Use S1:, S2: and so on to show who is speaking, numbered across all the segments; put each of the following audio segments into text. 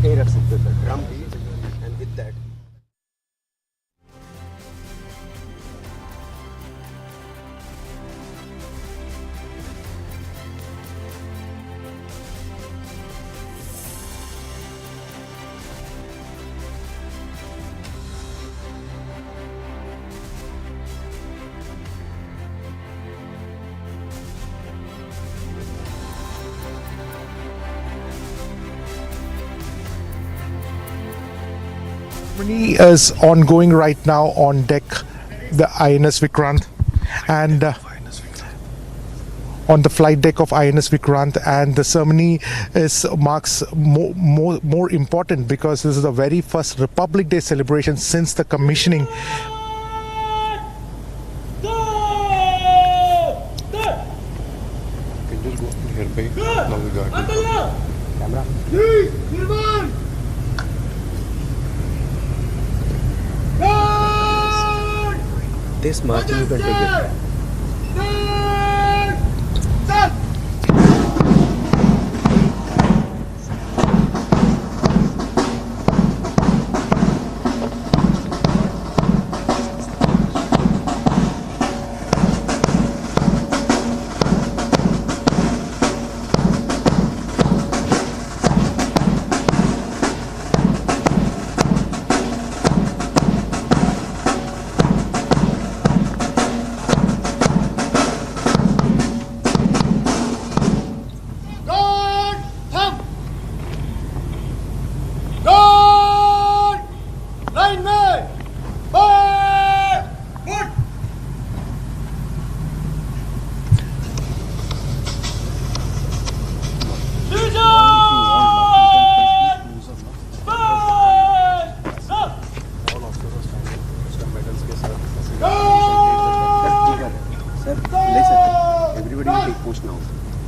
S1: air at सकते sir drum भी and with that
S2: Ceremony is ongoing right now on deck, the INS Vikrant, and on the flight deck of INS Vikrant, and the ceremony marks more important because this is the very first Republic Day celebration since the commissioning.
S1: This marching you can take it.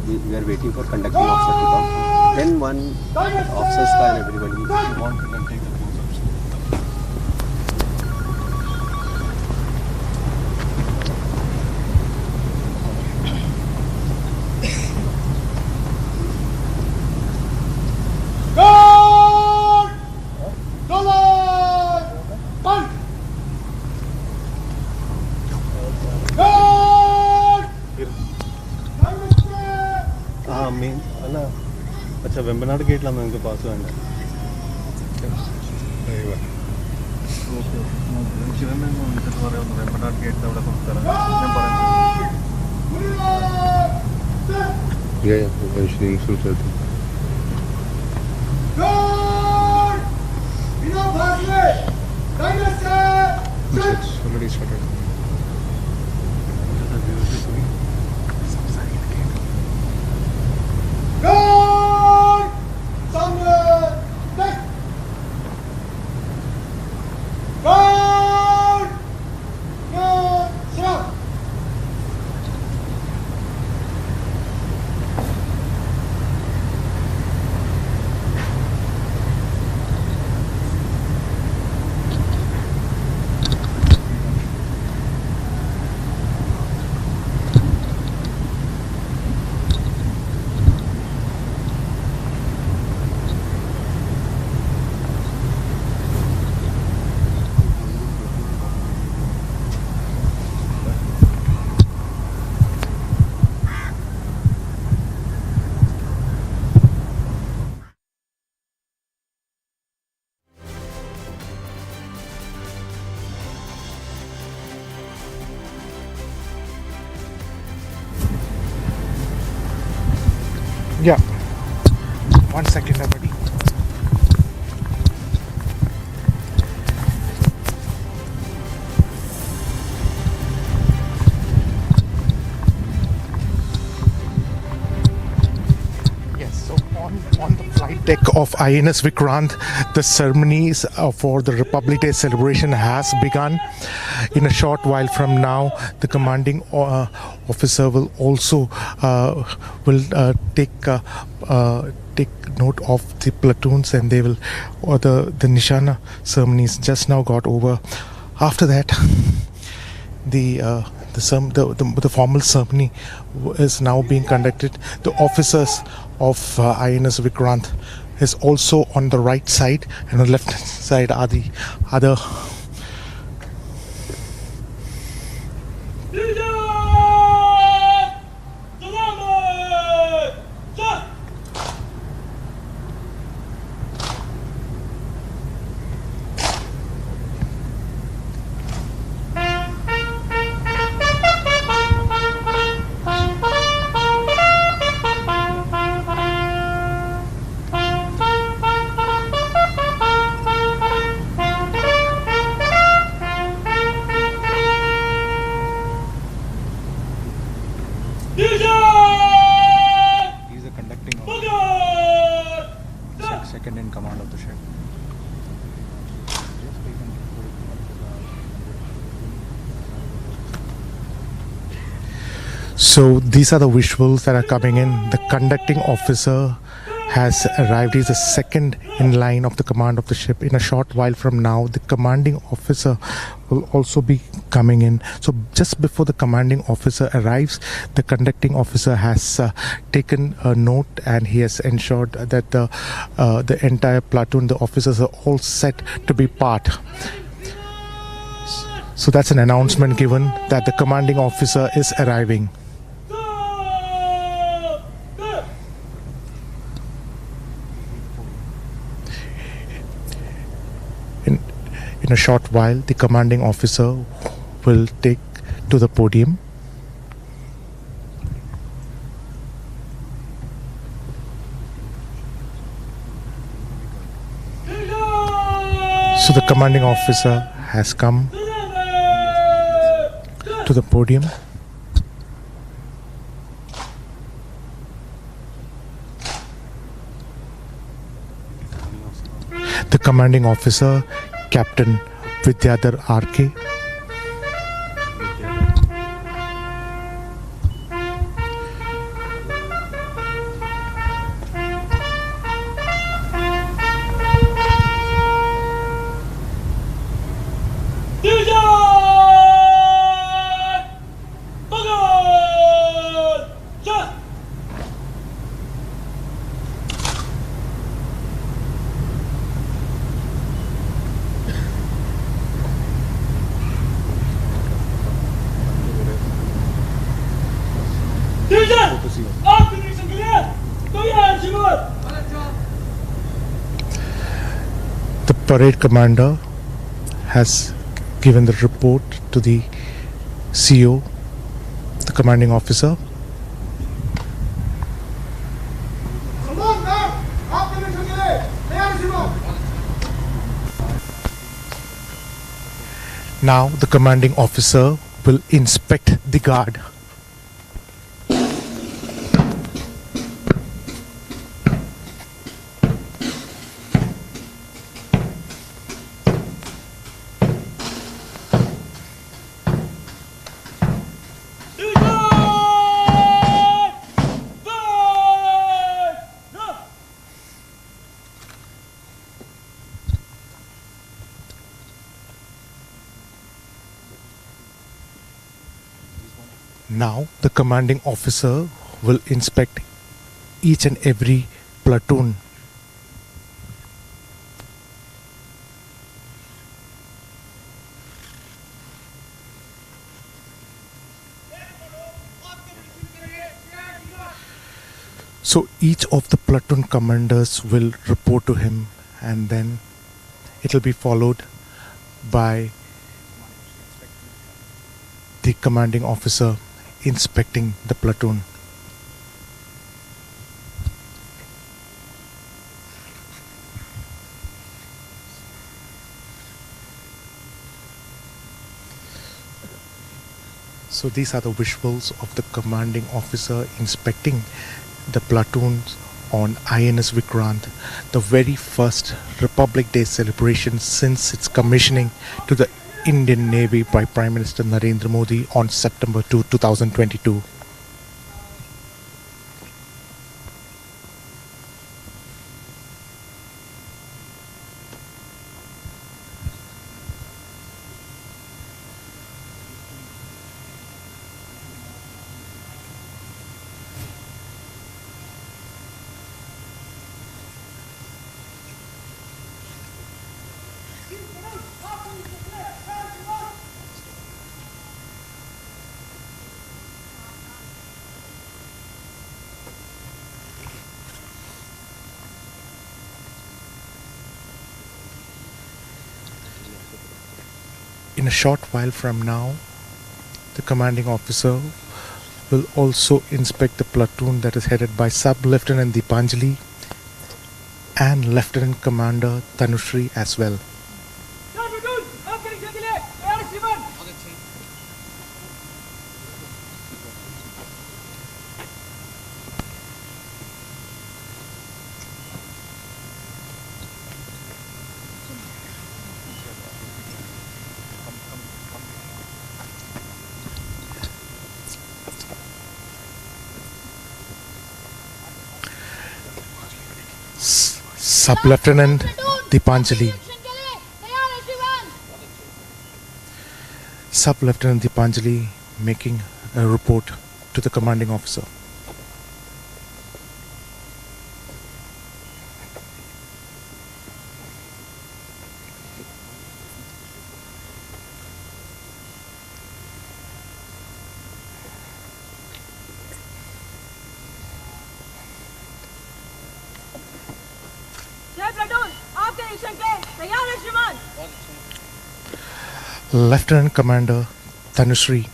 S1: We are waiting for conducting officer to come. Then one officer's car and everybody want to take the pose-ups.
S3: Main अला अच्छा वेंबनाड गेटला നമുക്ക് pass വേണ്ട okay ശിവമേന്ന് വിളിച്ചിട്ട് പറയുന്നു Vembanad gate അവിടെ കൊണ്ടുതരാം ഞാൻ പറഞ്ഞു eventually शुरू करते It's already started.
S2: Yeah, 1 second, everybody. Yes, so on the flight deck of INS Vikrant, the ceremonies for the Republic Day celebration has begun. In a short while from now, the commanding officer will also take note of the platoons, and they will the Nishana ceremonies just now got over. After that, the formal ceremony is now being conducted. The officers of INS Vikrant is also on the right side, and on the left side are the other.
S3: He's the conducting second in command of the ship.
S2: So these are the visuals that are coming in. The conducting officer has arrived. He's the second in line of the command of the ship. In a short while from now, the commanding officer will also be coming in. So just before the commanding officer arrives, the conducting officer has taken a note, and he has ensured that the entire platoon, the officers are all set to be part. So that's an announcement given that the commanding officer is arriving. In a short while, the commanding officer will take to the podium. So the commanding officer has come to the podium. The commanding officer, Captain Vidyadhar RK. The parade commander has given the report to the CO, the commanding officer. Now the commanding officer will inspect the guard. Now the commanding officer will inspect each and every platoon. So each of the platoon commanders will report to him, and then it will be followed by the commanding officer inspecting the platoon. So these are the visuals of the commanding officer inspecting the platoons on INS Vikrant, the very first Republic Day celebration since its commissioning to the Indian Navy by Prime Minister Narendra Modi on September 2, 2022. In a short while from now, the commanding officer will also inspect the platoon that is headed by Sub-Lieutenant Deepanjali and Lieutenant Commander Tanushree as well. Sub-Lieutenant Deepanjali. Sub-Lieutenant Deepanjali making a report to the commanding officer. Lieutenant Commander Tanushree.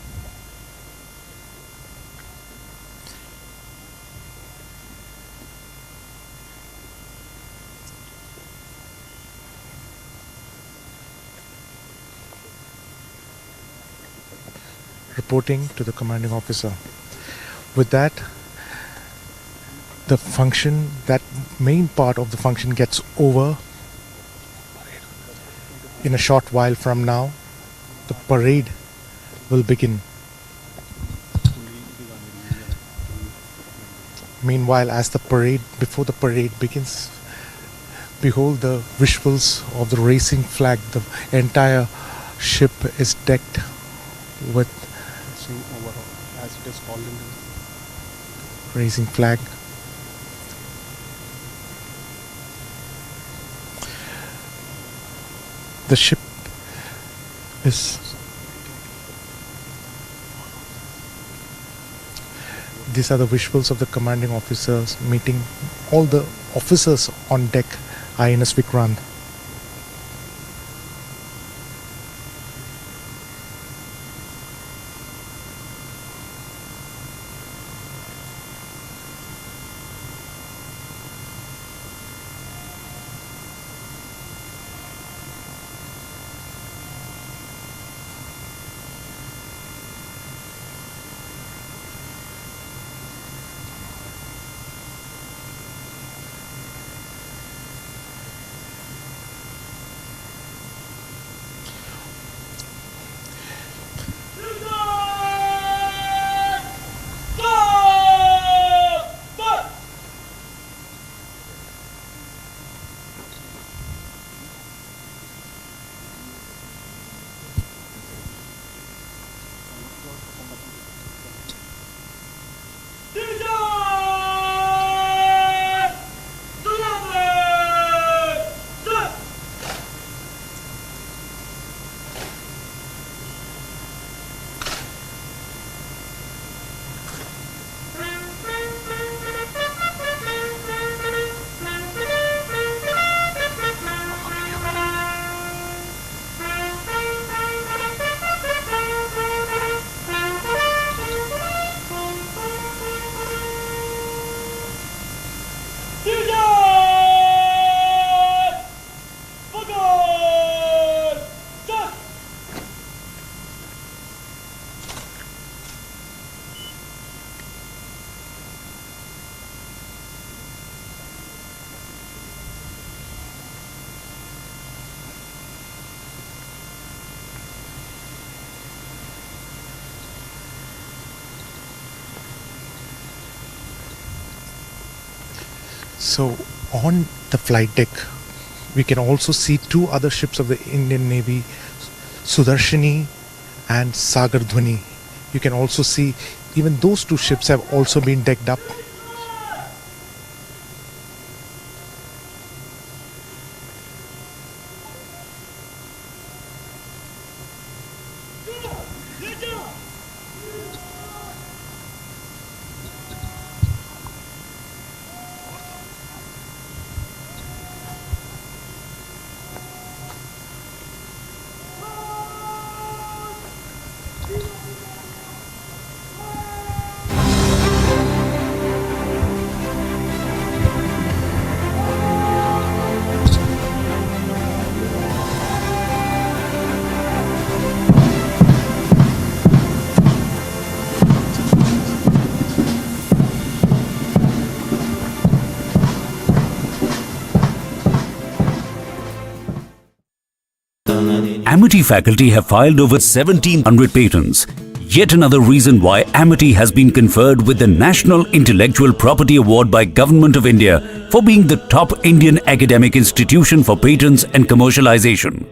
S2: Reporting to the commanding officer. With that, the function, that main part of the function gets over. In a short while from now, the parade will begin. Meanwhile, before the parade begins, behold the visuals of the racing flag. The entire ship is decked with
S1: overall as it is called in
S2: racing flag. The ship is these are the visuals of the commanding officers meeting all the officers on deck INS Vikrant. So on the flight deck, we can also see two other ships of the Indian Navy, Sudarshini and Sagar Dhwani. You can also see even those two ships have also been decked up.
S4: Amity faculty have filed over 1700 patents. Yet another reason why Amity has been conferred with the National Intellectual Property Award by Government of India for being the top Indian academic institution for patents and commercialization.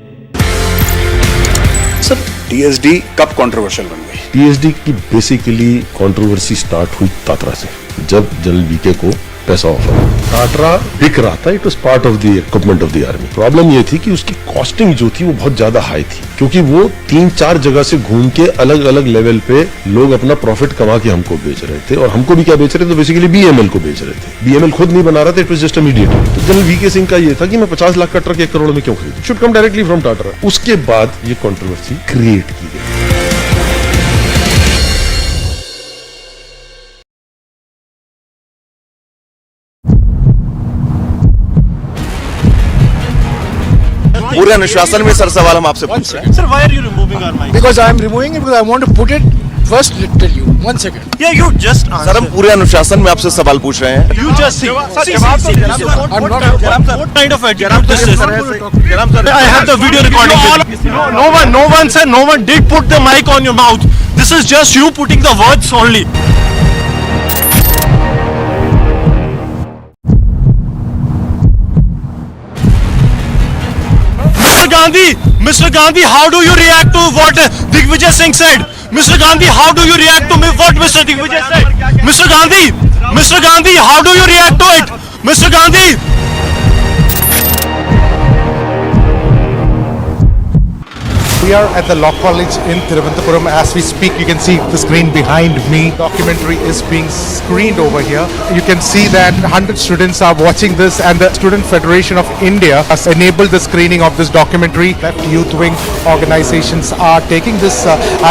S5: Sir TSD कब controversial बन गई?
S6: TSD की basically controversy start हुई टाटरा से, जब general VK को पैसा offer टाटरा बिक रहा था। It was part of the equipment of the army. Problem ये थी कि उसकी कॉस्टिंग जो थी वो बहुत ज्यादा हाई थी, क्योंकि वो 3-4 जगह से घूम के अलग अलग लेवल पे लोग अपना प्रॉफिट कमा के हमको बेच रहे थे। और हमको भी क्या बेच रहे थे? तो बेसिकली बीएमएल को बेच रहे थे। बीएमएल खुद नहीं बना रहा था, it was just a mediator. तो जनरल वीके सिंह का ये था कि मैं 50 लाख का ट्रक 1 करोड़ में क्यों खरीदूं? Should come directly from Tatra. उसके बाद ये कंट्रोवर्सी क्रिएट की गई।
S5: पूरे अनुशासन में सर सवाल हम आपसे पूछ रहे हैं।
S3: Sir, why are you removing our mic?
S7: Because I am removing it because I want to put it first. Tell you 1 second.
S3: Yeah, you just
S5: sir हम पूरे अनुशासन में आपसे सवाल पूछ रहे हैं।
S3: You just see. What kind of attitude this is? I have the video recording. No one said. No one did put the mic on your mouth. This is just you putting the words only. Mr. Gandhi, how do you react to what Digvijay Singh said? Mr. Gandhi, how do you react to what Mr. Digvijay said? Mr. Gandhi, how do you react to it? Mr. Gandhi.
S2: We are at the Law College in Thiruvananthapuram. As we speak, you can see the screen behind me. Documentary is being screened over here. You can see that 100 students are watching this, and the Student Federation of India has enabled the screening of this documentary. Left youth wing organizations are taking this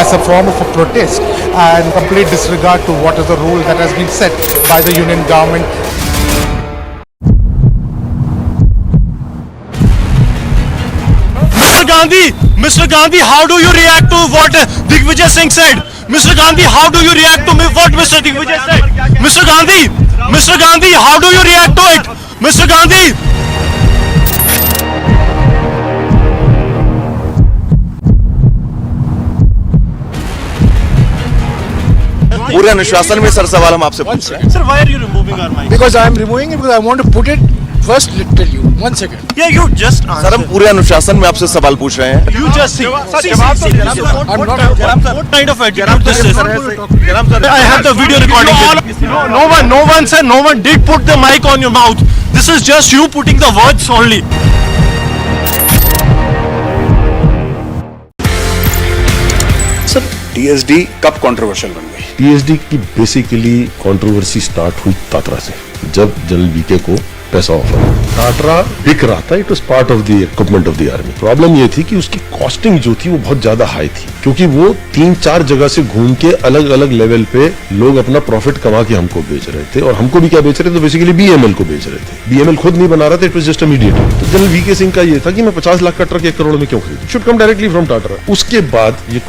S2: as a form of a protest and complete disregard to what is the rule that has been set by the union government.
S3: Mr. Gandhi, how do you react to what Digvijay Singh said? Mr. Gandhi, how do you react to what Mr. Digvijay said? Mr. Gandhi, how do you react to it? Mr. Gandhi.
S5: पूरे अनुशासन में sir सवाल हम आपसे पूछ रहे हैं।
S3: Sir, why are you removing our mic?
S7: Because I am removing it because I want to put it first. Tell you 1 second.
S3: Yeah, you just
S5: sir हम पूरे अनुशासन में आपसे सवाल पूछ रहे हैं।
S3: You just see. What kind of attitude this is? I have the video recording. No one said. No one did put the mic on your mouth. This is just you putting the words only.
S5: Sir TSD कब controversial बन गई?
S6: TSD की basically controversy start हुई टाटरा से, जब general VK को पैसा offer टाटरा बिक रहा था। It was part of the equipment of the army. Problem ये थी कि उसकी कॉस्टिंग जो थी वो बहुत ज्यादा हाई थी, क्योंकि वो 3-4 जगह से घूम के अलग अलग लेवल पे लोग अपना प्रॉफिट कमा के हमको बेच रहे थे। और हमको भी क्या बेच रहे थे? तो बेसिकली बीएमएल को बेच रहे थे। बीएमएल खुद नहीं बना रहा था, it was just a mediator. तो जनरल वीके सिंह का ये था कि मैं 50 लाख का ट्रक 1 करोड़ में क्यों खरीदूं? Should come directly from Tatra. उसके बाद ये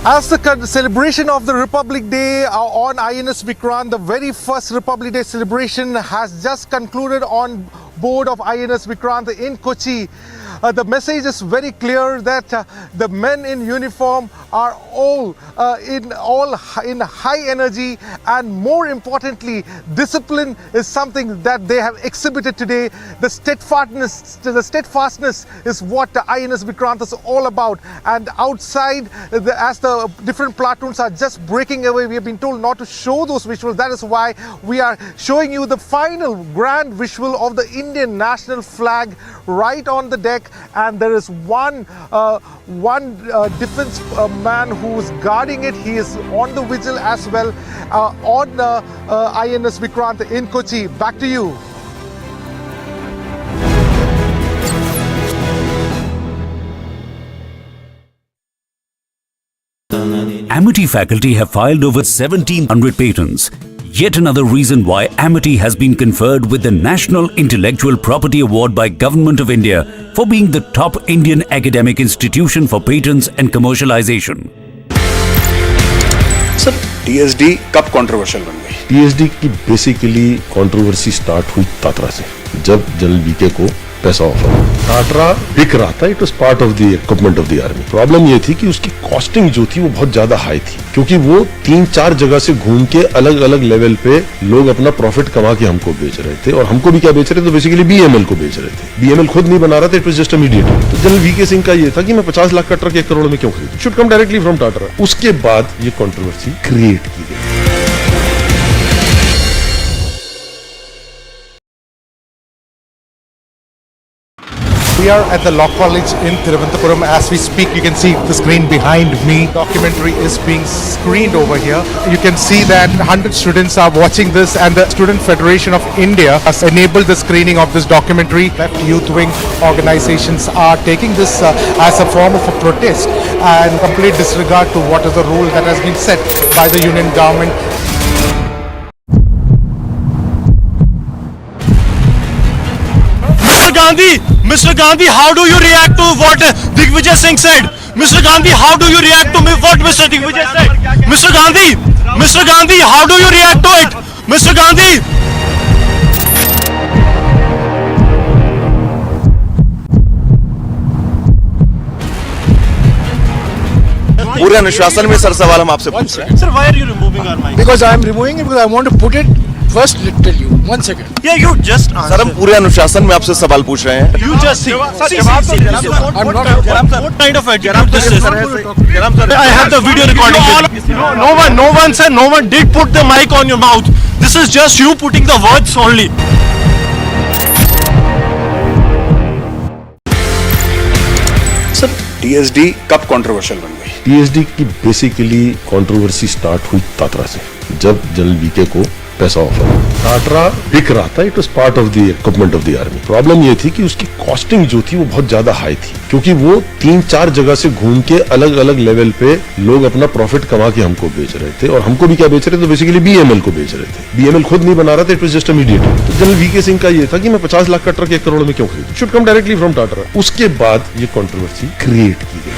S2: As the celebration of the Republic Day on INS Vikrant, the very first Republic Day celebration has just concluded on board of INS Vikrant in Kochi. The message is very clear that the men in uniform are all in high energy, and more importantly, discipline is something that they have exhibited today. The steadfastness is what the INS Vikrant is all about. And outside, as the different platoons are just breaking away, we have been told not to show those visuals. That is why we are showing you the final grand visual of the Indian national flag right on the deck. And there is one defense man who is guarding it. He is on the vigil as well on INS Vikrant in Kochi. Back to you.
S4: Amity faculty have filed over 1700 patents. Yet another reason why Amity has been conferred with the National Intellectual Property Award by Government of India for being the top Indian academic institution for patents and commercialization.
S5: Sir TSD कब controversial बन गई?
S6: TSD की basically controversy start हुई Tatra से, जब general VK को पैसा offer टाटरा बिक रहा था। It was part of the equipment of the army. Problem ये थी कि उसकी कॉस्टिंग जो थी वो बहुत ज्यादा हाई थी, क्योंकि वो 3-4 जगह से घूम के अलग अलग लेवल पे लोग अपना प्रॉफिट कमा के हमको बेच रहे थे। और हमको भी क्या बेच रहे थे, तो बेसिकली बीएमएल को बेच रहे थे। बीएमएल खुद नहीं बना रहा था, it was just a mediator. तो जनरल वीके सिंह का ये था कि मैं 50 लाख का ट्रक 1 करोड़ में क्यों खरीदूं, should come directly from Tata. उसके बाद ये कंट्रोवर्सी क्रिएट की गई।
S2: We are at the Law College in Thiruvananthapuram. As we speak, you can see the screen behind me. Documentary is being screened over here. You can see that 100 students are watching this, and the Student Federation of India has enabled the screening of this documentary. Left youth wing organizations are taking this as a form of a protest and complete disregard to what is the rule that has been set by the union government.
S3: Mr. Gandhi, how do you react to what Digvijay Singh said? Mr. Gandhi, how do you react to what Mr. Digvijay said? Mr. Gandhi, how do you react to it? Mr. Gandhi.
S5: पूरे अनुशासन में sir सवाल हम आपसे पूछ रहे हैं।
S3: Sir, why are you removing our mic?
S7: Because I am removing it because I want to put it first. Tell you 1 second.
S3: Yeah, you just answer.
S5: Sir हम पूरे अनुशासन में आपसे सवाल पूछ रहे हैं।
S3: You just see.
S7: I'm not.
S3: What kind of attitude this is? I have the video recording. No one said, no one did put the mic on your mouth. This is just you putting the words only.
S5: Sir TSD कब controversial बन गई?
S6: TSD की basically controversy start हुई Tatra से, जब general VK को पैसा offer टाटरा बिक रहा था। It was part of the equipment of the army. Problem ये थी कि उसकी कॉस्टिंग जो थी वो बहुत ज्यादा हाई थी, क्योंकि वो 3-4 जगह से घूम के अलग अलग लेवल पे लोग अपना प्रॉफिट कमा के हमको बेच रहे थे। और हमको भी क्या बेच रहे थे, तो बेसिकली बीएमएल को बेच रहे थे। बीएमएल खुद नहीं बना रहा था, it was just a mediator. तो जनरल वीके सिंह का ये था कि मैं 50 लाख का ट्रक 1 करोड़ में क्यों खरीदूं, should come directly from Tata. उसके बाद ये कंट्रोवर्सी क्रिएट की गई।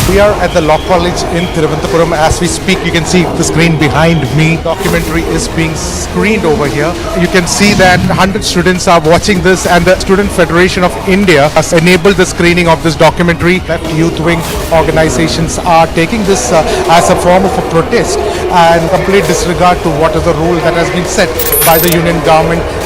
S2: We are at the Law College in Thiruvananthapuram. As we speak, you can see the screen behind me. Documentary is being screened over here. You can see that 100 students are watching this, and the Student Federation of India has enabled the screening of this documentary. Left youth wing organizations are taking this as a form of a protest and complete disregard to what is the rule that has been set by the union government.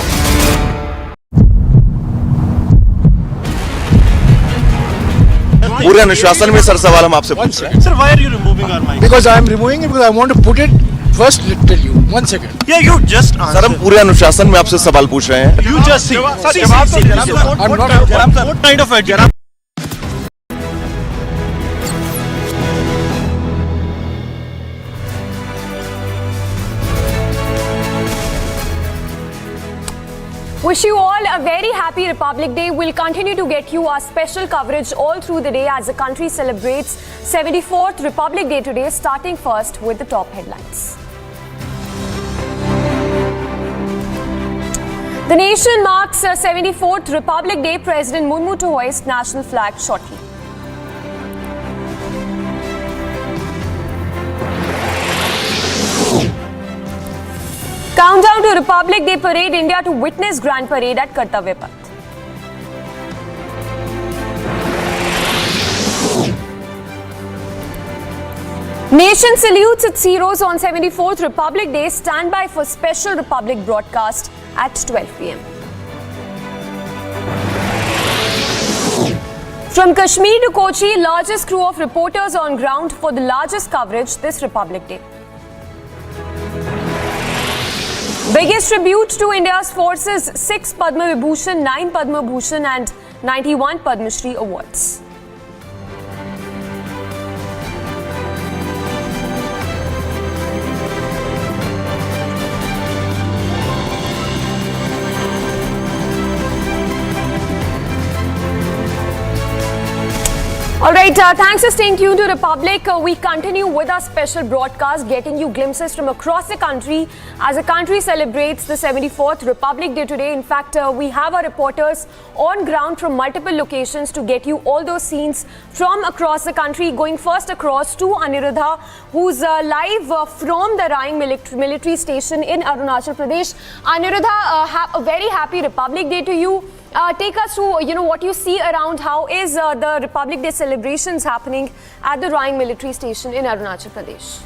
S5: पूरे अनुशासन में sir सवाल हम आपसे पूछ रहे हैं।
S3: Sir, why are you removing our mic?
S7: Because I am removing it because I want to put it first. Tell you 1 second.
S3: Yeah, you just answer.
S5: Sir हम पूरे अनुशासन में आपसे सवाल पूछ रहे हैं।
S3: You just see.
S7: I'm not.
S3: What kind of attitude?
S8: Wish you all a very happy Republic Day. We'll continue to get you our special coverage all through the day as the country celebrates 74th Republic Day today, starting first with the top headlines. The nation marks 74th Republic Day. President Murmu to hoist national flag shortly. Countdown to Republic Day parade, India to witness Grand Parade at Kartavya Path. Nation salutes its heroes on 74th Republic Day. Stand by for special Republic broadcast at 12 p.m. From Kashmir to Kochi, largest crew of reporters on ground for the largest coverage this Republic Day. Biggest tribute to India's forces, 6 Padma Vibhushan, 9 Padma Bhushan and 91 Padma Shri awards. All right, thanks for staying tuned to Republic. We continue with our special broadcast, getting you glimpses from across the country as the country celebrates the 74th Republic Day today. In fact, we have our reporters on ground from multiple locations to get you all those scenes from across the country. Going first across to Aniruddha, who's live from the Raing military station in Arunachal Pradesh. Aniruddha, a very happy Republic Day to you. Take us through, what you see around. How is the Republic Day celebrations happening at the Raing military station in Arunachal Pradesh?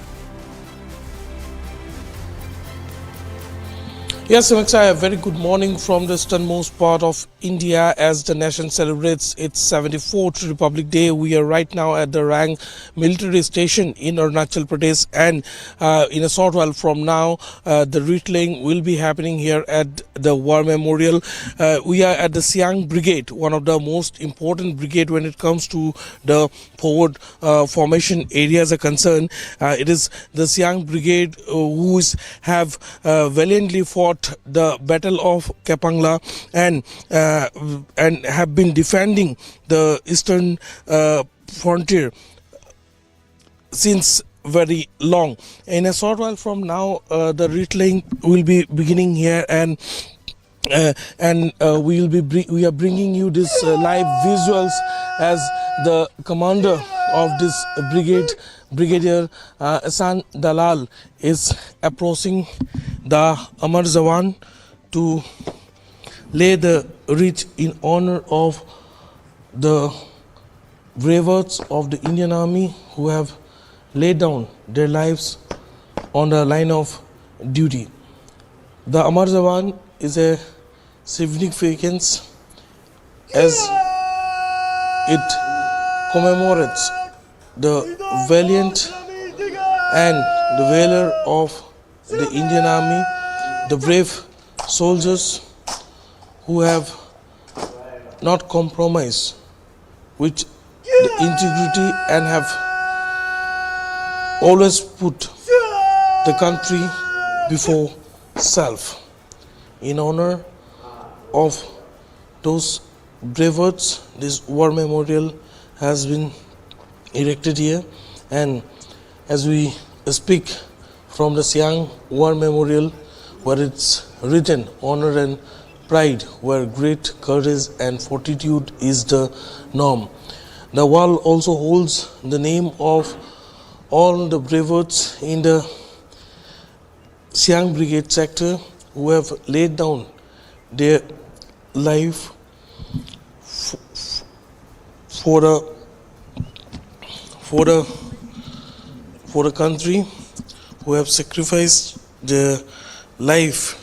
S9: Yes, Samiksha, a very good morning from the easternmost part of India as the nation celebrates its 74th Republic Day. We are right now at the Raing military station in Arunachal Pradesh, and in a short while from now, the wreathing will be happening here at the War Memorial. We are at the Siang Brigade, one of the most important brigade when it comes to the forward formation areas are concerned. It is the Siang Brigade who have valiantly fought the Battle of Kapangla and have been defending the eastern frontier since very long. In a short while from now, the wreathing will be beginning here, and we are bringing you this live visuals as the commander of this brigade, Brigadier Ehsan Dalal, is approaching the Amar Jawan to lay the wreath in honor of the bravers of the Indian Army who have laid down their lives on the line of duty. The Amar Jawan is a significance as it commemorates the valiant and the valor of the Indian Army, the brave soldiers who have not compromised with the integrity and have always put the country before self. In honor of those bravers, this war memorial has been erected here, and as we speak from the Siang War Memorial, where it's written honor and pride, where great courage and fortitude is the norm. The wall also holds the name of all the bravers in the Siang Brigade sector who have laid down their life for the country, who have sacrificed their life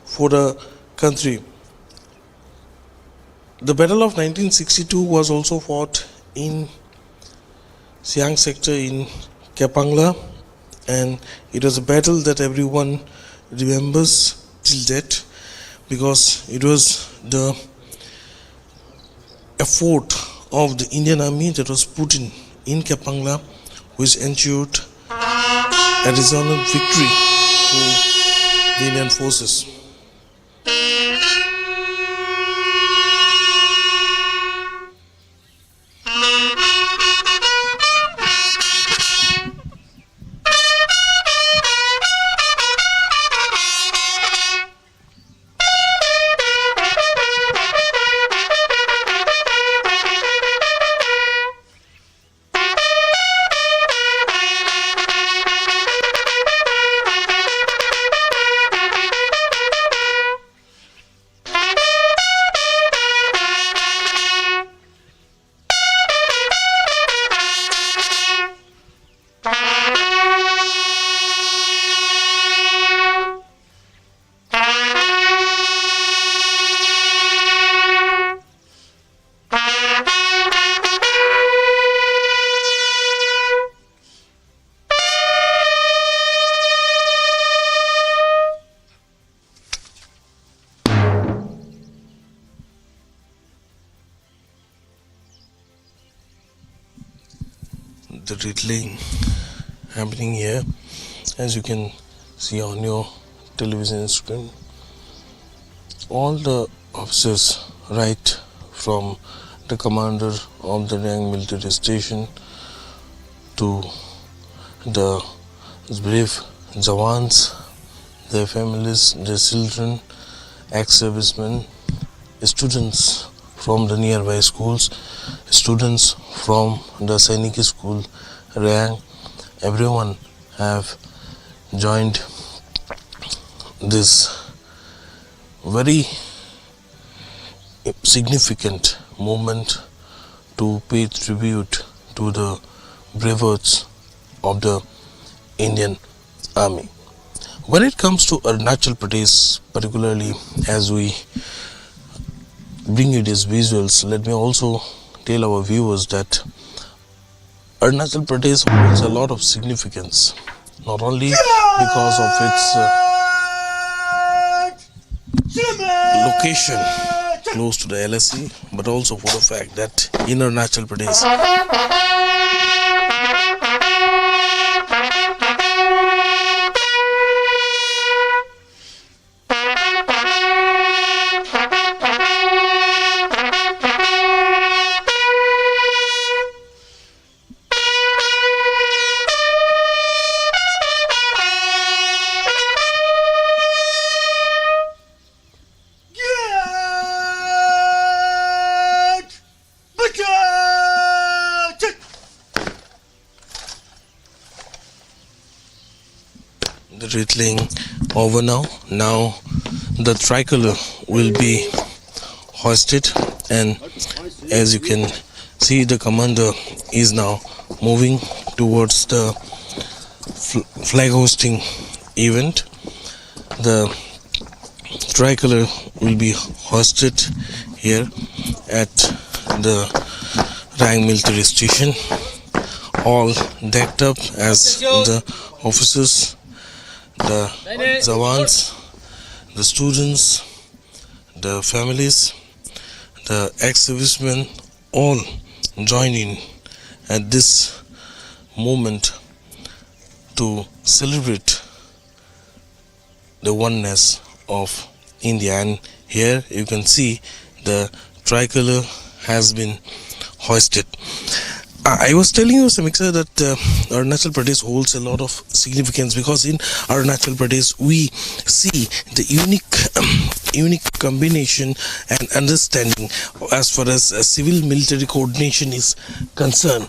S9: for the country. The Battle of 1962 was also fought in Siang sector in Kapangla, and it was a battle that everyone remembers till date, because it was the effort of the Indian Army that was put in Kapangla, which ensured a resounding victory to the Indian forces. The wreathing happening here, as you can see on your television screen. All the officers right from the commander of the Rang military station, to the brave Jawans, their families, their children, ex-servicemen, students from the nearby schools, students from the Sainik school, Rang, everyone have joined this very significant movement to pay tribute to the bravoes of the Indian Army. When it comes to Arunachal Pradesh, particularly as we bring you these visuals, let me also tell our viewers that Arunachal Pradesh holds a lot of significance, not only because of its location close to the LSE, but also for the fact that in Arunachal Pradesh the Rittling over now. Now the tricolor will be hoisted, and as you can see, the commander is now moving towards the flag hosting event. The tricolor will be hoisted here at the Rang military station, all decked up as the officers, the Jawans, the students, the families, the ex-servicemen, all join in at this moment to celebrate the oneness of India. And here you can see the tricolor has been hoisted. I was telling you, Samiksa, that Arunachal Pradesh holds a lot of significance because in Arunachal Pradesh we see the unique combination and understanding as far as civil military coordination is concerned.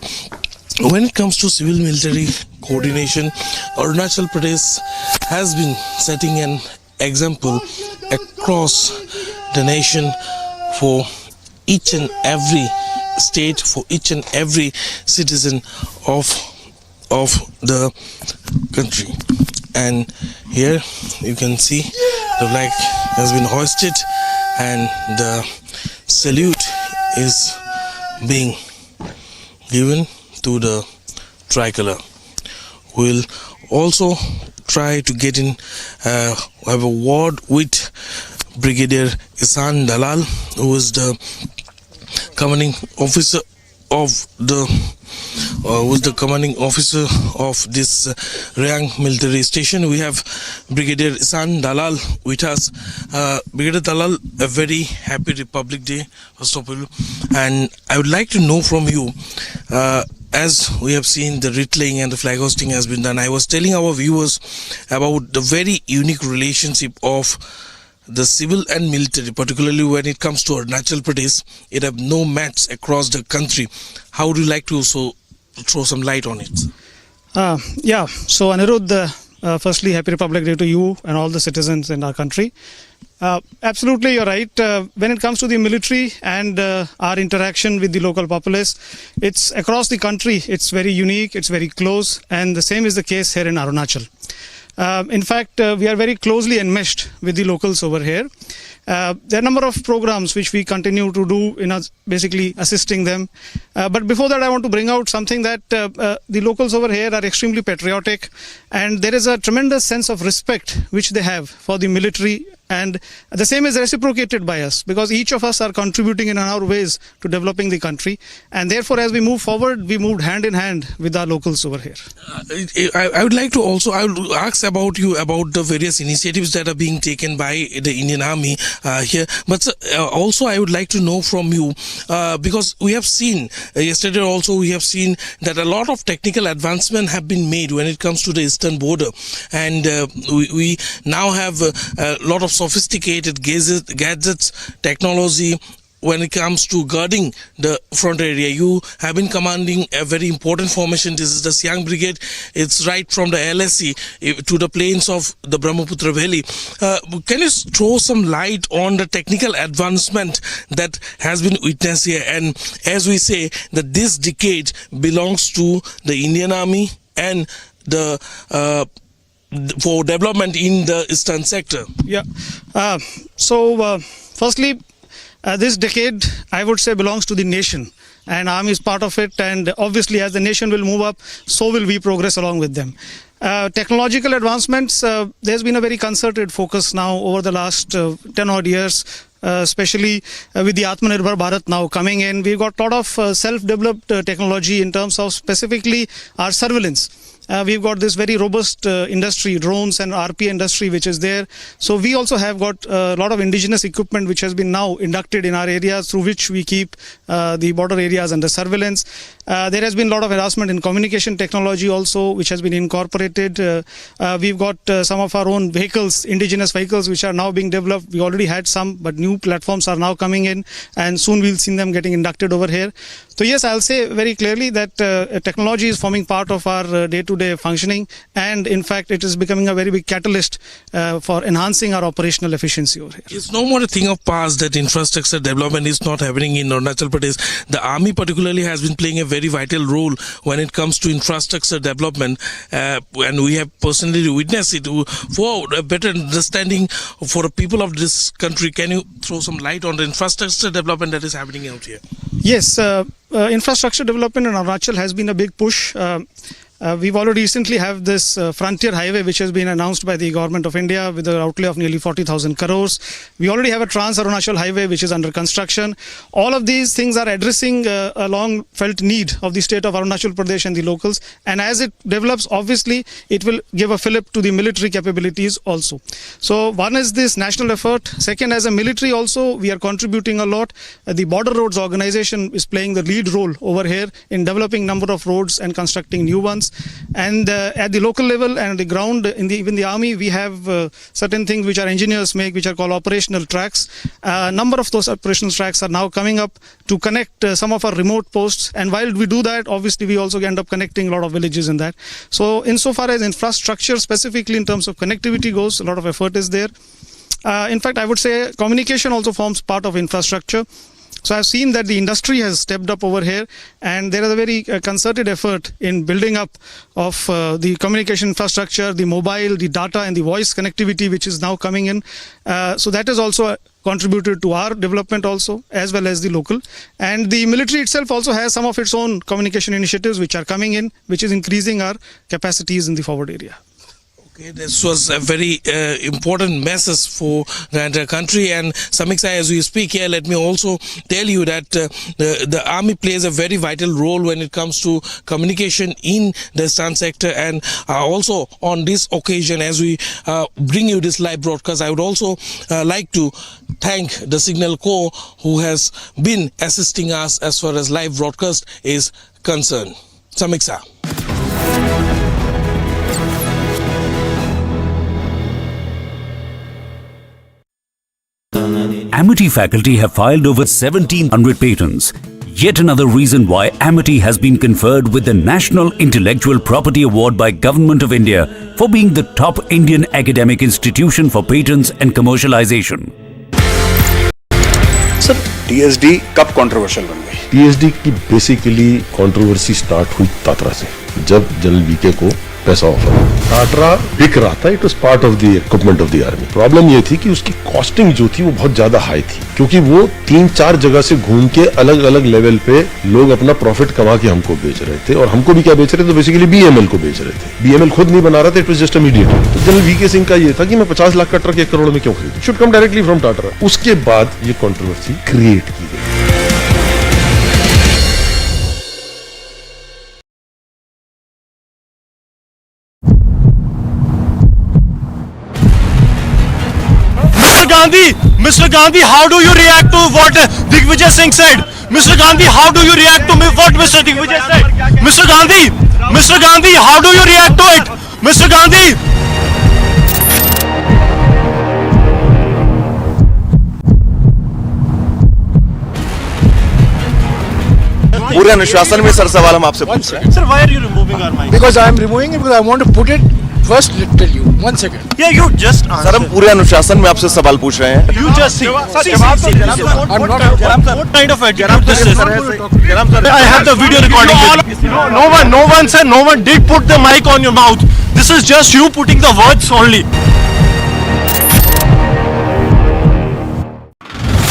S9: When it comes to civil military coordination, Arunachal Pradesh has been setting an example across the nation for each and every state, for each and every citizen of the country. And here you can see the flag has been hoisted and the salute is being given to the tricolor. We'll also try to get in have a word with Brigadier Ihsan Dalal, who is the commanding officer of this Rang military station. We have Brigadier Ihsan Dalal with us. Brigadier Dalal, a very happy Republic Day, first of all. And I would like to know from you, as we have seen the Rittling and the flag hosting has been done, I was telling our viewers about the very unique relationship of the civil and military, particularly when it comes to Arunachal Pradesh. It have no match across the country. How would you like to also throw some light on it?
S10: So Anirudh, firstly, Happy Republic Day to you and all the citizens in our country. Absolutely, you're right. When it comes to the military and our interaction with the local populace, it's across the country. It's very unique, it's very close, and the same is the case here in Arunachal. In fact, we are very closely enmeshed with the locals over here. There are a number of programs which we continue to do in basically assisting them. But before that, I want to bring out something that the locals over here are extremely patriotic, and there is a tremendous sense of respect which they have for the military, and the same is reciprocated by us because each of us are contributing in our ways to developing the country, and therefore as we move forward, we moved hand in hand with our locals over here.
S9: I would like to also ask about you about the various initiatives that are being taken by the Indian Army here. But also I would like to know from you, because we have seen yesterday also we have seen that a lot of technical advancement have been made when it comes to the eastern border, and we now have a lot of sophisticated gadgets, technology when it comes to guarding the front area. You have been commanding a very important formation. This is the Siang Brigade. It's right from the LSC to the plains of the Brahmaputra Valley. Can you throw some light on the technical advancement that has been witnessed here? And as we say, that this decade belongs to the Indian Army and the for development in the eastern sector.
S10: Yeah. Firstly, this decade, I would say, belongs to the nation, and Army is part of it. And obviously, as the nation will move up, so will we progress along with them. Technological advancements, there's been a very concerted focus now over the last 10 odd years, especially with the Atmanirbhar Bharat now coming in. We've got a lot of self-developed technology in terms of specifically our surveillance. We've got this very robust industry, drones and RP industry, which is there. So we also have got a lot of indigenous equipment which has been now inducted in our areas, through which we keep the border areas under surveillance. There has been a lot of advancement in communication technology also, which has been incorporated. We've got some of our own vehicles, indigenous vehicles, which are now being developed. We already had some, but new platforms are now coming in, and soon we'll see them getting inducted over here. So yes, I'll say very clearly that technology is forming part of our day-to-day functioning, and in fact it is becoming a very big catalyst for enhancing our operational efficiency over here.
S9: It's no more a thing of past that infrastructure development is not happening in Arunachal Pradesh. The army particularly has been playing a very vital role when it comes to infrastructure development, and we have personally witnessed it. For a better understanding for the people of this country, can you throw some light on the infrastructure development that is happening out here?
S10: Yes, infrastructure development in Arunachal has been a big push. We've already recently have this frontier highway which has been announced by the government of India with an outlay of nearly 40,000 crores. We already have a Trans-Arunachal highway which is under construction. All of these things are addressing a long felt need of the state of Arunachal Pradesh and the locals, and as it develops, obviously it will give a fillip to the military capabilities also. So one is this national effort. Second, as a military also, we are contributing a lot. The Border Roads Organization is playing the lead role over here in developing number of roads and constructing new ones. And at the local level and the ground, even the army, we have certain things which our engineers make, which are called operational tracks. A number of those operational tracks are now coming up to connect some of our remote posts. And while we do that, obviously we also end up connecting a lot of villages in that. So insofar as infrastructure, specifically in terms of connectivity goes, a lot of effort is there. In fact, I would say communication also forms part of infrastructure. So I've seen that the industry has stepped up over here, and there is a very concerted effort in building up of the communication infrastructure, the mobile, the data and the voice connectivity which is now coming in. So that is also contributed to our development also, as well as the local. And the military itself also has some of its own communication initiatives which are coming in, which is increasing our capacities in the forward area.
S9: Okay, this was a very important message for the entire country. And Samiksa, as we speak here, let me also tell you that the army plays a very vital role when it comes to communication in the eastern sector. And also on this occasion, as we bring you this live broadcast, I would also like to thank the Signal Corps who has been assisting us as far as live broadcast is concerned. Samiksa.
S4: Amity faculty have filed over 1,700 patents. Yet another reason why Amity has been conferred with the National Intellectual Property Award by Government of India for being the top Indian academic institution for patents and commercialization.
S5: Sir TSD कब controversial बन गई?
S6: TSD की basically controversy start हुई Tatra से, जब general VK को पैसा offer. टाटरा बिक रहा था, it was part of the equipment of the army. Problem ये थी कि उसकी कॉस्टिंग जो थी वो बहुत ज्यादा हाई थी, क्योंकि वो 3-4 जगह से घूम के अलग अलग लेवल पे लोग अपना प्रॉफिट कमा के हमको बेच रहे थे। और हमको भी क्या बेच रहे थे? तो बेसिकली BML को बेच रहे थे। BML खुद नहीं बना रहा था, it was just a mediator. तो जनरल वीके सिंह का ये था कि मैं 50 लाख का ट्रक 1 करोड़ में क्यों खरीदूं? Should come directly from Tatra. उसके बाद ये कंट्रोवर्सी क्रिएट की गई।
S3: Gandhi, how do you react to what Digvijay Singh said? Mr. Gandhi, how do you react to what Mr. Digvijay said? Mr. Gandhi, how do you react to it? Mr. Gandhi.
S5: पूरे अनुशासन में sir सवाल हम आपसे पूछ रहे हैं
S3: Sir, why are you removing our mic?
S7: Because I am removing it because I want to put it first. Tell you 1 second.
S3: Yeah, you just
S5: sir हम पूरे अनुशासन में आपसे सवाल पूछ रहे हैं
S3: You just see.
S7: I'm not.
S3: What kind of attitude this is? I have the video recording. No one said, no one did put the mic on your mouth. This is just you putting the words only.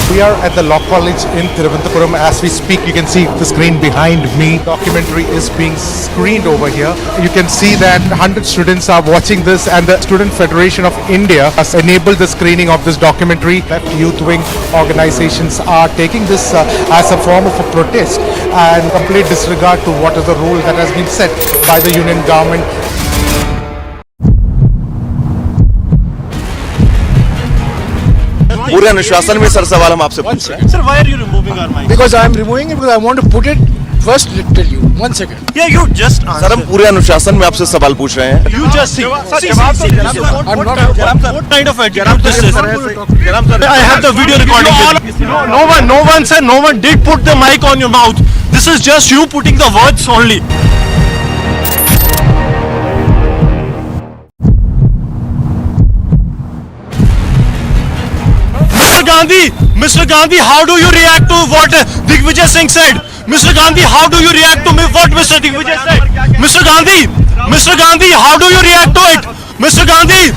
S2: We are at the Law College in Thiruvananthapuram. As we speak, you can see the screen behind me. Documentary is being screened over here. You can see that 100 students are watching this, and the Student Federation of India has enabled the screening of this documentary. Left youth wing organizations are taking this as a form of a protest and complete disregard to what is the rule that has been set by the union government.
S5: पूरे अनुशासन में sir सवाल हम आपसे पूछ रहे हैं
S3: Sir, why are you removing our mic?
S7: Because I am removing it because I want to put it first. Tell you 1 second.
S3: Yeah, you just
S5: sir हम पूरे अनुशासन में आपसे सवाल पूछ रहे हैं
S3: You just see.
S7: I'm not.
S3: What kind of attitude this is? I have the video recording. No one said, no one did put the mic on your mouth. This is just you putting the words only. Mr. Gandhi, how do you react to what Digvijay Singh said? Mr. Gandhi, how do you react to what Mr. Digvijay said? Mr. Gandhi, how do you react to it? Mr. Gandhi.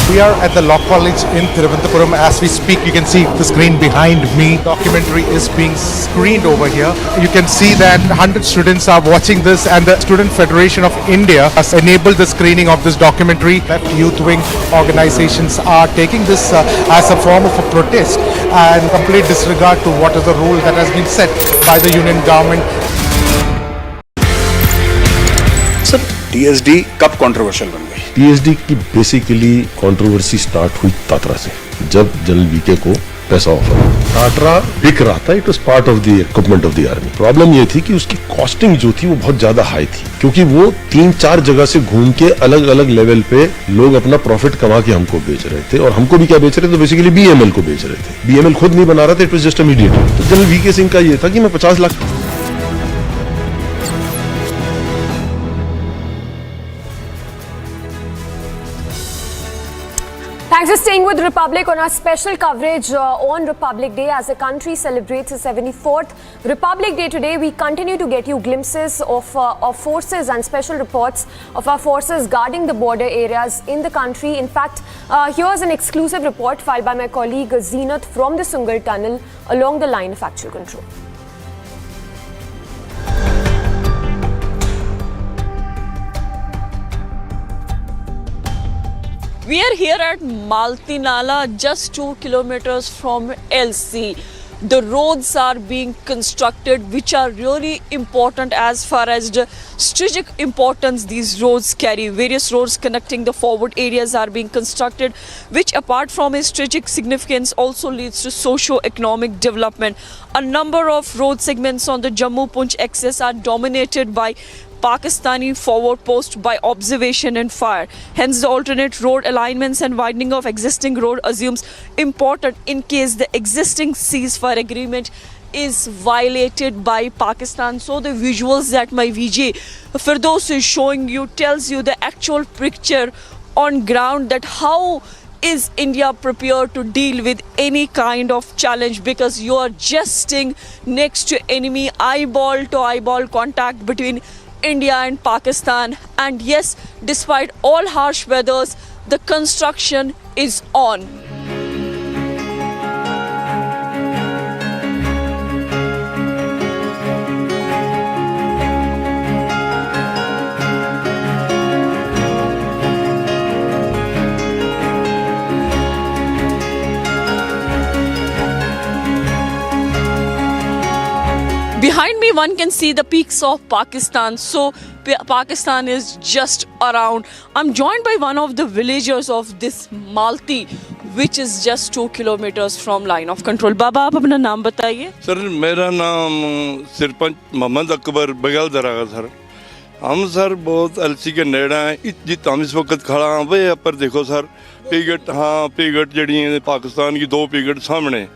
S2: We are at the Law College in Thiruvananthapuram. As we speak, you can see the screen behind me. Documentary is being screened over here. You can see that 100 students are watching this, and the Student Federation of India has enabled the screening of this documentary. Left youth wing organizations are taking this as a form of a protest and complete disregard to what is the rule that has been set by the union government.
S5: Sir TSD कब controversial बन गई
S6: TSD की basically controversy start हुई Tatra से, जब general VK को पैसा offer टाटरा बिक रहा था. It was part of the equipment of the army. Problem ये थी कि उसकी कॉस्टिंग जो थी वो बहुत ज्यादा हाई थी, क्योंकि वो 3-4 जगह से घूम के अलग अलग लेवल पे लोग अपना प्रॉफिट कमा के हमको बेच रहे थे. और हमको भी क्या बेच रहे थे, तो बेसिकली बीएमएल को बेच रहे थे. बीएमएल खुद नहीं बना रहा था, it was just a mediator. तो जनरल वीके सिंह का ये था कि मैं 50 lakh.
S8: Thanks for staying with Republic on our special coverage on Republic Day. As the country celebrates its 74th Republic Day today, we continue to get you glimpses of forces and special reports of our forces guarding the border areas in the country. In fact, here's an exclusive report filed by my colleague Zeenat from the Sungal Tunnel along the line of actual control.
S11: We are here at Malti Nala, just 2 kilometers from LC. The roads are being constructed, which are really important as far as the strategic importance these roads carry. Various roads connecting the forward areas are being constructed, which apart from its strategic significance also leads to socio-economic development. A number of road segments on the Jammu-Poonch axis are dominated by Pakistani forward post by observation and fire. Hence, the alternate road alignments and widening of existing road assumes important in case the existing ceasefire agreement is violated by Pakistan. So the visuals that my VJ Firdaus is showing you tells you the actual picture on ground, that how is India prepared to deal with any kind of challenge, because you are just staying next to enemy, eyeball to eyeball contact between India and Pakistan. And yes, despite all harsh weathers, the construction is on. Behind me, one can see the peaks of Pakistan. So Pakistan is just around. I'm joined by one of the villagers of this Malti, which is just 2 kilometers from line of control. Baba, आप अपना नाम बताइए.
S12: Sir मेरा नाम सरपंच मोहम्मद अकबर बगल दरागा sir. हम sir बहुत LC के नेड़े हैं. जित हम इस वक्त खड़ा हैं वे पर देखो सर पिगट, हाँ पिगट जड़ी पाकिस्तान की 2 पिगट सामने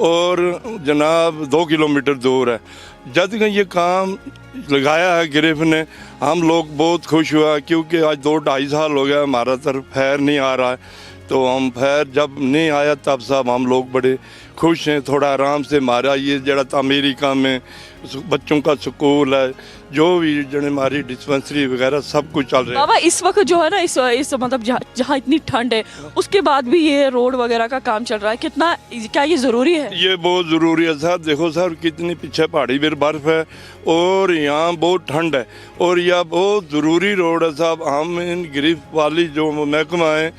S12: और जनाब 2 किलोमीटर दूर है. जब का ये काम लगाया है गिरफ्त ने, हम लोग बहुत खुश हुआ क्योंकि आज 2-2.5 साल हो गया हमारा तरफ फैर नहीं आ रहा है. तो हम फैर जब नहीं आया तब साहब हम लोग बड़े खुश हैं. थोड़ा आराम से हमारा ये जरा तामीरी काम है, बच्चों का स्कूल है, जो भी जने हमारी डिस्पेंसरी वगैरह सब कुछ चल रहा है.
S11: बाबा इस वक्त जो है ना इस मतलब जहाँ इतनी ठंड है उसके बाद भी ये रोड वगैरह का काम चल रहा है. कितना क्या ये ज़रूरी है?
S12: ये बहुत ज़रूरी है साहब. देखो सर कितनी पीछे पहाड़ी पर बर्फ़ है और यहाँ बहुत ठंड है और यह बहुत ज़रूरी रोड है साहब. हम इन गिरफ्त वाली जो महकमा है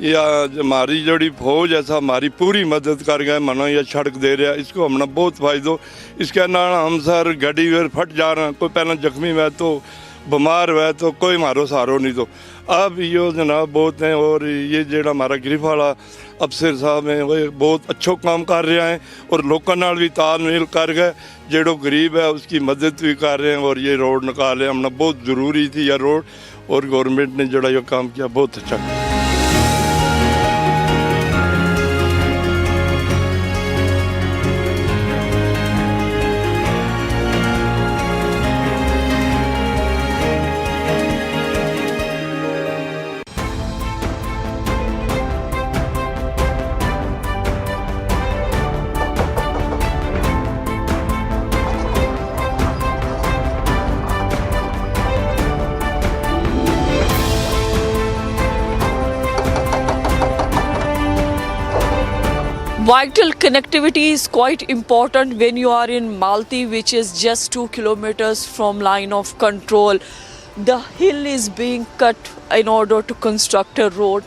S12: या हमारी जड़ी फौज है साहब हमारी पूरी मदद कर गए. मनो या सड़क दे रहा है, इसको हमने बहुत फ़ायदो. इसके ना हम सर गाड़ी वे फट जा रहे हैं, कोई पहले जख्मी हुआ तो बीमार हुआ तो कोई मारो सहारो नहीं. तो अब यो जनाब बहुत हैं और ये जो हमारा गिरफ्त वाला अफसर साहब हैं वो बहुत अच्छा काम कर रहे हैं और लोगों नाल भी तालमेल कर गए. जो गरीब है उसकी मदद भी कर रहे हैं और ये रोड निकाले. हमने बहुत ज़रूरी थी यह रोड और गवर्नमेंट ने जोड़ा ये काम किया बहुत अच्छा.
S11: Vital connectivity is quite important when you are in Malti, which is just 2 kilometers from line of control. The hill is being cut in order to construct a road.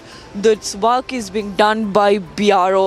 S11: This work is being done by BRO,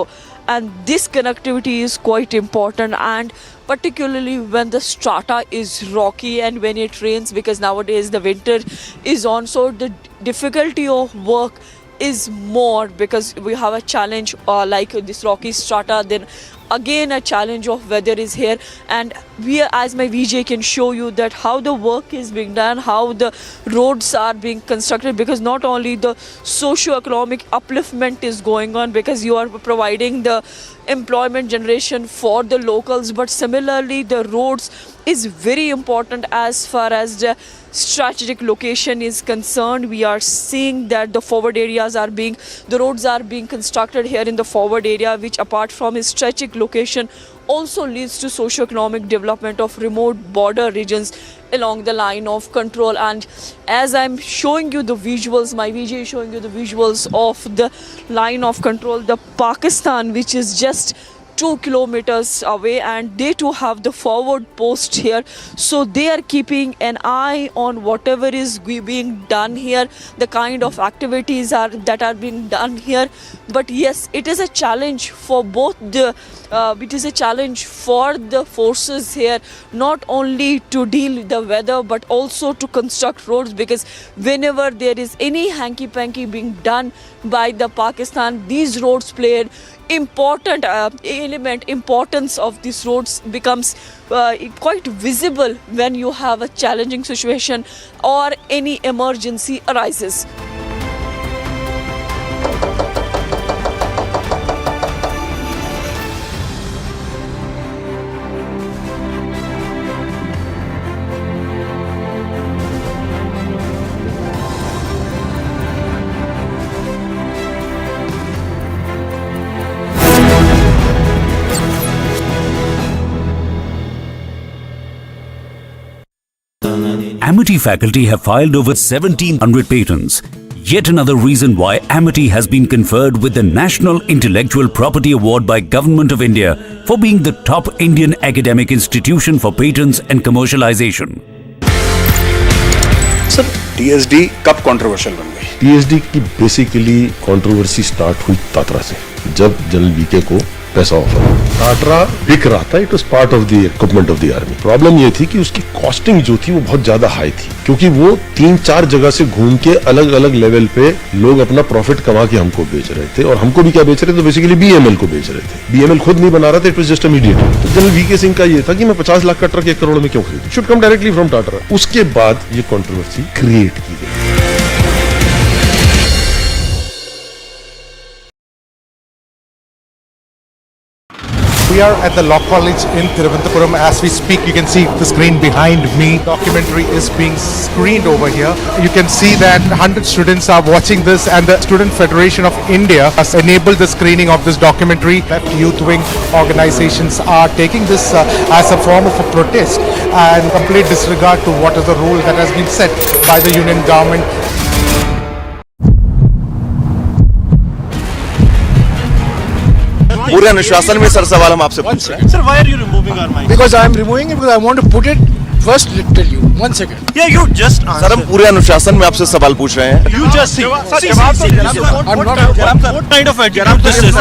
S11: and this connectivity is quite important, and particularly when the strata is rocky and when it rains, because nowadays the winter is on, so the difficulty of work is more because we have a challenge like this rocky strata, then again a challenge of weather is here. And we as my VJ can show you that how the work is being done, how the roads are being constructed, because not only the socio-economic upliftment is going on because you are providing the employment generation for the locals, but similarly the roads is very important as far as the strategic location is concerned. We are seeing that the forward areas are being, the roads are being constructed here in the forward area, which apart from its strategic location also leads to socio-economic development of remote border regions along the line of control. And as I'm showing you the visuals, my VJ is showing you the visuals of the line of control, the Pakistan, which is just 2 kilometers away, and they too have the forward post here, so they are keeping an eye on whatever is being done here, the kind of activities that are being done here. But yes, it is a challenge for both the it is a challenge for the forces here, not only to deal with the weather but also to construct roads, because whenever there is any hanky-panky being done by the Pakistan, these roads play an important element. Importance of these roads becomes quite visible when you have a challenging situation or any emergency arises.
S4: Amity faculty have filed over 1700 patents. Yet another reason why Amity has been conferred with the National Intellectual Property Award by Government of India for being the top Indian academic institution for patents and commercialization.
S5: Sir TSD कब controversial बन गई?
S6: TSD की basically controversy start हुई Tatra से, जब general VK को पैसा offer टाटरा बिक रहा था। It was part of the equipment of the army. Problem ये थी कि उसकी कॉस्टिंग जो थी वो बहुत ज्यादा हाई थी, क्योंकि वो 3-4 जगह से घूम के अलग अलग लेवल पे लोग अपना प्रॉफिट कमा के हमको बेच रहे थे। और हमको भी क्या बेच रहे थे, तो बेसिकली बीएमएल को बेच रहे थे। बीएमएल खुद नहीं बना रहा था, it was just a mediator. तो जनरल वीके सिंह का ये था कि मैं 50 लाख का ट्रक 1 करोड़ में क्यों खरीदूं, should come directly from Tata. उसके बाद ये कंट्रोवर्सी क्रिएट की गई।
S2: We are at the Law College in Thiruvananthapuram. As we speak, you can see the screen behind me. Documentary is being screened over here. You can see that 100 students are watching this, and the Student Federation of India has enabled the screening of this documentary. Left youth wing organizations are taking this as a form of a protest and complete disregard to what is the rule that has been set by the union government.
S5: पूरे अनुशासन में sir सवाल हम आपसे पूछ रहे हैं।
S3: Sir, why are you removing our mic?
S7: Because I am removing it because I want to put it. First, let tell you. 1 second.
S3: Yeah, you just answer.
S5: Sir हम पूरे अनुशासन में आपसे सवाल पूछ रहे हैं।
S3: You just see.
S7: I'm not.
S3: What kind of attitude this is?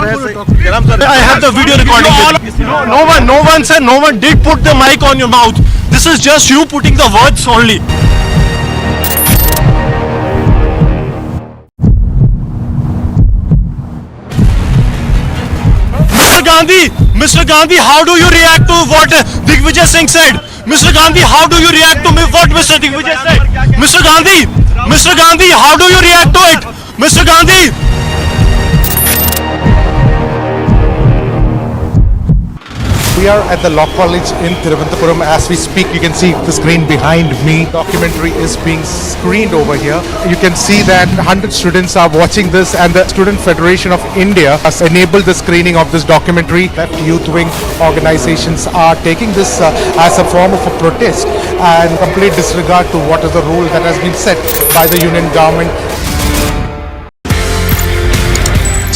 S3: I have the video recording. No one said, no one did put the mic on your mouth. This is just you putting the words only. Mr. Gandhi, how do you react to what Digvijay Singh said? Mr. Gandhi, how do you react to what Mr. Digvijay said? Mr. Gandhi, how do you react to it? Mr. Gandhi.
S2: We are at the Law College in Thiruvananthapuram. As we speak, you can see the screen behind me. Documentary is being screened over here. You can see that 100 students are watching this, and the Student Federation of India has enabled the screening of this documentary. Left youth wing organizations are taking this as a form of a protest and complete disregard to what is the rule that has been set by the union government.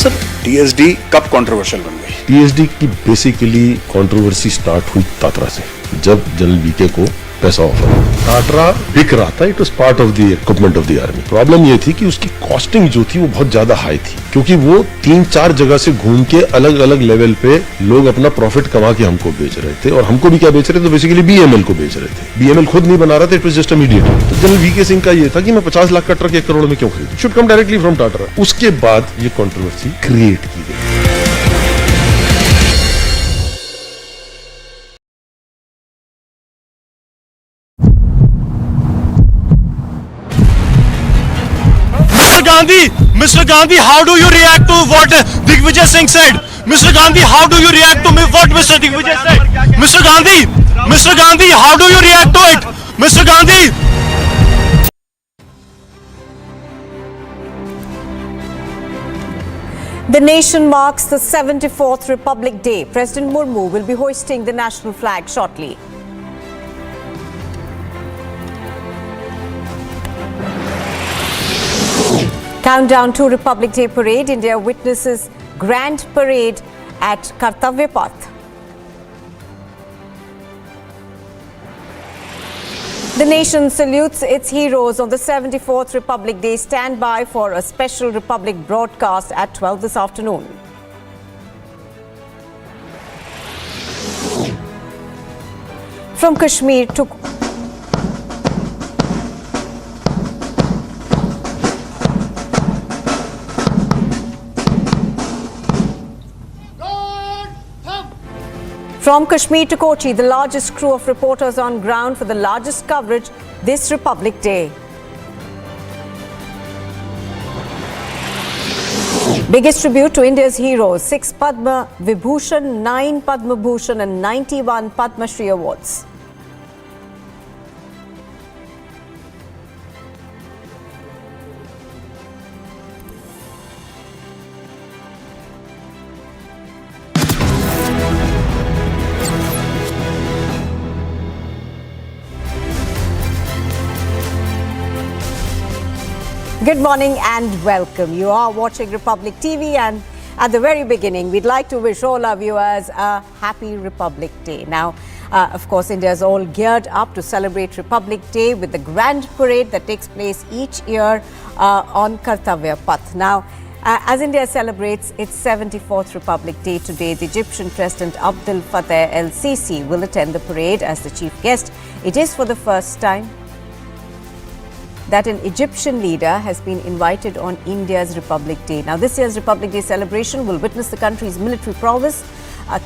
S5: Sir TSD कब controversial बन गई?
S6: TSD की basically controversy start हुई Tatra से, जब general VK को पैसा offer टाटरा बिक रहा था। It was part of the equipment of the army. Problem ये थी कि उसकी कॉस्टिंग जो थी वो बहुत ज्यादा हाई थी, क्योंकि वो 3-4 जगह से घूम के अलग अलग लेवल पे लोग अपना प्रॉफिट कमा के हमको बेच रहे थे। और हमको भी क्या बेच रहे थे, तो बेसिकली बीएमएल को बेच रहे थे। बीएमएल खुद नहीं बना रहा था, it was just a mediator. तो जनरल वीके सिंह का ये था कि मैं 50 लाख का ट्रक 1 करोड़ में क्यों खरीदूं, should come directly from Tata. उसके बाद ये कंट्रोवर्सी क्रिएट की गई।
S3: Mr. Gandhi, how do you react to what Digvijay Singh said? Mr. Gandhi, how do you react to what Mr. Digvijay said? Mr. Gandhi, how do you react to it? Mr. Gandhi.
S8: The nation marks the 74th Republic Day. President Murmu will be hoisting the national flag shortly. Countdown to Republic Day parade. India witnesses grand parade at Kartavya Path. The nation salutes its heroes on the 74th Republic Day. Stand by for a special Republic broadcast at 12 this afternoon. From Kashmir to From Kashmir to Kochi, the largest crew of reporters on ground for the largest coverage this Republic Day. Biggest tribute to India's heroes, 6 Padma Vibhushan, 9 Padma Bhushan and 91 Padma Shri awards. Good morning and welcome. You are watching Republic TV, and at the very beginning, we'd like to wish all our viewers a happy Republic Day. Now,
S13: Of course, India is all geared up to celebrate Republic Day with the grand parade that takes place each year on Kartavya Path. Now, as India celebrates its 74th Republic Day today, the Egyptian President Abdel Fattah el-Sisi will attend the parade as the chief guest. It is for the first time that an Egyptian leader has been invited on India's Republic Day. Now, this year's Republic Day celebration will witness the country's military prowess,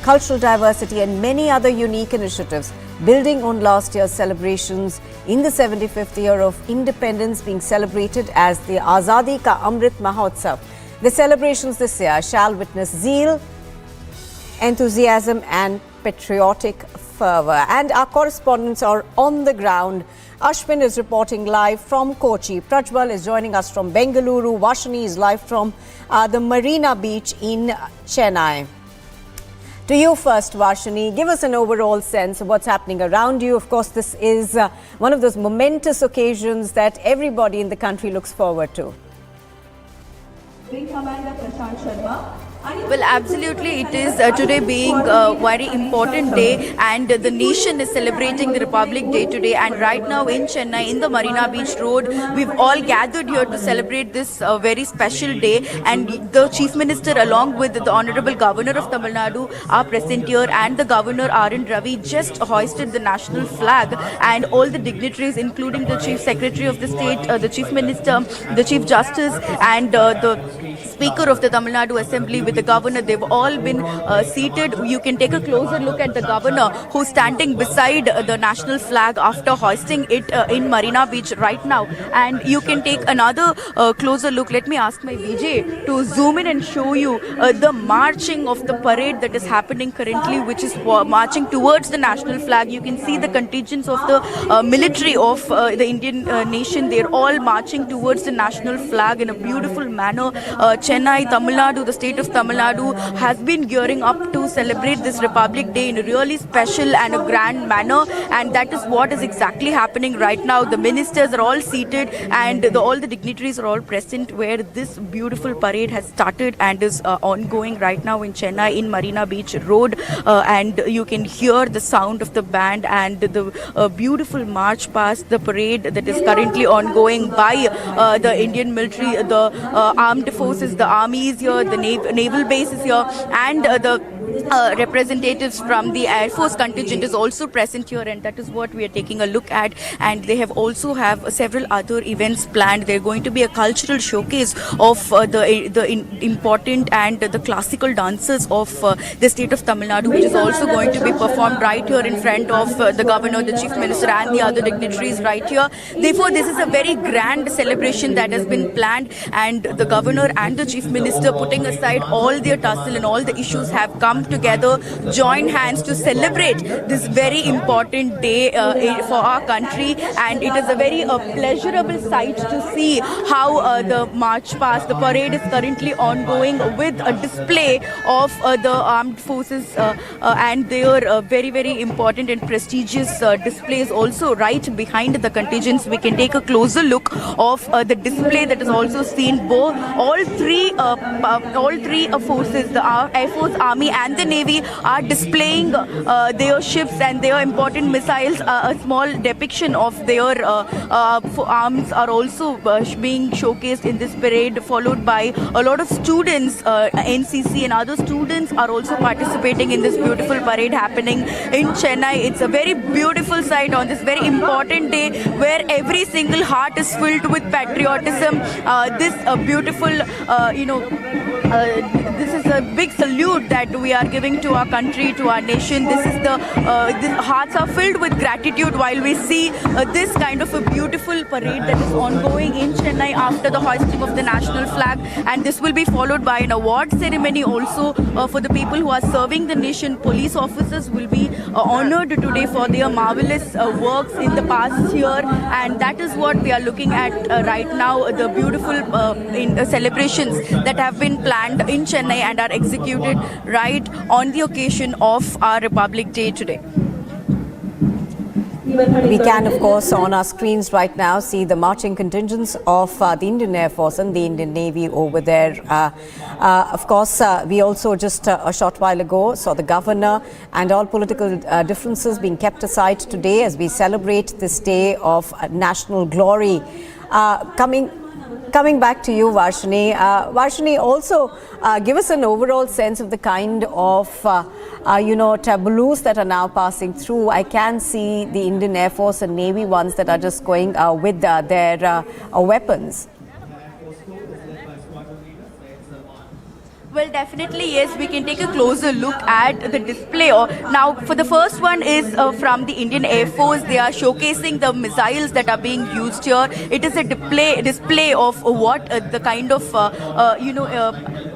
S13: cultural diversity and many other unique initiatives, building on last year's celebrations in the 75th year of independence being celebrated as the Azadi Ka Amrit Mahotsav. The celebrations this year shall witness zeal, enthusiasm and patriotic fervour. And our correspondents are on the ground. Ashwin is reporting live from Kochi. Prajwal is joining us from Bengaluru. Vashani is live from the Marina Beach in Chennai. To you first, Vashani, give us an overall sense of what's happening around you. Of course, this is one of those momentous occasions that everybody in the country looks forward to.
S14: Wing Commander Prashant Sharma. Well, absolutely, it is today being a very important day, and the nation is celebrating the Republic Day today. And right now in Chennai, in the Marina Beach Road, we've all gathered here to celebrate this very special day. And the Chief Minister, along with the Honorable Governor of Tamil Nadu, are present here, and the Governor R.N. Ravi just hoisted the national flag, and all the dignitaries, including the Chief Secretary of the State, the Chief Minister, the Chief Justice, and the Speaker of the Tamil Nadu Assembly with the Governor, they've all been seated. You can take a closer look at the Governor, who's standing beside the national flag after hoisting it in Marina Beach right now. And you can take another closer look. Let me ask my VJ to zoom in and show you the marching of the parade that is happening currently, which is marching towards the national flag. You can see the contingents of the military of the Indian nation. They're all marching towards the national flag in a beautiful manner. Chennai, Tamil Nadu, the state of Tamil Nadu has been gearing up to celebrate this Republic Day in a really special and a grand manner, and that is what is exactly happening right now. The ministers are all seated, and all the dignitaries are all present where this beautiful parade has started and is ongoing right now in Chennai in Marina Beach Road, and you can hear the sound of the band and the beautiful march past the parade that is currently ongoing by the Indian military, the armed forces, the army is here, the naval base is here, and the representatives from the Air Force contingent is also present here, and that is what we are taking a look at. And they have also have several other events planned. They're going to be a cultural showcase of the important and the classical dances of the state of Tamil Nadu, which is also going to be performed right here in front of the Governor, the Chief Minister and the other dignitaries right here. Therefore, this is a very grand celebration that has been planned, and the Governor and the Chief Minister, putting aside all their tussle and all the issues, have come together, join hands to celebrate this very important day for our country. And it is a very pleasurable sight to see how the march past, the parade is currently ongoing with a display of the armed forces and their very, very important and prestigious displays also right behind the contingents. We can take a closer look of the display that is also seen. All three forces, the Air Force, Army and the Navy, are displaying their ships and their important missiles. A small depiction of their arms are also being showcased in this parade, followed by a lot of students. NCC and other students are also participating in this beautiful parade happening in Chennai. It's a very beautiful sight on this very important day where every single heart is filled with patriotism. This beautiful, this is a big salute that we are giving to our country, to our nation. This is the hearts are filled with gratitude while we see this kind of a beautiful parade that is ongoing in Chennai after the hoisting of the national flag. And this will be followed by an award ceremony also for the people who are serving the nation. Police officers will be honored today for their marvelous works in the past year, and that is what we are looking at right now, the beautiful celebrations that have been planned in Chennai and are executed right on the occasion of our Republic Day today.
S13: We can, of course, on our screens right now see the marching contingents of the Indian Air Force and the Indian Navy over there. Of course, we also just a short while ago saw the governor and all political differences being kept aside today as we celebrate this day of national glory. Coming back to you, Varshini. Varshini, also give us an overall sense of the kind of tableaus that are now passing through. I can see the Indian Air Force and Navy ones that are just going with their weapons.
S14: Well, definitely, yes, we can take a closer look at the display. Now, for the first one is from the Indian Air Force. They are showcasing the missiles that are being used here. It is a display of what the kind of,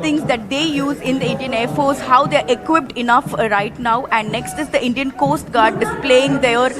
S14: things that they use in the Indian Air Force, how they're equipped enough right now. And next is the Indian Coast Guard displaying their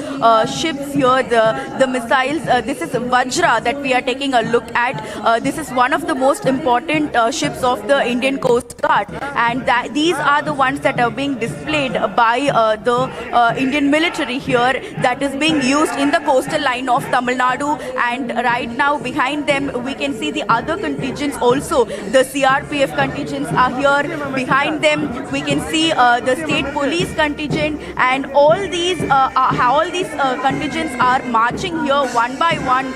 S14: ships here, the missiles. This is Vajra that we are taking a look at. This is one of the most important ships of the Indian Coast Guard, and these are the ones that are being displayed by the Indian military here, that is being used in the coastal line of Tamil Nadu. And right now behind them we can see the other contingents also. The CRPF contingents are here. Behind them we can see the state police contingent, and all these contingents are marching here one by one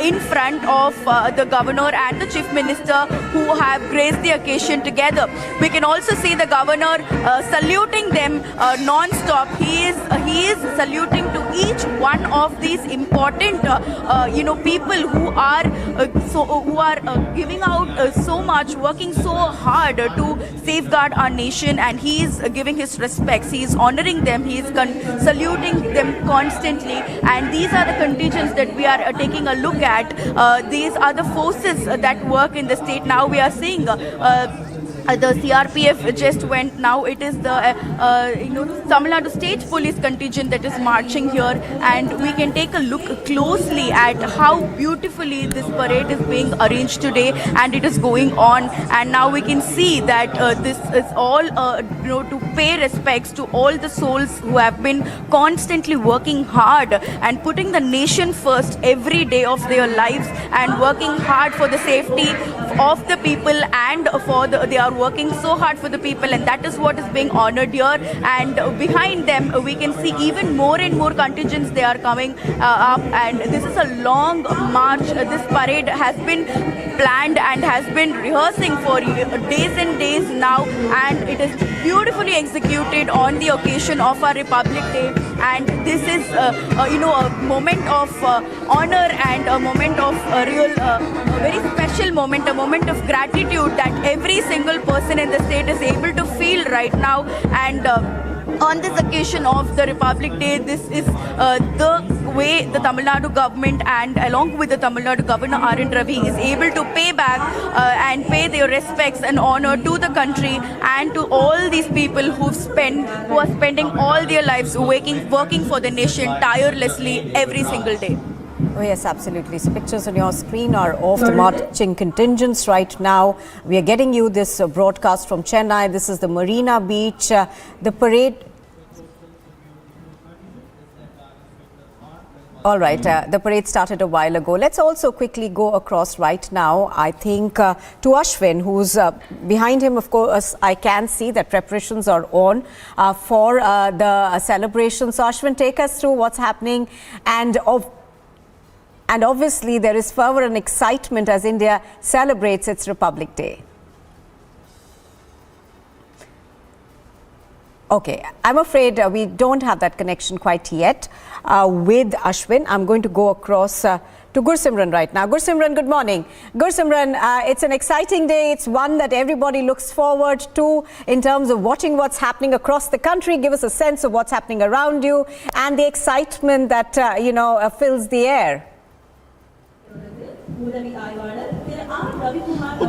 S14: in front of the governor and the chief minister, who have graced the occasion together. We can also see the governor saluting them non-stop. He is saluting to each one of these important people who are giving out so much, working so hard to safeguard our nation, and he is giving his respects. He is honoring them. He is saluting them constantly. And these are the contingents that we are taking a look at. These are the forces that work in the state. Now we are seeing the CRPF just went. Now it is the Tamil Nadu State Police contingent that is marching here, and we can take a look closely at how beautifully this parade is being arranged today, and it is going on. And now we can see that this is all to pay respects to all the souls who have been constantly working hard and putting the nation first every day of their lives, and working hard for the safety of the people, and they are working so hard for the people, and that is what is being honored here. And behind them we can see even more and more contingents. They are coming up, and this is a long march. This parade has been planned and has been rehearsing for days and days now, and it is beautifully executed on the occasion of our Republic Day. And this is a moment of honor, and a moment of a very special moment, a moment of gratitude that every single person in the state is able to feel right now. And on this occasion of the Republic Day, this is the way the Tamil Nadu government, and along with the Tamil Nadu Governor R.N. Ravi, is able to pay back and pay their respects and honor to the country and to all these people who are spending all their lives working for the nation tirelessly every single day.
S13: Oh yes, absolutely. So pictures on your screen are of the marching contingents right now. We are getting you this broadcast from Chennai. This is the Marina Beach. The parade. All right, the parade started a while ago. Let's also quickly go across right now, I think, to Ashwin, who's behind him. Of course, I can see that preparations are on for the celebration. So Ashwin, take us through what's happening. And obviously, there is fervor and excitement as India celebrates its Republic Day. Okay, I'm afraid we don't have that connection quite yet with Ashwin. I'm going to go across to Gursimran right now. Gursimran, good morning. Gursimran, it's an exciting day. It's one that everybody looks forward to in terms of watching what's happening across the country. Give us a sense of what's happening around you and the excitement that, fills the air.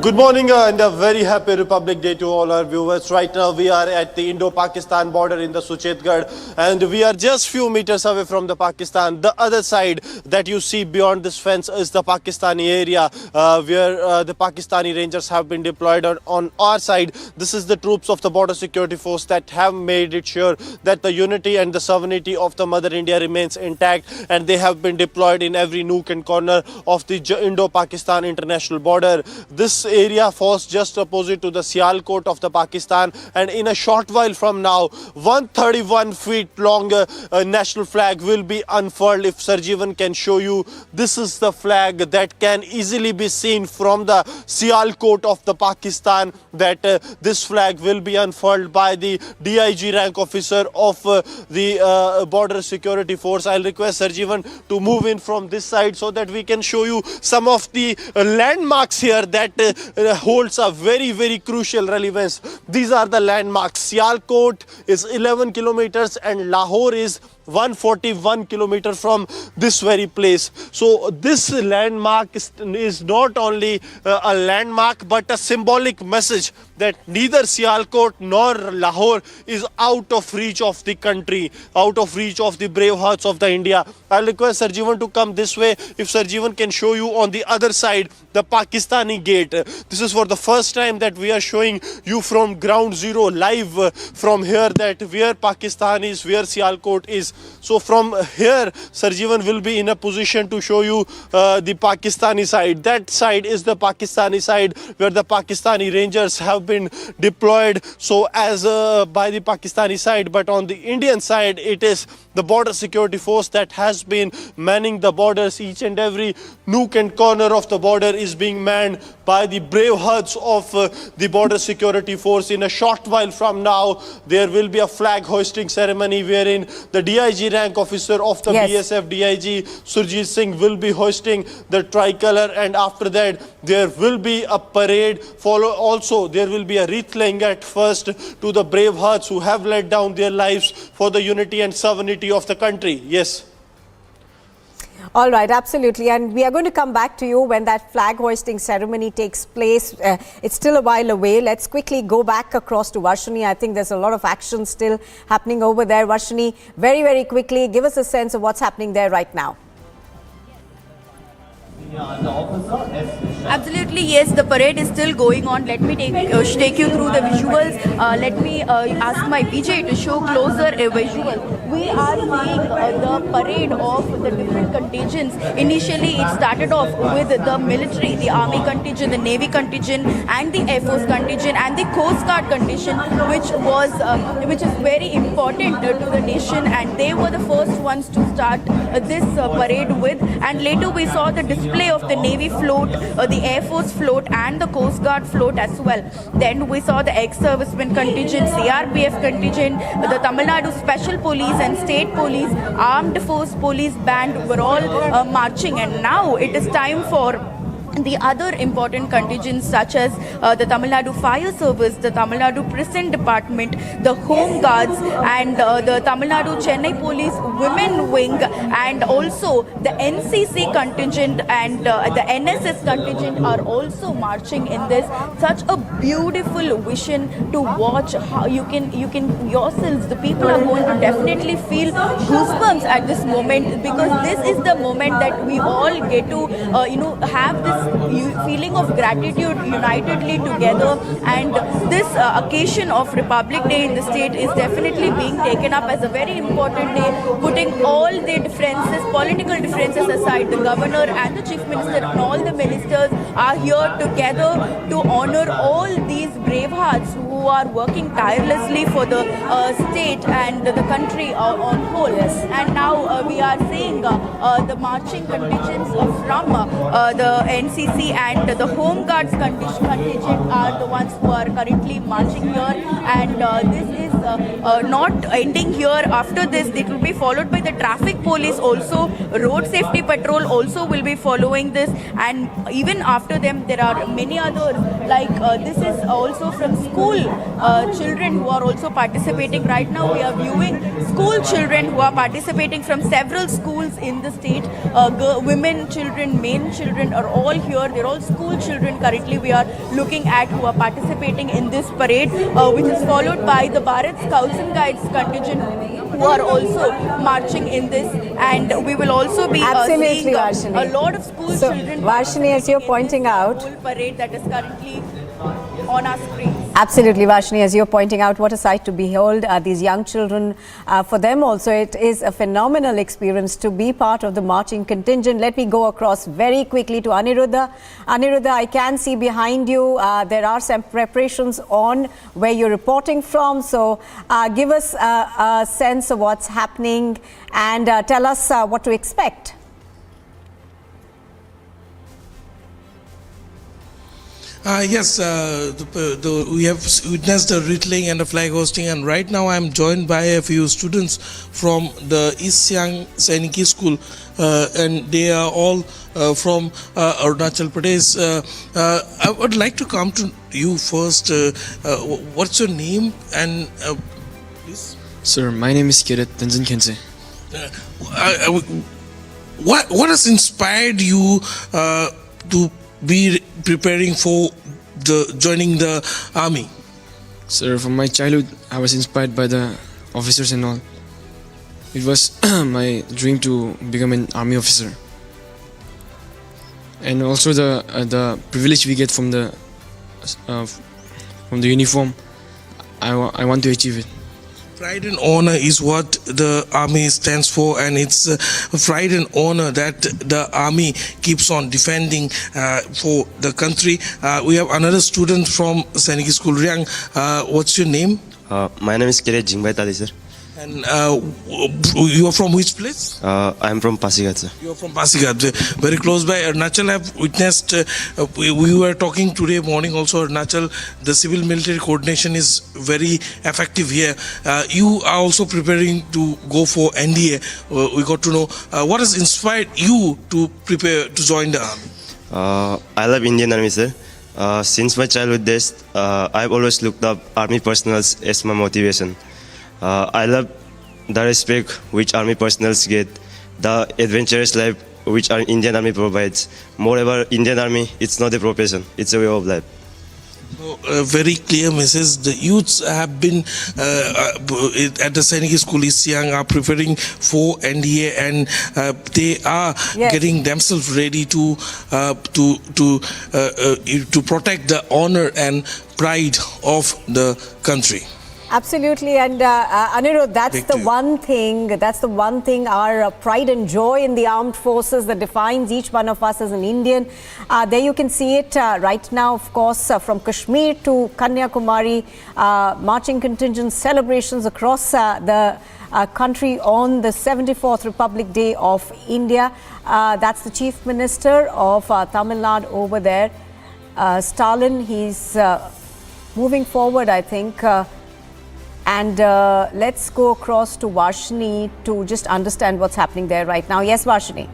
S15: Good morning and a very happy Republic Day to all our viewers. Right now we are at the Indo-Pakistan border in the Suchetgarh, and we are just few meters away from the Pakistan. The other side that you see beyond this fence is the Pakistani area where the Pakistani Rangers have been deployed on our side. This is the troops of the Border Security Force that have made it sure that the unity and the sovereignty of the Mother India remains intact, and they have been deployed in every nook and corner of the Indo-Pakistan international border. This area falls just opposite to the Sialkot of the Pakistan, and in a short while from now 131 feet long national flag will be unfurled. If Sarjeevan can show you, this is the flag that can easily be seen from the Sialkot of the Pakistan, that this flag will be unfurled by the DIG rank officer of the Border Security Force. I'll request Sarjeevan to move in from this side so that we can show you some of the landmarks here that holds a very crucial relevance. These are the landmarks. Sialkot is 11 kilometers and Lahore is 141 kilometers from this very place. So this landmark is not only a landmark but a symbolic message that neither Sialkot nor Lahore is out of reach of the country, out of reach of the brave hearts of the India. I'll request Sarjeevan to come this way. If Sarjeevan can show you on the other side the Pakistani gate. This is for the first time that we are showing you from ground zero live from here, that where Pakistan is, where Sialkot is. So from here Sarjeevan will be in a position to show you the Pakistani side. That side is the Pakistani side where the Pakistani Rangers have been deployed so as by the Pakistani side, but on the Indian side it is the Border Security Force that has been manning the borders. Each and every nook and corner of the border is being manned by the brave hearts of the Border Security Force. In a short while from now there will be a flag hoisting ceremony wherein the DIG rank officer of the BSF DIG Surjit Singh will be hoisting the tricolor, and after that there will be a parade. Also there will be a wreath laying at first to the brave hearts who have laid down their lives for the unity and sovereignty of the country. Yes.
S13: All right, absolutely. And we are going to come back to you when that flag hoisting ceremony takes place. It's still a while away. Let's quickly go back across to Varshini. I think there's a lot of action still happening over there. Varshini, very quickly, give us a sense of what's happening there right now.
S14: Absolutely, yes, the parade is still going on. Let me take you through the visuals. Let me ask my PJ to show closer a visual. We are seeing the parade of the different contingents. Initially, it started off with the military, the army contingent, the navy contingent, and the Air Force contingent, and the Coast Guard contingent, which is very important to the nation, and they were the first ones to start this parade with. And later we saw the display of the Navy float, the Air Force float, and the Coast Guard float as well. Then we saw the ex-servicemen contingent, CRPF contingent, the Tamil Nadu Special Police and State Police, Armed Force Police Band were all marching. And now it is time for the other important contingents such as the Tamil Nadu Fire Service, the Tamil Nadu Prison Department, the Home Guards, and the Tamil Nadu Chennai Police Women Wing, and also the NCC contingent and the NSS contingent are also marching in this. Such a beautiful vision to watch. How you can yourselves, the people are going to definitely feel goosebumps at this moment, because this is the moment that we all get to have this feeling of gratitude unitedly together. And this occasion of Republic Day in the state is definitely being taken up as a very important day, putting all the differences, political differences aside. The governor and the chief minister and all the ministers are here together to honor all these brave hearts who are working tirelessly for the state and the country on whole. And now we are seeing the marching contingents from the NCC and the Home Guards contingent are the ones who are currently marching here, and this is not ending here. After this, it will be followed by the traffic police also, road safety patrol also will be following this, and even after them there are many others, like this is also from school children who are also participating. Right now we are viewing school children who are participating from several schools in the state. Women children, men children are all here. They're all school children currently we are looking at who are participating in this parade, which is followed by the Bharat Scouts and Guides contingent who are also marching in this, and we will also be seeing a lot of school children.
S13: Varshini, as you're pointing out,
S14: full parade that is currently on our screen.
S13: Absolutely, Varshini, as you're pointing out, what a sight to behold. These young children, for them also, it is a phenomenal experience to be part of the marching contingent. Let me go across very quickly to Aniruddha. Aniruddha, I can see behind you there are some preparations on where you're reporting from. So give us a sense of what's happening and tell us what to expect.
S9: Yes, we have witnessed the wrestling and the flag hosting, and right now I am joined by a few students from the East Siang Sainiki School, and they are all from Arunachal Pradesh. I would like to come to you first. What's your name and please?
S16: Sir, my name is Kirit Tenzin Khense.
S9: What has inspired you to be preparing for joining the army?
S16: Sir, from my childhood, I was inspired by the officers and all. It was my dream to become an army officer, and also the privilege we get from the uniform. I want to achieve it.
S9: Pride and honor is what the army stands for, and it's pride and honor that the army keeps on defending for the country. We have another student from Sainiki School, Riang. What's your name?
S17: My name is Kiret Jingbai Tali, sir.
S9: And you are from which place?
S17: I am from Pasighat, sir.
S9: You are from Pasighat, very close by Arunachal. I have witnessed, we were talking today morning also, Arunachal, the civil military coordination is very effective here. You are also preparing to go for NDA. We got to know what has inspired you to prepare to join the army?
S17: I love Indian Army, sir. Since my childhood days, I've always looked up army personnel as my motivation. I love the respect which army personnel get, the adventurous life which our Indian Army provides. Moreover, Indian Army, it's not a profession, it's a way of life.
S9: So, a very clear message. The youths have been at the Sainiki School East Siang are preparing for NDA, and they are getting themselves ready to protect the honor and pride of the country.
S13: Absolutely, and Anirudh, that's the one thing, our pride and joy in the armed forces that defines each one of us as an Indian. There you can see it right now, of course, from Kashmir to Kanyakumari, marching contingent celebrations across the country on the 74th Republic Day of India. That's the Chief Minister of Tamil Nadu over there, Stalin. He's moving forward, I think. And let's go across to Varshini to just understand what's happening there right now. Yes, Varshini.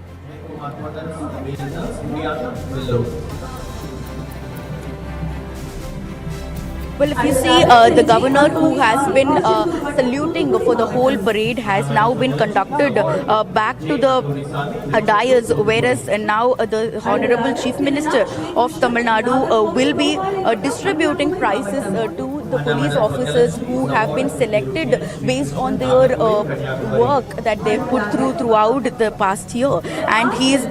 S14: Well, if you see, the governor who has been saluting for the whole parade has now been conducted back to the dais, whereas now the Honorable Chief Minister of Tamil Nadu will be distributing prizes to the police officers who have been selected based on their work that they've put throughout the past year. And he is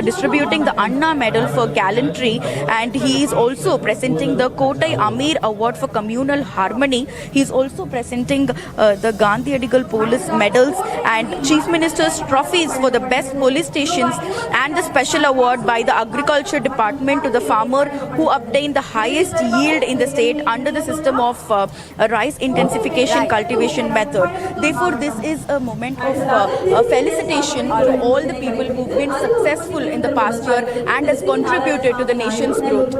S14: distributing the Anna Medal for gallantry, and he is also presenting the Kotai Amir Award for Communal Harmony. He is also presenting the Gandhi Adigal Police Medals and Chief Minister's trophies for the best police stations, and the special award by the Agriculture Department to the farmer who obtained the highest yield in the state under the system of rice intensification cultivation method. Therefore, this is a moment of felicitation to all the people who've been successful in the past year and has contributed to the nation's growth.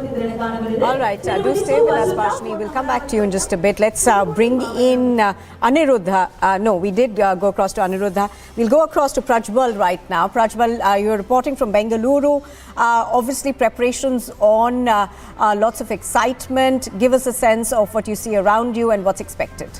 S13: All right, do stay with us, Parshini. We'll come back to you in just a bit. Let's bring in Aniruddha. No, we did go across to Aniruddha. We'll go across to Prajwal right now. Prajwal, you're reporting from Bengaluru. Obviously, preparations on, lots of excitement. Give us a sense of what you see around you and what's expected.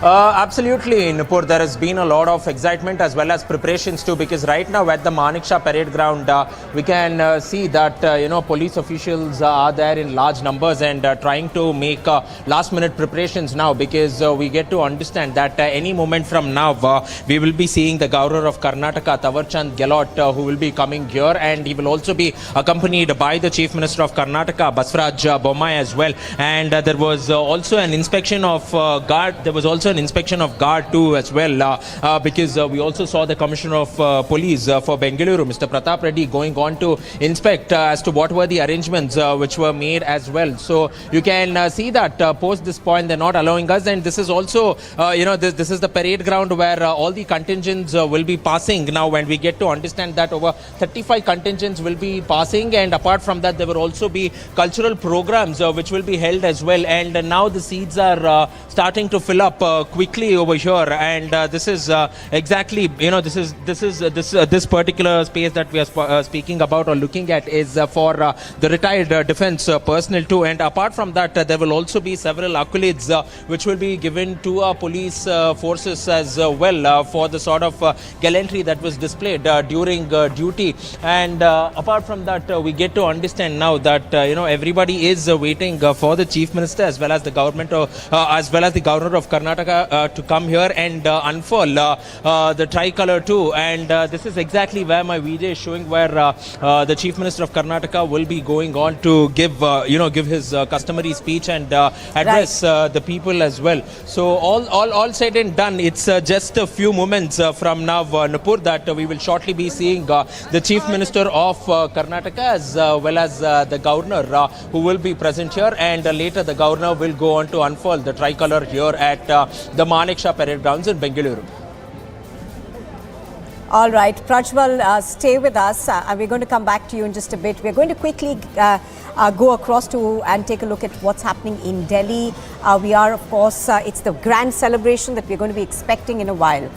S18: Absolutely, Nupur. There has been a lot of excitement as well as preparations too, because right now at the Manekshaw Parade Ground, we can see that police officials are there in large numbers and trying to make last-minute preparations now, because we get to understand that any moment from now we will be seeing the Governor of Karnataka, Tawarchand Gehlot, who will be coming here, and he will also be accompanied by the Chief Minister of Karnataka, Basavaraj Bommai, as well. And there was also an inspection of guard. There was also an inspection of guard too as well, because we also saw the Commissioner of Police for Bengaluru, Mr. Pratap Reddy, going on to inspect as to what were the arrangements which were made as well. So you can see that post this point they're not allowing us, and this is also this is the parade ground where all the contingents will be passing now, when we get to understand that over 35 contingents will be passing, and apart from that there will also be cultural programs which will be held as well. And now the seats are starting to fill up quickly over here, and this is exactly this particular space that we are speaking about or looking at is for the retired defense personnel too. And apart from that, there will also be several accolades which will be given to our police forces as well for the sort of gallantry that was displayed during duty. And apart from that, we get to understand now that everybody is waiting for the Chief Minister as well as the government as well as the Governor of Karnataka to come here and unfurl the tricolor too. And this is exactly where my video is showing, where the Chief Minister of Karnataka will be going on to give his customary speech and address the people as well. So all said and done, it's just a few moments from now, Nupur, that we will shortly be seeing the Chief Minister of Karnataka as well as the Governor who will be present here, and later the Governor will go on to unfurl the tricolor here at the Manekshaw Parade Grounds in Bengaluru.
S13: All right, Prajwal, stay with us. We're going to come back to you in just a bit. We're going to quickly go across to and take a look at what's happening in Delhi. We are, of course, it's the grand celebration that we're going to be expecting in a while.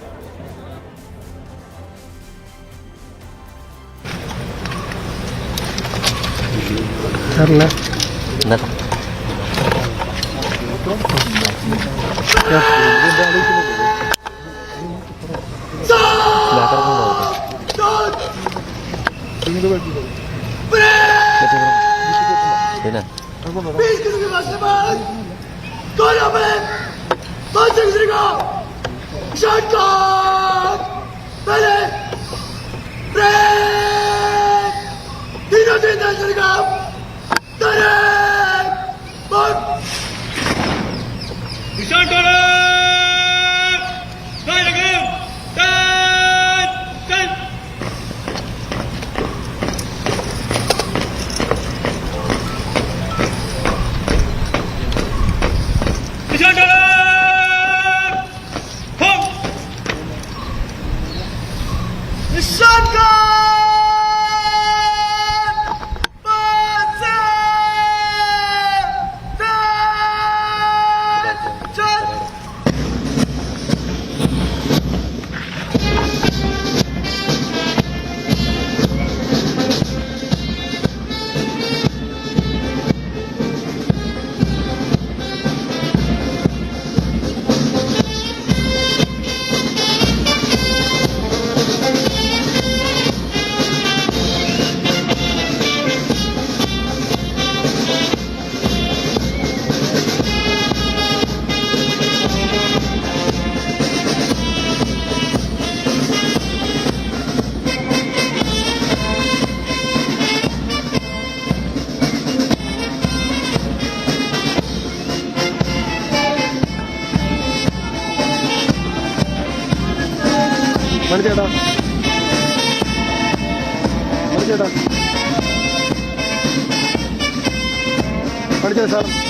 S19: थे sir.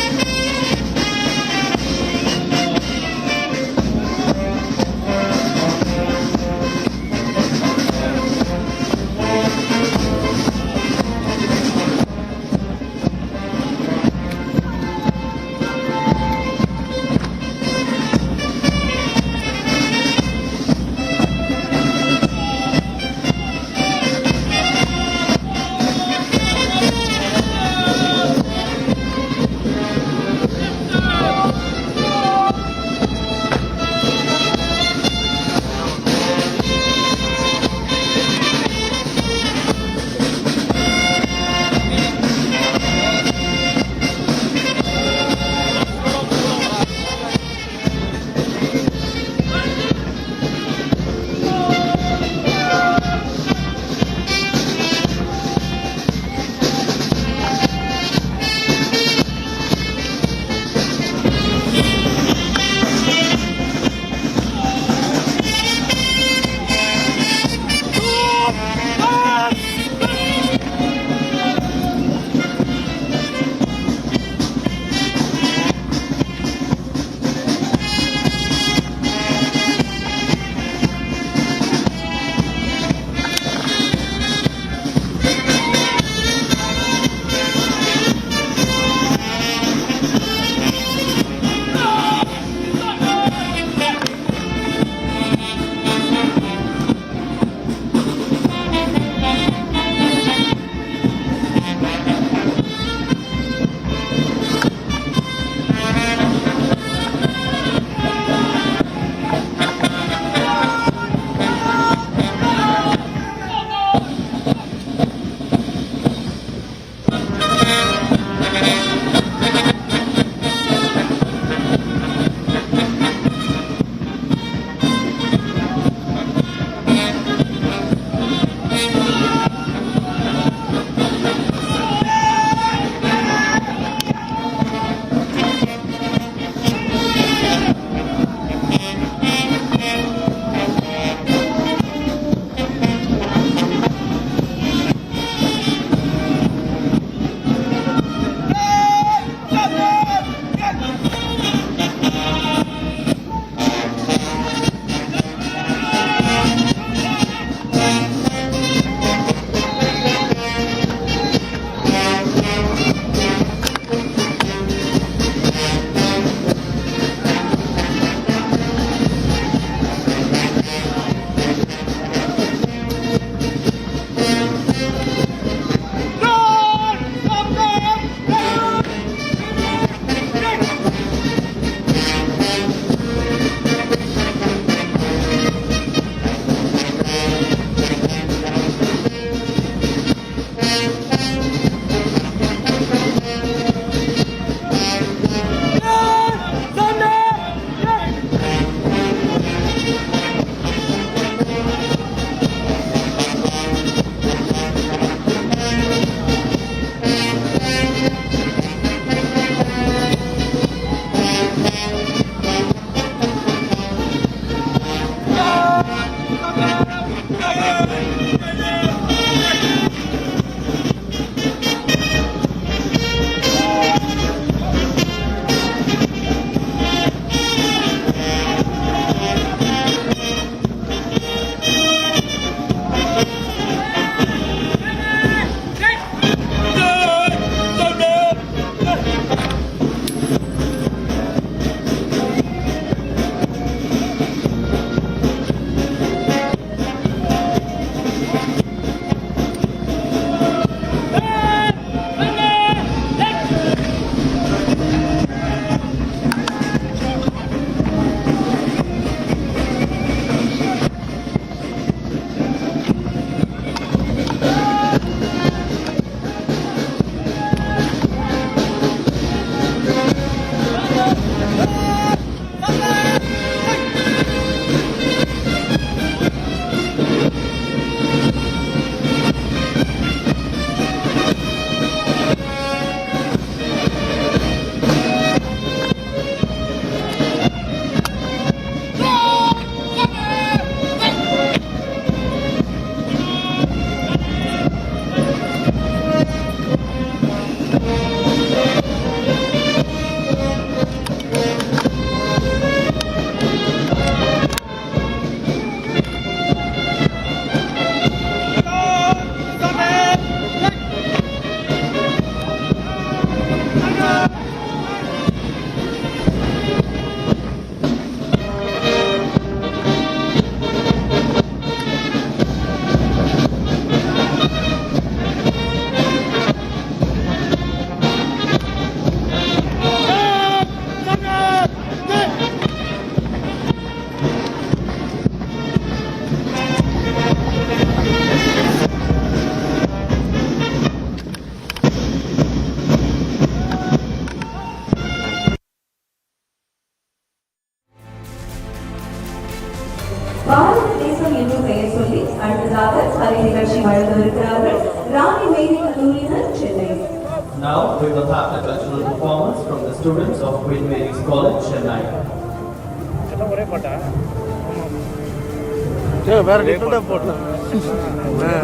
S19: performance from the students of Queen Mary's College, Chennai.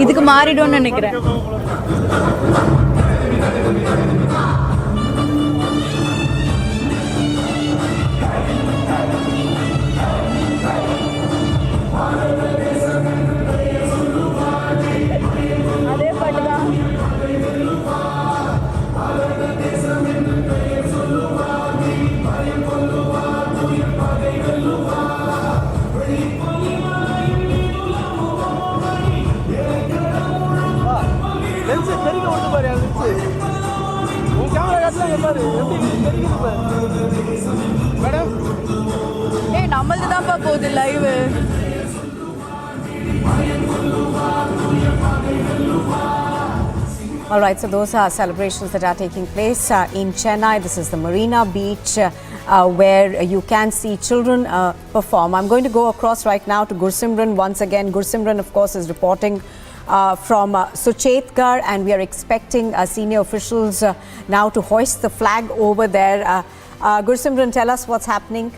S14: இதுக்கு மாறிடும்னு நினைக்கிறேன். அதே பாட்டுதான். ஏய் நம்மளுக்கு தான்ப்பா போகுது live.
S13: All right, so those are celebrations that are taking place in Chennai. This is the Marina Beach where you can see children perform. I'm going to go across right now to Gursimran once again. Gursimran, of course, is reporting from Suchetgarh, and we are expecting senior officials now to hoist the flag over there. Gursimran, tell us what's happening.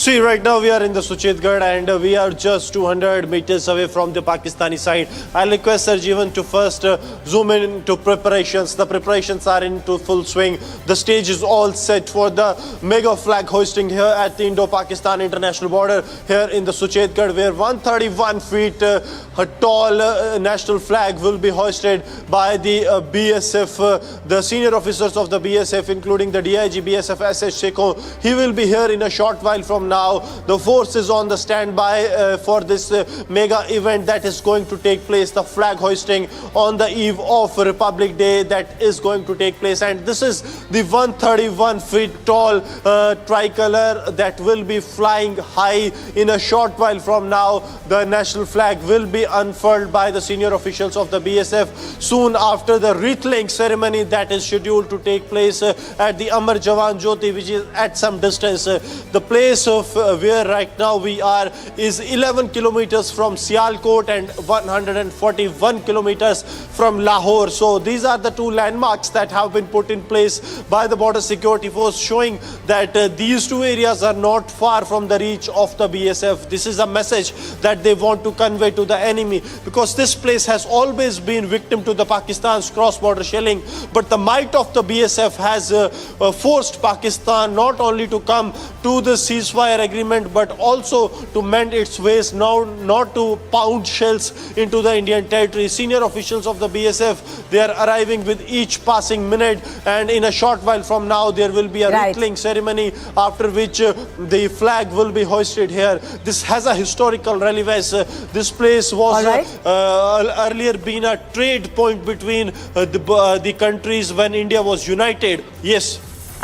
S15: See, right now we are in the Suchetgarh and we are just 200 meters away from the Pakistani side. I'll request Sir Jeevan to first zoom in to preparations. The preparations are into full swing. The stage is all set for the mega flag hoisting here at the Indo-Pakistan international border here in the Suchetgarh, where 131 feet tall national flag will be hoisted by the BSF, the senior officers of the BSF, including the DIG BSF SS Shekhon. He will be here in a short while from now. The force is on the standby for this mega event that is going to take place, the flag hoisting on the eve of Republic Day that is going to take place. And this is the 131 feet tall tricolor that will be flying high. In a short while from now, the national flag will be unfurled by the senior officials of the BSF soon after the wreath-laying ceremony that is scheduled to take place at the Amar Jawan Jyoti, which is at some distance. The place of where right now we are is 11 kilometers from Sialkot and 141 kilometers from Lahore. So these are the two landmarks that have been put in place by the border security force, showing that these two areas are not far from the reach of the BSF. This is a message that they want to convey to the enemy, because this place has always been victim to the Pakistan's cross-border shelling. But the might of the BSF has forced Pakistan not only to come to the ceasefire agreement, but also to mend its ways, now not to pound shells into the Indian territory. Senior officials of the BSF, they are arriving with each passing minute, and in a short while from now there will be a wreath-laying ceremony, after which the flag will be hoisted here. This has a historical relevance. This place was earlier been a trade point between the countries when India was united. Yes.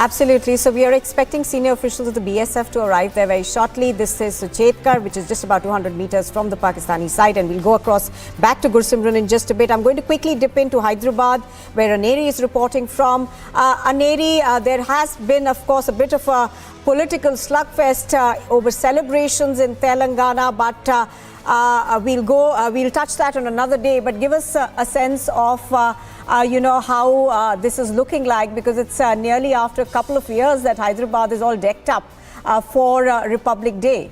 S13: Absolutely. So we are expecting senior officials of the BSF to arrive there very shortly. This is Suchetgarh, which is just about 200 meters from the Pakistani side, and we'll go across back to Gursimran in just a bit. I'm going to quickly dip into Hyderabad, where Aneri is reporting from. Aneri, there has been, of course, a bit of a political slugfest over celebrations in Telangana, but we'll touch that on another day. But give us a sense of how this is looking like, because it's nearly after a couple of years that Hyderabad is all decked up for Republic Day.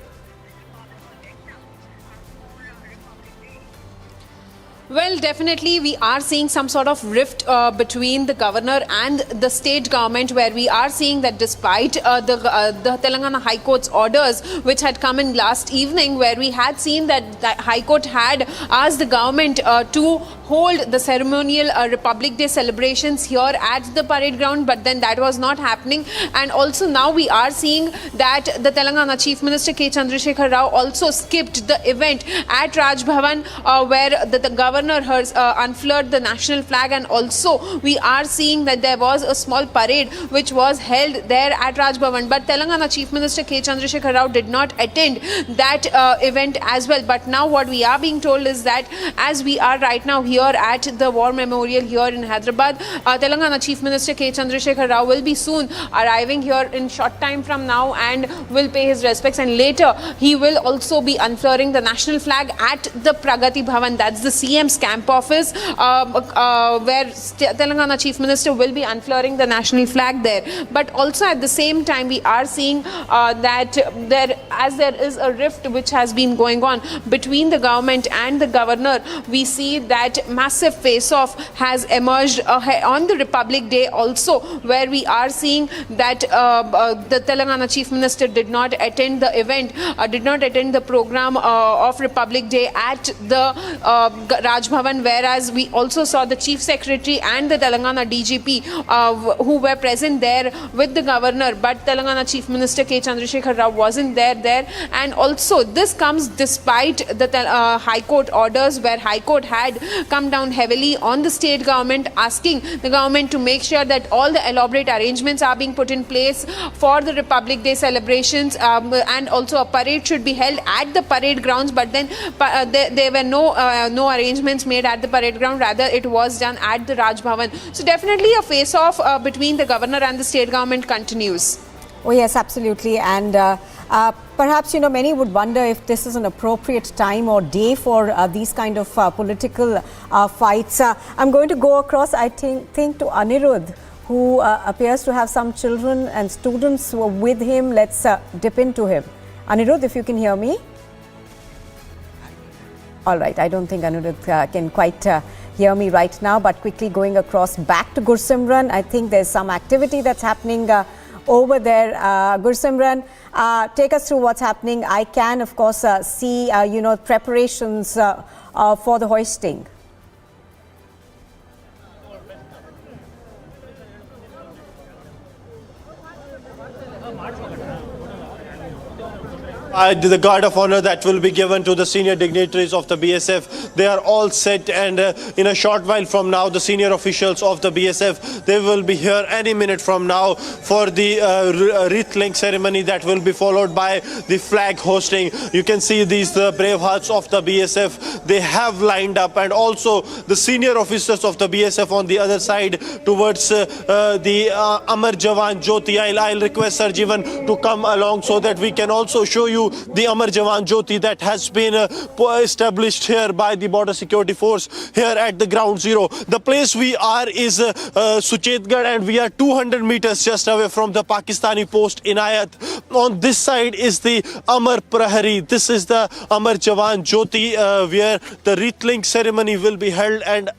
S20: Well, definitely we are seeing some sort of rift between the governor and the state government, where we are seeing that despite the Telangana High Court's orders, which had come in last evening, where we had seen that the High Court had asked the government to hold the ceremonial Republic Day celebrations here at the parade ground, but then that was not happening. And also now we are seeing that the Telangana Chief Minister K. Chandrasekhar Rao also skipped the event at Raj Bhavan, where the governor unfurled the national flag, and also we are seeing that there was a small parade which was held there at Raj Bhavan. But Telangana Chief Minister K. Chandrasekhar Rao did not attend that event as well. But now what we are being told is that as we are right now here at the War Memorial here in Hyderabad, Telangana Chief Minister K. Chandrasekhar Rao will be soon arriving here in short time from now and will pay his respects, and later he will also be unfurling the national flag at the Pragati Bhavan, that's the CM Customs Camp Office, where Telangana Chief Minister will be unfurling the national flag there. But also at the same time, we are seeing that there is a rift which has been going on between the government and the governor. We see that massive face-off has emerged on the Republic Day also, where we are seeing that the Telangana Chief Minister did not attend the event, did not attend the program of Republic Day at the Raj Bhavan, whereas we also saw the Chief Secretary and the Telangana DGP who were present there with the governor, but Telangana Chief Minister K. Chandrasekhar Rao wasn't there. And also this comes despite the High Court orders, where High Court had come down heavily on the state government, asking the government to make sure that all the elaborate arrangements are being put in place for the Republic Day celebrations, and also a parade should be held at the parade grounds. But then there were no arrangements made at the parade ground, rather it was done at the Raj Bhavan. So definitely a face-off between the governor and the state government continues.
S13: Oh yes, absolutely. And perhaps, many would wonder if this is an appropriate time or day for these kind of political fights. I'm going to go across, I think to Anirudh, who appears to have some children and students who are with him. Let's dip into him. Anirudh, if you can hear me. All right, I don't think Anirudh can quite hear me right now, but quickly going across back to Gursimran. I think there's some activity that's happening over there. Gursimran, take us through what's happening. I can, of course, see, preparations for the hoisting.
S15: The guard of honor that will be given to the senior dignitaries of the BSF, they are all set, and in a short while from now, the senior officials of the BSF, they will be here any minute from now for the wreath-laying ceremony that will be followed by the flag hosting. You can see these brave hearts of the BSF, they have lined up, and also the senior officers of the BSF on the other side towards the Amar Jawan Jyoti. I'll request Sarjeevan to come along so that we can also show you the Amar Jawan Jyoti that has been established here by the Border Security Force here at the ground zero. The place we are is Suchetgarh, and we are 200 meters just away from the Pakistani post Inayat. On this side is the Amar Prahari. This is the Amar Jawan Jyoti where the wreath-laying ceremony will be held, and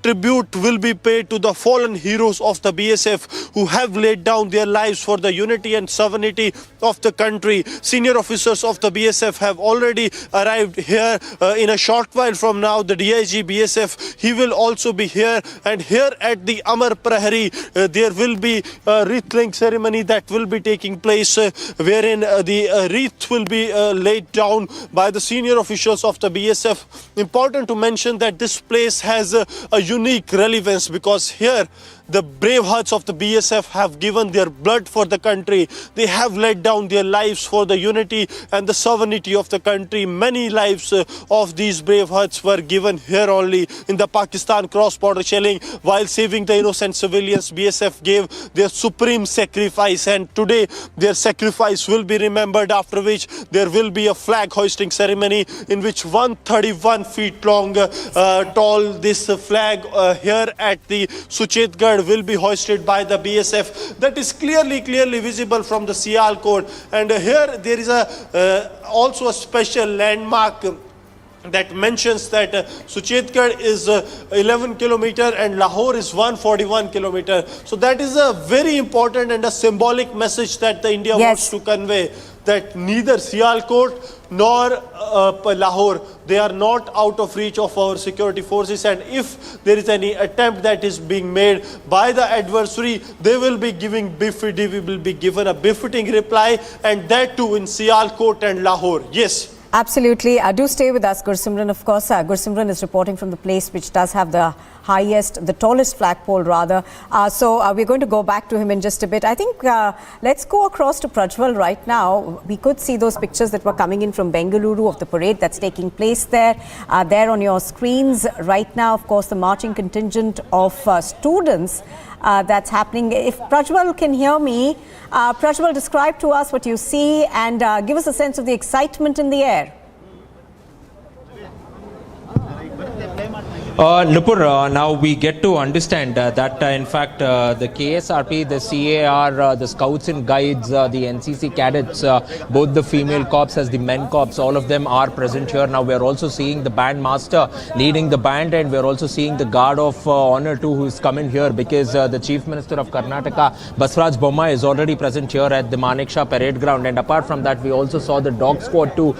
S15: tribute will be paid to the fallen heroes of the BSF who have laid down their lives for the unity and sovereignty of the country. Senior officers of the BSF have already arrived here. In a short while from now, the DIG BSF, he will also be here, and here at the Amar Prahari there will be a wreath-laying ceremony that will be taking place, wherein the wreath will be laid down by the senior officials of the BSF. Important to mention that this place has a unique relevance, because here the brave hearts of the BSF have given their blood for the country. They have laid down their lives for the unity and the sovereignty of the country. Many lives of these brave hearts were given here only in the Pakistan cross-border shelling. While saving the innocent civilians, BSF gave their supreme sacrifice, and today their sacrifice will be remembered, after which there will be a flag hoisting ceremony in which 131 feet long tall this flag here at the Suchetgarh will be hoisted by the BSF. That is clearly visible from the Sialkot. And here there is also a special landmark that mentions that Suchetgarh is 11 kilometer and Lahore is 141 kilometer. So that is a very important and a symbolic message that the India wants to convey, that neither Sialkot nor Lahore, they are not out of reach of our security forces, and if there is any attempt that is being made by the adversary, they will be given a befitting reply, and that too in Sialkot and Lahore. Yes.
S13: Absolutely. Do stay with us, Gursimran. Of course, Gursimran is reporting from the place which does have the tallest flagpole rather. So we're going to go back to him in just a bit. I think let's go across to Prajwal right now. We could see those pictures that were coming in from Bengaluru of the parade that's taking place there. There on your screens right now, of course, the marching contingent of students that's happening. If Prajwal can hear me, Prajwal, describe to us what you see and give us a sense of the excitement in the air.
S18: Nupur, now we get to understand that in fact the KSRP, the CAR, the Scouts and Guides, the NCC cadets, both the female corps as the men corps, all of them are present here. Now we are also seeing the band master leading the band, and we are also seeing the guard of honor too, who is coming here because the Chief Minister of Karnataka, Baswaraj Bommai, is already present here at the Manekshaw Parade Ground. And apart from that, we also saw the dog squad too,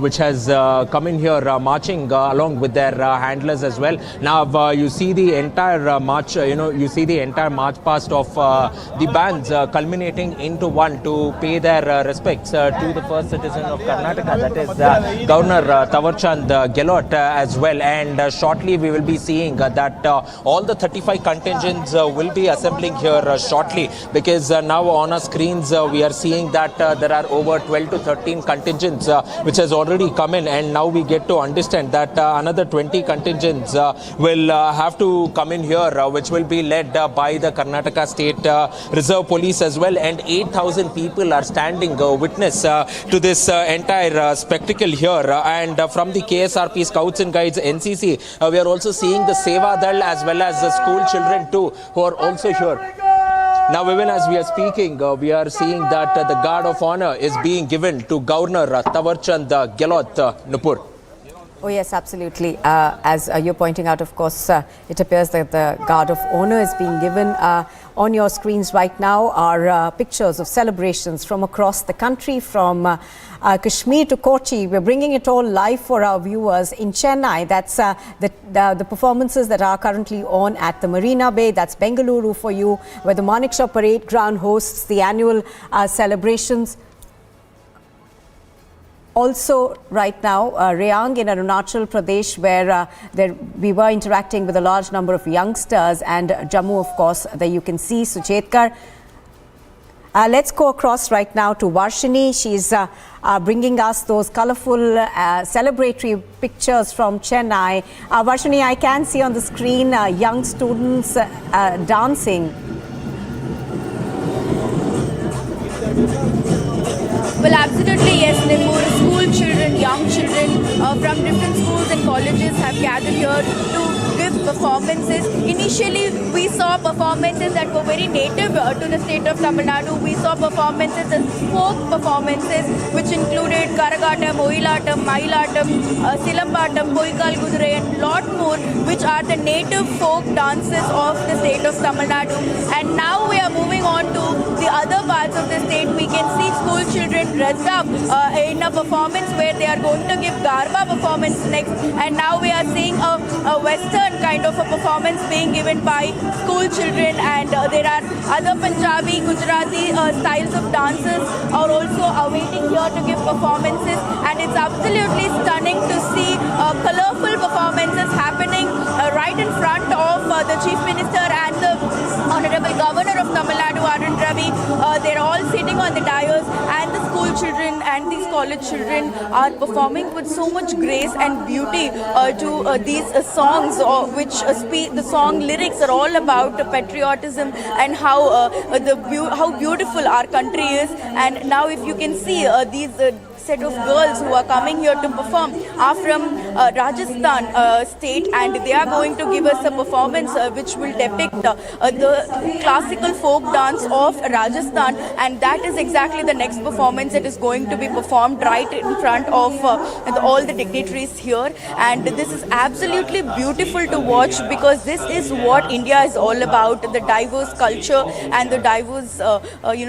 S18: which has come in here marching along with their handlers as well. Now you see the entire march, you see the entire march past of the bands culminating into one to pay their respects to the first citizen of Karnataka, that is Governor Tawarchand Gehlot as well. And shortly we will be seeing that all the 35 contingents will be assembling here shortly, because now on our screens we are seeing that there are over 12 to 13 contingents which has already come in, and now we get to understand that another 20 contingents will have to come in here, which will be led by the Karnataka State Reserve Police as well. And 8,000 people are standing witness to this entire spectacle here. And from the KSRP, Scouts and Guides, NCC, we are also seeing the Seva Dal as well as the school children too, who are also here. Now, even as we are speaking, we are seeing that the guard of honor is being given to Governor Tawarchand Gehlot, Nupur.
S13: Oh yes, absolutely. As you're pointing out, of course, it appears that the guard of honor is being given. On your screens right now are pictures of celebrations from across the country, from Kashmir to Kochi. We're bringing it all live for our viewers in Chennai. That's the performances that are currently on at the Marina Bay. That's Bengaluru for you, where the Manekshaw Parade Ground hosts the annual celebrations. Also, right now, Rayong in Arunachal Pradesh, where we were interacting with a large number of youngsters, and Jammu, of course, there you can see Suchetkar. Let's go across right now to Varshini. She's bringing us those colorful celebratory pictures from Chennai. Varshini, I can see on the screen young students dancing.
S14: Well, absolutely, yes, Nipur. School children, young children from different schools and colleges have gathered here to give performances. Initially, we saw performances that were very native to the state of Tamil Nadu. We saw performances as folk performances, which included Karagatam, Oyilatam, Mailatam, Silambatam, Poikal Gudure, and lot more, which are the native folk dances of the state of Tamil Nadu. And now we are moving on to the other parts of the state. We can see school children dressed up in a performance where they are going to give Garba performance next. And now we are seeing a western kind of a performance being given by school children. And there are other Punjabi, Gujarati styles of dances are also awaiting here to give performances. And it's absolutely stunning to see colorful performances happening right in front of the Chief Minister and the Honorable Governor of Tamil Nadu, Arun Ravi. They're all sitting on the dais, and the school children and these college children are performing with so much grace and beauty to these songs, which the song lyrics are all about patriotism and how beautiful our country is. And now, if you can see these set of girls who are coming here to perform are from Rajasthan state, and they are going to give us a performance which will depict the classical folk dance of Rajasthan, and that is exactly the next performance that is going to be performed right in front of all the dignitaries here. And this is absolutely beautiful to watch, because this is what India is all about, the diverse culture and the diverse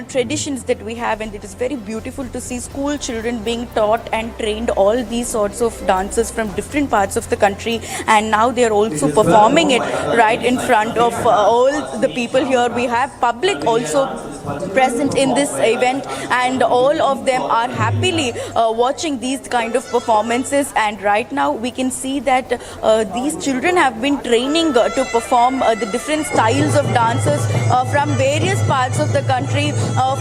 S14: traditions that we have. And it is very beautiful to see school children being taught and trained all these sorts of dances from different parts of the country, and now they are also performing it right in front of all the people here. We have public also present in this event, and all of them are happily watching these kind of performances. And right now we can see that these children have been training to perform the different styles of dances from various parts of the country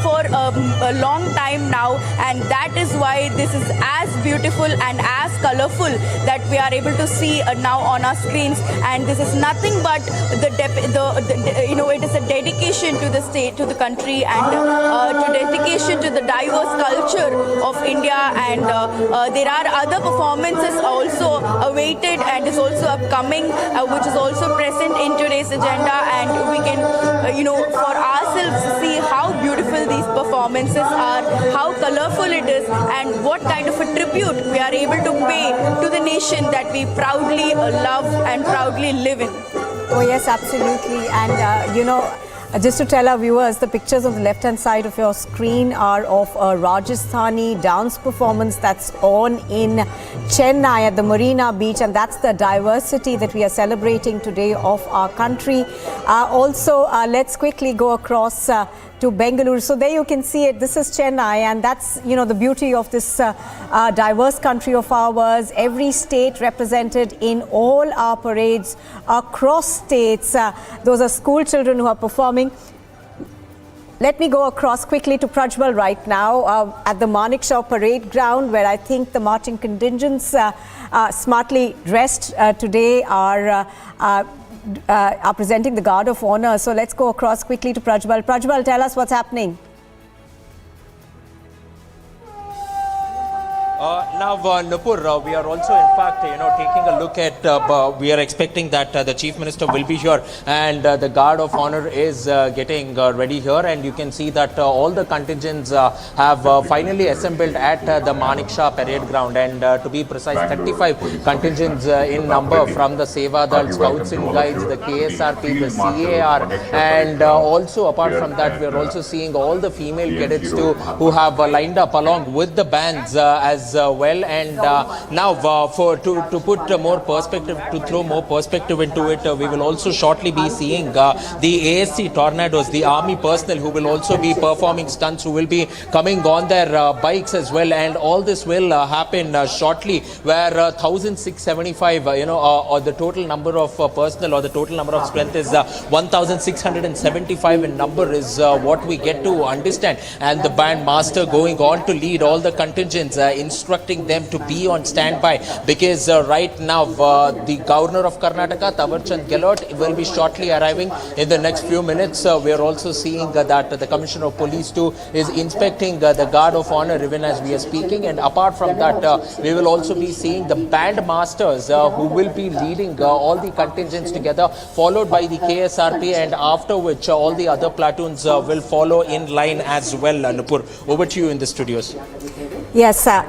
S14: for a long time now, and that is why this is as beautiful and as colorful that we are able to see now on our screens. And this is nothing but the it is a dedication to the state, to the country, and to dedication to the diverse culture of India. And there are other performances also awaited and is also upcoming, which is also present in today's agenda. And we can, for ourselves see how beautiful these performances are, how colorful it is, and what kind of a tribute we are able to pay to the nation that we proudly love and proudly live in.
S13: Oh, yes, absolutely. And, just to tell our viewers, the pictures on the left-hand side of your screen are of a Rajasthani dance performance that's on in Chennai at the Marina Beach, and that's the diversity that we are celebrating today of our country. Let's quickly go across to Bengaluru. So there you can see it. This is Chennai, and that's, the beauty of this diverse country of ours. Every state represented in all our parades across states. Those are school children who are performing. Let me go across quickly to Prajwal right now at the Manekshaw Parade Ground, where I think the marching contingents smartly dressed today are presenting the Guard of Honor. So let's go across quickly to Prajwal. Prajwal, tell us what's happening.
S18: Now, Nupur, we are also, in fact, taking a look at, we are expecting that the Chief Minister will be here, and the Guard of Honor is getting ready here, and you can see that all the contingents have finally assembled at the Manekshaw Parade Ground, and to be precise, 35 contingents in number from the Seva Dal, Scouts and Guides, the KSRP, the CAR, and also apart from that, we are also seeing all the female cadets too, who have lined up along with the bands as well. And now to put more perspective, to throw more perspective into it, we will also shortly be seeing the ASC Tornadoes, the army personnel who will also be performing stunts, who will be coming on their bikes as well. And all this will happen shortly, where 1,675, or the total number of personnel, or the total number of strength is 1,675 in number is what we get to understand. And the band master going on to lead all the contingents, instructing them to be on standby, because right now the Governor of Karnataka, Tawarchand Gehlot, will be shortly arriving in the next few minutes. We are also seeing that the Commissioner of Police too is inspecting the Guard of Honor even as we are speaking. And apart from that, we will also be seeing the band masters who will be leading all the contingents together, followed by the KSRP, and after which all the other platoons will follow in line as well. Nupur, over to you in the studios.
S13: Yes, sir.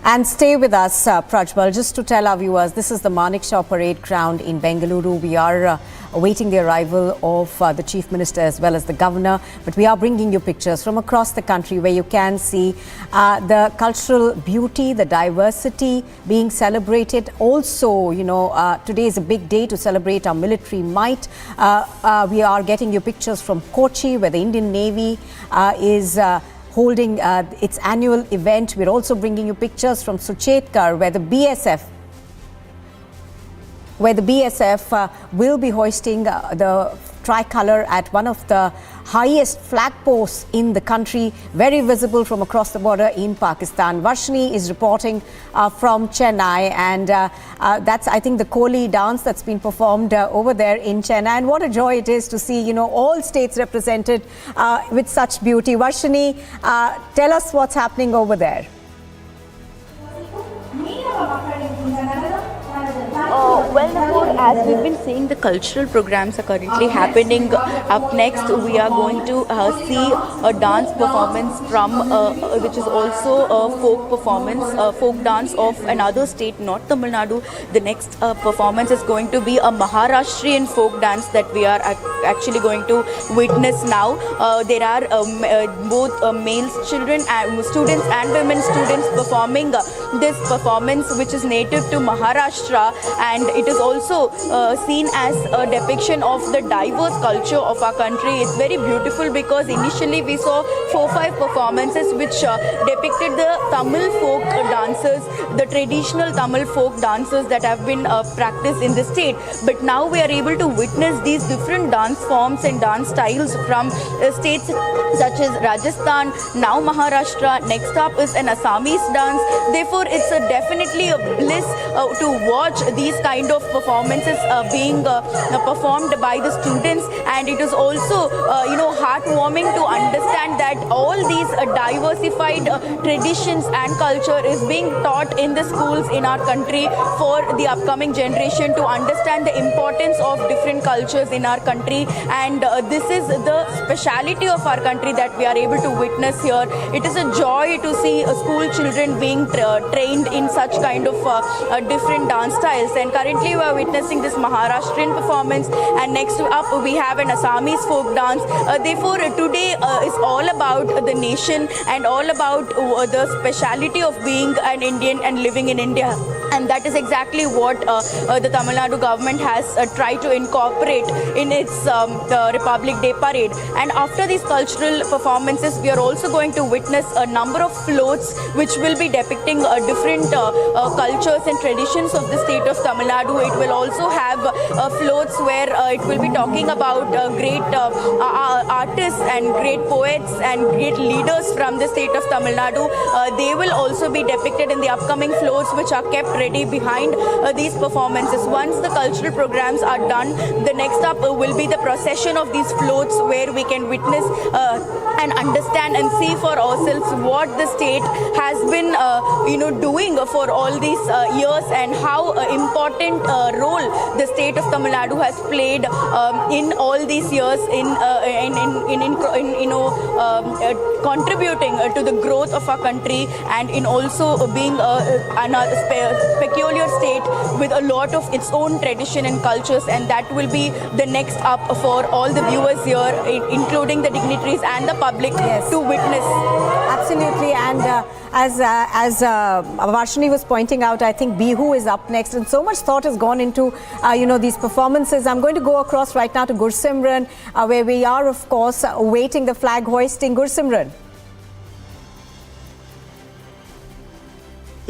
S13: And stay with us, Prajwal. Just to tell our viewers, this is the Manekshaw Parade Ground in Bengaluru. We are awaiting the arrival of the Chief Minister as well as the Governor. But we are bringing you pictures from across the country where you can see the cultural beauty, the diversity being celebrated. Also, today is a big day to celebrate our military might. We are getting you pictures from Kochi, where the Indian Navy is holding its annual event. We're also bringing you pictures from Suchetkar, where the BSF will be hoisting the tricolour at one of the highest flag posts in the country, very visible from across the border in Pakistan. Varshini is reporting from Chennai, and that's, I think, the Koli dance that's been performed over there in Chennai. And what a joy it is to see, all states represented with such beauty. Varshini, tell us what's happening over there.
S14: Well, Nupur, as we've been seeing, the cultural programs are currently happening. Up next, we are going to see a dance performance from, which is also a folk performance, folk dance of another state, not Tamil Nadu. The next performance is going to be a Maharashtrian folk dance that we are actually going to witness now. There are both male children and students and women students performing this performance, which is native to Maharashtra, and it is also seen as a depiction of the diverse culture of our country. It's very beautiful because initially we saw 4-5 performances which depicted the Tamil folk dances, the traditional Tamil folk dances that have been practiced in the state. But now we are able to witness these different dance forms and dance styles from states such as Rajasthan, now Maharashtra. Next up is an Assamese dance. Therefore, it's definitely a bliss to watch these kind of performances performances being performed by the students, and it is also heartwarming to understand that all these diversified traditions and culture is being taught in the schools in our country for the upcoming generation to understand the importance of different cultures in our country. And this is the speciality of our country that we are able to witness here. It is a joy to see school children being trained in such kind of different dance styles. And currently we are witnessing this Maharashtrian performance, and next up we have an Assamese folk dance. Therefore today is all about the nation and all about the speciality of being an Indian and living in India. And that is exactly what the Tamil Nadu government has tried to incorporate in its Republic Day parade. And after these cultural performances, we are also going to witness a number of floats which will be depicting different cultures and traditions of the state of Tamil Nadu. It will also have floats where it will be talking about great artists and great poets and great leaders from the state of Tamil Nadu. They will also be depicted in the upcoming floats which are kept ready behind these performances. Once the cultural programs are done, the next up will be the procession of these floats where we can witness and understand and see for ourselves what the state has been doing for all these years, and how important role the state of Tamil Nadu has played in all these years in contributing to the growth of our country, and in also being a peculiar state with a lot of its own tradition and cultures. And that will be the next up for all the viewers here, including the dignitaries and the public, to witness.
S13: Absolutely. And as Varshini was pointing out, I think Bihu is up next, and so much thought has gone into these performances. I'm going to go across right now to Gursimran, where we are of course awaiting the flag hoisting. Gursimran.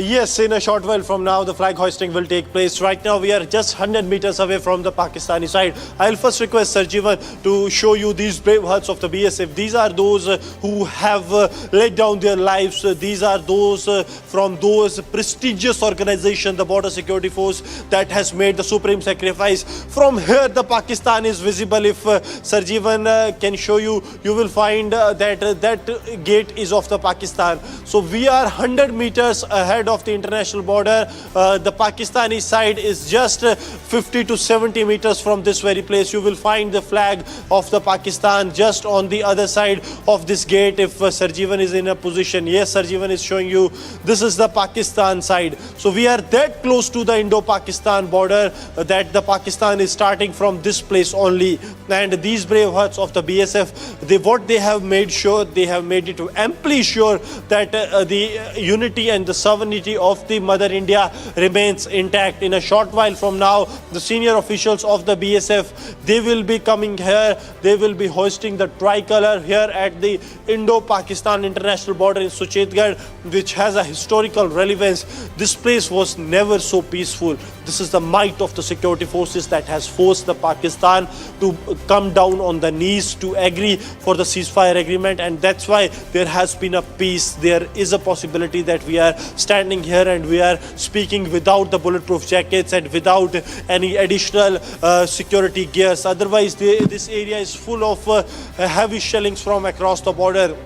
S15: Yes, in a short while from now, the flag hoisting will take place. Right now, we are just 100 meters away from the Pakistani side. I'll first request Sarjeevan to show you these brave hearts of the BSF. These are those who have laid down their lives. These are those from those prestigious organizations, the Border Security Force, that has made the supreme sacrifice. From here, the Pakistan is visible. If Sarjeevan can show you, you will find that gate is of the Pakistan. So we are 100 meters ahead of the international border. The Pakistani side is just 50 to 70 meters from this very place. You will find the flag of the Pakistan just on the other side of this gate. If Sarjeevan is in a position, yes, Sarjeevan is showing you, this is the Pakistan side. So we are that close to the Indo-Pakistan border that the Pakistan is starting from this place only. And these brave hearts of the BSF, what they have made sure, they have made it amply sure that the unity and the sovereignty of the Mother India remains intact. In a short while from now, the senior officials of the BSF, they will be coming here. They will be hoisting the tricolor here at the Indo-Pakistan international border in Suchetgarh, which has a historical relevance. This place was never so peaceful. This is the might of the security forces that has forced the Pakistan to come down on the knees to agree for the ceasefire agreement, and that's why there has been a peace. There is a possibility that we are standing here and we are speaking without the bulletproof jackets and without any additional security gears. Otherwise, this area is full of heavy shellings from across the border.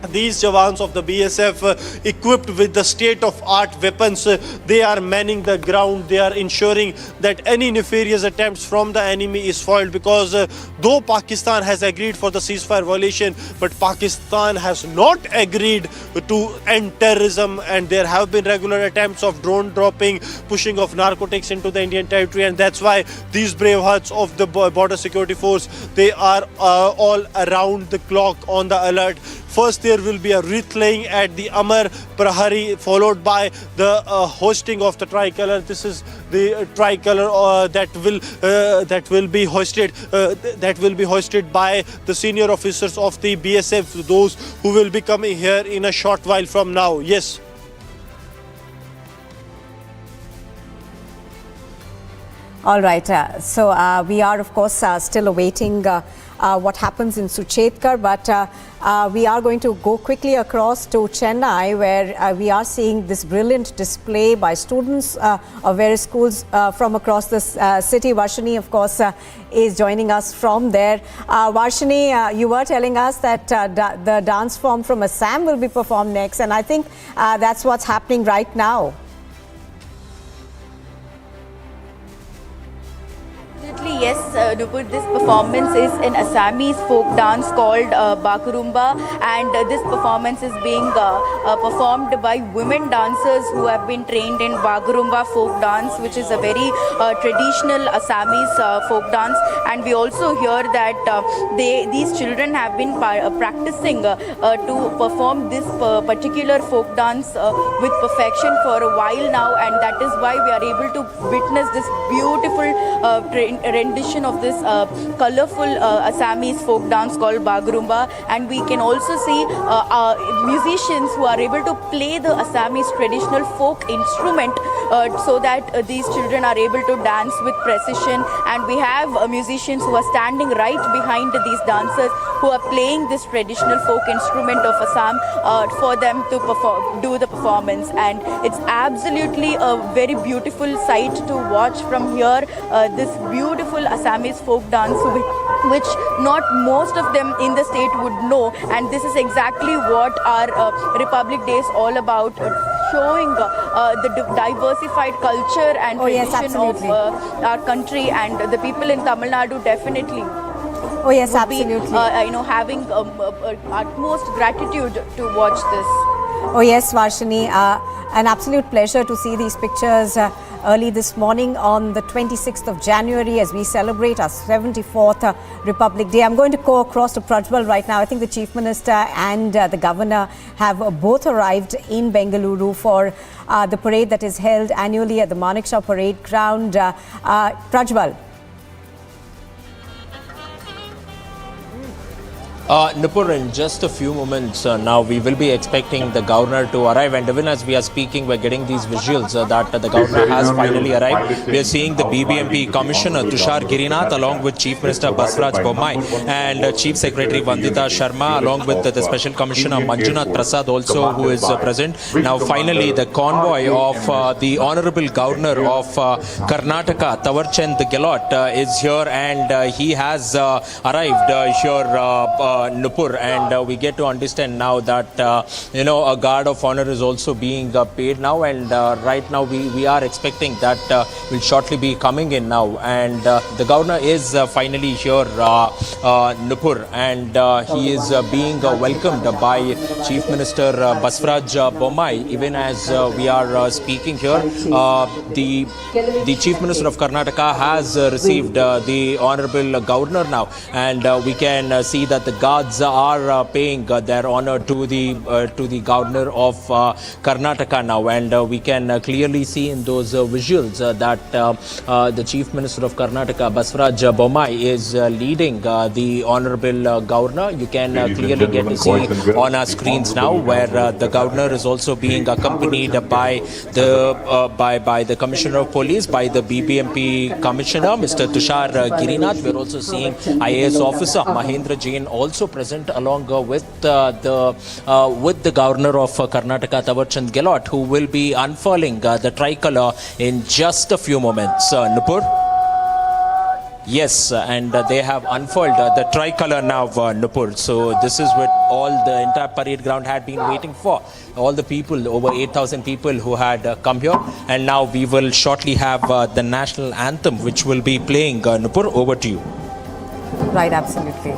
S15: These jawans of the BSF, equipped with the state-of-art weapons, they are manning the ground. They are ensuring that any nefarious attempts from the enemy is foiled, because though Pakistan has agreed for the ceasefire violation, but Pakistan has not agreed to end terrorism, and there have been regular attempts of drone dropping, pushing of narcotics into the Indian territory, and that's why these brave hearts of the Border Security Force, they are all around the clock on the alert. First, there will be a wreath laying at the Amar Prahari, followed by the hoisting of the tricolor. This is the tricolor that will be hoisted by the senior officers of the BSF, those who will be coming here in a short while from now. Yes.
S13: All right. So we are, of course, still awaiting what happens in Suchetkar, but we are going to go quickly across to Chennai, where we are seeing this brilliant display by students of various schools from across the city. Varshini, of course, is joining us from there. Varshini, you were telling us that the dance form from Assam will be performed next, and I think that's what's happening right now.
S14: Yes, Nupur, this performance is an Assamese folk dance called Bakurumba, and this performance is being performed by women dancers who have been trained in Bakurumba folk dance, which is a very traditional Assamese folk dance. And we also hear that these children have been practicing to perform this particular folk dance with perfection for a while now, and that is why we are able to witness this beautiful rendition of this colorful Assamese folk dance called Bakurumba. And we can also see musicians who are able to play the Assamese traditional folk instrument so that these children are able to dance with precision. And we have musicians who are standing right behind these dancers who are playing this traditional folk instrument of Assam for them to do the performance. And it's absolutely a very beautiful sight to watch from here, this beautiful Assamese folk dance which not most of them in the state would know. And this is exactly what our Republic Day is all about, showing the diversified culture and tradition of our country, and the people in Tamil Nadu definitely
S13: absolutely.
S14: Having utmost gratitude to watch this.
S13: Oh yes, Varshini, an absolute pleasure to see these pictures early this morning on the 26th of January as we celebrate our 74th Republic Day. I'm going to go across to Prajwal right now. I think the Chief Minister and the Governor have both arrived in Bengaluru for the parade that is held annually at the Manekshaw Parade Ground. Prajwal.
S18: Nupur, in just a few moments now, we will be expecting the governor to arrive, and even as we are speaking, we're getting these visuals that the governor has finally arrived. We are seeing the BBMP Commissioner Tushar Girinath along with Chief Minister Basraj Bommai and Chief Secretary Vandita Sharma along with the Special Commissioner Manjunath Prasad also, who is present. Now finally the convoy of the Honorable Governor of Karnataka, Tawarchand Gehlot is here, and he has arrived here, Nupur, and we get to understand now that a guard of honor is also being paid now, and right now we are expecting that will shortly be coming in now, and the governor is finally here, Nupur, and he is being welcomed by Chief Minister Basraj Bommai. Even as we are speaking here, the Chief Minister of Karnataka has received the Honorable Governor now, and we can see that the guards are paying their honor to the Governor of Karnataka now, and we can clearly see in those visuals that the Chief Minister of Karnataka, Basraj Bommai, is leading the Honorable Governor. You can clearly get to see on our screens now where the Governor is also being accompanied by the Commissioner of Police, by the BBMP Commissioner, Mr. Tushar Girinath. We're also seeing IAS officer Mahendra Jain also present along with the Governor of Karnataka, Tawarchand Gehlot, who will be unfurling the tricolour in just a few moments. Nupur? Yes, and they have unfurled the tricolour now, Nupur. So this is what all the entire parade ground had been waiting for. All the people, over 8,000 people who had come here, and now we will shortly have the national anthem which will be playing. Nupur, over to you.
S13: Right, absolutely.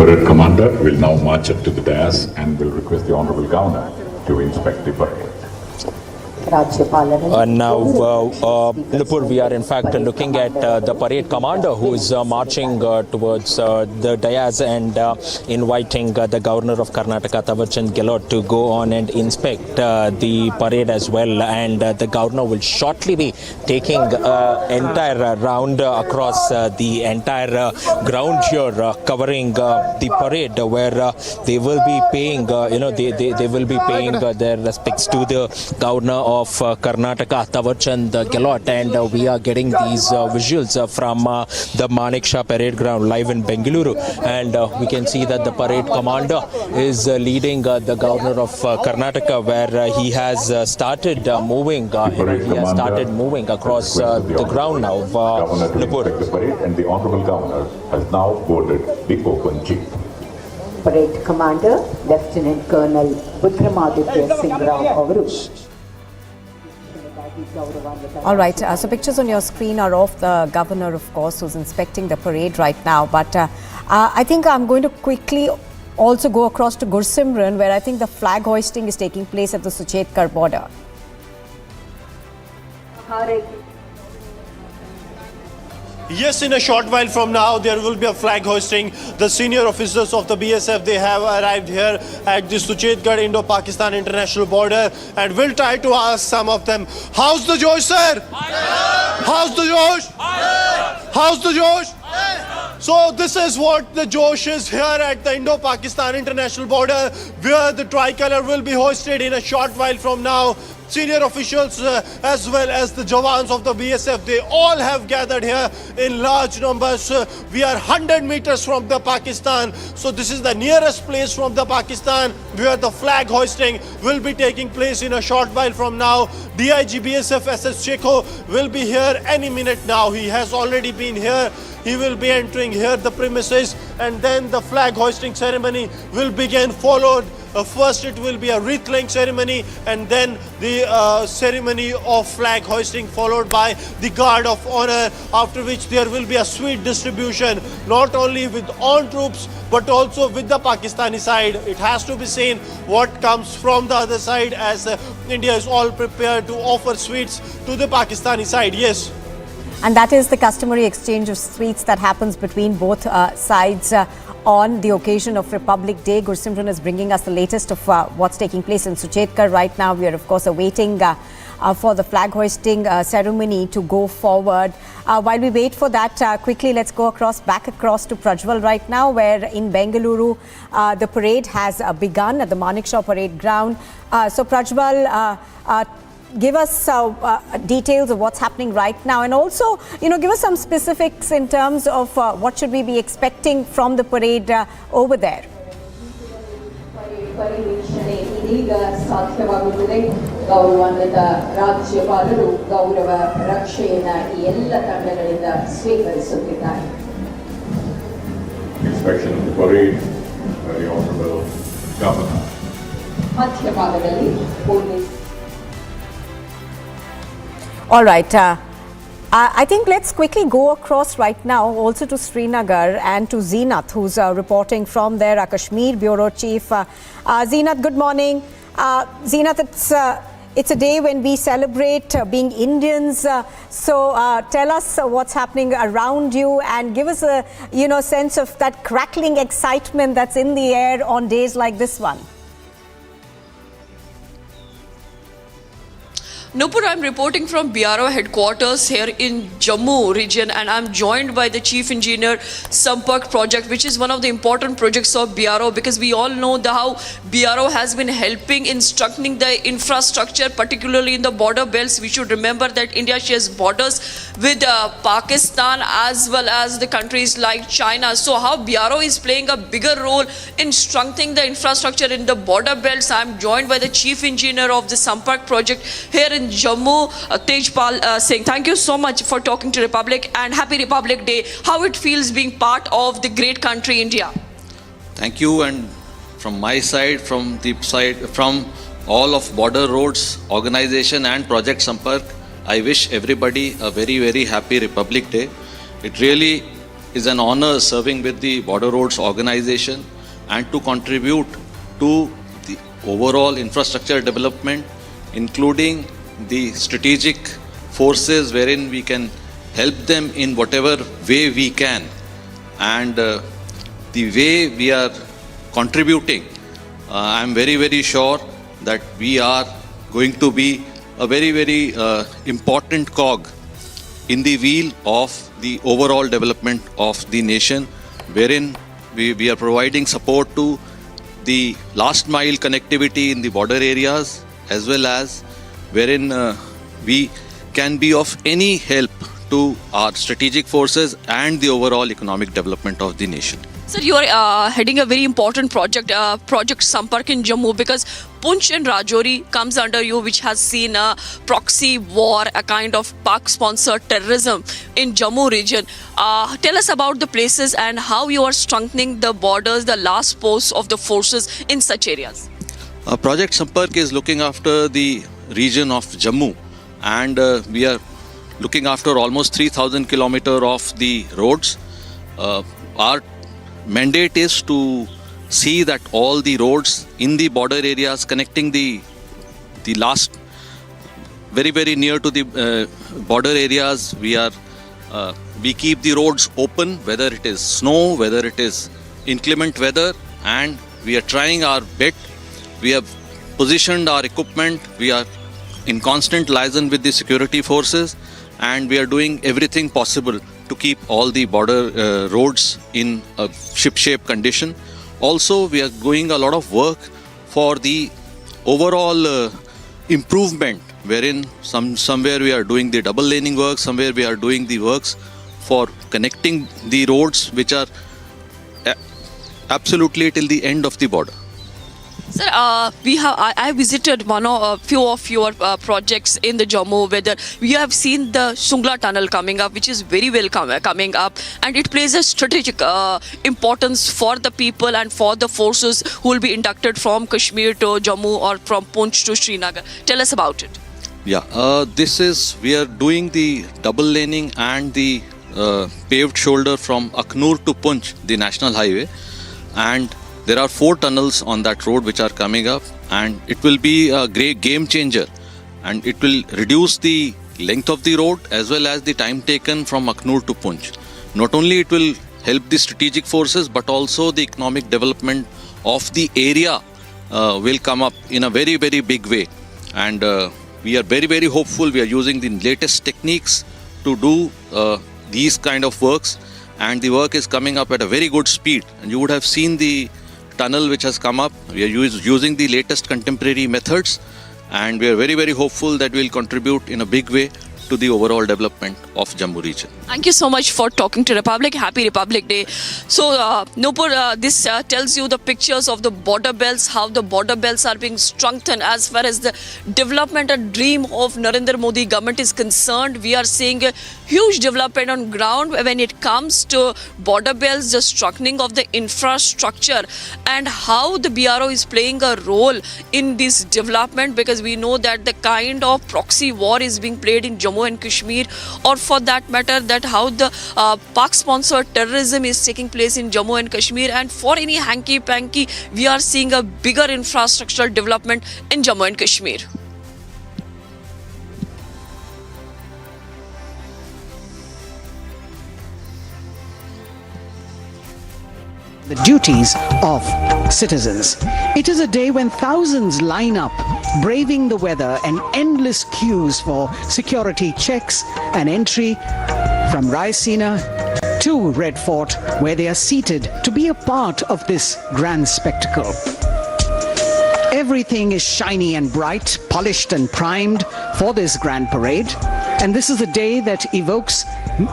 S21: parade commander will now march up to the dais and will request the Honorable Governor to inspect the parade.
S18: Now, Nupur, we are in fact looking at the parade commander who is marching towards the dais and inviting the Governor of Karnataka, Thawarchand Gehlot, to go on and inspect the parade as well. And the Governor will shortly be taking entire round across the entire ground here, covering the parade, where they will be paying, they will be paying their respects to the Governor of Karnataka, Thawarchand Gehlot, and we are getting these visuals from the Manekshaw parade ground live in Bengaluru, and we can see that the parade commander is leading the Governor of Karnataka, where he has started moving. He has started moving across the ground now.
S21: The parade and the Honorable Governor has now boarded the open jeep.
S22: Parade Commander Lieutenant Colonel Vikramaditya Singh Rao avaru.
S13: All right, so pictures on your screen are of the governor, of course, who's inspecting the parade right now. But I think I'm going to quickly also go across to Gursimran, where I think the flag hoisting is taking place at the Suchetkar border.
S15: Yes, in a short while from now, there will be a flag hoisting. The senior officers of the BSF, they have arrived here at the Suchetgarh Indo-Pakistan international border, and we'll try to ask some of them, how's the Josh, sir? How's the Josh? How's the Josh? So this is what the Josh is here at the Indo-Pakistan international border, where the tricolor will be hoisted in a short while from now. Senior officials as well as the Jawans of the BSF, they all have gathered here in large numbers. We are 100 meters from the Pakistan. So this is the nearest place from the Pakistan where the flag hoisting will be taking place in a short while from now. DIG BSF SS Chekho will be here any minute now. He has already been here. He will be entering here the premises, and then the flag hoisting ceremony will begin, followed first it will be a wreath laying ceremony, and then the ceremony of flag hoisting, followed by the guard of honor, after which there will be a sweet distribution, not only with on troops but also with the Pakistani side. It has to be seen what comes from the other side, as India is all prepared to offer sweets to the Pakistani side. Yes.
S13: And that is the customary exchange of sweets that happens between both sides on the occasion of Republic Day. Gursimran is bringing us the latest of what's taking place in Suchetkar right now. We are, of course, awaiting for the flag hoisting ceremony to go forward. While we wait for that, quickly let's go back across to Prajwal right now, where in Bengaluru the parade has begun at the Manekshaw parade ground. So Prajwal, give us details of what's happening right now, and also, give us some specifics in terms of what should we be expecting from the parade over there.
S21: Inspection of the parade, very honorable Governor.
S13: All right. I think let's quickly go across right now also to Srinagar and to Zeenath, who's reporting from there, our Kashmir Bureau Chief. Zeenath, good morning. Zeenath, it's a day when we celebrate being Indians. So tell us what's happening around you, and give us a sense of that crackling excitement that's in the air on days like this one.
S11: Nupur, I'm reporting from BRO headquarters here in Jammu region, and I'm joined by the Chief Engineer Sampark project, which is one of the important projects of BRO, because we all know how BRO has been helping in strengthening the infrastructure, particularly in the border belts. We should remember that India shares borders with Pakistan as well as the countries like China. So how BRO is playing a bigger role in strengthening the infrastructure in the border belts. I'm joined by the Chief Engineer of the Sampark project here in Jammu, Tejpal Singh. Thank you so much for talking to Republic, and happy Republic Day. How it feels being part of the great country India?
S23: Thank you, and from my side, from all of Border Roads Organization and Project Sampark, I wish everybody a very, very happy Republic Day. It really is an honor serving with the Border Roads organization and to contribute to the overall infrastructure development, including the strategic forces wherein we can help them in whatever way we can. And the way we are contributing, I am very, very sure that we are going to be a very, very important cog in the wheel of the overall development of the nation, wherein we are providing support to the last mile connectivity in the border areas, as well as wherein we can be of any help to our strategic forces and the overall economic development of the nation.
S11: Sir, you are heading a very important project, Project Sampark in Jammu, because Poonch and Rajouri comes under you, which has seen a proxy war, a kind of Pak-sponsored terrorism in Jammu region. Tell us about the places and how you are strengthening the borders, the last posts of the forces in such areas.
S23: Project Sampark is looking after the region of Jammu, and we are looking after almost 3,000 kilometers of the roads. Our mandate is to see that all the roads in the border areas connecting the last very, very near to the border areas, we keep the roads open, whether it is snow, whether it is inclement weather, and we are trying our bit. We have positioned our equipment, we are in constant liaison with the security forces, and we are doing everything possible to keep all the border roads in a ship-shape condition. Also, we are doing a lot of work for the overall improvement, wherein somewhere we are doing the double laning work, somewhere we are doing the works for connecting the roads which are absolutely till the end of the border.
S11: Sir, I visited a few of your projects in the Jammu, whether we have seen the Sungla tunnel coming up, which is very well coming up, and it plays a strategic importance for the people and for the forces who will be inducted from Kashmir to Jammu or from Poonch to Srinagar. Tell us about it.
S23: Yeah, we are doing the double laning and the paved shoulder from Aknoor to Poonch, the national highway, and there are 4 tunnels on that road which are coming up, and it will be a great game changer, and it will reduce the length of the road as well as the time taken from Aknoor to Poonch. Not only it will help the strategic forces, but also the economic development of the area will come up in a very, very big way. And we are very, very hopeful. We are using the latest techniques to do these kind of works, and the work is coming up at a very good speed. And you would have seen the tunnel which has come up. We are using the latest contemporary methods, and we are very, very hopeful that we will contribute in a big way to the overall development of Jammu region.
S11: Thank you so much for talking to Republic. Happy Republic Day. So, Nupur, this tells you the pictures of the border belts, how the border belts are being strengthened as far as the development and dream of Narendra Modi government is concerned. We are seeing a huge development on ground when it comes to border belts, the strengthening of the infrastructure, and how the BRO is playing a role in this development, because we know that the kind of proxy war is being played in Jammu and Kashmir, or for that matter that how the Pak-sponsored terrorism is taking place in Jammu and Kashmir, and for any hanky-panky we are seeing a bigger infrastructural development in Jammu and Kashmir.
S1: The duties of citizens. It is a day when thousands line up, braving the weather and endless queues for security checks and entry from Raisina to Red Fort, where they are seated to be a part of this grand spectacle. Everything is shiny and bright, polished and primed for this grand parade. And this is a day that evokes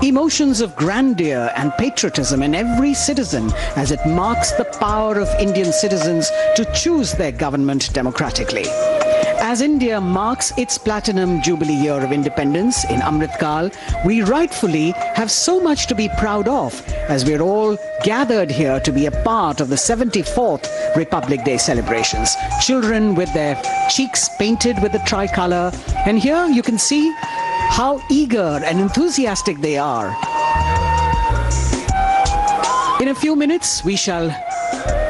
S1: emotions of grandeur and patriotism in every citizen, as it marks the power of Indian citizens to choose their government democratically. As India marks its platinum jubilee year of independence in Amrit Kal, we rightfully have so much to be proud of, as we're all gathered here to be a part of the 74th Republic Day celebrations. Children with their cheeks painted with the tricolour, and here you can see how eager and enthusiastic they are In a few minutes, we shall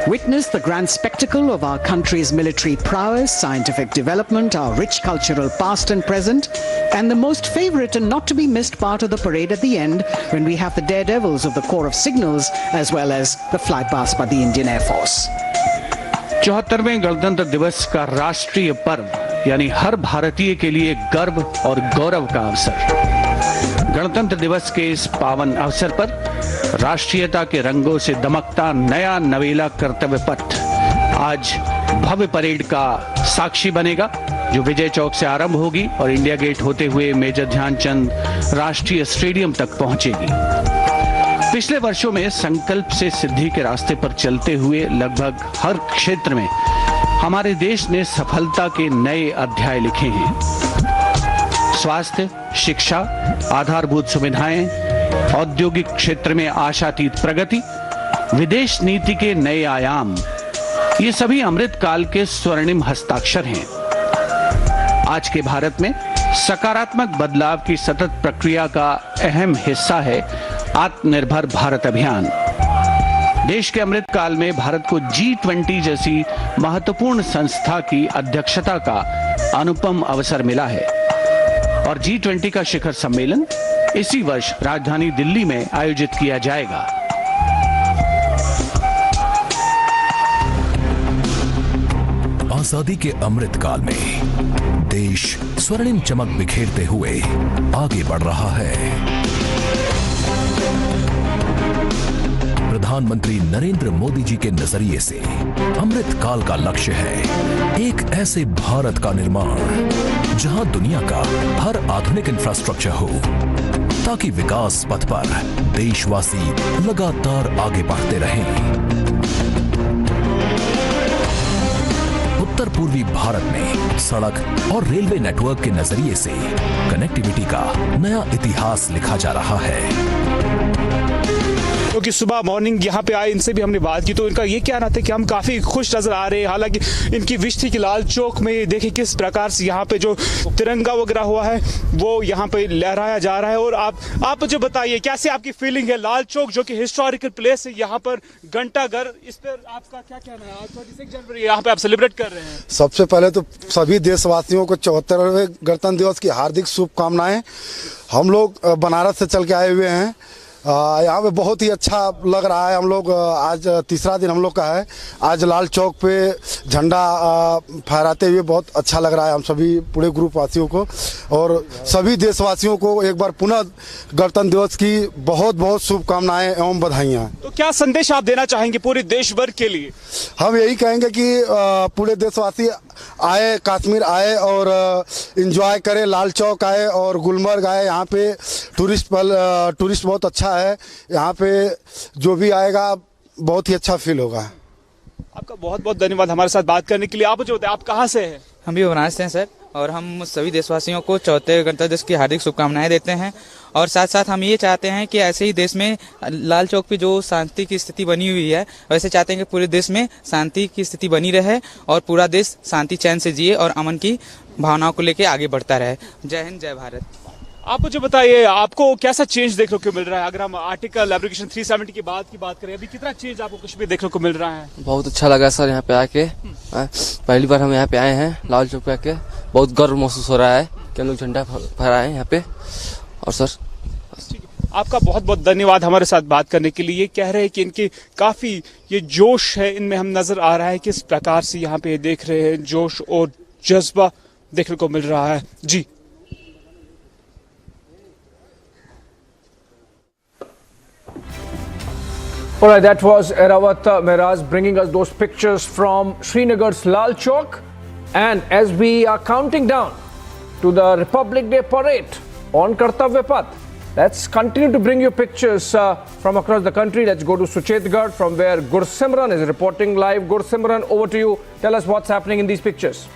S1: witness the grand spectacle of our country's military prowess, scientific development, our rich cultural past and present, and the most favorite and not to be missed part of the parade at the end, when we have the daredevils of the Corps of Signals as well as the flypast by the Indian Air Force.
S4: 74वें गणतंत्र दिवस का राष्ट्रीय पर्व यानी हर भारतीय के लिए गर्व और गौरव का अवसर। गणतंत्र दिवस के इस पावन अवसर पर राष्ट्रीयता के रंगों से दमकता नया नवेला कर्तव्य पथ आज भव्य परेड का साक्षी बनेगा, जो विजय चौक से आरंभ होगी और इंडिया गेट होते हुए मेजर ध्यानचंद राष्ट्रीय स्टेडियम तक पहुंचेगी। पिछले वर्षों में संकल्प से सिद्धि के रास्ते पर चलते हुए लगभग हर क्षेत्र में हमारे देश ने सफलता के नए अध्याय लिखे हैं। स्वास्थ्य, शिक्षा, आधारभूत सुविधाएं, औद्योगिक क्षेत्र में आशातीत प्रगति, विदेश नीति के नए आयाम, ये सभी अमृत काल के स्वर्णिम हस्ताक्षर हैं। आज के भारत में सकारात्मक बदलाव की सतत प्रक्रिया का अहम हिस्सा है आत्मनिर्भर भारत अभियान। देश के अमृत काल में भारत को G20 जैसी महत्वपूर्ण संस्था की अध्यक्षता का अनुपम अवसर मिला है और G20 का शिखर सम्मेलन इसी वर्ष राजधानी दिल्ली में आयोजित किया जाएगा।
S10: आजादी के अमृत काल में देश स्वर्णिम चमक बिखेरते हुए आगे बढ़ रहा है। प्रधानमंत्री नरेंद्र मोदी जी के नजरिए से अमृत काल का लक्ष्य है एक ऐसे भारत का निर्माण जहां दुनिया का हर आधुनिक इंफ्रास्ट्रक्चर हो, ताकि विकास पथ पर देशवासी लगातार आगे बढ़ते रहें। उत्तर पूर्वी भारत में सड़क और रेलवे नेटवर्क के नजरिए से कनेक्टिविटी का नया इतिहास लिखा जा रहा है।
S12: क्योंकि सुबह मॉर्निंग यहाँ पे आए, इनसे भी हमने बात की तो इनका ये कहना था कि हम काफ़ी खुश नज़र आ रहे हैं। हालांकि इनकी विश थी कि लाल चौक में देखिए किस प्रकार से यहाँ पे जो तिरंगा वगैरह हुआ है वो यहाँ पे लहराया जा रहा है। और आप मुझे बताइए कैसे आपकी फीलिंग है, लाल चौक जो कि हिस्टोरिकल प्लेस है, यहाँ पर घंटाघर, इस पर आपका क्या कहना है? आज 26 जनवरी यहाँ पे आप सेलिब्रेट कर रहे हैं।
S24: सबसे पहले तो सभी देशवासियों को 74वें गणतंत्र दिवस की हार्दिक शुभकामनाएं। हम लोग बनारस से चल के आए हुए हैं, यहाँ पे बहुत ही अच्छा लग रहा है। हम लोग आज तीसरा दिन हम लोग का है। आज लाल चौक पे झंडा फहराते हुए बहुत अच्छा लग रहा है हम सभी पूरे ग्रुप वासियों को और सभी देशवासियों को एक बार पुनः गणतंत्र दिवस की बहुत बहुत शुभकामनाएं एवं बधाइयाँ।
S12: तो क्या संदेश आप देना चाहेंगे पूरे देश भर के लिए?
S24: हम यही कहेंगे कि पूरे देशवासी आए, कश्मीर आए और एंजॉय करें, लाल चौक आए और गुलमर्ग आए। यहाँ पे टूरिस्ट बहुत अच्छा है, यहाँ पे जो भी आएगा बहुत ही अच्छा फील होगा।
S12: आपका बहुत बहुत धन्यवाद हमारे साथ बात करने के लिए। आप मुझे बताएं आप कहाँ से हैं?
S25: हम भी बनारस से हैं सर, और हम सभी देशवासियों को 74वें गणतंत्र दिवस की हार्दिक शुभकामनाएं देते हैं। और साथ साथ हम ये चाहते हैं कि ऐसे ही देश में लाल चौक पे जो शांति की स्थिति बनी हुई है, वैसे चाहते हैं कि पूरे देश में शांति की स्थिति बनी रहे और पूरा देश शांति चैन से जिए और अमन की भावनाओं को लेकर आगे बढ़ता रहे। जय हिंद, जय भारत।
S12: आप मुझे बताइए आपको कैसा चेंज देखने को मिल रहा है? अगर हम आर्टिकल एप्लीकेशन 370 की बात करें, अभी कितना चेंज आपको कश्मीर देखने को मिल रहा है?
S26: बहुत अच्छा लगा सर यहाँ पे आके। पहली बार हम यहाँ पे आए हैं लाल चौक पे आके, बहुत गर्व महसूस हो रहा है कि हम लोग झंडा फहराए यहाँ पे। और सर
S12: आपका बहुत बहुत धन्यवाद हमारे साथ बात करने के लिए। ये कह रहे हैं कि इनके काफी ये जोश है इनमें, हम नजर आ रहा है किस प्रकार से यहाँ पे देख रहे हैं, जोश और जज्बा देखने को मिल रहा है। जी
S27: All right, that was Erawat Meraz bringing us those pictures from Srinagar's Lal Chowk. And as we are counting down to the Republic Day parade on Kartavya Path, let's continue to bring you pictures from across the country. Let's go to Suchetgarh, from where Gursimran is reporting live. Gursimran, over to you. Tell us what's happening in these pictures.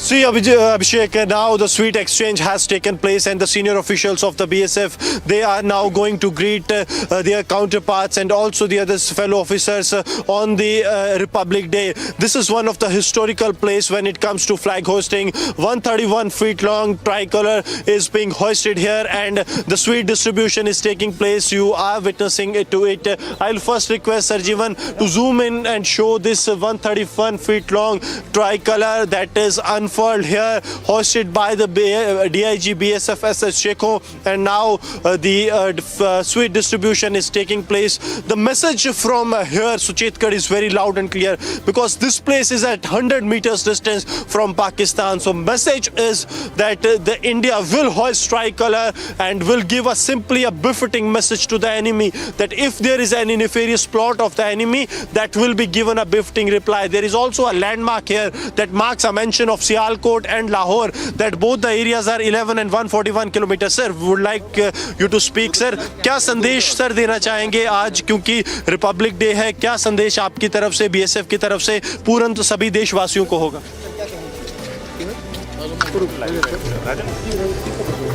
S15: See, Abhishek, now the sweet exchange has taken place and the senior officials of the BSF, they are now going to greet their counterparts and also the other fellow officers on the Republic Day. This is one of the historical place when it comes to flag hoisting. 131 feet long tricolor is being hoisted here and the sweet distribution is taking place. You are witnessing it to it. I'll first request Sarjivan to zoom in and show this 131 feet long tricolor that is unfurled here, hoisted by the DIG BSF SS Shekho, and now the sweet distribution is taking place. The message from here, Suchetgarh, is very loud and clear because this place is at 100 meters distance from Pakistan. So message is that the India will hoist tricolor and will give us simply a befitting message to the enemy that if there is any nefarious plot of the enemy, that will be given a befitting reply. There is also a landmark here that marks a mention of Sialkot and Lahore, that both the areas are 11 and 141 kilometers. Sir, would like you to speak, sir. क्या संदेश sir देना चाहेंगे आज, क्योंकि Republic day है, क्या संदेश आपकी तरफ से, बीएसएफ की तरफ से पूर्ण सभी देशवासियों को होगा?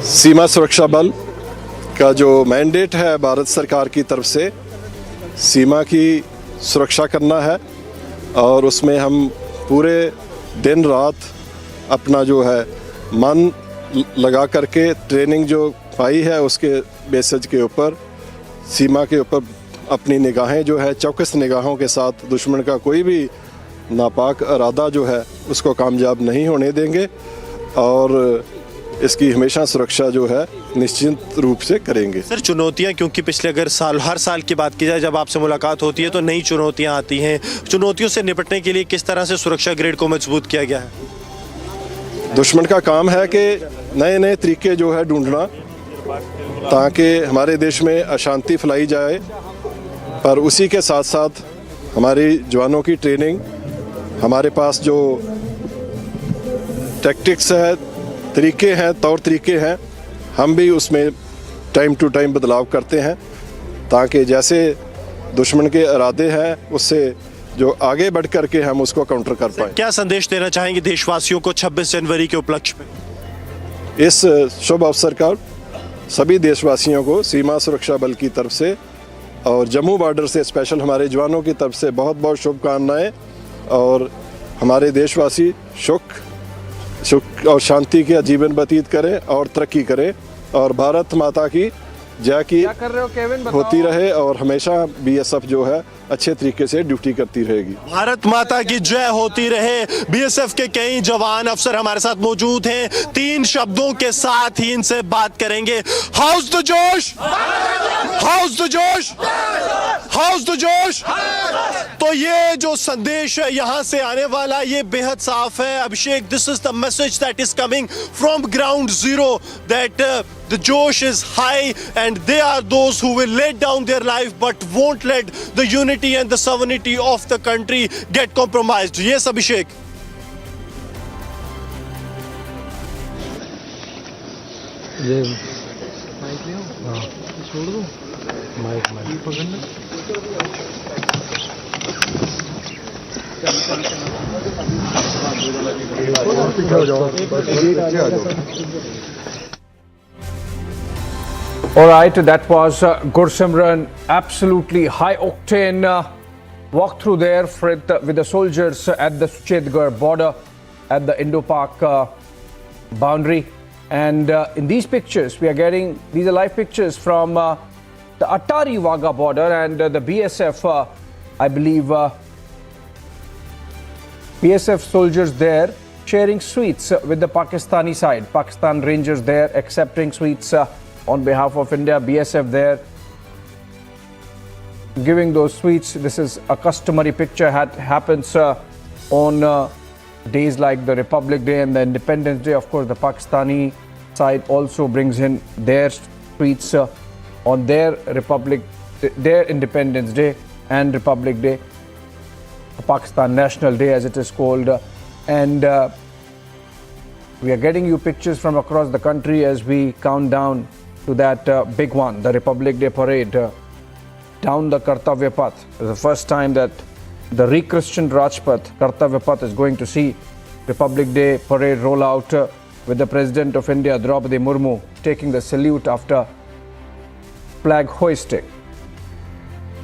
S2: सीमा सुरक्षा बल का जो मैंडेट है भारत सरकार की तरफ से, सीमा की सुरक्षा करना है और उसमें हम पूरे दिन रात अपना जो है मन लगा करके ट्रेनिंग जो पाई है उसके बेसिस के ऊपर सीमा के ऊपर अपनी निगाहें जो है चौकस निगाहों के साथ दुश्मन का कोई भी नापाक इरादा जो है उसको कामयाब नहीं होने देंगे और इसकी हमेशा सुरक्षा जो है निश्चित रूप से करेंगे।
S15: सर, चुनौतियां, क्योंकि पिछले अगर हर साल की बात की जाए जब आपसे मुलाकात होती है तो नई चुनौतियां आती हैं, चुनौतियों से निपटने के लिए किस तरह से सुरक्षा ग्रिड को मजबूत किया गया है?
S2: दुश्मन का काम है कि नए नए तरीके जो है ढूंढना ताकि हमारे देश में अशांति फैलाई जाए, पर उसी के साथ साथ हमारी जवानों की ट्रेनिंग, हमारे पास जो टैक्टिक्स है, तरीके हैं, तौर तरीके हैं, हम भी उसमें टाइम टू टाइम बदलाव करते हैं ताकि जैसे दुश्मन के इरादे हैं उससे जो आगे बढ़ करके हम उसको काउंटर कर पाएं।
S15: क्या संदेश देना चाहेंगे देशवासियों को 26 जनवरी के उपलक्ष्य में?
S2: इस शुभ अवसर का सभी देशवासियों को सीमा सुरक्षा बल की तरफ से और जम्मू बॉर्डर से स्पेशल हमारे जवानों की तरफ से बहुत बहुत शुभकामनाएं और हमारे देशवासी सुख और शांति का जीवन व्यतीत करें और तरक्की करें और भारत माता की जय की होती रहे और हमेशा बीएसएफ जो है अच्छे तरीके से ड्यूटी करती रहेगी।
S15: भारत माता की जय होती रहे। बीएसएफ के कई जवान अफसर हमारे साथ मौजूद हैं, 3 शब्दों के साथ ही इनसे बात करेंगे। हाउस द जोश, हाउस द जोश, हाउस द जोश। तो ये जो संदेश है यहाँ से आने वाला ये बेहद साफ है Abhishek. This is the message that is coming from ground zero that the Josh is high and they are those who will lay down their life but won't let the unity and the sovereignty of the country get compromised. Yes, Abhishek.
S27: ये mic ले आओ, हाँ छोड़ दो mic पकड़ना। All right, that was Gursimran, absolutely high-octane walkthrough there with the soldiers at the Suchetgarh border, at the Indo-Pak boundary. And in these pictures, we are getting, these are live pictures from the Attari-Wagah border and the BSF, I believe, BSF soldiers there sharing sweets with the Pakistani side. Pakistan Rangers there accepting sweets on behalf of India, BSF there giving those sweets. This is a customary picture happens on days like the Republic Day and the Independence Day. Of course, the Pakistani side also brings in their sweets on their Independence Day and Republic Day, Pakistan National Day as it is called. And we are getting you pictures from across the country as we count down to that big one, the Republic Day parade down the Kartavya Path. It's the first time that the rechristened Rajpath, Kartavya Path, is going to see Republic Day parade rollout with the President of India, Draupadi Murmu, taking the salute after flag hoisting.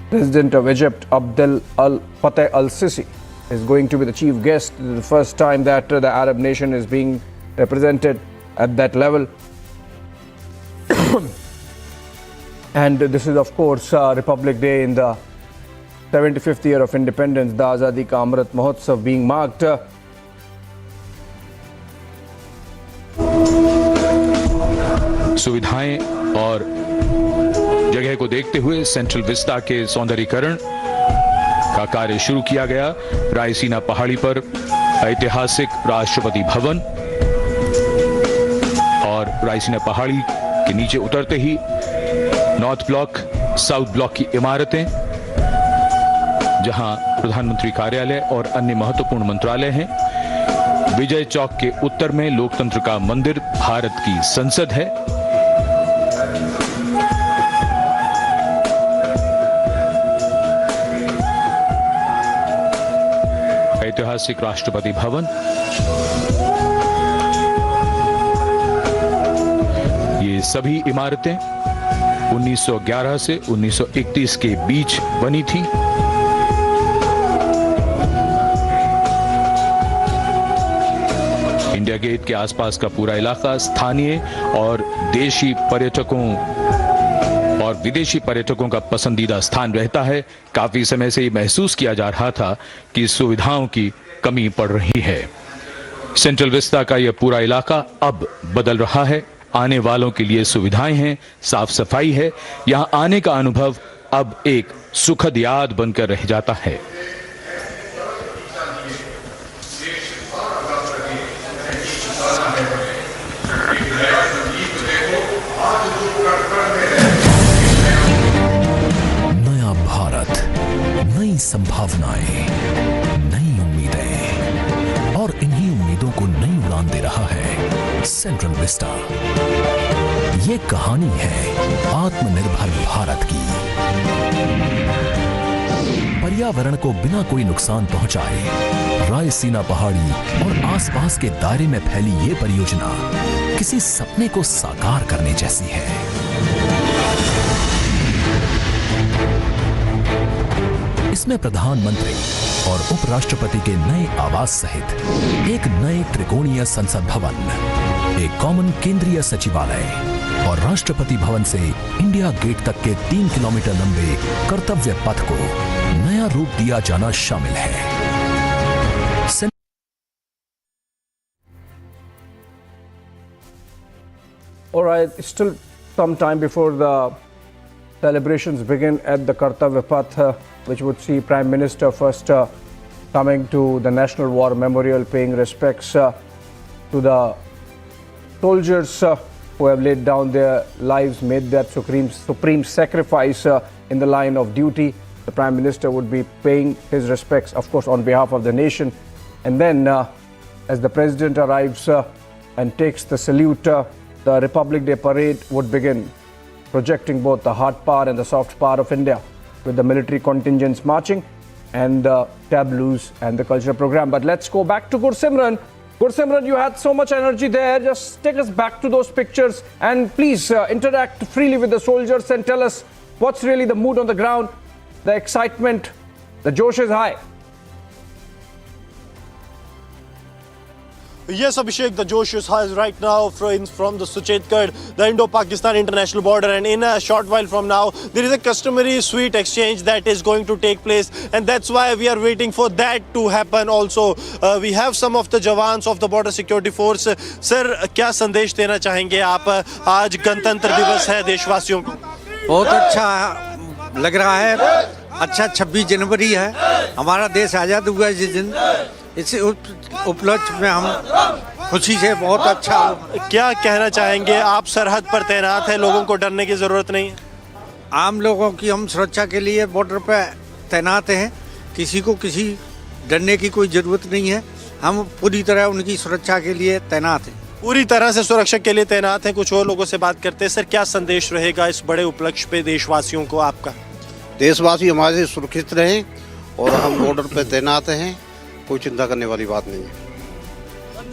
S27: President of Egypt, Abdel Fattah al-Sisi, is going to be the chief guest. This is the first time that the Arab nation is being represented at that level. And this is, of course, Republic Day in the 75th year of independence, the Azadi Ka Amrit Mahotsav being marked.
S3: सुविधाएं और जगह को देखते हुए central Vista के सौंदर्यीकरण का कार्य शुरू किया गया। रायसीना पहाड़ी पर ऐतिहासिक राष्ट्रपति भवन और रायसीना पहाड़ी के नीचे उतरते ही नॉर्थ ब्लॉक, साउथ ब्लॉक की इमारतें, जहां प्रधानमंत्री कार्यालय और अन्य महत्वपूर्ण मंत्रालय हैं। विजय चौक के उत्तर में लोकतंत्र का मंदिर, भारत की संसद है। ऐतिहासिक राष्ट्रपति भवन, ये सभी इमारतें 1911 से 1931 के बीच बनी थी। इंडिया गेट के आसपास का पूरा इलाका स्थानीय और देशी पर्यटकों और विदेशी पर्यटकों का पसंदीदा स्थान रहता है। काफी समय से ये महसूस किया जा रहा था कि सुविधाओं की कमी पड़ रही है। सेंट्रल विस्टा का यह पूरा इलाका अब बदल रहा है। आने वालों के लिए सुविधाएं हैं, साफ सफाई है। यहां आने का अनुभव अब एक सुखद याद बनकर रह जाता है।
S10: नया भारत, नई संभावनाएं, नई उम्मीदें और इन्हीं उम्मीदों को नई उड़ान दे रहा है सेंट्रल विस्टा। ये कहानी है आत्मनिर्भर भारत की। पर्यावरण को बिना कोई नुकसान पहुंचाए रायसीना पहाड़ी और आसपास के दायरे में फैली ये परियोजना किसी सपने को साकार करने जैसी है। इसमें प्रधानमंत्री और उपराष्ट्रपति के नए आवास सहित एक नए त्रिकोणीय संसद भवन, एक कॉमन केंद्रीय सचिवालय और राष्ट्रपति भवन से इंडिया गेट तक के 3 किलोमीटर लंबे कर्तव्य पथ को नया रूप दिया जाना शामिल है।
S27: All right, still some time before the celebrations begin at the Kartavya Path, which would see Prime Minister first coming to the National War Memorial, paying respects to the soldiers who have laid down their lives, made that supreme sacrifice in the line of duty. The Prime Minister would be paying his respects, of course, on behalf of the nation. And then, as the President arrives and takes the salute, the Republic Day parade would begin, projecting both the hard power and the soft power of India, with the military contingents marching and the tableaus and the cultural program. But let's go back to Gursimran. Gursimran, you had so much energy there. Just take us back to those pictures and please interact freely with the soldiers and tell us what's really the mood on the ground, the excitement, the josh is high.
S15: Yes, Abhishek, the josh is high right now from the Suchetgarh, the Indo-Pakistan international border, and in a short while from now, there is a customary sweet exchange that is going to take place, and that's why we are waiting for that to happen also. We have some of the jawans of the border security force. Sir, क्या संदेश देना चाहेंगे आप? आज गणतंत्र दिवस है देशवासियों को।
S5: बहुत अच्छा लग रहा है। अच्छा 26 जनवरी है, हमारा देश आज़ाद हुआ जिस दिन। इस उपलक्ष्य में हम खुशी से बहुत अच्छा।
S15: क्या कहना चाहेंगे आप? सरहद पर तैनात है, लोगों को डरने की ज़रूरत नहीं है।
S5: आम लोगों की हम सुरक्षा के लिए बॉर्डर पर तैनात हैं, किसी को किसी डरने की कोई ज़रूरत नहीं है। हम पूरी तरह उनकी सुरक्षा के लिए तैनात हैं।
S15: पूरी तरह से सुरक्षा के लिए तैनात हैं। कुछ और लोगों से बात करते हैं। सर, क्या संदेश रहेगा इस बड़े उपलक्ष्य पे देशवासियों को आपका?
S6: देशवासी हमारे सुरक्षित रहें और हम बॉर्डर पर तैनात हैं, कोई चिंता करने वाली बात नहीं है।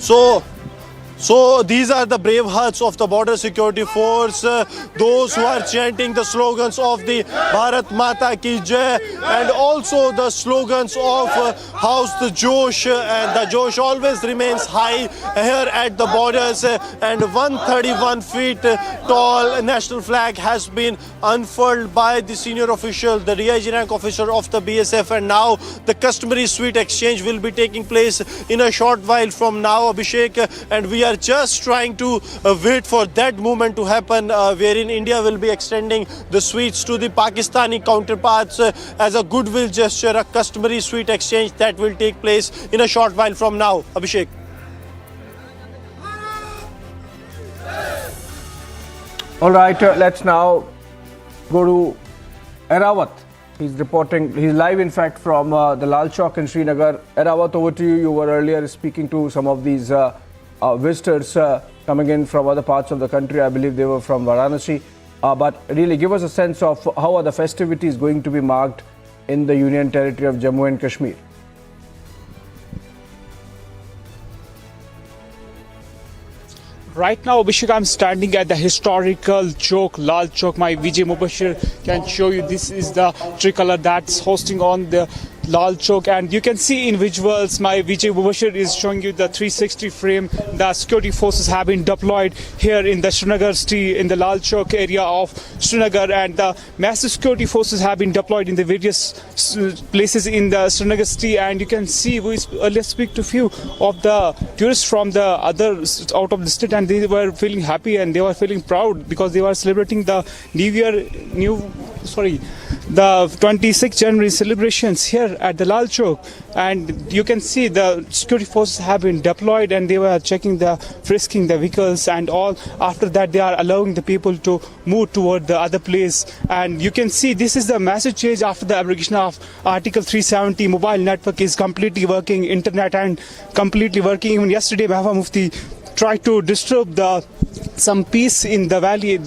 S15: So these are the brave hearts of the border security force, those who are chanting the slogans of the Bharat Mata Ki Jai and also the slogans of House the Josh, and the Josh always remains high here at the borders, and 131 feet tall national flag has been unfurled by the senior official, the DIG rank officer of the BSF, and now the customary sweet exchange will be taking place in a short while from now, Abhishek, and we are just trying to wait for that moment to happen, wherein India will be extending the sweets to the Pakistani counterparts as a goodwill gesture, a customary sweet exchange that will take place in a short while from now. Abhishek.
S27: All right, let's now go to Erawat. He's reporting, he's live in fact from the Lal Chowk in Srinagar. Erawat, over to you. You were earlier speaking to some of these visitors coming in from other parts of the country. I believe they were from Varanasi. But really give us a sense of how are the festivities going to be marked in the Union Territory of Jammu and Kashmir.
S12: Right now, Abhishek, I'm standing at the historical Chowk, Lal Chowk. My Vijay Mubashir can show you this is the tricolor that's hosting on the Lal Chowk, and you can see in visuals my Vijay Mubashir is showing you the 360 frame. The security forces have been deployed here in the Srinagar city, in the Lal Chowk area of Srinagar, and the massive security forces have been deployed in the various places in the Srinagar city. And you can see, we earlier speak to a few of the tourists from the other out of the state, and they were feeling happy and they were feeling proud because they were celebrating the the 26th January celebrations here at the Lal Chowk. And you can see the security forces have been deployed and they were checking frisking the vehicles and all. After that, they are allowing the people to move toward the other place. And you can see this is the massive change after the abrogation of Article 370. Mobile network is completely working, internet and completely working. Even yesterday, Mahbub Mufti tried to disturb some peace in the valley.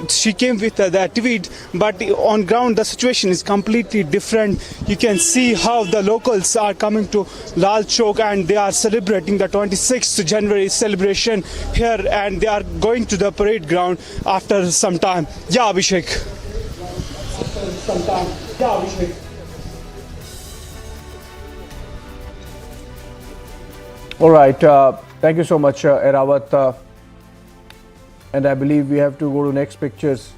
S12: She came with the tweet, but on ground the situation is completely different. You can see how the locals are coming to Lal Chowk and they are celebrating the 26th January celebration here, and they are going to the parade ground after some time. Yeah, Abhishek.
S27: All right. Thank you so much, Erawat. And I believe we have to go to next pictures.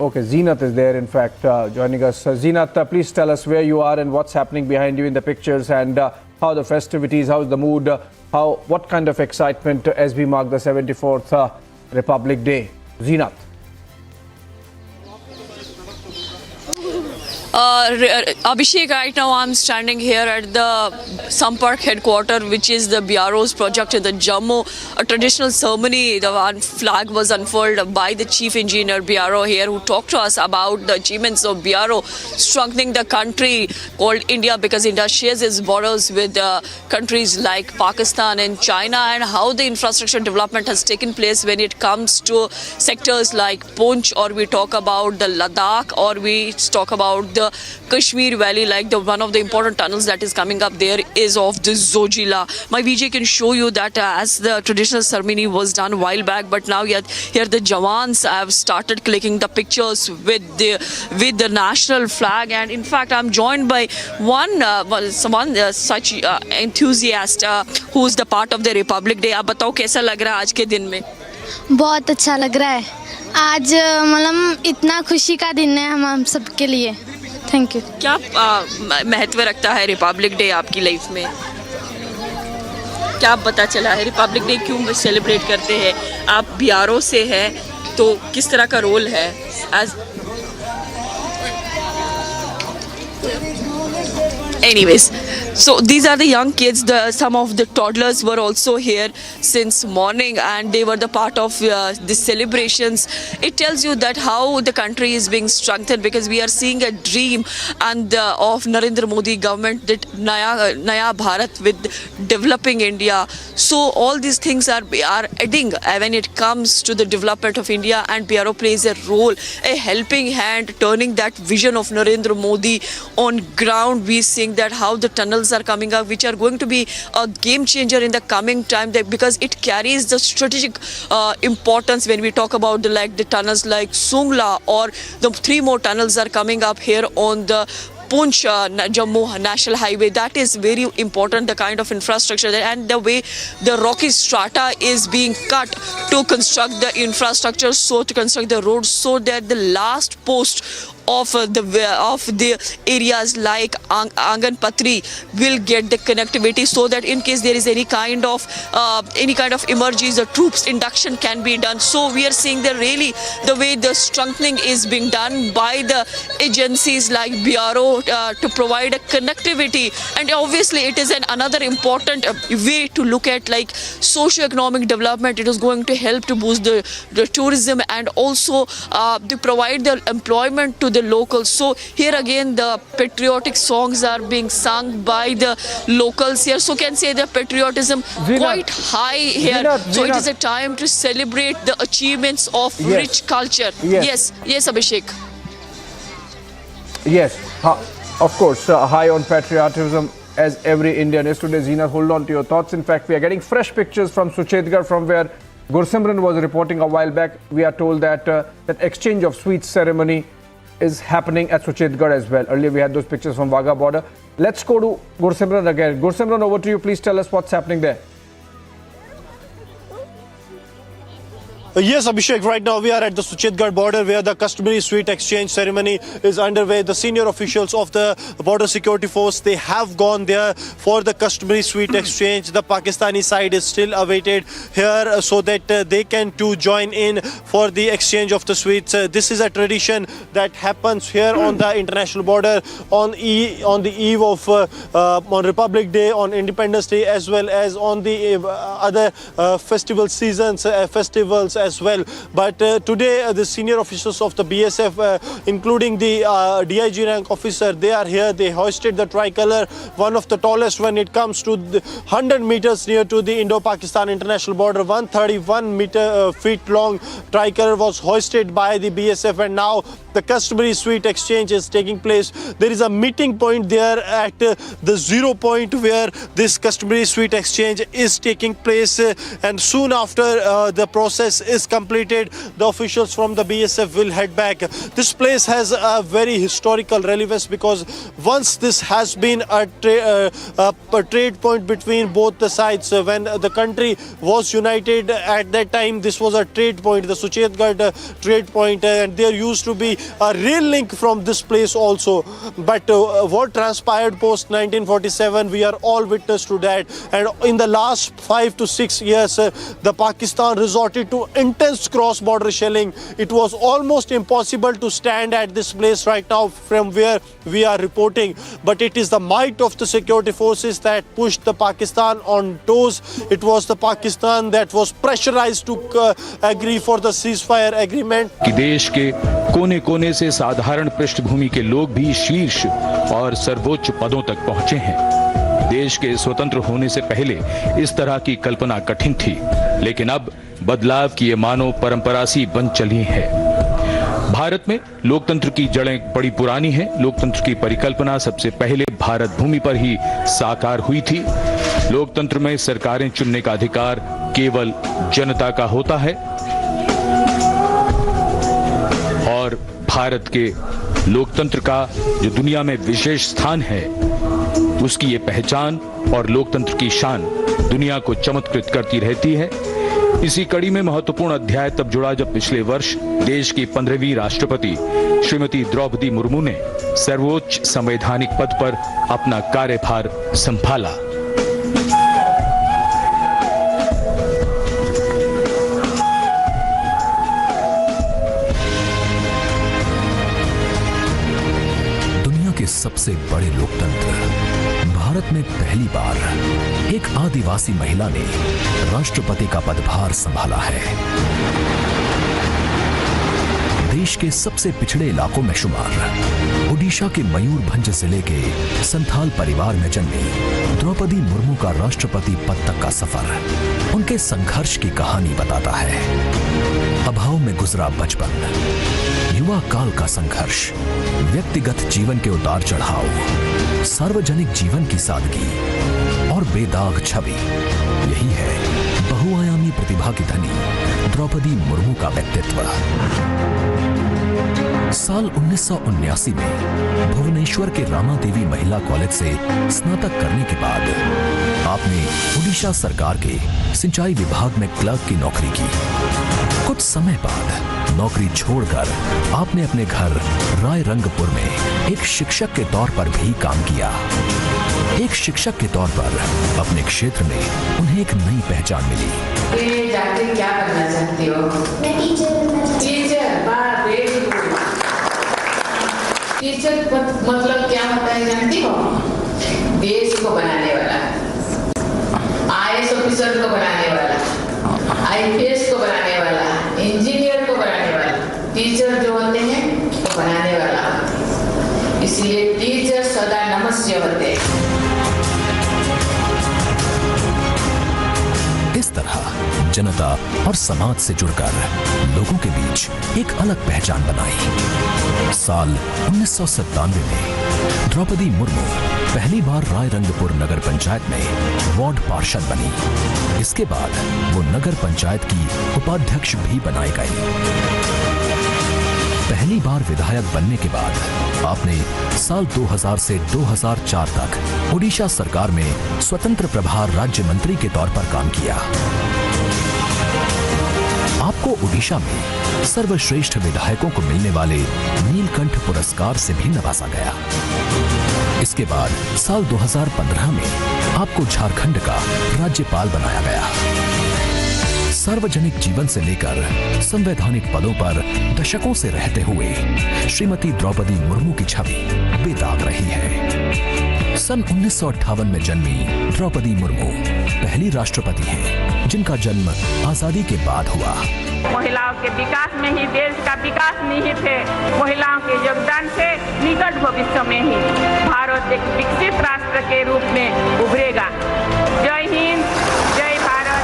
S27: Okay, Zeenat is there, in fact, joining us. Zeenat, please tell us where you are and what's happening behind you in the pictures, and how the festivities, how's the mood, what kind of excitement as we mark the 74th Republic Day. Zeenat.
S11: Abhishek, right now I'm standing here at the Sampark headquarters, which is the BRO's project in the Jammu. A traditional ceremony, the flag was unfurled by the chief engineer BRO here, who talked to us about the achievements of BRO, strengthening the country called India, because India shares its borders with countries like Pakistan and China, and how the infrastructure development has taken place when it comes to sectors like Poonch, or we talk about the Ladakh, or we talk about the Kashmir Valley, like one of the important tunnels that is coming up there is of the Zojila. My VJ can show you that as the traditional ceremony was done a while back, but now here the Jawans have started clicking the pictures with the national flag. And in fact, I'm joined by someone such enthusiast who's the part of the Republic Day. आप बताओ कैसा लग रहा है आज के दिन में?
S7: बहुत अच्छा लग रहा है आज, मतलब इतना खुशी का दिन है हम सबके लिए. Thank you.
S11: क्या महत्व रखता है रिपब्लिक डे आपकी लाइफ में? क्या पता चला है रिपब्लिक डे क्यों सेलिब्रेट करते हैं? आप BRO से हैं तो किस तरह का रोल है as? Anyways, so these are the young kids. Some of the toddlers were also here since morning, and they were the part of the celebrations. It tells you that how the country is being strengthened, because we are seeing a dream and of Narendra Modi government, that Naya Bharat with developing India. So all these things are adding when it comes to the development of India, and BRO plays a role, a helping hand, turning that vision of Narendra Modi on ground. We seeing seeing that how the tunnels are coming up, which are going to be a game changer in the coming time, because it carries the strategic importance when we talk about the tunnels like Sungla, or the 3 more tunnels are coming up here on the Poonch Jammu National Highway. That is very important, the kind of infrastructure and the way the rocky strata is being cut to construct the infrastructure, so to construct the roads, so that the last post of the areas like Anganpatri will get the connectivity, so that in case there is any kind of emergency, the troops induction can be done. So we are seeing the way the strengthening is being done by the agencies like BRO to provide a connectivity, and obviously it is another important way to look at socio-economic development. It is going to help to boost the tourism, and also to provide the employment to the locals. So here again the patriotic songs are being sung by the locals here, so can say the patriotism quite high here. So it is a time to celebrate the achievements of rich culture. Yes, Abhishek.
S27: Yes, of course, high on patriotism as every Indian is today. Zeenat, hold on to your thoughts. In fact, we are getting fresh pictures from Suchetgarh, from where Gursimran was reporting a while back. We are told that that exchange of sweets ceremony is happening at Suchetgarh as well. Earlier we had those pictures from Wagah border. Let's go to Gursimran again. Gursimran, over to you. Please tell us what's happening there.
S15: Yes, Abhishek, right now we are at the Suchetgarh border, where the customary sweet exchange ceremony is underway. The senior officials of the border security force, they have gone there for the customary sweet exchange. The Pakistani side is still awaited here so that they can too join in for the exchange of the sweets. This is a tradition that happens here on the international border on the eve of on Republic Day, on Independence Day, as well as on the other festival seasons, festivals as well. But today the senior officials of the BSF, including the DIG rank officer, they are here. They hoisted the tricolor, one of the tallest when it comes to 100 meters near to the Indo-Pakistan international border. 131 feet long tricolor was hoisted by the BSF, and now the customary sweet exchange is taking place. There is a meeting point there at the 0 point where this customary sweet exchange is taking place, and soon after the process is completed, the officials from the BSF will head back. This place has a very historical relevance, because once this has been a trade point between both the sides. When the country was united at that time, this was a trade point, the Suchetgarh trade point, and there used to be a rail link from this place also. But what transpired post 1947, we are all witness to that. And in the last 5 to 6 years, the Pakistan resorted to intense cross-border shelling. It was almost impossible to stand at this place right now from where we are reporting. But it is the might of the security forces that pushed the Pakistan on toes. It was the Pakistan that was pressurized to agree for the ceasefire agreement.
S3: कि देश के कोने-कोने से साधारण पृष्ठभूमि के लोग भी शीर्ष और सर्वोच्च पदों तक पहुंचे हैं। देश के स्वतंत्र होने से पहले इस तरह की कल्पना कठिन थी, लेकिन अब बदलाव की ये मानो परंपरा सी बन चली है। भारत में लोकतंत्र की जड़ें बड़ी पुरानी हैं। लोकतंत्र की परिकल्पना सबसे पहले भारत भूमि पर ही साकार हुई थी। लोकतंत्र में सरकारें चुनने का अधिकार केवल जनता का होता है, और भारत के लोकतंत्र का जो दुनिया में विशेष स्थान है, उसकी ये पहचान और लोकतंत्र की शान दुनिया को चमत्कृत करती रहती है। इसी कड़ी में महत्वपूर्ण अध्याय तब जुड़ा जब पिछले वर्ष देश की 15वीं राष्ट्रपति श्रीमती द्रौपदी मुर्मू ने सर्वोच्च संवैधानिक पद पर अपना कार्यभार संभाला।
S10: दुनिया के सबसे बड़े लोकतंत्र भारत में पहली बार एक आदिवासी महिला ने राष्ट्रपति का पदभार संभाला है। देश के सबसे पिछड़े इलाकों में शुमार ओडिशा के मयूरभंज जिले के संथाल परिवार में जन्मी द्रौपदी मुर्मू का राष्ट्रपति पद तक का सफर उनके संघर्ष की कहानी बताता है। अभाव में गुजरा बचपन, युवा काल का संघर्ष, व्यक्तिगत जीवन के उतार चढ़ाव सार्वजनिक जीवन की सादगी और बेदाग छवि, यही है बहुआयामी प्रतिभा की धनी द्रौपदी मुर्मू का व्यक्तित्व। साल 1979 में भुवनेश्वर के रामा देवी महिला कॉलेज से स्नातक करने के बाद आपने ओडिशा सरकार के सिंचाई विभाग में क्लर्क की नौकरी की। कुछ समय बाद नौकरी छोड़कर आपने अपने घर रायरंगपुर में एक शिक्षक के तौर पर भी काम किया। एक शिक्षक के तौर पर अपने क्षेत्र में उन्हें एक नई पहचान मिली।
S8: जाके क्या बनना चाहती हो? मैं टीचर बनना चाहती हूँ। टीचर, वाह, वेरी गुड। टीचर मतलब क्या होता है जानती हो? देश को बनाने वाला, IAS ऑफिसर को बनाने वाला, IPS को बनाने वाला, इंजीनियर को बनाने वाला। टीचर जो होते हैं वो बनाने वाला, इसलिए टीचर सदा नमस्य होते हैं।
S10: इस तरह जनता और समाज से जुड़कर लोगों के बीच एक अलग पहचान बनाई। साल 1997 में द्रौपदी मुर्मू पहली बार रायरंगपुर नगर पंचायत में वार्ड पार्षद बनी। इसके बाद वो नगर पंचायत की उपाध्यक्ष भी बनाई गई। पहली बार विधायक बनने के बाद आपने साल 2000 से 2004 तक ओडिशा सरकार में स्वतंत्र प्रभार राज्य मंत्री के तौर पर काम किया। आपको ओडिशा में सर्वश्रेष्ठ विधायकों को मिलने वाले नीलकंठ पुरस्कार से भी नवाजा गया। इसके बाद साल 2015 में आपको झारखंड का राज्यपाल बनाया गया। सार्वजनिक जीवन से लेकर संवैधानिक पदों पर दशकों से रहते हुए श्रीमती द्रौपदी मुर्मू की छवि बेदाग रही है। सन 1958 में जन्मी द्रौपदी मुर्मू पहली राष्ट्रपति हैं जिनका जन्म आजादी के बाद हुआ।
S9: महिलाओं के विकास में ही देश का विकास निहित है। महिलाओं के योगदान से निकट भविष्य में ही भारत एक विकसित राष्ट्र के रूप में उभरेगा। जय हिंद, जय भारत।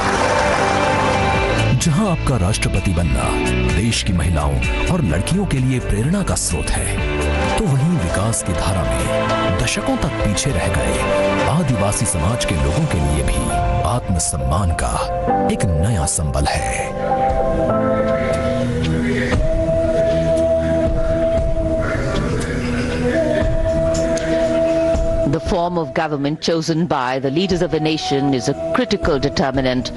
S10: जहां आपका राष्ट्रपति बनना देश की महिलाओं और लड़कियों के लिए प्रेरणा का स्रोत है, तो वहीं विकास की धारा में दशकों तक पीछे रह गए आदिवासी समाज के लोगों के लिए भी आत्मसम्मान का एक नया संबल है।
S14: The form of government chosen by the leaders of a nation is a critical determinant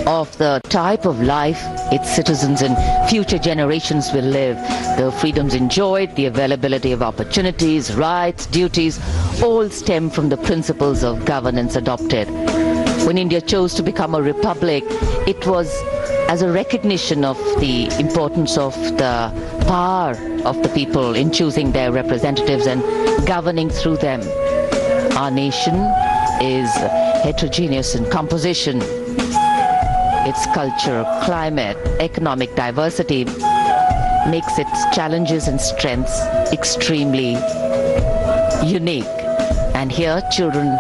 S14: of the type of life its citizens and future generations will live. The freedoms enjoyed, the availability of opportunities, rights, duties, all stem from the principles of governance adopted. When India chose to become a republic, it was as a recognition of the importance of the power of the people in choosing their representatives and governing through them. Our nation is heterogeneous in composition. Its culture, climate, economic diversity makes its challenges and strengths extremely unique. And here, children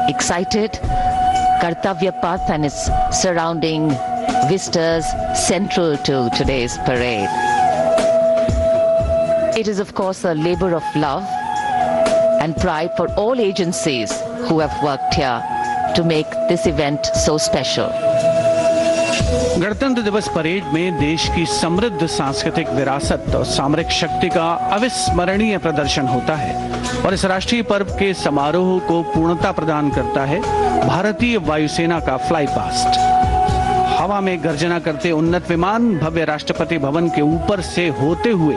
S14: excited, Kartavya Path and its surrounding vistas central to today's parade. It is, of course, a labor of love and pride for all agencies who have worked here to make this event so special.
S4: गणतंत्र दिवस parade में देश की समृद्ध सांस्कृतिक विरासत और सामरिक शक्ति का अविस्मरणीय प्रदर्शन होता है और इस राष्ट्रीय पर्व के समारोह को पूर्णता प्रदान करता है भारतीय वायुसेना का फ्लाई पास्ट। हवा में गर्जना करते उन्नत विमान भव्य राष्ट्रपति भवन के ऊपर से होते हुए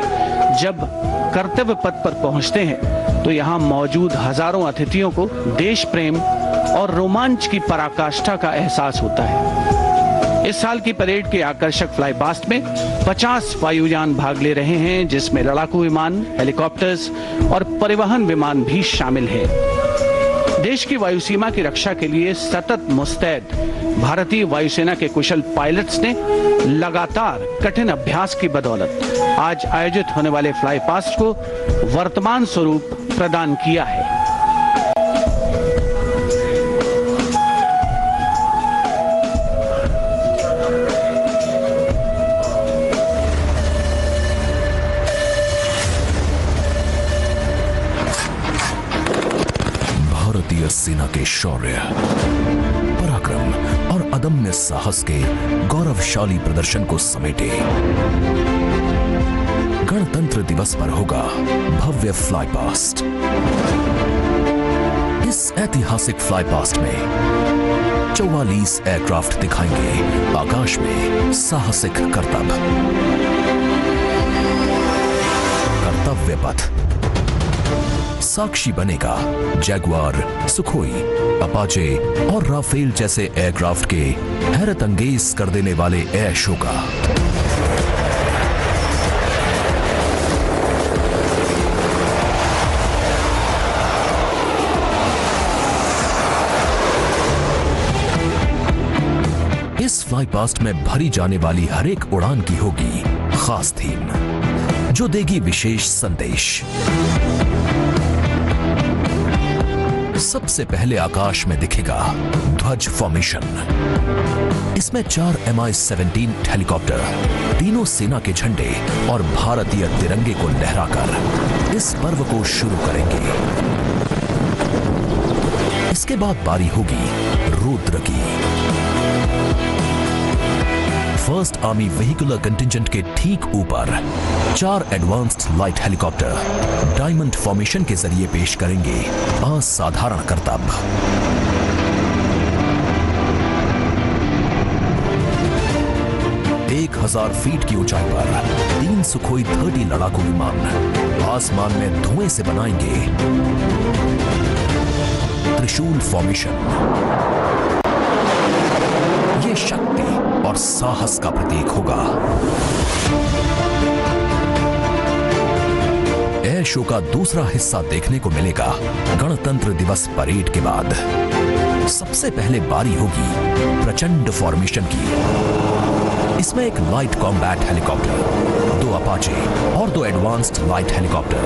S4: जब कर्तव्य पथ पर पहुंचते हैं तो यहाँ मौजूद हजारों अतिथियों को देश प्रेम और रोमांच की पराकाष्ठा का एहसास होता है। इस साल की परेड के आकर्षक फ्लाई पास्ट में 50 वायुयान भाग ले रहे हैं, जिसमें लड़ाकू विमान, हेलीकॉप्टर्स और परिवहन विमान भी शामिल हैं। देश की वायु सीमा की रक्षा के लिए सतत मुस्तैद भारतीय वायुसेना के कुशल पायलट्स ने लगातार कठिन अभ्यास की बदौलत आज आयोजित होने वाले फ्लाई पास्ट को वर्तमान स्वरूप प्रदान किया है।
S10: शौर्य, पराक्रम और अदम्य साहस के गौरवशाली प्रदर्शन को समेटे। गणतंत्र दिवस पर होगा भव्य फ्लाई पास्ट। इस ऐतिहासिक फ्लाई पास्ट में 44 एयरक्राफ्ट दिखाएंगे आकाश में साहसिक करतब। कर्तव्य पथ साक्षी बनेगा जैगुआर, सुखोई, अपाचे और राफेल जैसे एयरक्राफ्ट के हैरत अंगेज कर देने वाले एयर शो का। इस फ्लाई पास्ट में भरी जाने वाली हर एक उड़ान की होगी खास थीम, जो देगी विशेष संदेश। सबसे पहले आकाश में दिखेगा ध्वज फॉर्मेशन। इसमें 4 Mi-17 हेलीकॉप्टर तीनों सेना के झंडे और भारतीय तिरंगे को लहराकर इस पर्व को शुरू करेंगे। इसके बाद बारी होगी रुद्र की। फर्स्ट आर्मी व्हीकुलर कंटिंजेंट के ठीक ऊपर 4 advanced light helicopter diamond formation के जरिए पेश करेंगे असाधारण करतब। एक 1000 फीट की ऊंचाई पर 3 सुखोई 30 लड़ाकू विमान आसमान में धुएं से बनाएंगे त्रिशूल फॉर्मेशन। ये शक्ति और साहस का प्रतीक होगा। एयर शो का दूसरा हिस्सा देखने को मिलेगा गणतंत्र दिवस परेड के बाद। सबसे पहले बारी होगी प्रचंड फॉर्मेशन की। इसमें एक लाइट कॉम्बैट हेलीकॉप्टर, 2 अपाचे और 2 एडवांस्ड लाइट हेलीकॉप्टर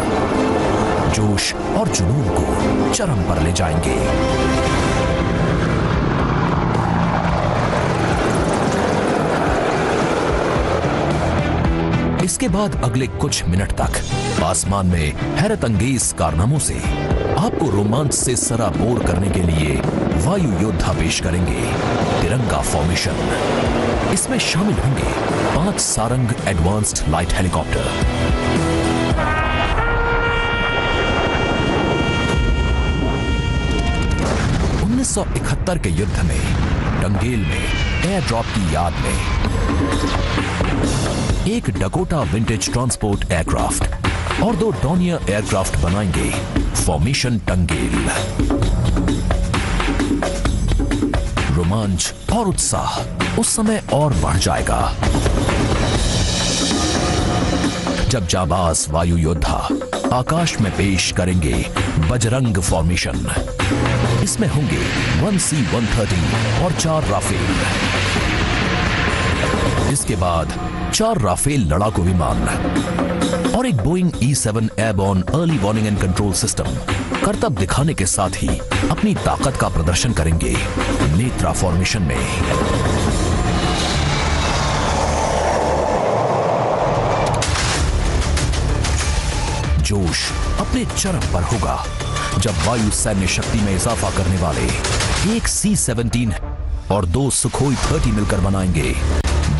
S10: जोश और जुनून को चरम पर ले जाएंगे। इसके बाद अगले कुछ मिनट तक आसमान में हैरत अंगेज कारनामों से आपको रोमांच से सराबोर करने के लिए वायु योद्धा पेश करेंगे तिरंगा फॉर्मेशन। इसमें शामिल होंगे 5 सारंग एडवांस्ड लाइट हेलीकॉप्टर। के युद्ध में डंगेल में एयर ड्रॉप की याद में एक डकोटा विंटेज ट्रांसपोर्ट एयरक्राफ्ट और 2 डॉनियर एयरक्राफ्ट बनाएंगे फॉर्मेशन टंगेल। रोमांच और उत्साह उस समय और बढ़ जाएगा जब जाबाज वायु योद्धा आकाश में पेश करेंगे बजरंग फॉर्मेशन। इसमें होंगे 1C-130 और 4 राफेल। इसके बाद 4 राफेल लड़ाकू विमान और एक Boeing E-7 airborne early warning and control system करतब दिखाने के साथ ही अपनी ताकत का प्रदर्शन करेंगे नेत्रा फॉर्मेशन में। जोश अपने चरम पर होगा जब वायु सैन्य शक्ति में इजाफा करने वाले एक C-17 और 2 सुखोई 30 मिलकर बनाएंगे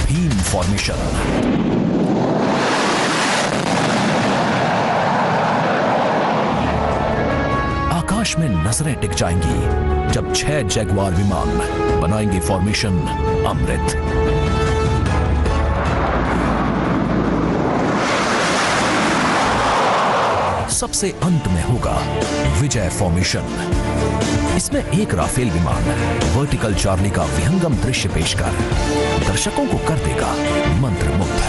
S10: भीम फॉर्मेशन। आकाश में नजरें टिक जाएंगी जब 6 जैगुआर विमान बनाएंगे फॉर्मेशन अमृत। सबसे अंत में होगा विजय फॉर्मेशन। इसमें एक राफेल विमान वर्टिकल चार्ली का विहंगम दृश्य पेश कर दर्शकों को कर देगा मंत्रमुग्ध।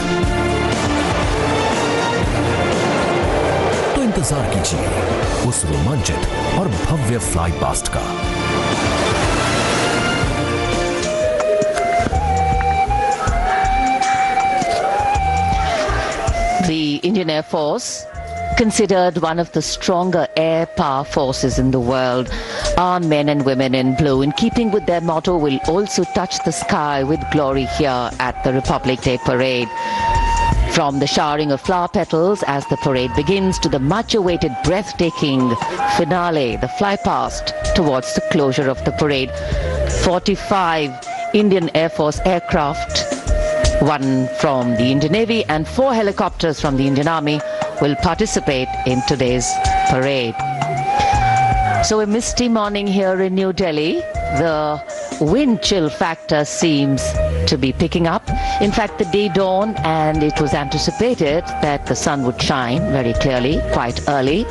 S10: तो इंतजार कीजिए उस रोमांचित और भव्य फ्लाई पास्ट का।
S14: The Indian Air Force, considered one of the stronger air power forces in the world, our men and women in blue, in keeping with their motto, will also touch the sky with glory here at the Republic Day Parade. From the showering of flower petals as the parade begins to the much-awaited breathtaking finale, the fly past towards the closure of the parade. 45 Indian Air Force aircraft, one from the Indian Navy and 4 helicopters from the Indian Army will participate in today's parade. So a misty morning here in New Delhi. The wind chill factor seems to be picking up. In fact, the day dawned and it was anticipated that the sun would shine very clearly quite early.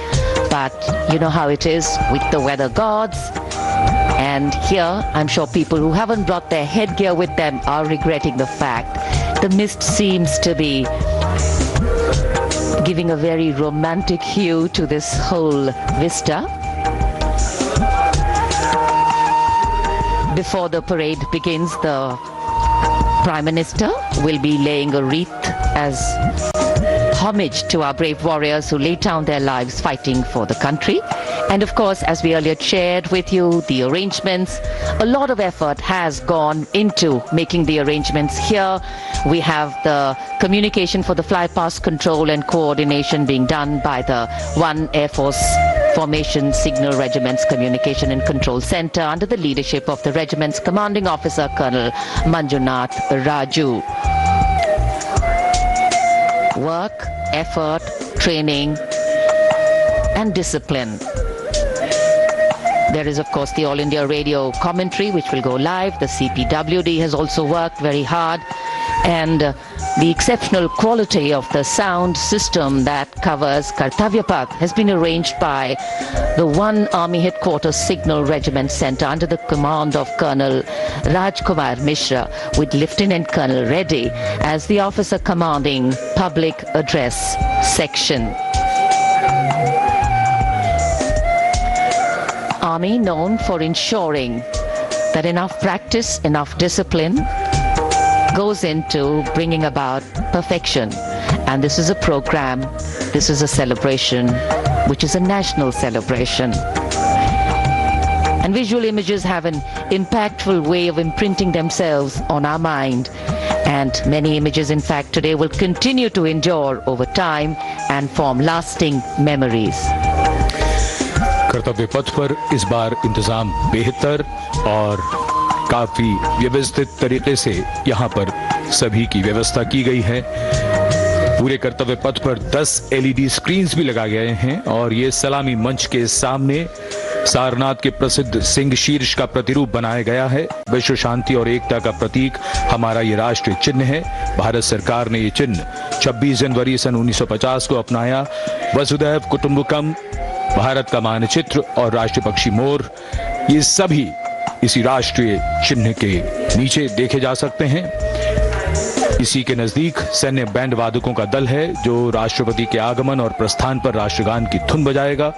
S14: But you know how it is with the weather gods. And here, I'm sure people who haven't brought their headgear with them are regretting the fact the mist seems to be giving a very romantic hue to this whole vista. Before the parade begins, the Prime Minister will be laying a wreath as homage to our brave warriors who laid down their lives fighting for the country. And of course, as we earlier shared with you, the arrangements, a lot of effort has gone into making the arrangements here. We have the communication for the fly-past control and coordination being done by the 1 Air Force Formation Signal Regiment's Communication and Control Center under the leadership of the regiment's commanding officer, Colonel Manjunath Raju. Work, effort, training, and discipline. There is, of course, the All India Radio commentary, which will go live. The CPWD has also worked very hard. And the exceptional quality of the sound system that covers Kartavya Path has been arranged by the 1 Army Headquarters Signal Regiment Center under the command of Colonel Rajkumar Mishra, with Lieutenant Colonel Reddy as the officer commanding Public Address Section. Army known for ensuring that enough practice, enough discipline goes into bringing about perfection. And this is a program, this is a celebration, which is a national celebration. And visual images have an impactful way of imprinting themselves on our mind. And many images, in fact, today will continue to endure over time and form lasting memories.
S3: कर्तव्य पथ पर इस बार इंतजाम बेहतर और काफी व्यवस्थित तरीके से यहाँ पर सभी की व्यवस्था की गई है। पूरे कर्तव्य पथ पर 10 LED स्क्रीन्स भी लगाए गए हैं और ये सलामी मंच के सामने सारनाथ के प्रसिद्ध सिंह शीर्ष का प्रतिरूप बनाया गया है। विश्व शांति और एकता का प्रतीक हमारा ये राष्ट्रीय चिन्ह है। भारत सरकार ने ये चिन्ह 26 जनवरी सन 1950 को अपनाया। वसुधैव कुटुंबकम, भारत का मानचित्र और राष्ट्रीय पक्षी मोर, ये सभी इसी राष्ट्रीय चिन्ह के नीचे देखे जा सकते हैं। इसी के नजदीक सैन्य बैंड वादकों का दल है जो राष्ट्रपति के आगमन और प्रस्थान पर राष्ट्रगान की धुन बजाएगा।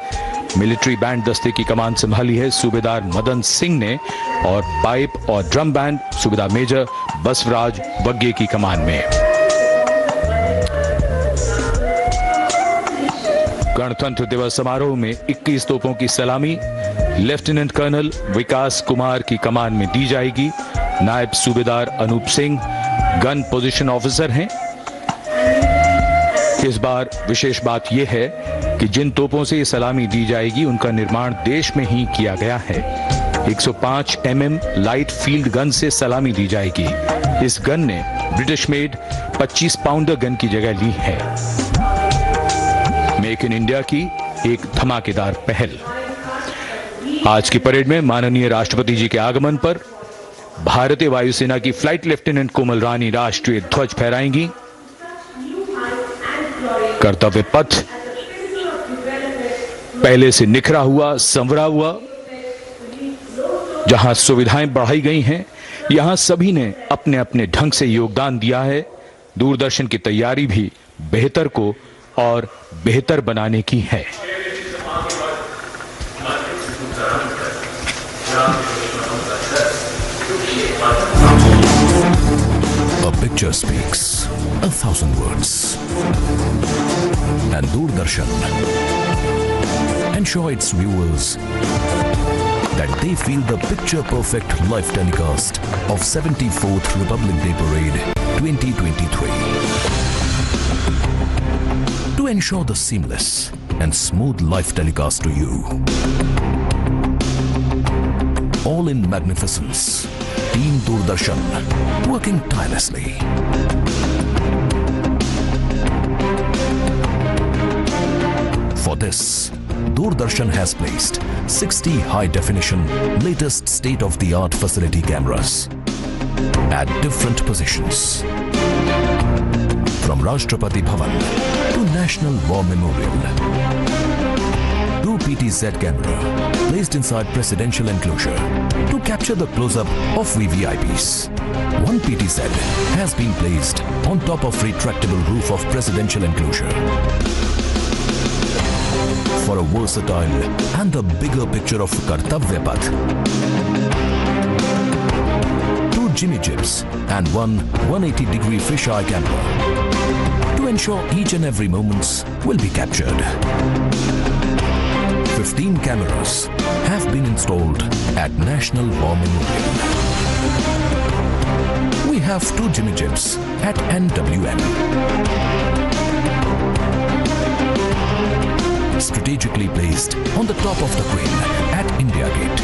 S3: मिलिट्री बैंड दस्ते की कमान संभाली है सूबेदार मदन सिंह ने और पाइप और ड्रम बैंड सूबेदार मेजर बसवराज बग्गे की कमान में। गणतंत्र दिवस समारोह में 21 तोपों की सलामी लेफ्टिनेंट कर्नल विकास कुमार की कमान में दी जाएगी। नायब सूबेदार Anup Singh gun position officer हैं। इस बार विशेष बात यह है कि जिन तोपों से ये सलामी दी जाएगी उनका निर्माण देश में ही किया गया है। 105 mm लाइट फील्ड गन से सलामी दी जाएगी। इस गन ने ब्रिटिश मेड 25 पाउंडर गन की जगह ली है। मेक इन इंडिया की एक धमाकेदार पहल। आज की परेड में माननीय राष्ट्रपति जी के आगमन पर भारतीय वायुसेना की फ्लाइट लेफ्टिनेंट कोमल रानी राष्ट्रीय ध्वज फहराएंगी। कर्तव्य पथ पहले से निखरा हुआ, संवरा हुआ, जहां सुविधाएं बढ़ाई गई हैं, यहां सभी ने अपने अपने ढंग से योगदान दिया है। दूरदर्शन की तैयारी भी बेहतर को और बेहतर बनाने की है।
S10: A picture speaks 1,000 words. And Doordarshan ensure its viewers that they feel the picture-perfect live telecast of 74th Republic Day Parade 2023. To ensure the seamless and smooth live telecast to you, all in magnificence, Team Doordarshan working tirelessly. For this, Doordarshan has placed 60 high-definition, latest state-of-the-art facility cameras at different positions, from Rashtrapati Bhavan to National War Memorial. 2 PTZ camera placed inside presidential enclosure to capture the close-up of VVIPs. 1 PTZ has been placed on top of retractable roof of presidential enclosure for a versatile and the bigger picture of Kartavya Path. 2 Jimmy Jibs and 1 180-degree fisheye camera to ensure each and every moments will be captured. 15 cameras have been installed at National War Memorial. We have 2 Jimmy Jibs at NWM. Strategically placed on the top of the crane at India Gate,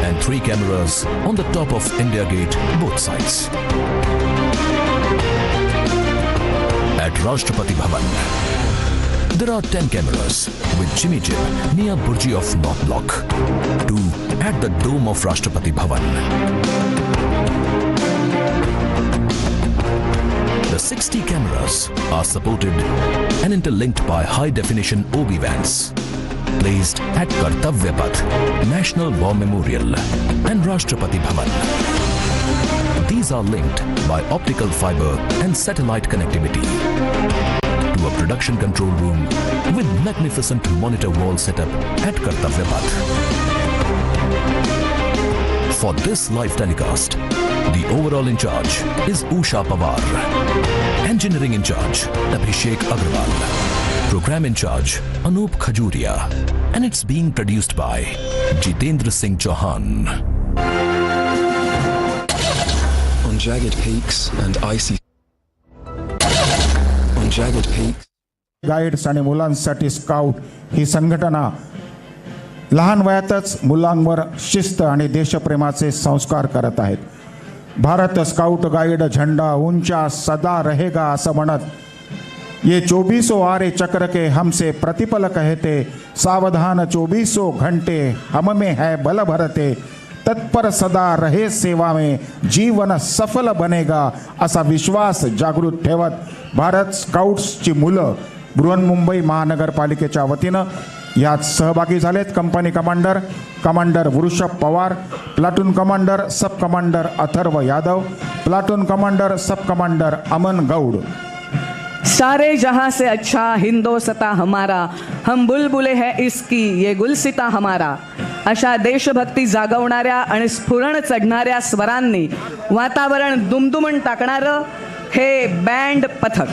S10: and 3 cameras on the top of India Gate both sides. At Rashtrapati Bhavan, there are 10 cameras with Jimmy Jib near Burji of North Block, 2 at the dome of Rashtrapati Bhavan. The 60 cameras are supported and interlinked by high-definition OB vans placed at Kartavya Path, National War Memorial and Rashtrapati Bhavan. These are linked by optical fiber and satellite connectivity to a production control room with magnificent monitor wall setup at Kartavya Path. For this live telecast, the overall in charge is Usha Pawar, engineering in charge Abhishek Agrawal, program in charge Anup Khajuria, and it's being produced by Jitendra Singh Chauhan.
S16: On jagged peaks and icy
S17: guides आणि मुलांसाठी scout ही संघटना लहान वयातच मुलांवर शिस्त आणि देशप्रेमाचे संस्कार करत आहेत. भारत स्काउट गाईड झंडा ऊंचा सदा रहेगा असं म्हणत ये 24 आरे चक्र के हमसे प्रतिपल कहते, सावधान 24 घंटे हम में है बल भरते, तत्पर सदा रहे सेवा में जीवन सफल बनेगा असा विश्वास जागृत ठेवत भारत स्काउट्सची मुलं बृहन्मुंबई महानगरपालिकेच्या वतीनं यात सहभागी झालेत. कंपनी कमांडर वृषभ पवार, प्लाटून कमांडर सब commander Atharva Yadav, platoon commander सब कमांडर अमन गौड़.
S18: सारे जहां से अच्छा हिंदोसता हमारा, हम बुलबुले हैं इसकी ये गुलसिता हमारा, अशा देशभक्ती जागवणाऱ्या आणि स्फुरण चढणाऱ्या स्वरांनी वातावरण दुमदुमून टाकणारं हे बँड पथक,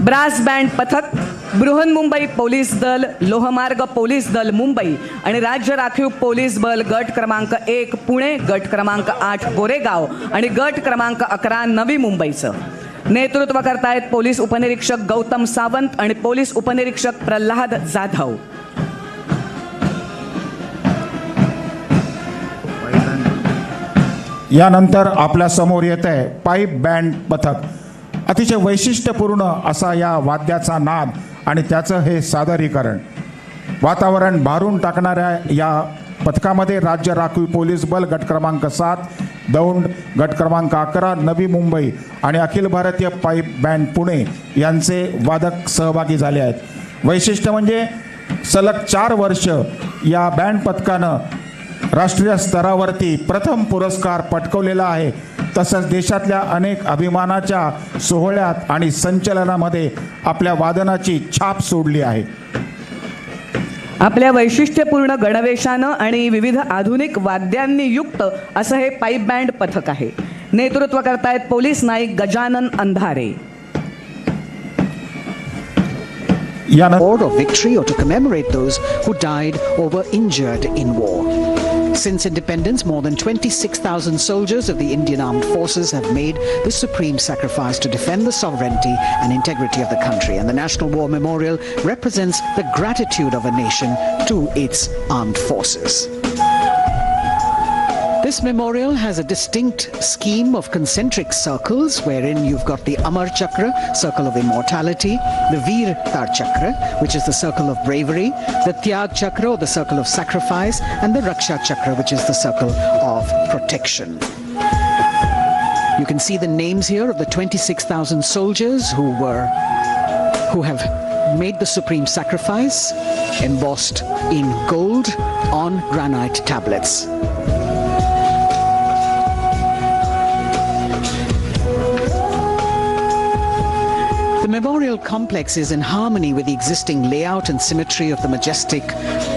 S18: ब्रास बँड पथक बृहन्मुंबई पोलीस दल, लोहमार्ग पोलीस दल मुंबई आणि राज्य राखीव पोलीस बल गट क्रमांक 1 पुणे, गट क्रमांक 8 गोरेगाव आणि गट क्रमांक 11 नवी मुंबईचं नेतृत्व करतायत पोलीस उपनिरीक्षक गौतम सावंत आणि पोलीस उपनिरीक्षक प्रल्हाद जाधव.
S17: यानंतर आपल्या समोर येत आहे पाईप बँड पथक. अतिशय वैशिष्ट्यपूर्ण असा या वाद्याचा नाद आणि त्याचं हे सादरीकरण. वातावरण भारून टाकणाऱ्या या पथकामध्ये राज्य राखीव पोलीस बल गट क्रमांक 7 दौंड, गट क्रमांक 11 नवी मुंबई आणि अखिल भारतीय पाईप बँड पुणे यांचे वादक सहभागी झाले आहेत. वैशिष्ट्य म्हणजे सलग 4 वर्ष या बँड पथकानं राष्ट्रीय स्तरावरती प्रथम पुरस्कार पटकवलेला आहे. तसंच देशातल्या अनेक अभिमानाच्या सोहळ्यात आणि संचलनामध्ये आपल्या वादनाची छाप सोडली आहे.
S18: आपल्या वैशिष्ट्यपूर्ण गणवेशानं आणि विविध आधुनिक वाद्यांनी युक्त असं हे पाईप बँड पथक आहे. नेतृत्व करतायत police Naik Gajanan Andhare.
S1: Award of victory or to commemorate those who died or were injured in war. Since independence, more than 26,000 soldiers of the Indian Armed Forces have made the supreme sacrifice to defend the sovereignty and integrity of the country. And the National War Memorial represents the gratitude of a nation to its armed forces. This memorial has a distinct scheme of concentric circles wherein you've got the Amar Chakra, circle of immortality, the Veer Tar Chakra, which is the circle of bravery, the Tyag Chakra, or the circle of sacrifice, and the Raksha Chakra, which is the circle of protection. You can see the names here of the 26,000 soldiers who have made the supreme sacrifice, embossed in gold on granite tablets. The memorial complex is in harmony with the existing layout and symmetry of the majestic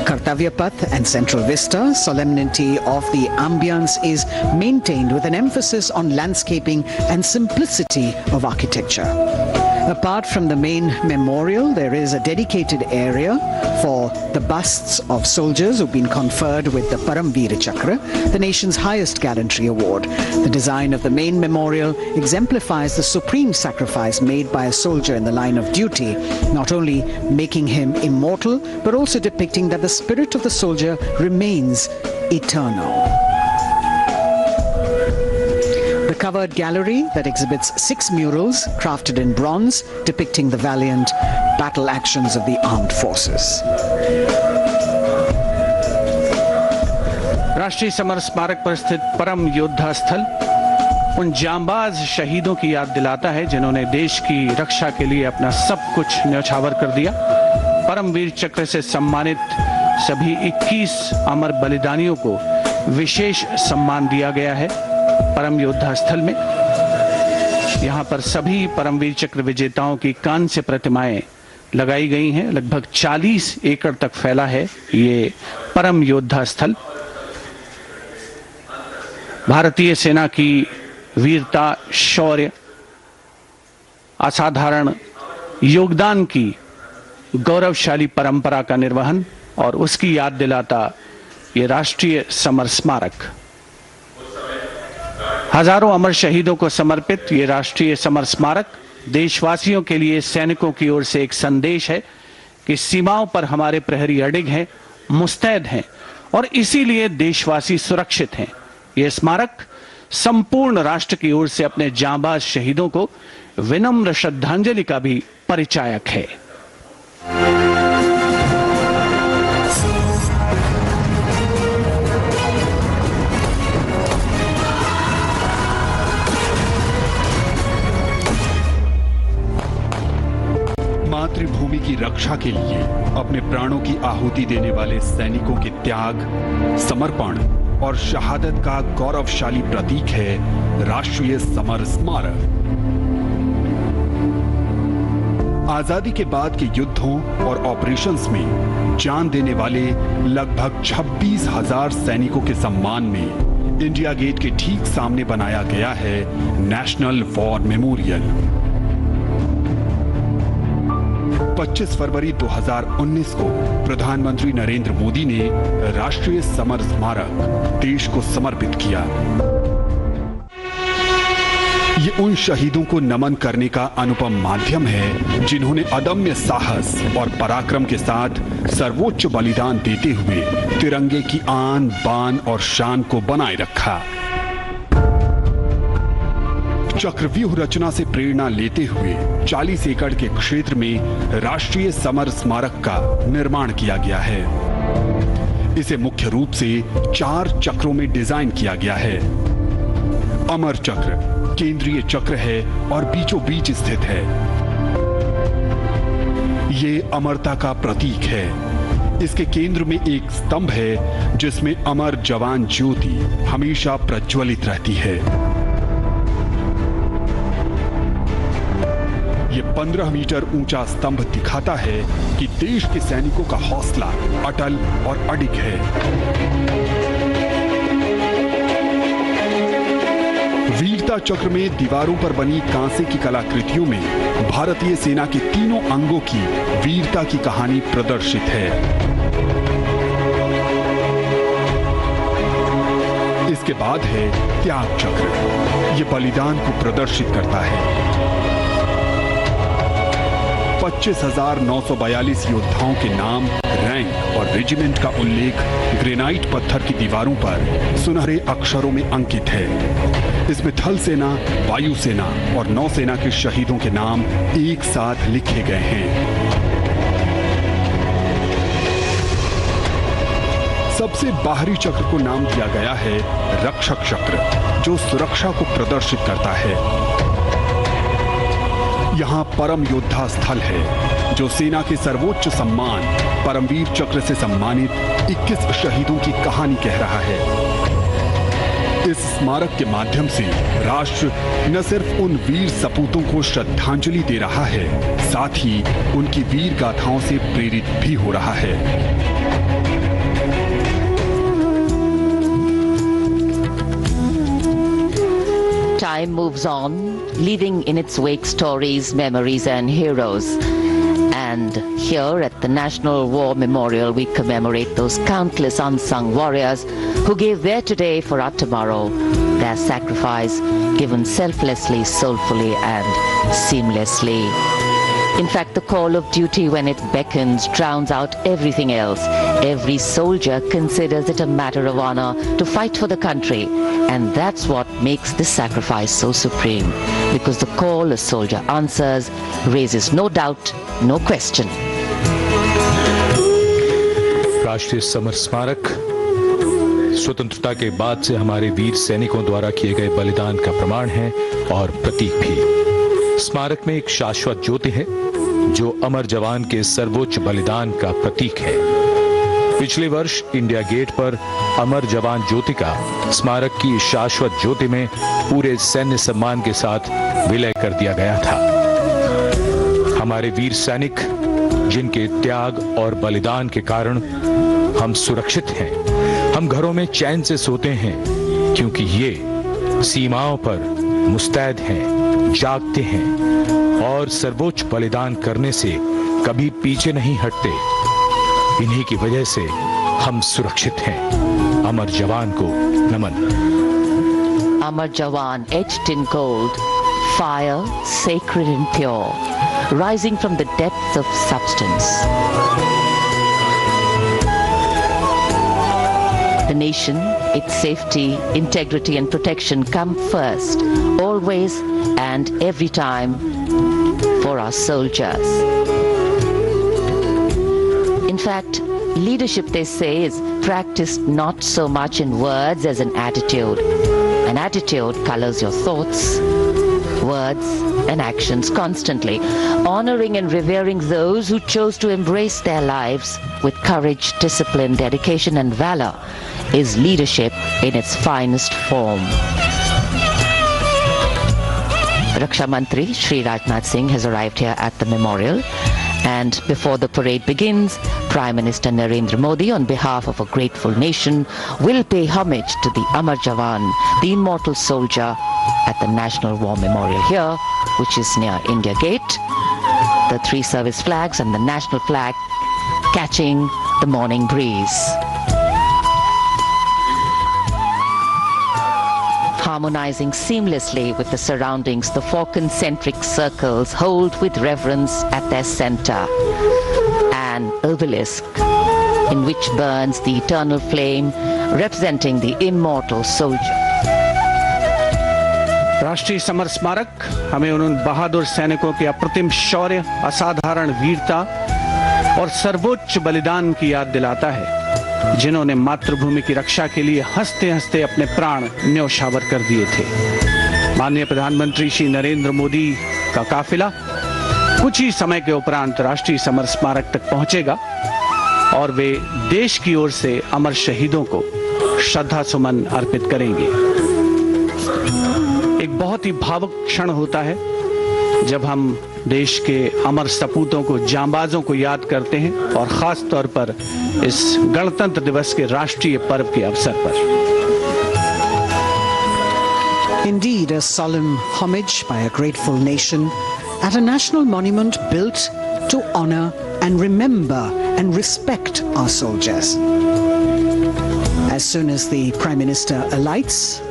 S1: Kartavya Path and central vista. Solemnity of the ambience is maintained with an emphasis on landscaping and simplicity of architecture. Apart from the main memorial, there is a dedicated area for the busts of soldiers who've been conferred with the Param Veer Chakra, the nation's highest gallantry award. The design of the main memorial exemplifies the supreme sacrifice made by a soldier in the line of duty, not only making him immortal, but also depicting that the spirit of the soldier remains eternal. The covered gallery that exhibits 6 murals crafted in bronze depicting the valiant battle actions of the armed forces.
S4: राष्ट्रीय summer स्मारक पर स्थित परम योद्धा स्थल उन जांबाज शहीदों की याद दिलाता है जिन्होंने देश की रक्षा के लिए अपना सब कुछ न्यौछावर कर दिया। परमवीर चक्र से सम्मानित सभी 21 अमर बलिदानियों को विशेष सम्मान दिया गया है। परम योद्धा स्थल में यहाँ पर सभी परमवीर चक्र विजेताओं की कांस्य प्रतिमाएं लगाई गई हैं। लगभग 40 एकड़ तक फैला है ये परम योद्धा स्थल। भारतीय सेना की वीरता, शौर्य, असाधारण योगदान की गौरवशाली परंपरा का निर्वहन और उसकी याद दिलाता ये राष्ट्रीय समर स्मारक। हजारों अमर शहीदों को समर्पित ये राष्ट्रीय समर स्मारक देशवासियों के लिए सैनिकों की ओर से एक संदेश है कि सीमाओं पर हमारे प्रहरी अडिग हैं, मुस्तैद हैं और इसीलिए देशवासी सुरक्षित हैं। ये स्मारक संपूर्ण राष्ट्र की ओर से अपने जांबाज शहीदों को विनम्र श्रद्धांजलि का भी परिचायक है।
S13: मातृभूमि की रक्षा के लिए अपने प्राणों की आहुति देने वाले सैनिकों के त्याग, समर्पण और शहादत का गौरवशाली प्रतीक है राष्ट्रीय समर स्मारक। आजादी के बाद के युद्धों और ऑपरेशंस में जान देने वाले लगभग 26,000 सैनिकों के सम्मान में इंडिया गेट के ठीक सामने बनाया गया है नेशनल वॉर मेमोरियल। 25 फरवरी 2019 को प्रधानमंत्री नरेंद्र मोदी ने राष्ट्रीय समर स्मारक देश को समर्पित किया। ये उन शहीदों को नमन करने का अनुपम माध्यम है जिन्होंने अदम्य साहस और पराक्रम के साथ सर्वोच्च बलिदान देते हुए तिरंगे की आन, बान और शान को बनाए रखा। चक्रव्यूह रचना से प्रेरणा लेते हुए 40 एकड़ के क्षेत्र में राष्ट्रीय समर स्मारक का निर्माण किया गया है। इसे मुख्य रूप से 4 चक्रों में डिजाइन किया गया है। अमर चक्र केंद्रीय चक्र है और बीचों बीच स्थित है। ये अमरता का प्रतीक है। इसके केंद्र में एक स्तंभ है जिसमें अमर जवान ज्योति हमेशा प्रज्वलित रहती है। ये 15 मीटर ऊंचा स्तंभ दिखाता है कि देश के सैनिकों का हौसला अटल और अडिग है। वीरता चक्र में दीवारों पर बनी कांसे की कलाकृतियों में भारतीय सेना के तीनों अंगों की वीरता की कहानी प्रदर्शित है। उसके बाद है त्याग चक्र। ये बलिदान को प्रदर्शित करता है। 25,942 योद्धाओं के नाम, रैंक और रेजिमेंट का उल्लेख ग्रेनाइट पत्थर की दीवारों पर सुनहरे अक्षरों में अंकित है। इसमें थल सेना, वायु सेना और नौसेना के शहीदों के नाम एक साथ लिखे गए हैं। सबसे बाहरी चक्र को नाम दिया गया है रक्षक चक्र, जो सुरक्षा को प्रदर्शित करता है। यहाँ परम योद्धा स्थल है, जो सेना के सर्वोच्च सम्मान परमवीर चक्र से सम्मानित 21 शहीदों की कहानी कह रहा है। इस स्मारक के माध्यम से राष्ट्र न सिर्फ उन वीर सपूतों को श्रद्धांजलि दे रहा है, साथ ही उनकी वीर गाथाओं से प्रेरित भी हो रहा है।
S14: Time moves on, leaving in its wake stories, memories and heroes. And here at the National War Memorial, we commemorate those countless unsung warriors who gave their today for our tomorrow, their sacrifice given selflessly, soulfully and seamlessly. In fact, the call of duty, when it beckons, drowns out everything else. Every soldier considers it a matter of honor to fight for the country. And that's what makes this sacrifice so supreme. Because the call a soldier answers raises no doubt, no question.
S3: राष्ट्रीय summer स्मारक स्वतंत्रता के बाद से हमारे वीर सैनिकों द्वारा किए गए बलिदान का प्रमाण है और प्रतीक भी। स्मारक में एक शाश्वत ज्योति है, जो अमर जवान के सर्वोच्च बलिदान का प्रतीक है। पिछले वर्ष इंडिया गेट पर अमर जवान ज्योति का स्मारक की शाश्वत ज्योति में पूरे सैन्य सम्मान के साथ विलय कर दिया गया था। हमारे वीर सैनिक, जिनके त्याग और बलिदान के कारण हम सुरक्षित हैं, हम घरों में चैन से सोते हैं, क्योंकि ये सीमाओं पर मुस्तैद हैं, जागते हैं और सर्वोच्च बलिदान करने से कभी पीछे नहीं हटते। इन्हीं की वजह से हम सुरक्षित हैं। अमर जवान को नमन।
S14: Amar Jawan, etched in gold, fire sacred and pure, rising from the depths of substance. The nation, its safety, integrity and protection come first, always and every time for our soldiers. In fact, leadership, they say, is practiced not so much in words as in attitude. An attitude colors your thoughts, words and actions constantly. Honoring and revering those who chose to embrace their lives with courage, discipline, dedication and valor is leadership in its finest form. Raksha Mantri Shri Rajnath Singh has arrived here at the memorial, and before the parade begins, Prime Minister Narendra Modi, on behalf of a grateful nation, will pay homage to the Amar Jawan, the immortal soldier, at the National War Memorial here, which is near India Gate. The three service flags and the national flag catching the morning breeze. Harmonizing seamlessly with the surroundings, the four concentric circles hold with reverence at their center an obelisk in which burns the eternal flame representing the immortal soldier.
S4: राष्ट्रीय summer स्मारक हमें उन बहादुर सैनिकों के अप्रतिम शौर्य, असाधारण वीरता और सर्वोच्च बलिदान की याद दिलाता है, जिन्होंने मातृभूमि की रक्षा के लिए हंसते हंसते अपने प्राण न्योछावर कर दिए थे। माननीय प्रधानमंत्री श्री नरेंद्र मोदी का काफिला कुछ ही समय के उपरांत राष्ट्रीय समर स्मारक तक पहुंचेगा और वे देश की ओर से अमर शहीदों को श्रद्धा सुमन अर्पित करेंगे। एक बहुत ही भावुक क्षण होता है जब हम देश के अमर सपूतों को, जांबाजों को याद करते हैं, और खास तौर पर इस गणतंत्र दिवस के राष्ट्रीय पर्व के अवसर पर।
S1: Indeed, a solemn homage by a grateful nation at a national monument built to honor and remember and respect our soldiers. As soon as the Prime Minister alights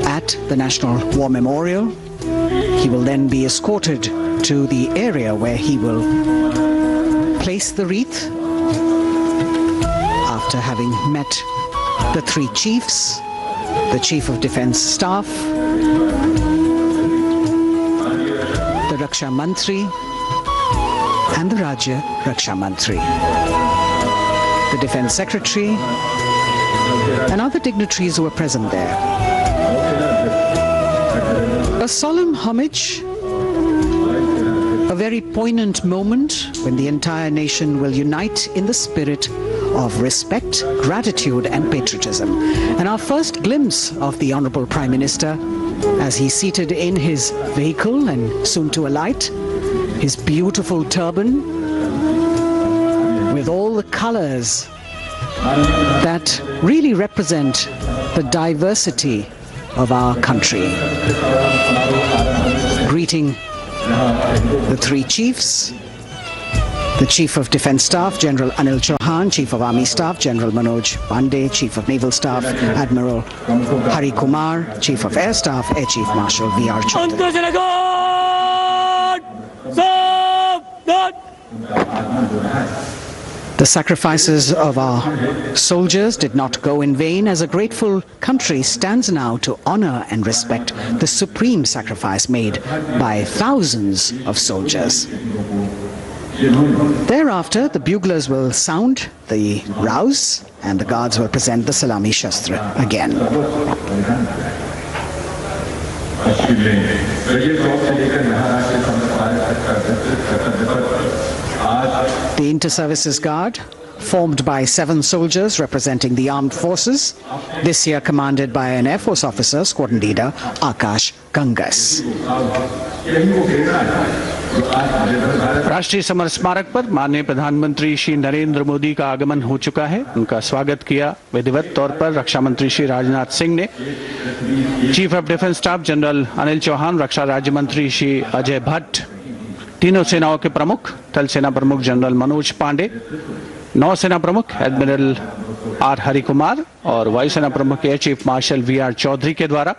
S1: at the National War Memorial, he will then be escorted to the area where he will place the wreath after having met the three chiefs, the Chief of Defence Staff, the Raksha Mantri and the Rajya Raksha Mantri, the Defence Secretary and other dignitaries who were present there. A solemn homage, a very poignant moment when the entire nation will unite in the spirit of respect, gratitude and patriotism. And our first glimpse of the Honorable Prime Minister as he's seated in his vehicle and soon to alight, his beautiful turban with all the colors that really represent the diversity of our country. Greeting the three chiefs, the Chief of Defence Staff, General Anil Chauhan, Chief of Army Staff, General Manoj Pandey, Chief of Naval Staff, Admiral Hari Kumar, Chief of Air Staff, Air Chief Marshal V.R. Chaudhary. The sacrifices of our soldiers did not go in vain, as a grateful country stands now to honor and respect the supreme sacrifice made by thousands of soldiers. Thereafter, the buglers will sound the rouse and the guards will present the Salami Shastra again. The Inter-Services Guard, formed by 7 soldiers representing the armed forces, this year commanded by an Air Force officer, Squadron Leader Akash Gangas.
S4: राष्ट्रीय summer स्मारक पर माननीय प्रधानमंत्री श्री नरेंद्र मोदी का आगमन हो चुका है। उनका स्वागत किया विधिवत तौर पर रक्षा मंत्री श्री राजनाथ सिंह ने। Chief of defence staff general Anil Chauhan, रक्षा राज्य मंत्री श्री अजय भट्ट, तीनों सेनाओं के प्रमुख, थल सेना प्रमुख जनरल मनोज पांडे, नौसेना प्रमुख एडमिरल आर हरि कुमार और वायुसेना प्रमुख air chief marshal V R. Chaudhary के द्वारा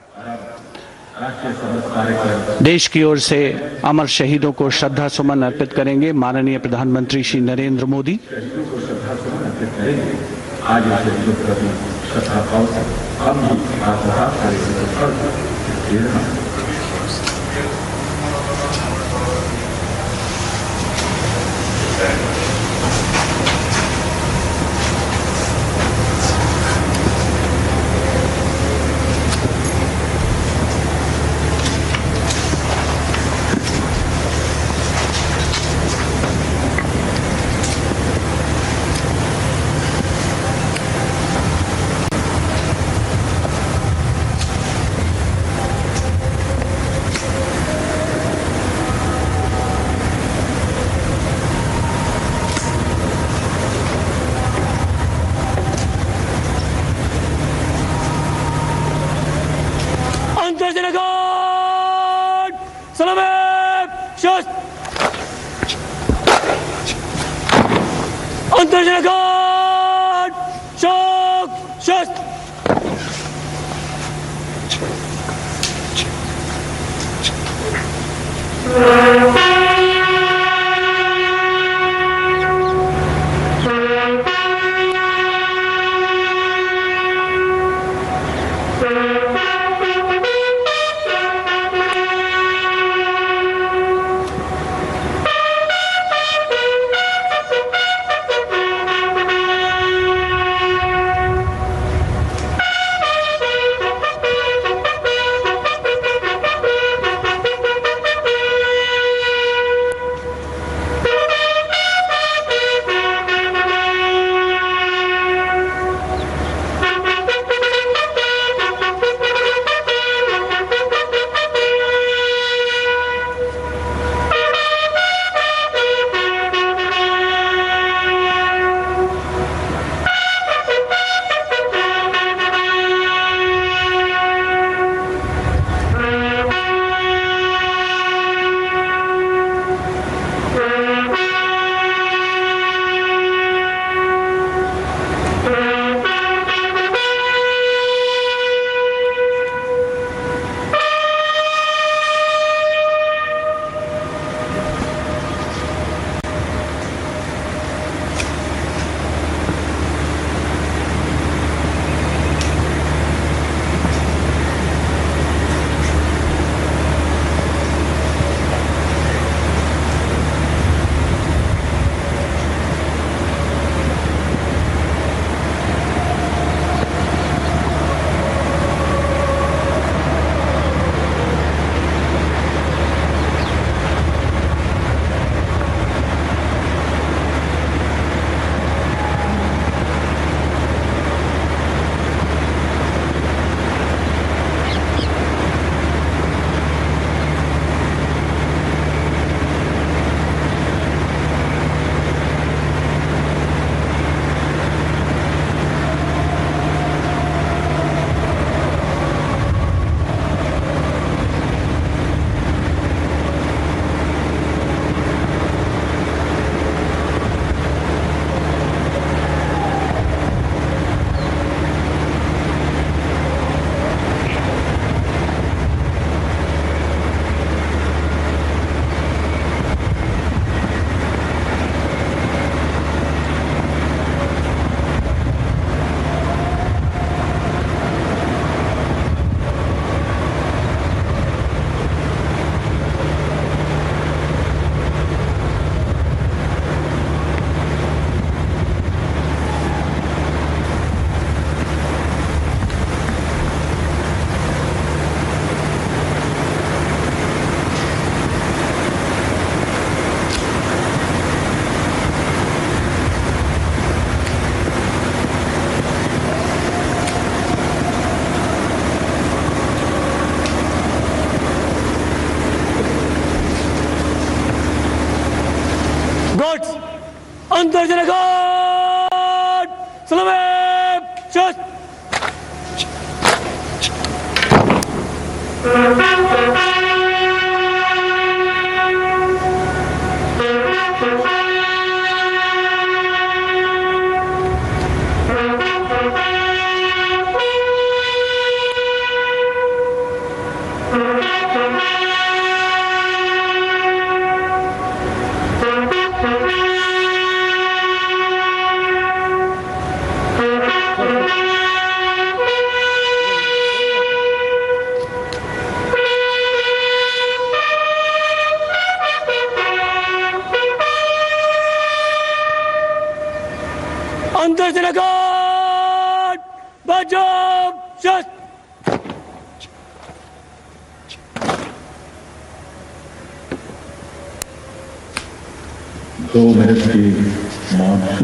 S4: देश की ओर से अमर शहीदों को श्रद्धा सुमन अर्पित करेंगे माननीय प्रधानमंत्री Shri Narendra Modi.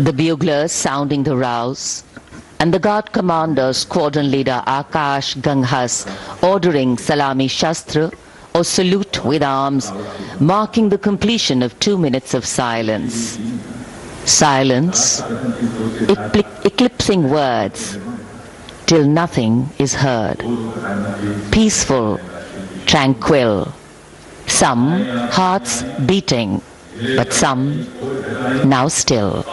S14: The buglers sounding the rouse, and the guard commander, squadron leader Akash Ganghas, ordering Salami Shastra or salute with arms, marking the completion of 2 minutes of silence. Silence, eclipsing words, till nothing is heard. Peaceful, tranquil, some hearts beating, but some now still.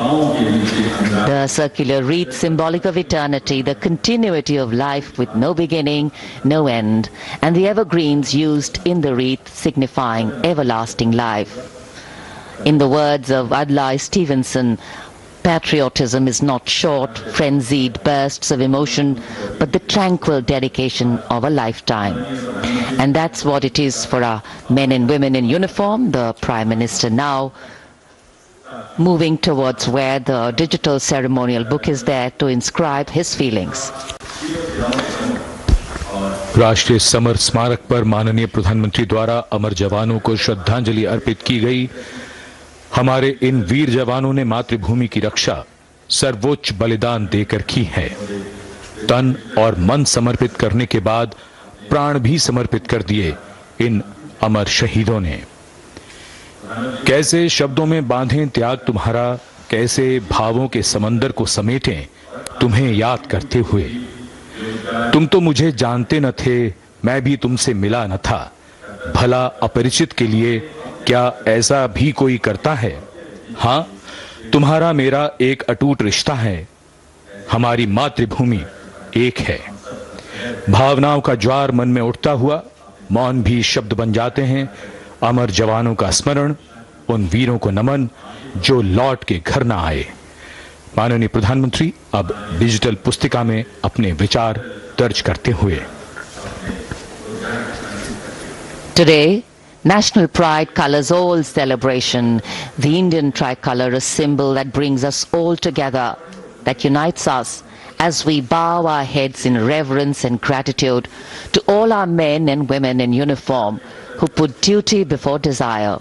S14: The circular wreath, symbolic of eternity, the continuity of life with no beginning, no end, and the evergreens used in the wreath signifying everlasting life. In the words of Adlai Stevenson, patriotism is not short, frenzied bursts of emotion, but the tranquil dedication of a lifetime. And that's what it is for our men and women in uniform. The Prime Minister now moving towards where the digital ceremonial book is there to inscribe his feelings.
S3: राष्ट्रीय summer स्मारक पर माननीय प्रधानमंत्री द्वारा अमर जवानों को श्रद्धांजलि अर्पित की गई। हमारे इन वीर जवानों ने मातृभूमि की रक्षा सर्वोच्च बलिदान देकर की है। तन और मन समर्पित करने के बाद प्राण भी समर्पित कर दिए इन अमर शहीदों ने। कैसे शब्दों में बांधें त्याग तुम्हारा, कैसे भावों के समंदर को समेटें तुम्हें याद करते हुए। तुम तो मुझे जानते न थे, मैं भी तुमसे मिला न था। भला अपरिचित के लिए क्या ऐसा भी कोई करता है? हाँ, तुम्हारा मेरा एक अटूट रिश्ता है। हमारी मातृभूमि एक है। भावनाओं का ज्वार मन में उठता हुआ मौन भी शब्द बन जाते हैं। अमर जवानों का स्मरण, उन वीरों को नमन जो लौट के घर ना आए। माननीय प्रधानमंत्री अब डिजिटल पुस्तिका में अपने विचार दर्ज करते हुए।
S14: Today, national pride colors all celebration. The Indian tricolor, a symbol that brings us all together, that unites us as we bow our heads in reverence and gratitude to all our men and women in uniform who put duty before desire,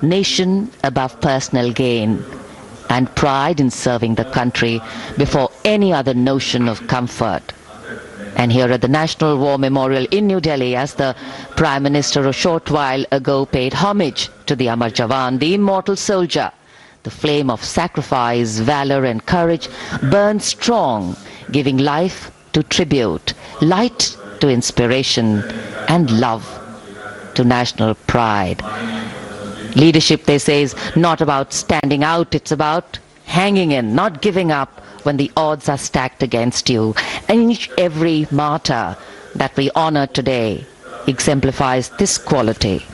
S14: nation above personal gain, and pride in serving the country before any other notion of comfort. And here at the National War Memorial in New Delhi, as the Prime Minister a short while ago paid homage to the Amar Jawan, the immortal soldier, the flame of sacrifice, valor and courage burns strong, giving life to tribute, light to inspiration, and love to national pride. Leadership, they say, is not about standing out, it's about hanging in, not giving up when the odds are stacked against you. And every martyr that we honor today exemplifies this quality.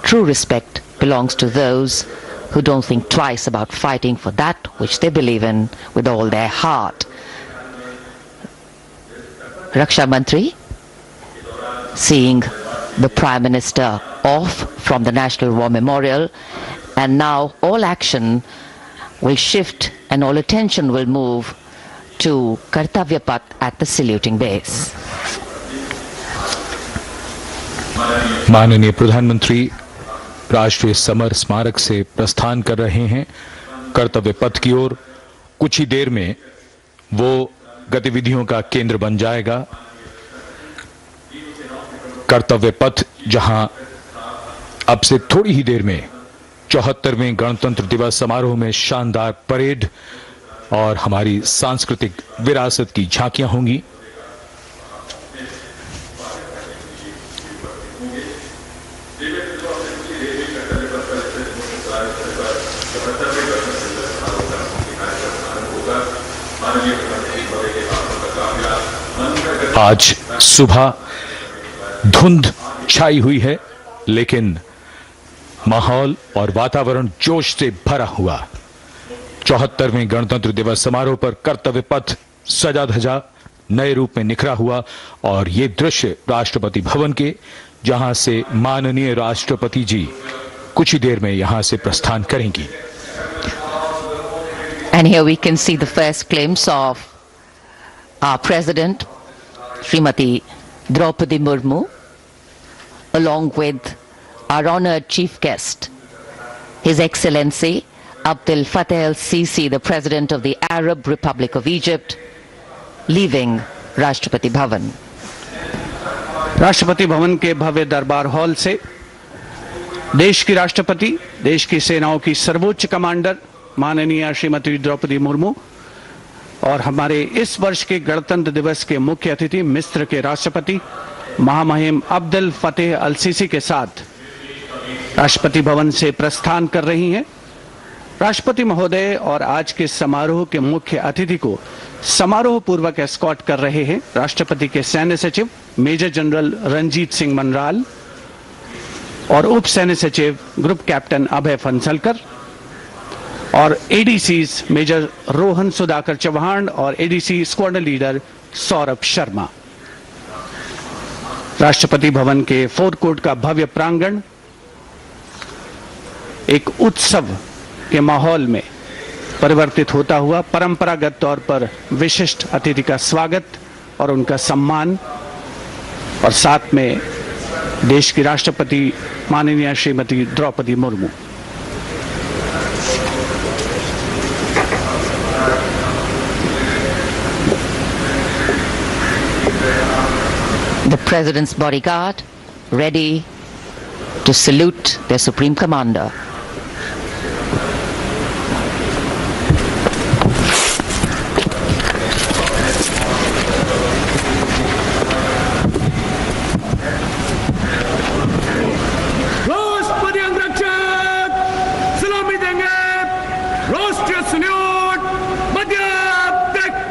S14: True respect belongs to those who don't think twice about fighting for that which they believe in with all their heart. Raksha Mantri, seeing the Prime Minister off from the National War Memorial, and now all action will shift and all attention will move to Kartavya Path at the saluting base.
S3: माननीय प्रधानमंत्री राष्ट्रीय summer स्मारक से प्रस्थान कर रहे हैं कर्तव्य पथ की ओर। कुछ ही देर में वो गतिविधियों का केंद्र बन जाएगा। कर्तव्य पथ जहां अब से थोड़ी ही देर में 74वें गणतंत्र दिवस समारोह में शानदार परेड और हमारी सांस्कृतिक विरासत की झांकियां होंगी। आज सुबह धुंध छाई हुई है, लेकिन माहौल और वातावरण जोश से भरा हुआ। 74वें गणतंत्र दिवस समारोह पर कर्तव्य पथ सजा धजा नए रूप में निखरा हुआ और ये दृश्य राष्ट्रपति भवन के, जहां से माननीय राष्ट्रपति जी कुछ ही देर में यहां से प्रस्थान करेंगी।
S14: And here we can see the first glimpse of our President, Srimati Draupadi Murmu, along with our honored chief guest, His Excellency Abdel Fattah el-Sisi, the President of the Arab Republic of Egypt, leaving Rashtrapati Bhavan.
S4: Rashtrapati Bhavan के भव्य दरबार hall से देश की राष्ट्रपति, देश की सेनाओं की सर्वोच्च कमांडर माननीय श्रीमती द्रौपदी मुर्मू और हमारे इस वर्ष के गणतंत्र दिवस के मुख्य अतिथि मिस्र के राष्ट्रपति महामहिम अब्दुल फतेह अल सीसी के साथ राष्ट्रपति भवन से प्रस्थान कर रही हैं। राष्ट्रपति महोदय और आज के समारोह के मुख्य अतिथि को समारोह पूर्वक एस्कॉर्ट कर रहे हैं राष्ट्रपति के सैन्य सचिव मेजर जनरल रंजीत सिंह मनराल और उप सैन्य सचिव ग्रुप कैप्टन अभय फंसलकर और एडीसीज मेजर रोहन सुधाकर चौहान और ADC squadron leader Saurabh Sharma. Rashtrapati Bhavan के फोर्ट कोर्ट का भव्य प्रांगण एक उत्सव के माहौल में परिवर्तित होता हुआ परंपरागत तौर पर विशिष्ट अतिथि का स्वागत और उनका सम्मान और साथ में देश की राष्ट्रपति माननीय Shrimati Draupadi Murmu.
S14: The President's bodyguard ready to salute their Supreme Commander.
S12: राष्ट्रपति अंगरक्षक सलामी देंगे। राष्ट्रीय सल्यूट मध्य तक।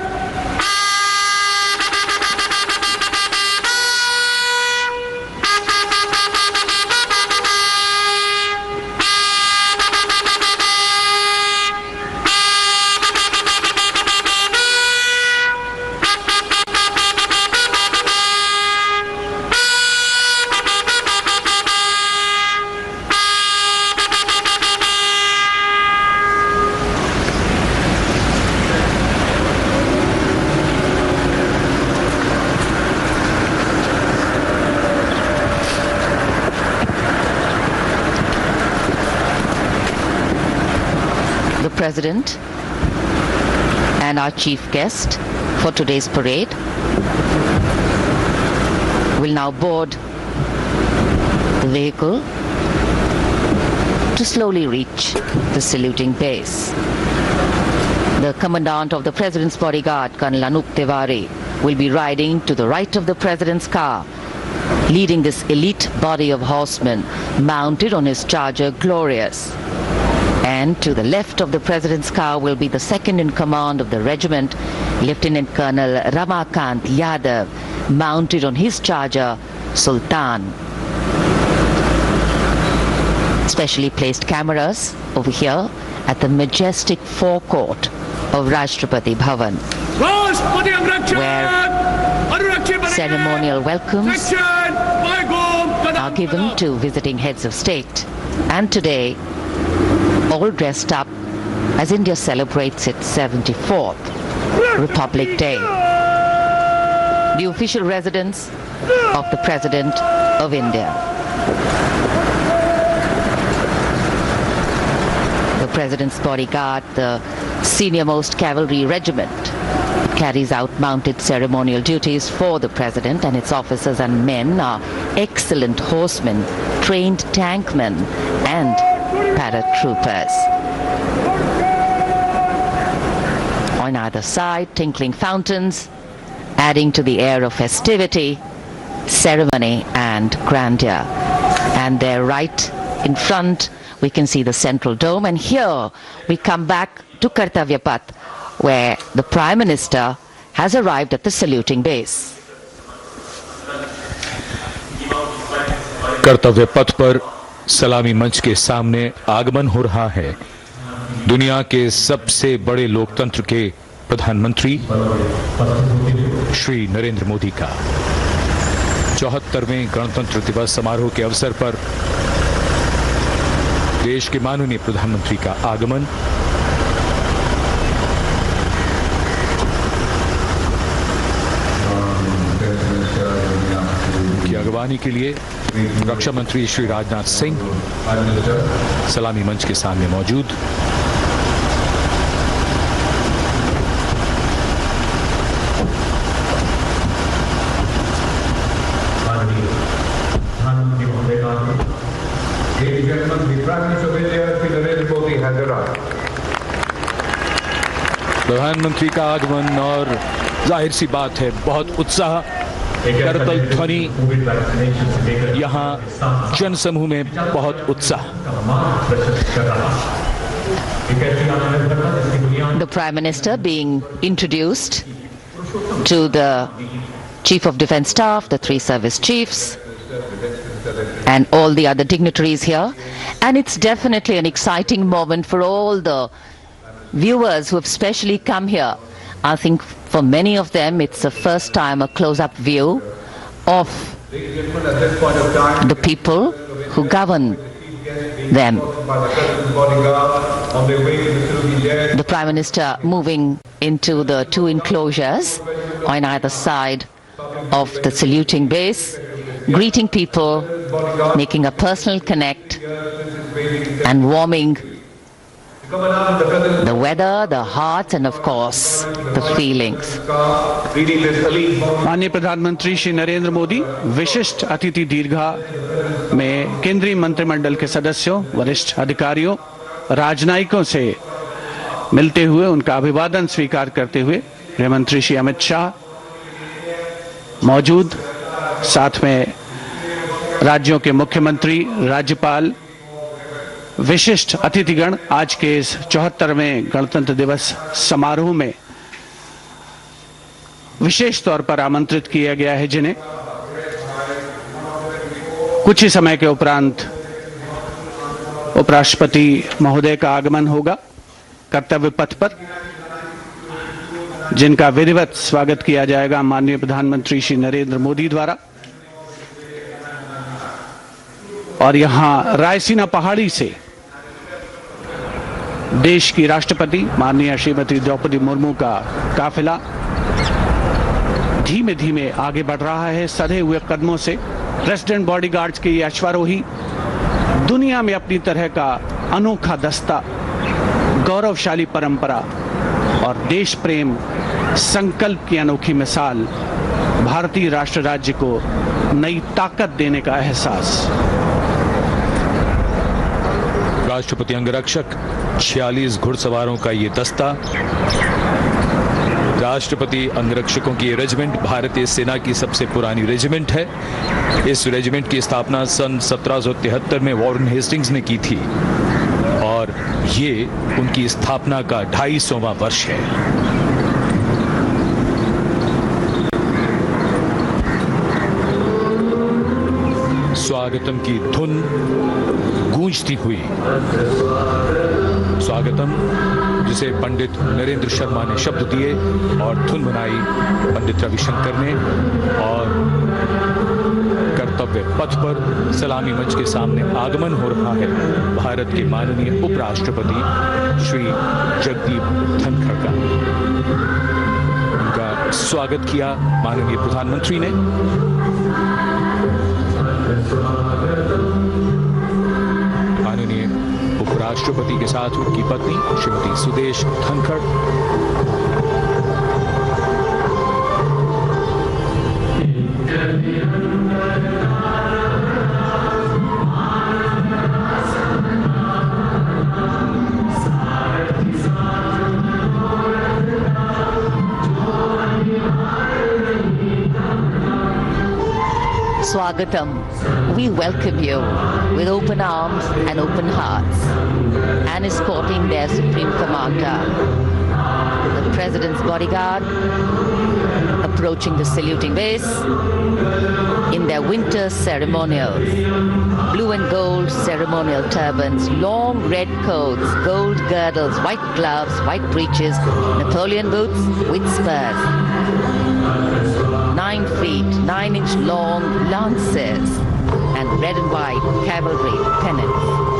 S14: President and our chief guest for today's parade will now board the vehicle to slowly reach the saluting base. The commandant of the President's bodyguard, Colonel Anup Tiwari, will be riding to the right of the President's car, leading this elite body of horsemen mounted on his charger Glorious. And to the left of the President's car will be the second in command of the regiment, Lieutenant Colonel Ramakant Yadav, mounted on his charger, Sultan. Specially placed cameras over here at the majestic forecourt of Rashtrapati Bhavan, where ceremonial welcomes are given to visiting heads of state. And today, all dressed up as India celebrates its 74th Republic Day. The official residence of the President of India. The President's bodyguard, the senior-most cavalry regiment, carries out mounted ceremonial duties for the President, and its officers and men are excellent horsemen, trained tankmen, and paratroopers. On either side, tinkling fountains, adding to the air of festivity, ceremony and grandeur. And there right in front, we can see the central dome. And here we come back to Kartavya Path, where the Prime Minister has arrived at the saluting base.
S3: कर्तव्य पथ पर सलामी मंच के सामने आगमन हो रहा है दुनिया के सबसे बड़े लोकतंत्र के प्रधानमंत्री श्री नरेंद्र मोदी का 74वें गणतंत्र दिवस समारोह के अवसर पर देश के माननीय प्रधानमंत्री का आगमन की अगवानी के लिए रक्षा मंत्री श्री राजनाथ सिंह सलामी मंच के सामने मौजूद। प्रधानमंत्री का आगमन और जाहिर सी बात है बहुत उत्साह करतल ध्वनि यहाँ जनसमूह में बहुत उत्साह।
S14: The Prime Minister being introduced to the Chief of Defence Staff, the 3 service chiefs and all the other dignitaries here, and it's definitely an exciting moment for all the viewers who have specially come here. I think for many of them it's the first time a close-up view of the people who govern them. The Prime Minister moving into the 2 enclosures on either side of the saluting base, greeting people, making a personal connect and warming the weather, the hearts and of course the feelings.
S4: माननीय प्रधानमंत्री श्री नरेंद्र मोदी विशिष्ट अतिथि दीर्घा में केंद्रीय मंत्रिमंडल के सदस्यों, वरिष्ठ अधिकारियों, राजनयिकों से मिलते हुए उनका अभिवादन स्वीकार करते हुए गृह मंत्री श्री अमित शाह मौजूद, साथ में राज्यों के मुख्यमंत्री, राज्यपाल, विशिष्ट अतिथिगण आज के इस 74वें गणतंत्र दिवस समारोह में विशेष तौर पर आमंत्रित किया गया है, जिन्हें कुछ ही समय के उपरांत उपराष्ट्रपति महोदय का आगमन होगा कर्तव्य पथ पर, जिनका विधिवत स्वागत किया जाएगा माननीय प्रधानमंत्री श्री नरेंद्र मोदी द्वारा। और यहां रायसीना पहाड़ी से देश की राष्ट्रपति माननीय श्रीमती द्रौपदी मुर्मू का काफिला धीमे धीमे आगे बढ़ रहा है सधे हुए कदमों से। प्रेसिडेंट बॉडीगार्ड्स के ये अश्वारोही दुनिया में अपनी तरह का अनोखा दस्ता, गौरवशाली परंपरा और देश प्रेम संकल्प की अनोखी मिसाल, भारतीय राष्ट्र राज्य को नई ताकत देने का एहसास।
S3: राष्ट्रपति अंगरक्षक 46 घुड़सवारों का ये दस्ता, राष्ट्रपति अंगरक्षकों की ये रेजिमेंट भारतीय सेना की सबसे पुरानी रेजिमेंट है। इस रेजिमेंट की स्थापना सन 1773 में वॉरेन हेस्टिंग्स ने की थी और ये उनकी स्थापना का 250वां वर्ष है। स्वागतम की धुन गूंजती हुई, स्वागतम जिसे पंडित नरेंद्र शर्मा ने शब्द दिए और धुन बनाई पंडित रविशंकर ने, और कर्तव्य पथ पर सलामी मंच के सामने आगमन हो रहा है भारत के माननीय उपराष्ट्रपति श्री जगदीप धनखड़ का। उनका स्वागत किया माननीय प्रधानमंत्री ने। माननीय उपराष्ट्रपति के साथ उनकी पत्नी Shrimati Sudesh Dhankhar,
S14: Swagatam. We welcome you with open arms and open hearts, and escorting their Supreme Commander, the President's bodyguard, approaching the saluting base in their winter ceremonials. Blue and gold ceremonial turbans, long red coats, gold girdles, white gloves, white breeches, Napoleon boots with spurs. 9 feet, 9-inch long lances, and red and white cavalry pennants.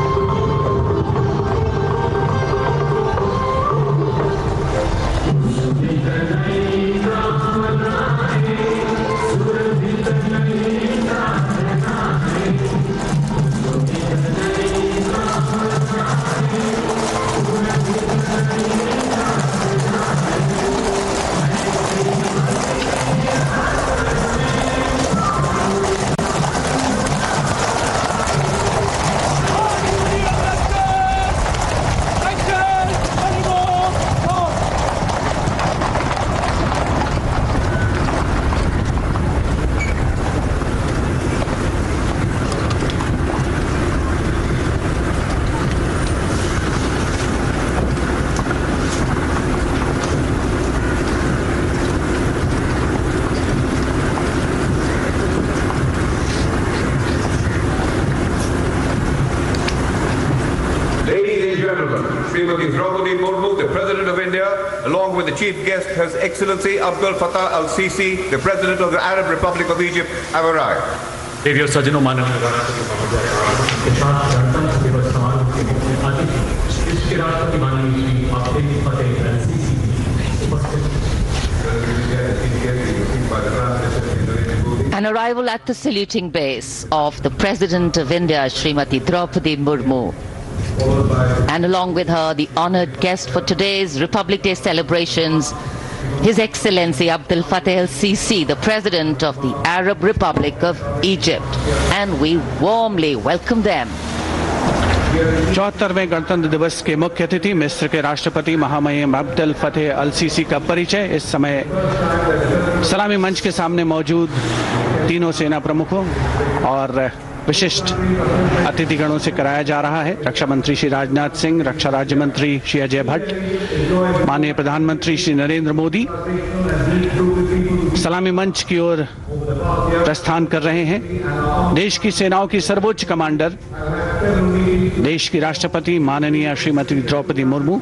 S19: Srimati Draupadi Murmu, the President of India, along with the Chief Guest, His Excellency Abdul Fattah al-Sisi, the President of the Arab Republic of Egypt, have arrived.
S20: देवियों सज्जनों मानव
S14: An arrival at the saluting base of the President of India, Srimati Draupadi Murmu, and along with her, the honored guest for today's Republic Day celebrations, His Excellency Abdul Fattah al-Sisi, the President of the Arab Republic of Egypt, and we warmly welcome them.
S4: 74वें गणतंत्र दिवस के मुख्य अतिथि मिस्र के राष्ट्रपति महामहिम अब्दुल फतेह अल CC का परिचय इस समय सलामी मंच के सामने मौजूद तीनों सेना प्रमुखों और विशिष्ट अतिथिगणों से कराया जा रहा है। रक्षा मंत्री श्री राजनाथ सिंह, रक्षा राज्य मंत्री श्री अजय भट्ट, माननीय प्रधानमंत्री श्री नरेंद्र मोदी सलामी मंच की ओर प्रस्थान कर रहे हैं। देश की सेनाओं की सर्वोच्च कमांडर, देश की राष्ट्रपति माननीय श्रीमती द्रौपदी मुर्मू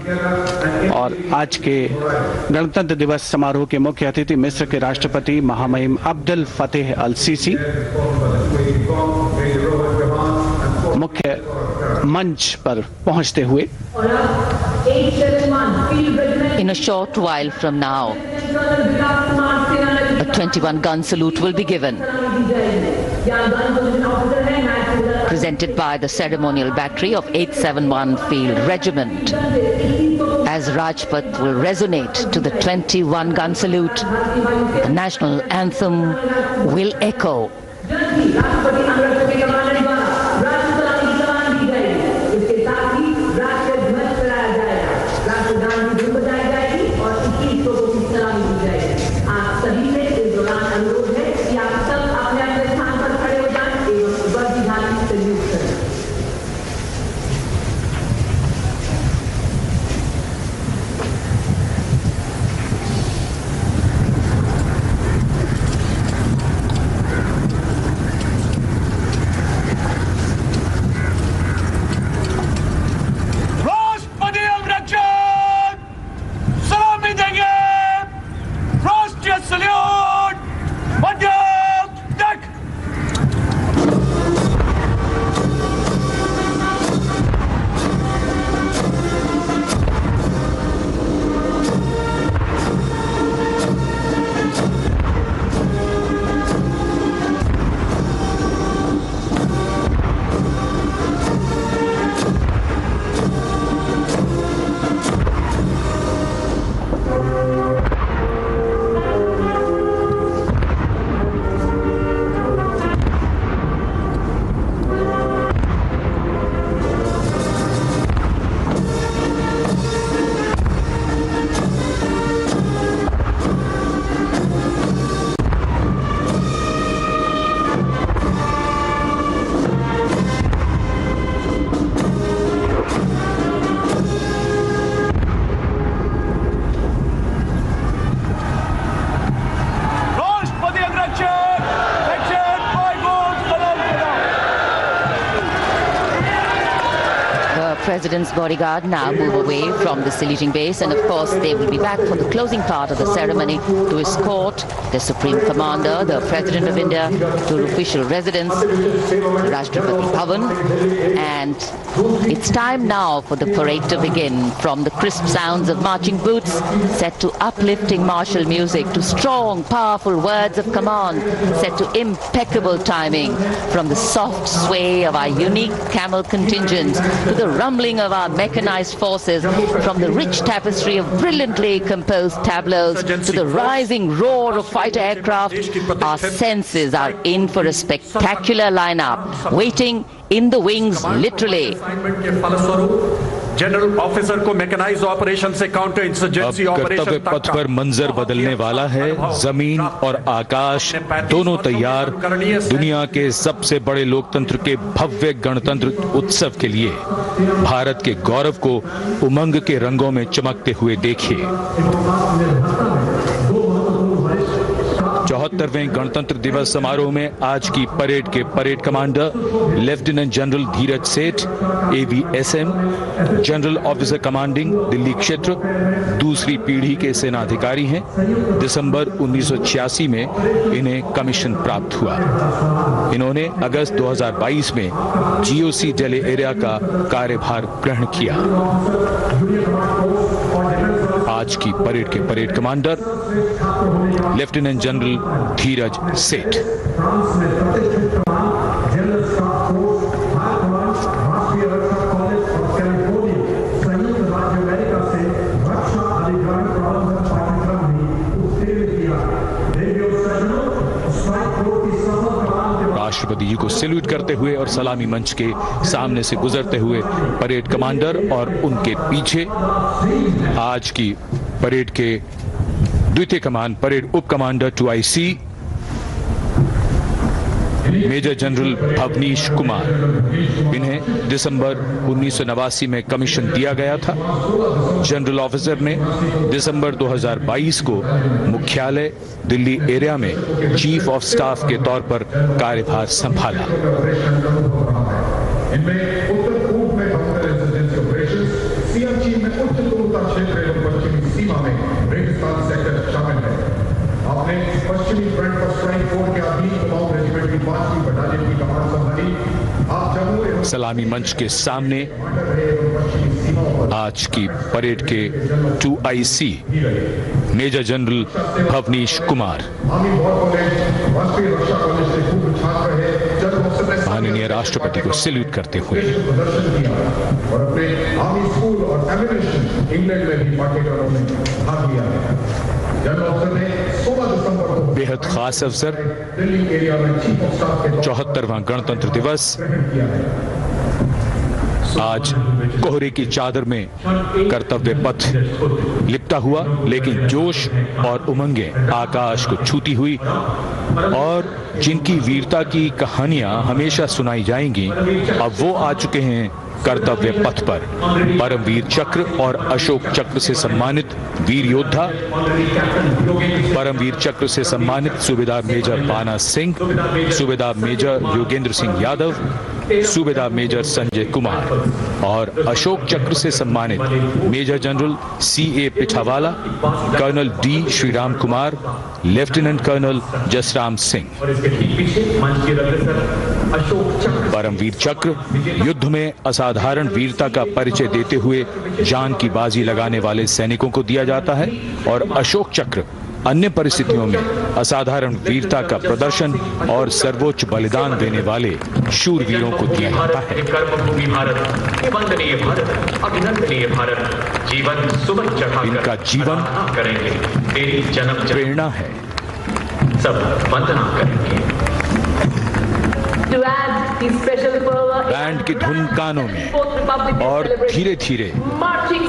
S4: और आज के गणतंत्र दिवस समारोह के मुख्य अतिथि मिस्र के राष्ट्रपति महामहिम अब्दुल फतेह अल सीसी मुख्य मंच पर पहुंचते हुए
S14: In a short while from now, a 21-gun salute will be given, presented by the ceremonial battery of 871 Field Regiment. As Rajpath will resonate to the 21-gun salute, the national anthem will echo. President's bodyguard now move away from the saluting base, and of course they will be back for the closing part of the ceremony to escort the Supreme Commander, the President of India, to official residence, Rashtrapati Bhavan. And it's time now for the parade to begin. From the crisp sounds of marching boots set to uplifting martial music, to strong, powerful words of command set to impeccable timing, from the soft sway of our unique camel contingents to the rumbling of our mechanized forces, from the rich tapestry of brilliantly composed tableaus to the rising roar of fighter aircraft, our senses are in for a spectacular lineup, waiting in the wings literally.
S20: General officer को mechanised operation से counter insurgency operation
S3: कर्तव्य पथ पर मंजर बदलने वाला है। जमीन और आकाश दोनों तैयार दुनिया के सबसे बड़े लोकतंत्र के भव्य गणतंत्र उत्सव के लिए। भारत के गौरव को उमंग के रंगों में चमकते हुए देखिए। 74वें गणतंत्र दिवस समारोह में आज की परेड के परेड कमांडर लेफ्टिनेंट जनरल धीरज सेठ, AVSM, general officer commanding Delhi क्षेत्र, दूसरी पीढ़ी के सेनाधिकारी हैं। दिसंबर 1986 में इन्हें कमीशन प्राप्त हुआ। इन्होंने अगस्त 2022 में GOC दिल्ली एरिया का कार्यभार ग्रहण किया। आज की परेड के परेड कमांडर लेफ्टिनेंट जनरल धीरज सेठ। राष्ट्रपति जी को सैल्यूट करते हुए और सलामी मंच के सामने से गुजरते हुए परेड कमांडर और उनके पीछे आज की परेड के द्वितीय कमान परेड उप commander 2IC major general Bhavnish Kumar. इन्हें दिसंबर 1989 में कमीशन दिया गया था। जनरल ऑफिसर ने दिसंबर 2022 को मुख्यालय दिल्ली एरिया में चीफ ऑफ स्टाफ के तौर पर कार्यभार संभाला।
S21: पश्चिमी फ्रंट पर स्ट्राइक फोर्स के अधीन कुमाऊं रेजिमेंट की 5वीं बटालियन की कमान संभाली। आप जम्मू
S3: सलामी मंच के सामने आज की परेड के 2IC major general Bhavnish Kumar. माननीय राष्ट्रपति को सैल्यूट करते हुए
S21: और अपने आर्मी स्कूल और एमिनेशन इंग्लैंड में भी पाठ्यक्रमों में भाग लिया। जनरल ऑफिसर ने 16 दिसंबर को
S3: बेहद खास अवसर 74वां गणतंत्र दिवस आज कोहरे की चादर में कर्तव्य पथ लिपटा हुआ, लेकिन जोश और उमंगें आकाश को छूती हुई और जिनकी वीरता की कहानियां हमेशा सुनाई जाएंगी, अब वो आ चुके हैं कर्तव्य पथ पर। परमवीर चक्र और अशोक चक्र से सम्मानित वीर योद्धा, परमवीर चक्र से सम्मानित सूबेदार मेजर पाना सिंह, सूबेदार मेजर योगेंद्र सिंह यादव, सूबेदार मेजर संजय कुमार और अशोक चक्र से सम्मानित major general CA Pithawala, colonel D Shriram Kumar, lieutenant colonel Jasram Singh. Paramvir Chakra युद्ध में असाधारण वीरता का परिचय देते हुए जान की बाजी लगाने वाले सैनिकों को दिया जाता है और अशोक चक्र अन्य परिस्थितियों में असाधारण वीरता का प्रदर्शन और सर्वोच्च बलिदान देने वाले शूरवीरों को दिया जाता है।
S20: कर्मभूमि भारत, वंदनीय भारत, अभिनंदनीय भारत, जीवन सुबह चढ़ा
S3: इनका जीवन
S20: करेंगे, तेरी जन्म
S3: प्रेरणा है।
S20: सब वंदना करेंगे।
S3: बैंड की धुन कानों में और धीरे धीरे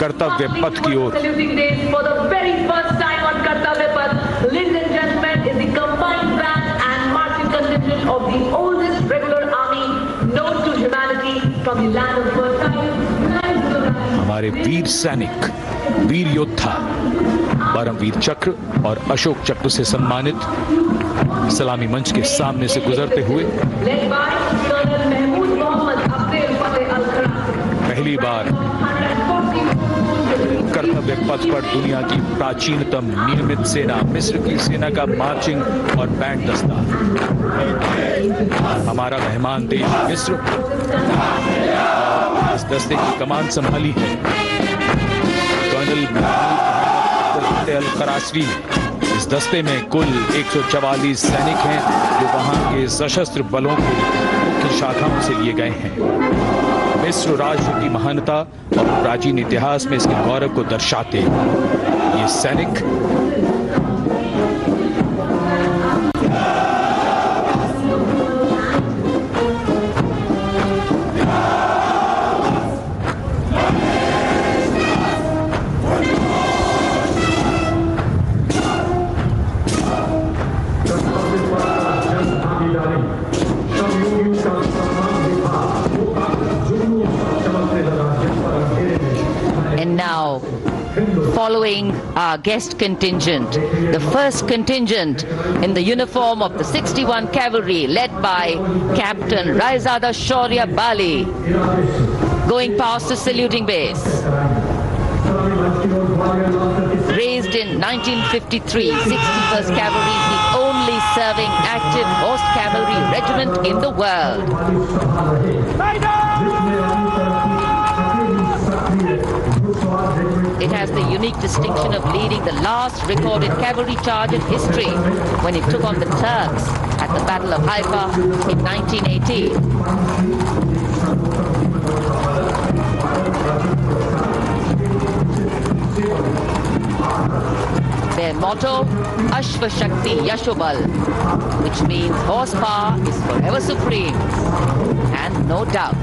S3: कर्तव्य पथ की ओर। हमारे वीर सैनिक, वीर योद्धा परमवीर चक्र और अशोक चक्र से सम्मानित सलामी मंच के सामने से गुजरते हुए पहली बार कर्तव्य पथ पर दुनिया की प्राचीनतम नियमित सेना मिस्र की सेना का मार्चिंग और बैंड दस्ता। हमारा मेहमान देश मिस्र इस दस्ते की कमान संभाली है कर्नल अल करासवी ने। इस दस्ते में कुल 144 सैनिक हैं जो वहां के सशस्त्र बलों को मुख्य शाखाओं से लिए गए हैं। मिस्र राष्ट्र की महानता और प्राचीन इतिहास में इसके गौरव को दर्शाते ये सैनिक
S14: following our guest contingent, the first contingent in the uniform of the 61 Cavalry led by Captain Raizada Shaurya Bali, going past the saluting base. Raised in 1953, 61st Cavalry is the only serving active horse cavalry regiment in the world. It has the unique distinction of leading the last recorded cavalry charge in history when it took on the Turks at the Battle of Haifa in 1918. Their motto, Ashva Shakti Yashobal, which means horsepower is forever supreme, and no doubt.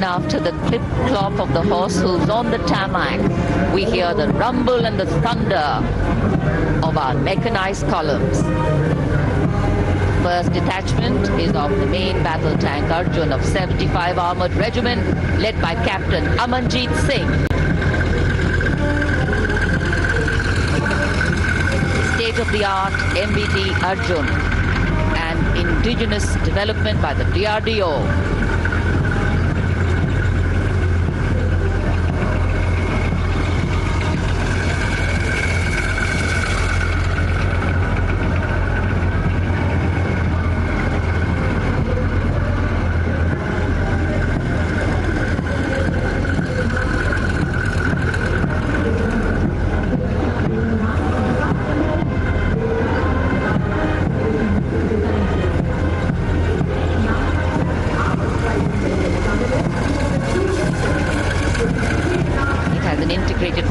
S14: After the clip-clop of the horse hooves on the tarmac, we hear the rumble and the thunder of our mechanized columns. First detachment is of the main battle tank Arjun of 75 Armored Regiment, led by Captain Amanjeet Singh. State-of-the-art MBT Arjun, and indigenous development by the DRDO.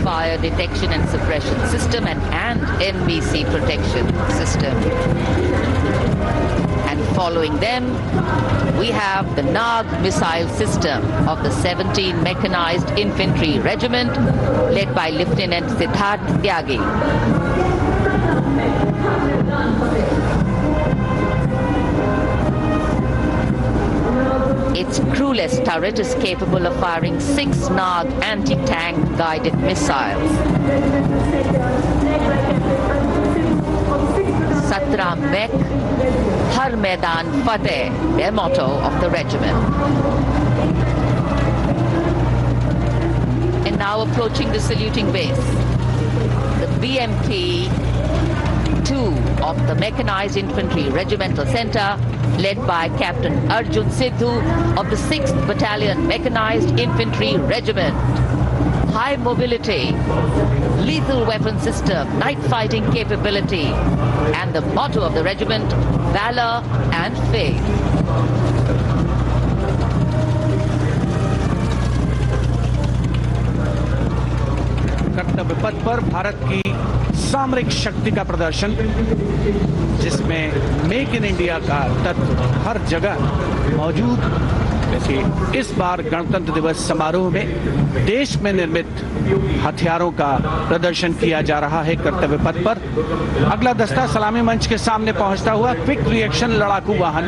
S14: Fire detection and suppression system and NBC protection system. And following them, we have the Nag missile system of the 17 Mechanized Infantry Regiment, led by Lieutenant Siddharth Tyagi. Its crewless turret is capable of firing 6 Nag anti-tank guided missiles. Satram Bek, Har Maidan Fateh, their motto of the regiment. And now approaching the saluting base, the BMP 2 of the Mechanized Infantry Regimental Center, led by Captain Arjun Sidhu of the 6th Battalion Mechanized Infantry Regiment. High mobility, lethal weapon system, night fighting capability, and the motto of the regiment, Valor and Faith.
S4: कर्तव्य पथ पर भारत की सामरिक शक्ति का प्रदर्शन, जिसमें make in India का तत्व हर जगह मौजूद वैसे इस बार गणतंत्र दिवस समारोह में देश में निर्मित हथियारों का प्रदर्शन किया जा रहा है कर्तव्य पथ पर। अगला दस्ता सलामी मंच के सामने पहुंचता हुआ क्विक रिएक्शन लड़ाकू वाहन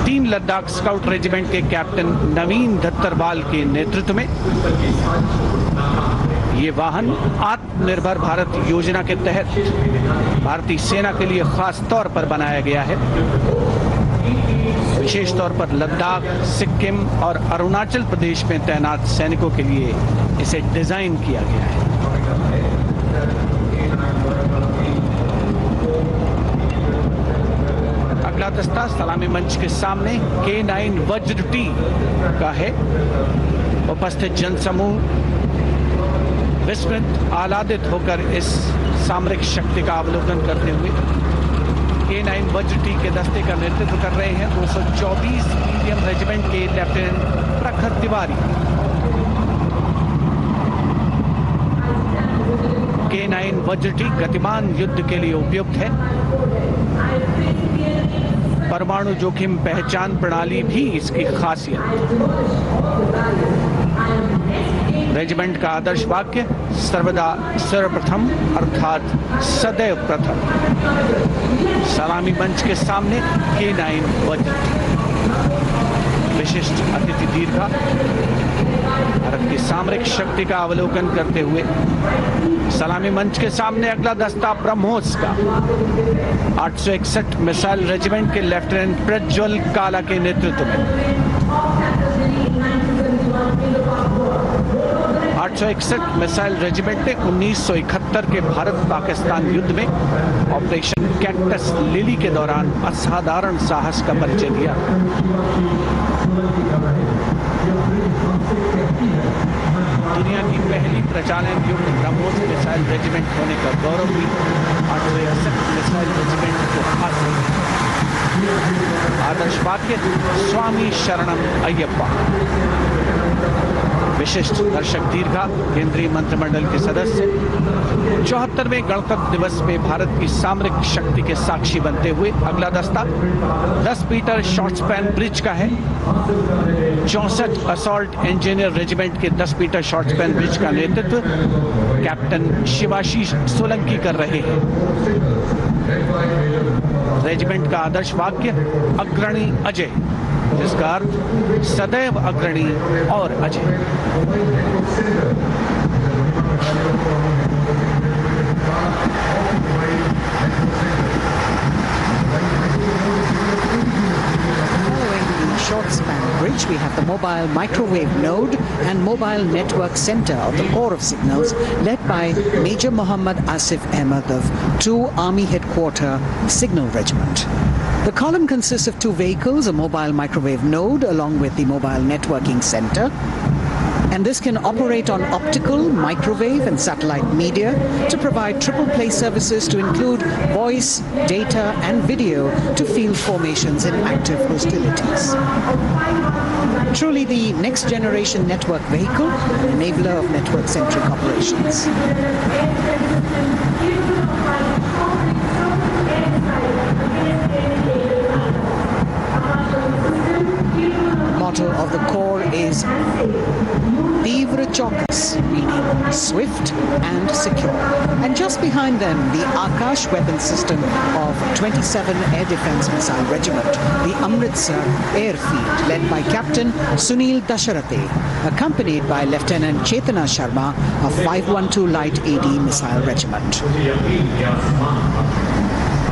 S4: 3 लद्दाख स्काउट रेजिमेंट के कैप्टन नवीन दत्तरवाल के नेतृत्व में। ये वाहन आत्मनिर्भर भारत योजना के तहत भारतीय सेना के लिए खास तौर पर बनाया गया है। विशेष तौर पर लद्दाख, सिक्किम और अरुणाचल प्रदेश में तैनात सैनिकों के लिए इसे डिजाइन किया गया है। अगला दस्ता सलामी मंच के सामने K9 वज्र टी का है। उपस्थित जनसमूह विस्मित आह्लादित होकर इस सामरिक शक्ति का अवलोकन करते हुए K9 वज्र टी के दस्ते का नेतृत्व कर रहे हैं 224 मीडियम रेजिमेंट के लेफ्टिनेंट प्रखर तिवारी। K9 वज्र टी गतिमान युद्ध के लिए उपयुक्त है। परमाणु जोखिम पहचान प्रणाली भी इसकी खासियत। रेजिमेंट का आदर्श वाक्य सर्वदा सर्वप्रथम अर्थात सदैव प्रथम। सलामी मंच के सामने K9 वज्र विशिष्ट अतिथि दीर्घा भारत की सामरिक शक्ति का अवलोकन करते हुए सलामी मंच के सामने अगला दस्ता ब्रह्मोस का 861 मिसाइल रेजिमेंट के लेफ्टिनेंट प्रज्वल काला के नेतृत्व में। 861 मिसाइल रेजिमेंट ने 1971 के भारत पाकिस्तान युद्ध में ऑपरेशन कैक्टस लिली के दौरान असाधारण साहस का परिचय दिया। दुनिया की पहली प्रचालन युक्त ब्रह्मोस मिसाइल रेजिमेंट होने का गौरव भी 861 मिसाइल रेजिमेंट को हासिल है। आदर्श वाक्य स्वामी शरणम अय्यप्पा। विशिष्ट दर्शक दीर्घा केंद्रीय मंत्रिमंडल के सदस्य 74वें गणतंत्र दिवस में भारत की सामरिक शक्ति के साक्षी बनते हुए अगला दस्ता 10 मीटर शॉर्ट स्पैन ब्रिज का है। 64 असॉल्ट इंजीनियर रेजिमेंट के 10 मीटर शॉर्ट स्पैन ब्रिज का नेतृत्व कैप्टन शिवाशीष सोलंकी कर रहे हैं। रेजिमेंट का आदर्श वाक्य अग्रणी अजय, जिसका अर्थ सदैव अग्रणी और Ajay.
S1: Short span bridge, we have the mobile microwave node and mobile network center of the Corps of Signals led by Major Muhammad Asif Ahmed of 2 Army Headquarter Signal Regiment. The column consists of 2 vehicles, a mobile microwave node along with the mobile networking center. And this can operate on optical, microwave and satellite media to provide triple play services to include voice, data and video to field formations in active hostilities. Truly the next generation network vehicle, an enabler of network-centric operations. Motto of the Corps is Tivra Chaukas, meaning swift and secure. And just behind them, the Akash weapon system of 27 Air Defence Missile Regiment, the Amritsar Airfield, led by Captain Sunil Dasharathe, accompanied by Lieutenant Chetana Sharma of 512 Light AD Missile Regiment.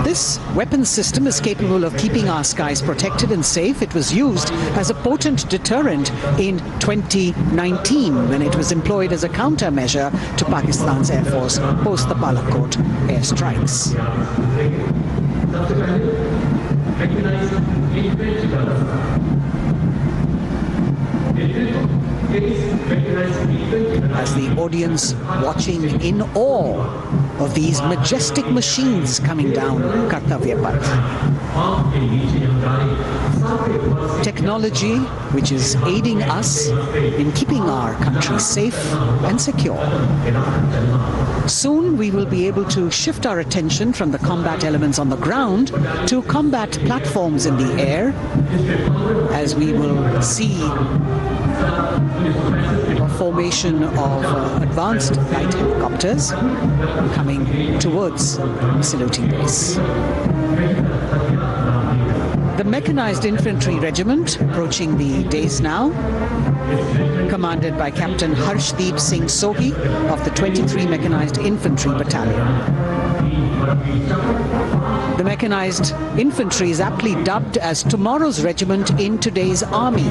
S1: This weapon system is capable of keeping our skies protected and safe. It was used as a potent deterrent in 2019 when it was employed as a countermeasure to Pakistan's Air Force post the Balakot airstrikes. As the audience watching in awe of these majestic machines coming down Kartavya Path. technology which is aiding us in keeping our country safe and secure. Soon we will be able to shift our attention from the combat elements on the ground to combat platforms in the air, as we will see a formation of advanced light helicopters coming towards Silote base. The Mechanized Infantry Regiment approaching the dais now, commanded by Captain Harshdeep Singh Sohi of the 23 Mechanized Infantry Battalion. The Mechanized Infantry is aptly dubbed as tomorrow's regiment in today's army.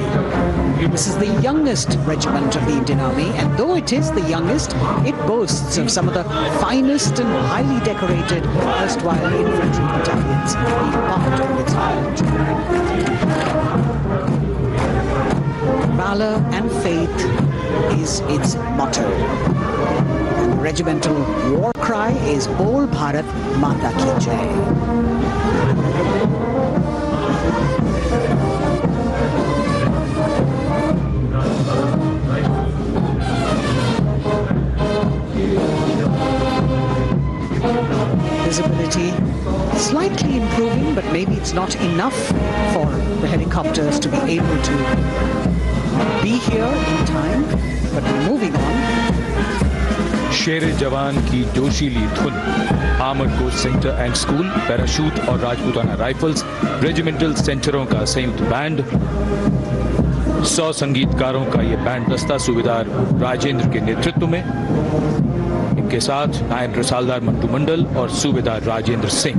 S1: This is the youngest regiment of the Indian Army, and though it is the youngest, it boasts of some of the finest and highly decorated erstwhile infantry battalions being part of its army. Valor and faith is its motto. And the regimental war cry is Bol Bharat Mata Ki Jai. Visibility slightly improving, but maybe it's not enough for the helicopters to be able to be here in time, but we're moving on.
S3: शेरे जवान की जोशीली धुन, armoured corps centre and school, parachute और Rajputana rifles, regimental सेंटरों का संयुक्त band, 100 संगीतकारों का ये band दस्ता सूबेदार राजेंद्र के नेतृत्व में, इनके साथ नायब रसालदार मंटू मंडल और सूबेदार राजेंद्र सिंह।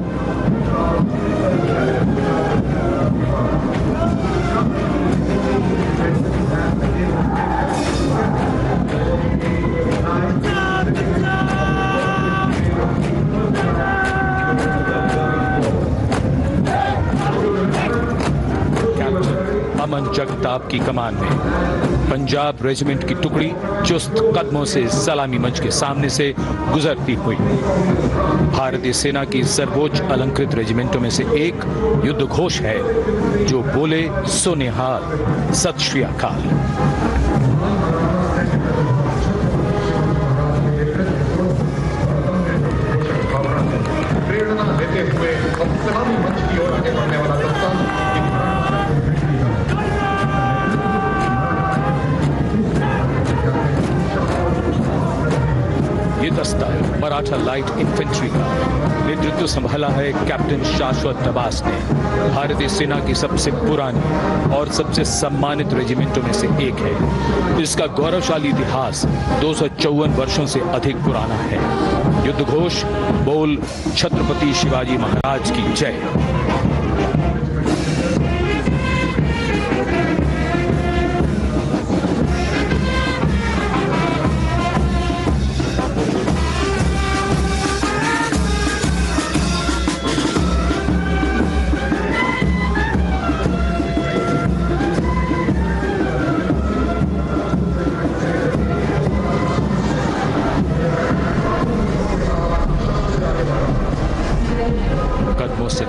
S3: अमन जगताप की कमान में पंजाब रेजिमेंट की टुकड़ी चुस्त कदमों से सलामी मंच के सामने से गुजरती हुई। भारतीय सेना की सर्वोच्च अलंकृत रेजिमेंटों में से एक युद्ध घोष है जो बोले सो निहाल, सत श्री अकाल।
S21: प्रेरणा देते हुए सलामी मंच की ओर आगे बढ़ने वाला दस्ता
S3: ये दस्ता मराठा लाइट इन्फेंट्री का नेतृत्व संभाला है कैप्टन शाश्वत नवास ने। भारतीय सेना की सबसे पुरानी और सबसे सम्मानित रेजिमेंटों में से एक है। इसका गौरवशाली इतिहास 254 वर्षों से अधिक पुराना है। युद्ध घोष बोल छत्रपति शिवाजी महाराज की जय।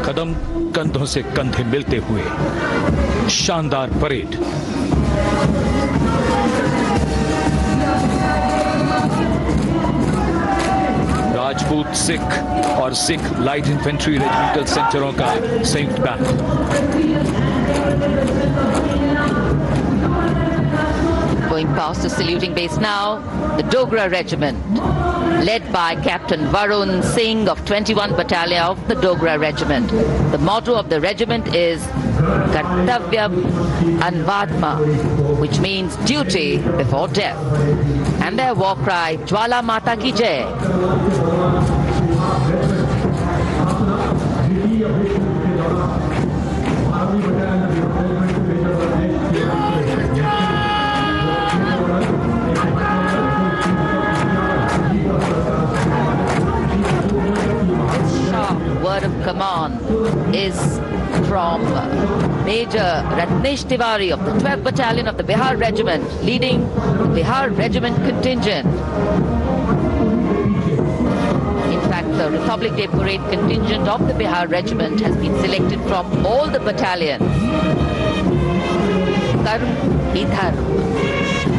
S3: कदम कंधों से कंधे मिलते हुए शानदार परेड। राजपूत सिख और सिख लाइट इन्फेंट्री रेजिमेंटल सेंटरों का संयुक्त band.
S14: Going past the saluting base now, the Dogra Regiment, led by Captain Varun Singh of 21 Battalion of the Dogra Regiment. The motto of the regiment is Kartavyam Anvadma, which means duty before death. And their war cry, Jwala Mata Ki Jai. Word of command is from Major Ratnesh Tiwari of the 12th Battalion of the Bihar Regiment, leading the Bihar Regiment contingent. In fact, the Republic Day Parade contingent of the Bihar Regiment has been selected from all the battalions कर्म ही धर्म.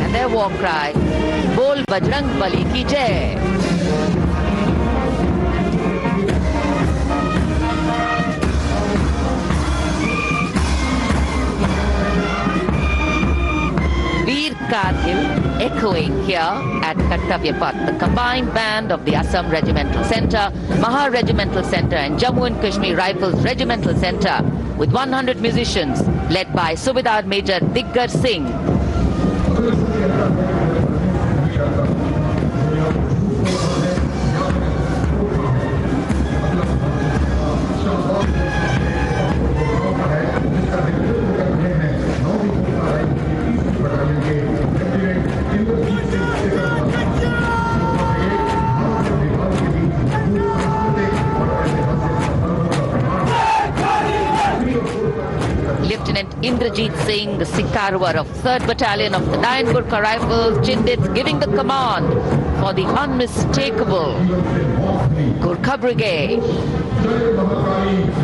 S14: And their war cry, Bol Bajrang Bali ki jai. Veer Kargil echoing here at Kartavya Path. The combined band of the Assam Regimental Centre, Maha Regimental Centre and Jammu and Kashmir Rifles Regimental Centre with 100 musicians led by Subedar Major Diggar Singh. Lieutenant Indrajit Singh, the Sikarwar of 3rd Battalion of the 9 Gurkha Rifles, Chindits, giving the command for the unmistakable Gurkha Brigade.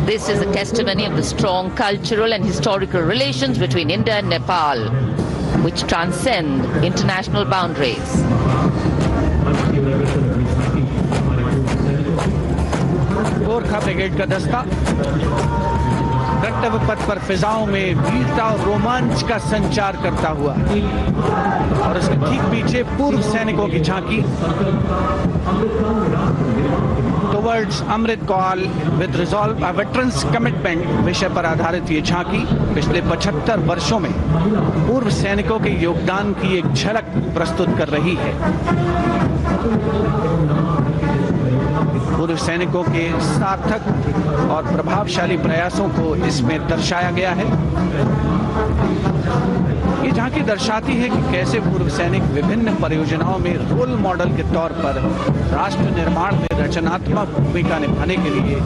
S14: This is a testimony of the strong cultural and historical relations between India and Nepal, which transcend international boundaries.
S4: Gorkha brigade का दस्ता कर्तव्य पथ पर फिजाओं में वीरता और रोमांच का संचार करता हुआ और उसके ठीक पीछे पूर्व सैनिकों की झांकी towards Amrit Kaal with resolve a veterans commitment विषय पर आधारित ये झांकी पिछले 75 वर्षों में पूर्व सैनिकों के योगदान की एक झलक प्रस्तुत कर रही है। पूर्व सैनिकों के सार्थक और प्रभावशाली प्रयासों को इसमें दर्शाया गया है। ये झांकी दर्शाती है कि कैसे पूर्व सैनिक विभिन्न परियोजनाओं में रोल मॉडल के तौर पर राष्ट्र निर्माण में रचनात्मक भूमिका निभाने के लिए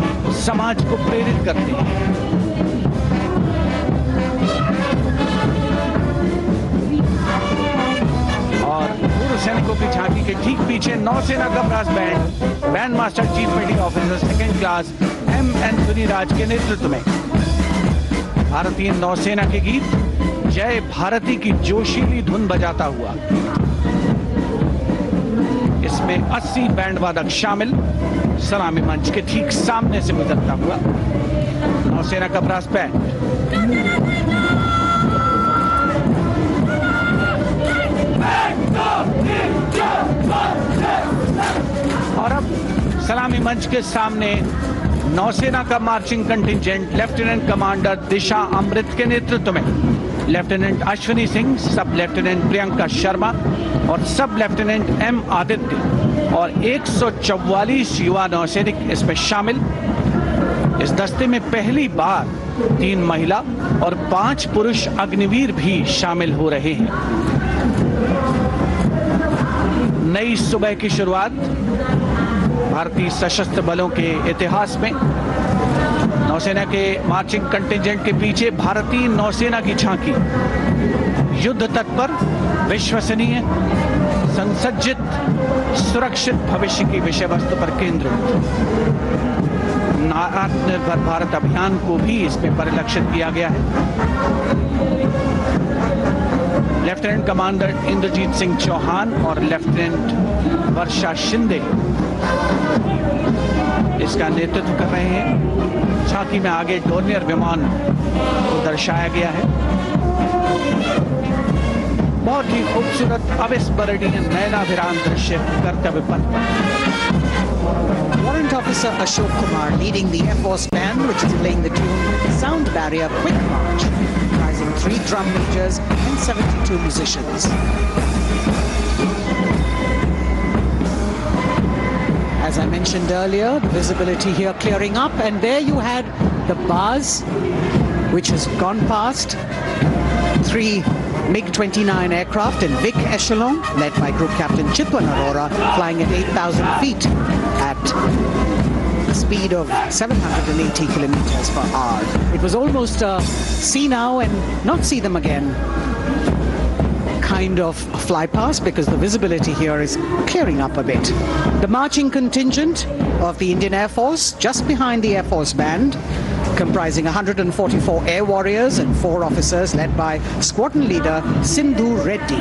S4: समाज को प्रेरित करते हैं। और पूर्व सैनिकों की झांकी के ठीक पीछे नौसेना का ब्रास बैंड मास्टर चीफ पेटी ऑफिसर 2nd क्लास M.N. सुनीराज के नेतृत्व में भारतीय नौसेना के गीत जय भारती की जोशीली धुन बजाता हुआ इसमें 80 बैंड वादक शामिल सलामी मंच के ठीक सामने से गुजरता हुआ नौसेना का ब्रास बैंड। और अब सलामी मंच के सामने नौसेना का मार्चिंग कंटिंजेंट लेफ्टिनेंट कमांडर दिशा अमृत के नेतृत्व में लेफ्टिनेंट अश्विनी सिंह, सब लेफ्टिनेंट प्रियंका शर्मा और सब लेफ्टिनेंट M. आदित्य और 144 युवा नौसैनिक इसमें शामिल। इस दस्ते में पहली बार 3 महिला और 5 पुरुष अग्निवीर भी शामिल हो रहे हैं। नई सुबह की शुरुआत भारतीय सशस्त्र बलों के इतिहास में नौसेना के मार्चिंग कंटिंजेंट के पीछे भारतीय नौसेना की झांकी युद्ध तत्पर, विश्वसनीय, संसज्जित, सुरक्षित भविष्य की विषय वस्तु पर केंद्रित। आत्मनिर्भर भारत अभियान को भी इसमें परिलक्षित किया गया है। लेफ्टिनेंट कमांडर इंद्रजीत सिंह चौहान और लेफ्टिनेंट वर्षा शिंदे इसका नेतृत्व कर रहे हैं। झांकी में आगे डोर्नियर विमान को दर्शाया गया है। बहुत ही खूबसूरत अविस्मरणीय नयनाभिराम दृश्य कर्तव्य पथ पर।
S1: Warrant Officer Ashok Kumar leading the Air Force Band, which is playing the tune Sound Barrier Quick March, comprising 3 drum majors and 72 musicians. As I mentioned earlier, the visibility here clearing up, and there you had the bars, which has gone past 3 MiG-29 aircraft in Vic Echelon, led by Group Captain Chitwan Arora, flying at 8,000 feet at a speed of 780 kilometers per hour. It was almost a see now and not see them again kind of fly past, because the visibility here is clearing up a bit. The marching contingent of the Indian Air Force, just behind the Air Force Band, comprising 144 air warriors and 4 officers led by squadron leader Sindhu Reddy.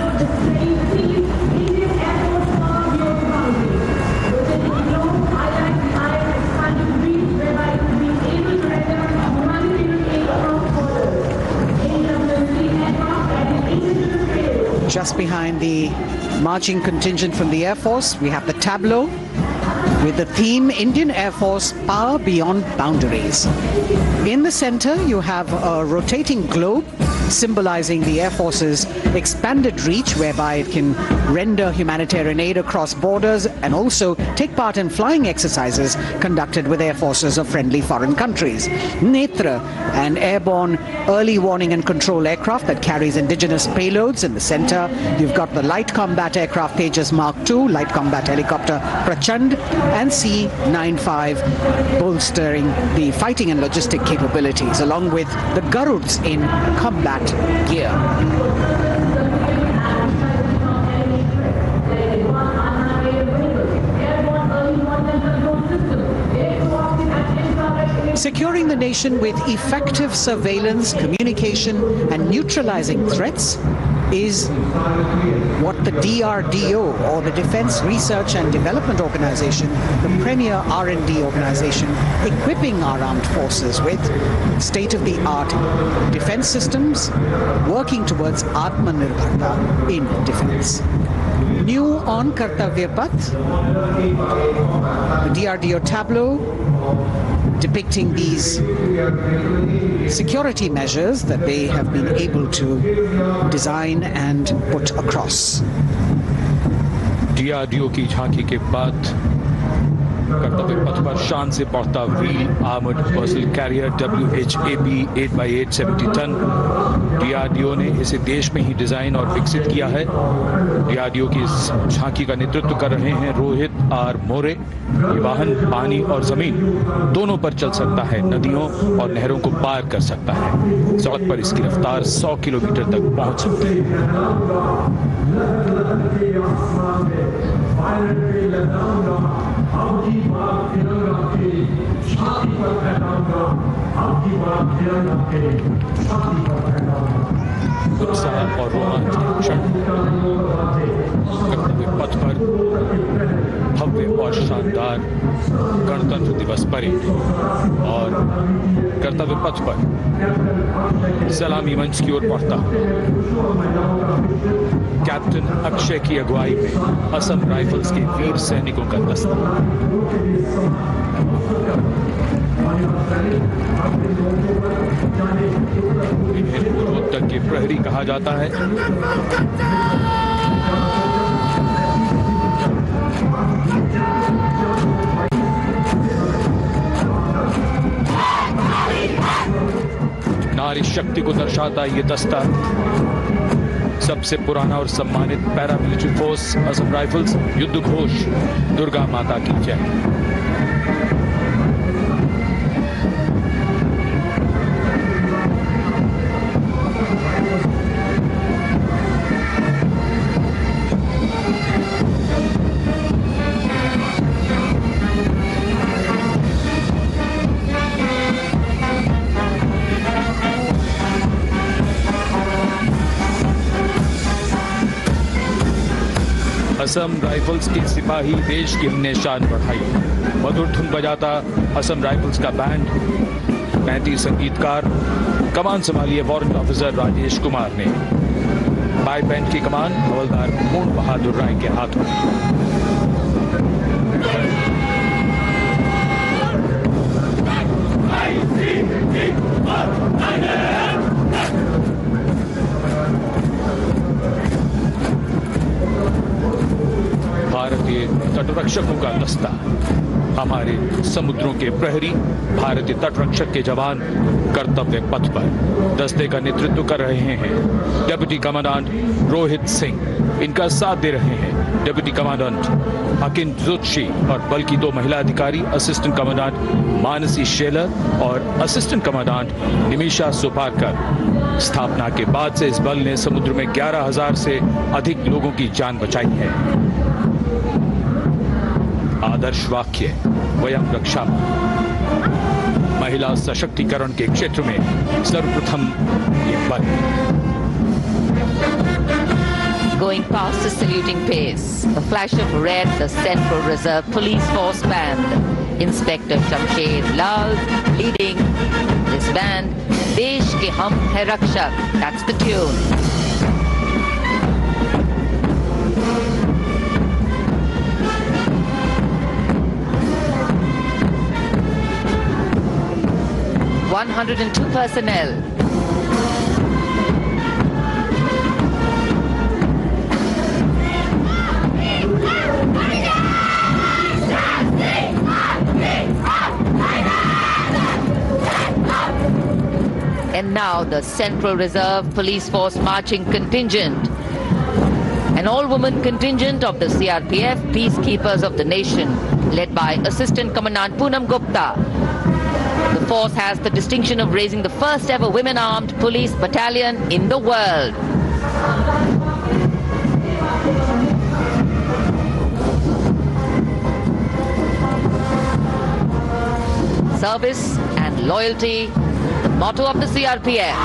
S1: Just behind the marching contingent from the Air Force, we have the tableau with the theme Indian Air Force Power Beyond Boundaries. In the center, you have a rotating globe symbolizing the Air Force's expanded reach, whereby it can render humanitarian aid across borders and also take part in flying exercises conducted with air forces of friendly foreign countries. Netra, an airborne early warning and control aircraft that carries indigenous payloads in the center. You've got the light combat aircraft Tejas Mark II, light combat helicopter Prachand, and C-95 bolstering the fighting and logistic capabilities, along with the Garuds in combat gear. Securing the nation with effective surveillance, communication, and neutralizing threats is what the DRDO, or the Defense Research and Development Organization, the premier R&D organization, equipping our armed forces with state-of-the-art defense systems, working towards Atmanirbharta in defense. New on Kartavya Path, the DRDO tableau depicting these security measures that they have been able to design and put across.
S3: DRDO की झांकी के बाद कर्तव्य पथ पर शान से बढ़ता wheel armoured personnel carrier WHAP 8x8 70 ton. DRDO ने इसे देश में ही डिजाइन और विकसित किया है। DRDO की इस झांकी का नेतृत्व कर रहे हैं रोहित आर मोरे। ये वाहन पानी और जमीन दोनों पर चल सकता है, नदियों और नहरों को पार कर सकता है। सड़क पर इसकी रफ्तार 100 किलोमीटर तक पहुंच सकती है। उत्साह और रोमांच के क्षण कर्तव्य पथ पर भव्य और शानदार गणतंत्र दिवस परेड और कर्तव्य पथ पर सलामी मंच की ओर बढ़ता कैप्टन अक्षय की अगुवाई में असम राइफल्स के वीर सैनिकों का दस्ता। इन्हें पूर्वोत्तर के प्रहरी कहा जाता है। नारी शक्ति को दर्शाता ये दस्ता सबसे पुराना और सम्मानित पैरामिलिट्री फोर्स असम राइफल्स युद्ध घोष दुर्गा माता की जय। असम राइफल्स के सिपाही देश की हमने शान बढ़ाई। मधुर धुन बजाता असम राइफल्स का बैंड, 35 संगीतकार, कमान संभाली वारंट ऑफिसर राजेश कुमार ने। बाई बैंड की कमान हवलदार पूर्ण बहादुर राय के हाथों। भारतीय तटरक्षकों का दस्ता, हमारे समुद्रों के प्रहरी, भारतीय तटरक्षक के जवान कर्तव्य पथ पर दस्ते का नेतृत्व कर रहे हैं डिप्टी कमांडेंट रोहित सिंह। इनका साथ दे रहे हैं डिप्टी कमांडेंट अकिन जोशी और बल की 2 महिला अधिकारी, असिस्टेंट कमांडेंट मानसी शेलर और असिस्टेंट कमांडेंट निमिषा सुपारकर। स्थापना के बाद से इस बल ने समुद्र में 11,000 से अधिक लोगों की जान बचाई है। आदर्श वाक्य वयम रक्षामः। महिला सशक्तिकरण के क्षेत्र में सर्वप्रथम ये बल।
S14: Going past the saluting pace, a flash of red, the Central Reserve Police Force band. Inspector Shamsher Lal leading this band. Desh ke hum hai rakshak. That's the tune. (102 personnel). And now the Central Reserve Police Force marching contingent, an all-woman contingent of the CRPF, peacekeepers of the nation, led by Assistant Commandant Poonam Gupta. The force has the distinction of raising the first ever women-armed police battalion in the world. Service and loyalty, the motto of the CRPF.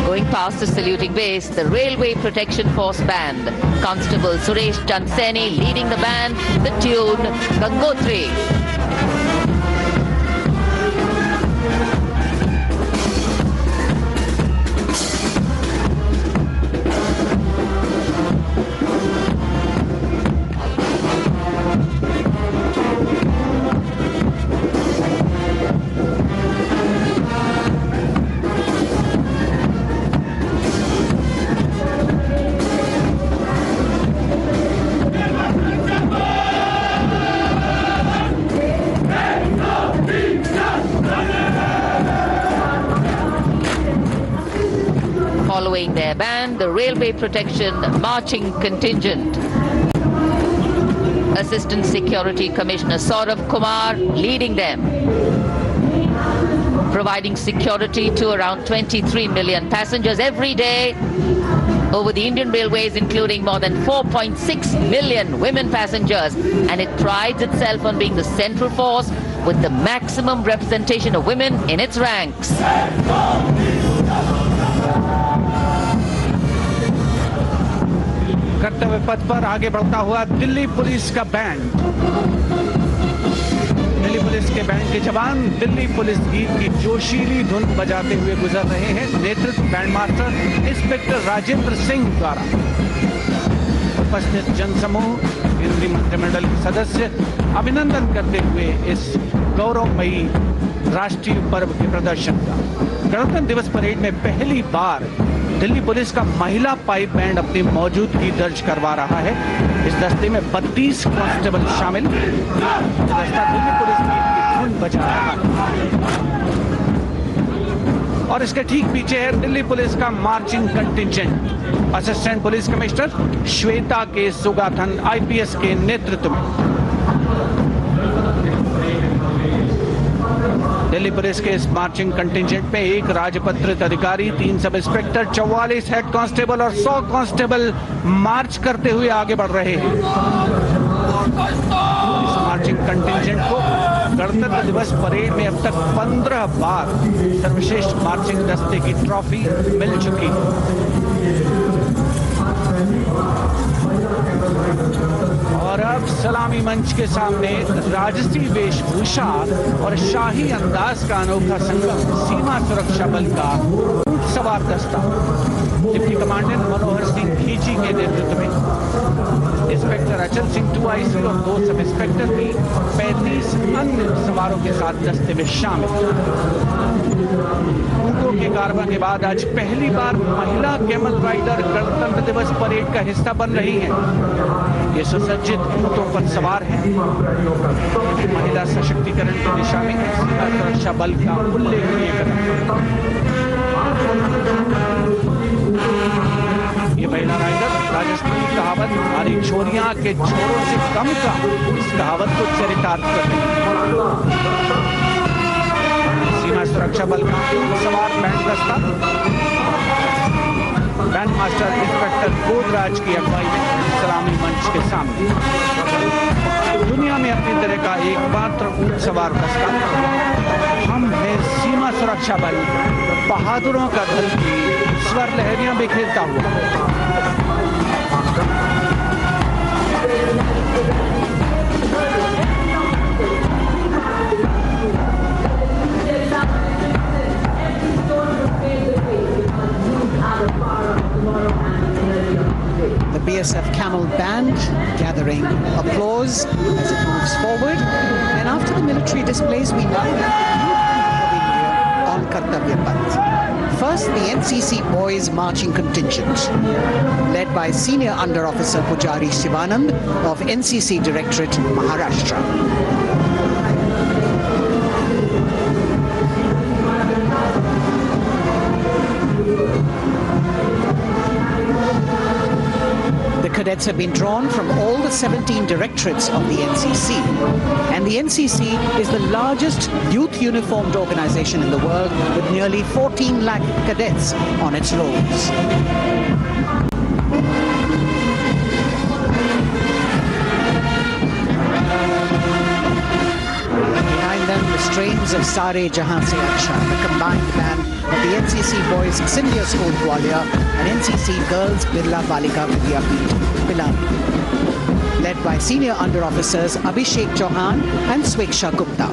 S14: Going past the saluting base, the Railway Protection Force band. Constable Suresh Chanseni leading the band, the tune Gangotri. Following their band, the Railway Protection Marching Contingent. Assistant Security Commissioner Saurabh Kumar leading them. Providing security to around 23 million passengers every day over the Indian Railways, including more than 4.6 million women passengers. And it prides itself on being the central force with the maximum representation of women in its ranks.
S4: कर्तव्य पथ पर आगे बढ़ता हुआ Delhi police का band. Delhi police के band के जवान दिल्ली पुलिस गीत की जोशीली धुन बजाते हुए गुजर रहे हैं। नेतृत्व band master inspector Rajendra Singh द्वारा। उपस्थित जनसमूह, केंद्रीय मंत्रिमंडल के सदस्य अभिनंदन करते हुए इस गौरवमयी राष्ट्रीय पर्व के प्रदर्शन का। गणतंत्र दिवस परेड में पहली बार दिल्ली पुलिस का महिला पाइप बैंड अपनी मौजूदगी दर्ज करवा रहा है। इस दस्ते में 32 कांस्टेबल शामिल। दस्ता दिल्ली पुलिस की धुन बजा रहा है और इसके ठीक पीछे है दिल्ली पुलिस का marching contingent. Assistant police commissioner Shweta के सुगाथन आईपीएस के नेतृत्व में दिल्ली पुलिस के इस मार्चिंग कंटिंजेंट में एक राजपत्रित अधिकारी, 3 सब इंस्पेक्टर, 44 हेड कांस्टेबल और 100 कांस्टेबल मार्च करते हुए आगे बढ़ रहे हैं। इस मार्चिंग कंटिंजेंट को गणतंत्र दिवस परेड में अब तक 15 बार सर्वश्रेष्ठ मार्चिंग दस्ते की ट्रॉफी मिल चुकी है। और अब सलामी मंच के सामने राजसी वेशभूषा और शाही अंदाज का अनोखा संगम सीमा सुरक्षा बल का ऊंट सवार दस्ता डिप्टी कमांडेंट मनोहर सिंह खींची के नेतृत्व में इंस्पेक्टर अचल सिंह 2 IC और 2 सब इंस्पेक्टर भी 35 अन्य सवारों के साथ दस्ते में शामिल। ऊंटों के कारवां के बाद आज पहली बार महिला कैमल राइडर गणतंत्र दिवस परेड का हिस्सा बन रही हैं। ये सुसज्जित ऊंटों पर सवार हैं। महिला सशक्तिकरण की दिशा में सीमा सुरक्षा बल का उल्लेखनीय कदम। ये महिला राइडर राजस्थानी कहावत हमारी छोरियां के छोरों से कम का, इस कहावत को चरितार्थ कर रही है। सीमा सुरक्षा बल का सवार बैंड दस्ता मास्टर इंस्पेक्टर बोधराज की अगुवाई में सलामी मंच के सामने। दुनिया में अपनी तरह का एकमात्र ऊंट सवार दस्ता हम हैं सीमा सुरक्षा बल, बहादुरों का दल की स्वर लहरियां बिखेरता हुआ।
S1: The BSF Camel Band gathering applause as it moves forward. And after the military displays, we now on Kartavya Path. First, the NCC Boys Marching Contingent, led by Senior Under Officer Pujari Shivanand of NCC Directorate, Maharashtra. The cadets have been drawn from all the 17 directorates of the NCC. And the NCC is the largest youth uniformed organization in the world with nearly 14 lakh cadets on its rolls. Behind them, the strains of Sare Jahan Se Acha, the combined band of the NCC Boys Scindia School Gwalior and NCC Girls Birla Balika Vidyapeeth, Pilani, led by Senior Under Officers Abhishek Chauhan and Sweksha Gupta.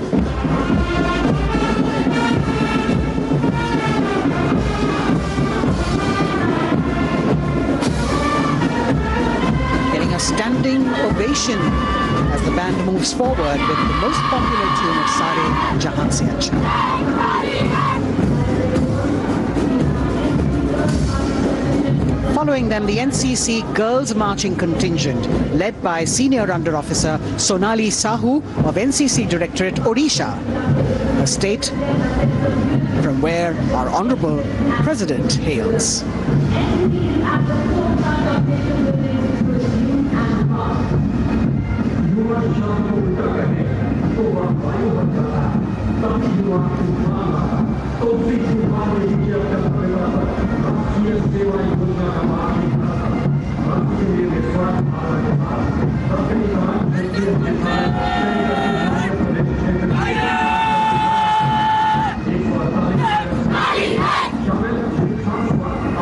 S1: Getting a standing ovation as the band moves forward with the most popular tune of Sare Jahan Se Acha. Following them, the NCC Girls Marching Contingent, led by Senior Under Officer Sonali Sahu of NCC Directorate, Odisha, a state from where our Honorable President hails.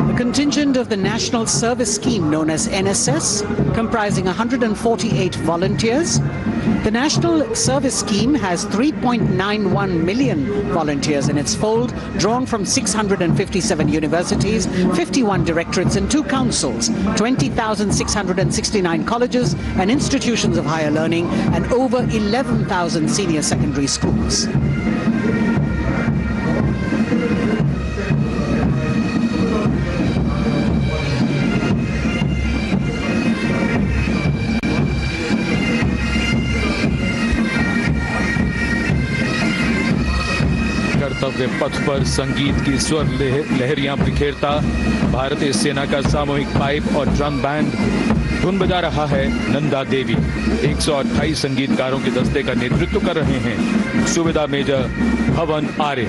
S1: The contingent of the National Service Scheme known as NSS, comprising 148 volunteers. The National Service Scheme has 3.91 million volunteers in its fold, drawn from 657 universities, 51 directorates and 2 councils, 20,669 colleges and institutions of higher learning, and over 11,000 senior secondary schools.
S3: कर्तव्य पथ पर संगीत की स्वर लहरियां बिखेरता भारतीय सेना का सामूहिक पाइप और ड्रम बैंड धुन बजा रहा है। नंदा देवी 128 संगीतकारों के दस्ते का नेतृत्व कर रहे हैं। सुविधा मेजर भवन आर्य।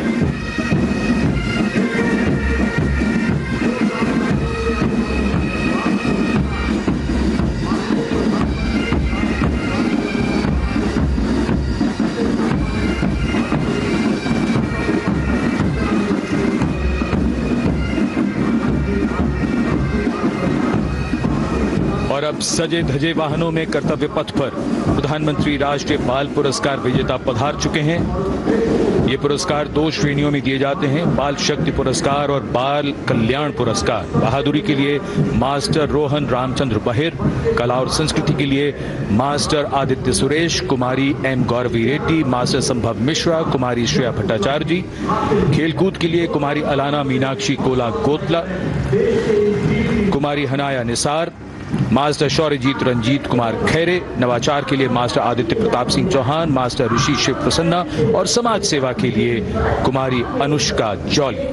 S3: और अब सजे धजे वाहनों में कर्तव्य पथ पर प्रधानमंत्री राष्ट्रीय बाल पुरस्कार विजेता पधार चुके हैं। ये पुरस्कार 2 श्रेणियों में दिए जाते हैं, बाल शक्ति पुरस्कार और बाल कल्याण पुरस्कार। बहादुरी के लिए मास्टर रोहन रामचंद्र बहिर, कला और संस्कृति के लिए मास्टर आदित्य सुरेश, कुमारी एम गौरवी रेड्डी, मास्टर संभव मिश्रा, कुमारी श्रेया भट्टाचार्य जी, खेलकूद के लिए कुमारी अलाना मीनाक्षी कोला गोतला, कुमारी हनाया निसार, मास्टर शौर्यजीत रंजीत कुमार खैरे, नवाचार के लिए मास्टर आदित्य प्रताप सिंह चौहान, मास्टर ऋषि शिव प्रसन्ना और समाज सेवा के लिए कुमारी अनुष्का जौली।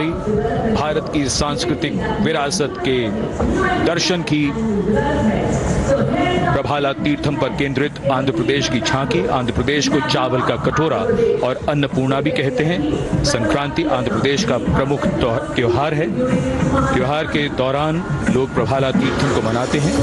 S3: सवारी, भारत की सांस्कृतिक विरासत के दर्शन की प्रभाला तीर्थम पर केंद्रित आंध्र प्रदेश की झांकी। आंध्र प्रदेश को चावल का कटोरा और अन्नपूर्णा भी कहते हैं। संक्रांति आंध्र प्रदेश का प्रमुख त्योहार है। त्योहार के दौरान लोग प्रभाला तीर्थम को मनाते हैं।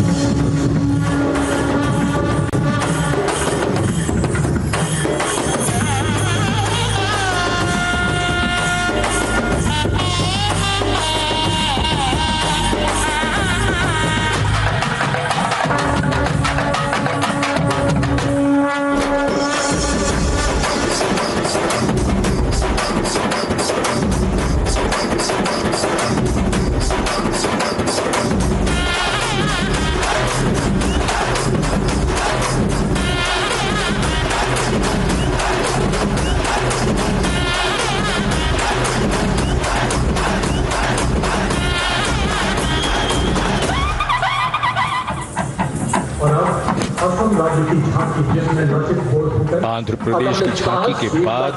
S3: आंध्र प्रदेश की झांकी के बाद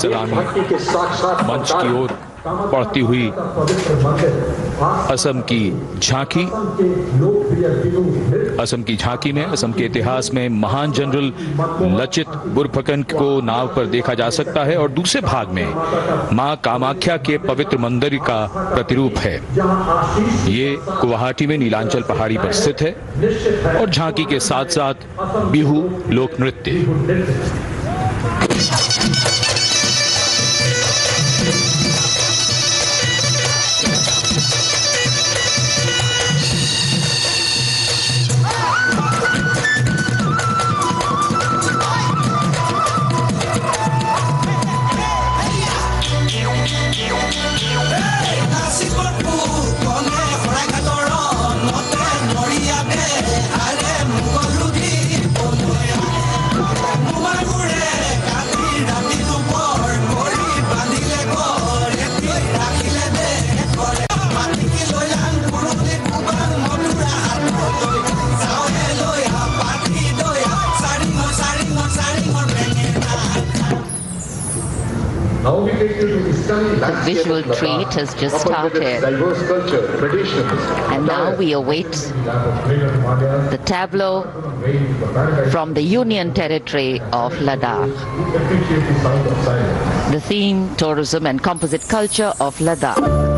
S3: सलामी मंच की ओर बढ़ती हुई असम की झांकी। असम की झांकी में असम के इतिहास में महान जनरल लचित बुरफकन को नाव पर देखा जा सकता है और दूसरे भाग में मां कामाख्या के पवित्र मंदिर का प्रतिरूप है। ये गुवाहाटी में नीलांचल पहाड़ी पर स्थित है और झांकी के साथ साथ बिहू लोक नृत्य।
S14: The visual treat has just started, and now we await the tableau from the Union Territory of Ladakh. The theme, tourism and composite culture of Ladakh.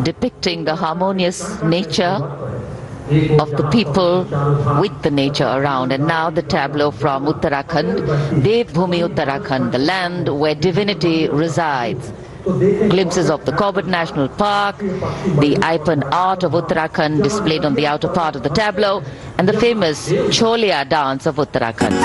S14: Depicting the harmonious nature of the people with the nature around. And now the tableau from Uttarakhand, Devbhoomi Uttarakhand, the land where divinity resides. Glimpses of the Corbett National Park, the Ipan art of Uttarakhand displayed on the outer part of the tableau, and the famous Cholia dance of Uttarakhand.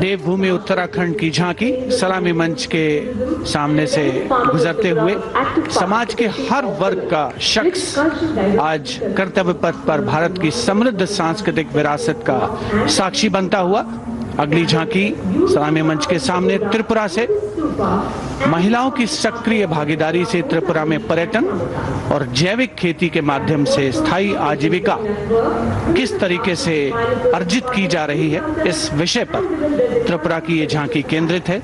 S4: देवभूमि उत्तराखंड की झांकी सलामी मंच के सामने से गुजरते हुए समाज के हर वर्ग का शख्स आज कर्तव्य पथ पर भारत की समृद्ध सांस्कृतिक विरासत का साक्षी बनता हुआ अगली झांकी सलामी मंच के सामने त्रिपुरा से। महिलाओं की सक्रिय भागीदारी से त्रिपुरा में पर्यटन और जैविक खेती के माध्यम से स्थायी आजीविका किस तरीके से अर्जित की जा रही है, इस विषय पर त्रिपुरा की ये झांकी केंद्रित है।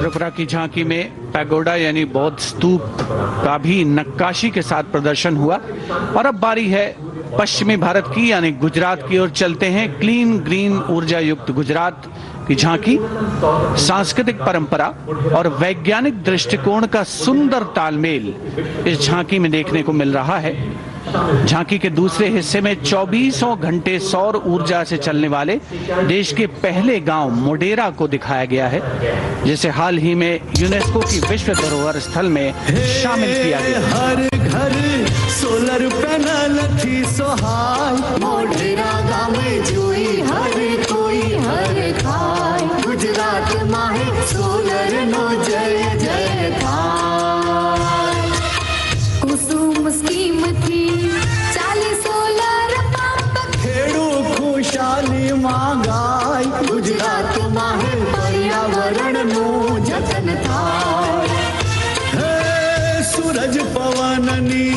S4: त्रिपुरा की झांकी में पैगोडा यानी बौद्ध स्तूप का भी नक्काशी के साथ प्रदर्शन हुआ। और अब बारी है पश्चिमी भारत की यानी गुजरात की ओर चलते हैं। क्लीन ग्रीन ऊर्जा युक्त गुजरात की झांकी सांस्कृतिक परंपरा और वैज्ञानिक दृष्टिकोण का सुंदर तालमेल इस झांकी में देखने को मिल रहा है। झांकी के दूसरे हिस्से में 24 घंटे सौर ऊर्जा से चलने वाले देश के पहले गांव मोडेरा को दिखाया गया है, जिसे हाल ही में यूनेस्को की विश्व धरोहर स्थल में शामिल किया गया।
S2: हर घर सोलर पैनल थी सोहाय, मोडेरा गांव में जोई हर कोई हर खाय, गुजरात माहे सोलर नो जय जय थाय। कुसुम स्कीम थी 40 सोलर पंप, खेडू खुशाली मांगाय, गुजरात माहे पर्यावरण नो जतन थाय। सूरज पवननी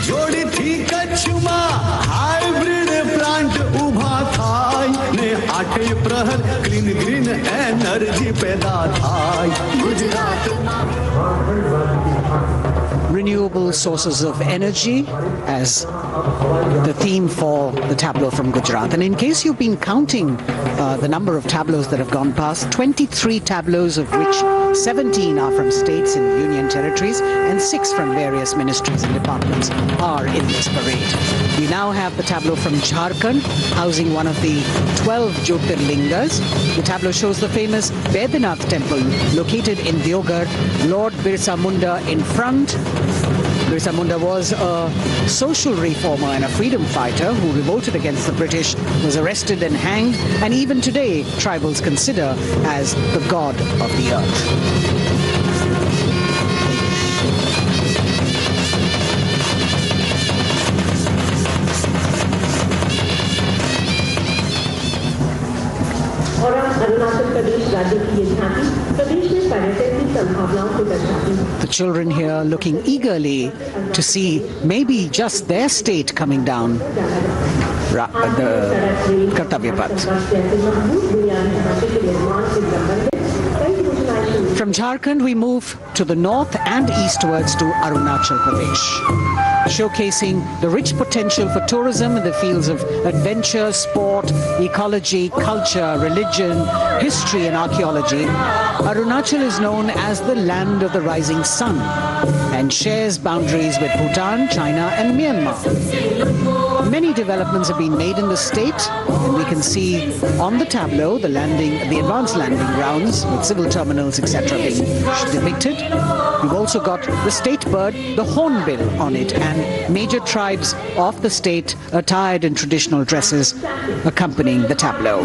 S2: जोड़ी थी कच्छ में, हाइब्रिड प्लांट उभा थाय ने 8 प्रहर क्लीन ग्रीन एनर्जी पैदा थाय, Gujarat
S1: Renewable sources of energy as the theme for the tableau from Gujarat. And in case you've been counting the number of tableaus that have gone past, 23 tableaus, of which 17 are from states and union territories and 6 from various ministries and departments are in this parade. We now have the tableau from Jharkhand, housing one of the 12 Jyotirlingas. The tableau shows the famous Baidyanath temple located in Deoghar. Lord Birsa Munda in front. Birsa Munda was a social reformer and a freedom fighter who revolted against the British, was arrested and hanged, and even today tribals consider as the god of the earth.
S5: और अरुणाचल प्रदेश राज्य की ये झांकी प्रदेश में पर्यटन की संभावनाओं को दर्शाती है।
S1: The children here looking eagerly to see maybe just their state coming down the Kartavya Path. From Jharkhand we move to the north and eastwards to Arunachal Pradesh, showcasing the rich potential for tourism in the fields of adventure, sport, ecology, culture, religion, history and archaeology. Arunachal is known as the land of the rising sun and shares boundaries with Bhutan, China and Myanmar. Many developments have been made in the state, and we can see on the tableau the advanced landing grounds with civil terminals, etc. being depicted. We've also got the state bird, the hornbill, on it, and major tribes of the state attired in traditional dresses accompanying the tableau.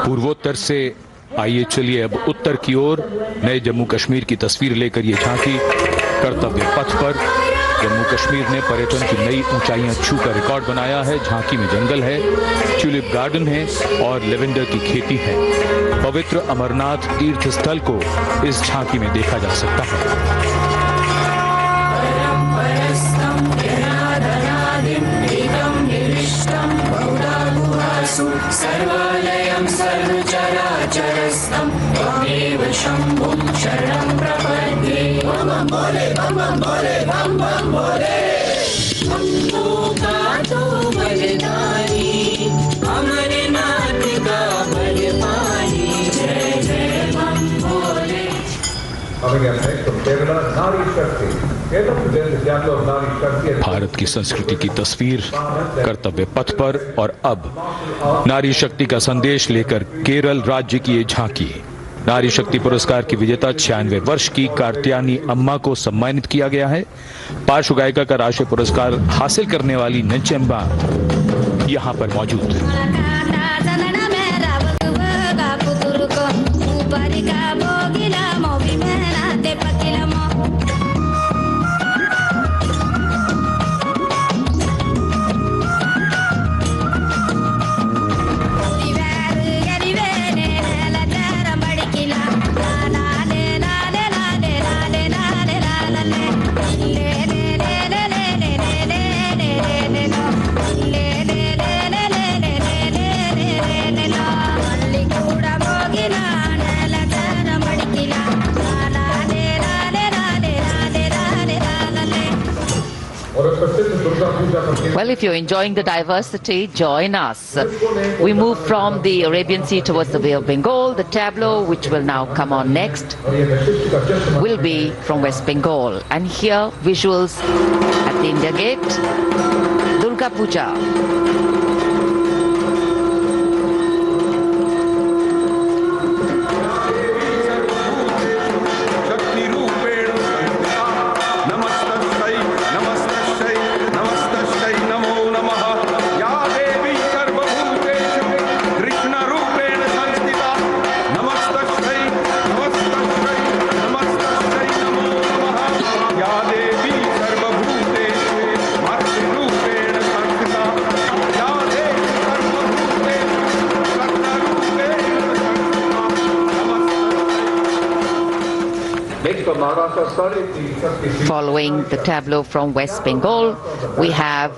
S3: पूर्वोत्तर से आइए चलिए अब उत्तर की ओर। नए जम्मू कश्मीर की तस्वीर लेकर ये झांकी कर्तव्य पथ पर। जम्मू कश्मीर ने पर्यटन की नई ऊंचाइयां छूकर रिकॉर्ड बनाया है। झांकी में जंगल है, ट्यूलिप गार्डन है और लेवेंडर की खेती है। पवित्र अमरनाथ तीर्थ स्थल को इस झांकी में देखा जा सकता है।
S2: सर्वालयं सर्वचराचरस्थं त्वमेव शम्भुं शरणं प्रपद्ये। बम बम भोले, बम बम भोले, बम बम भोले। शम्भो का तो बलिदानी, अमरनाथ का
S19: Kerala Nari Shakti. Kerala presents the tableau of Nari Shakti.
S3: Bharat की संस्कृति की तस्वीर कर्तव्य पथ पर, और अब नारी शक्ति का संदेश लेकर केरल राज्य की ये झांकी। नारी शक्ति पुरस्कार की विजेता 96 वर्ष की कार्त्यानी अम्मा को सम्मानित किया गया है। पार्श्व गायिका का राष्ट्रीय पुरस्कार हासिल करने वाली नंचेम्बा यहाँ पर मौजूद।
S14: Well, if you're enjoying the diversity, join us. We move from the Arabian Sea towards the Bay of Bengal. The tableau, which will now come on next, will be from West Bengal. And here, visuals at the India Gate, Durga Puja. Following the tableau from West Bengal, we have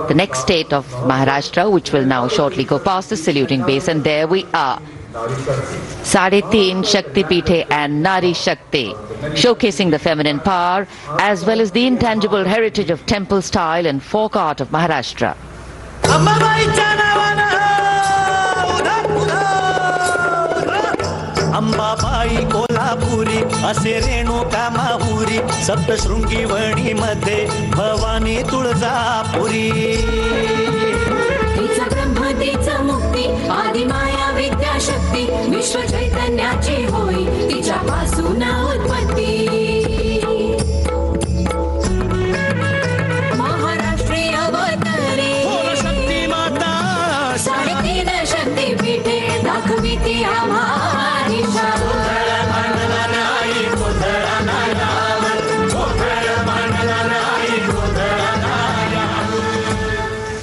S14: the next state of Maharashtra, which will now shortly go past the saluting base, and there we are. Sade Teen Shakti Pithe and Nari Shakti, showcasing the feminine power as well as the intangible heritage of temple style and folk art of Maharashtra.
S2: Ambabai Kolhapuri असे रेणुका माहुरी सप्तशृंगी वणी मध्ये भवानी तुळजापुरी
S6: तिचा ब्रह्म तिचा मुक्ती आदि माया विद्याशक्ती विश्व चैतन्याची होई तिच्यापासून उत्पत्ती महाराष्ट्रीय अवतरे शक्ती माता साडेतीन शक्ती पीठे दाखविती आम्हा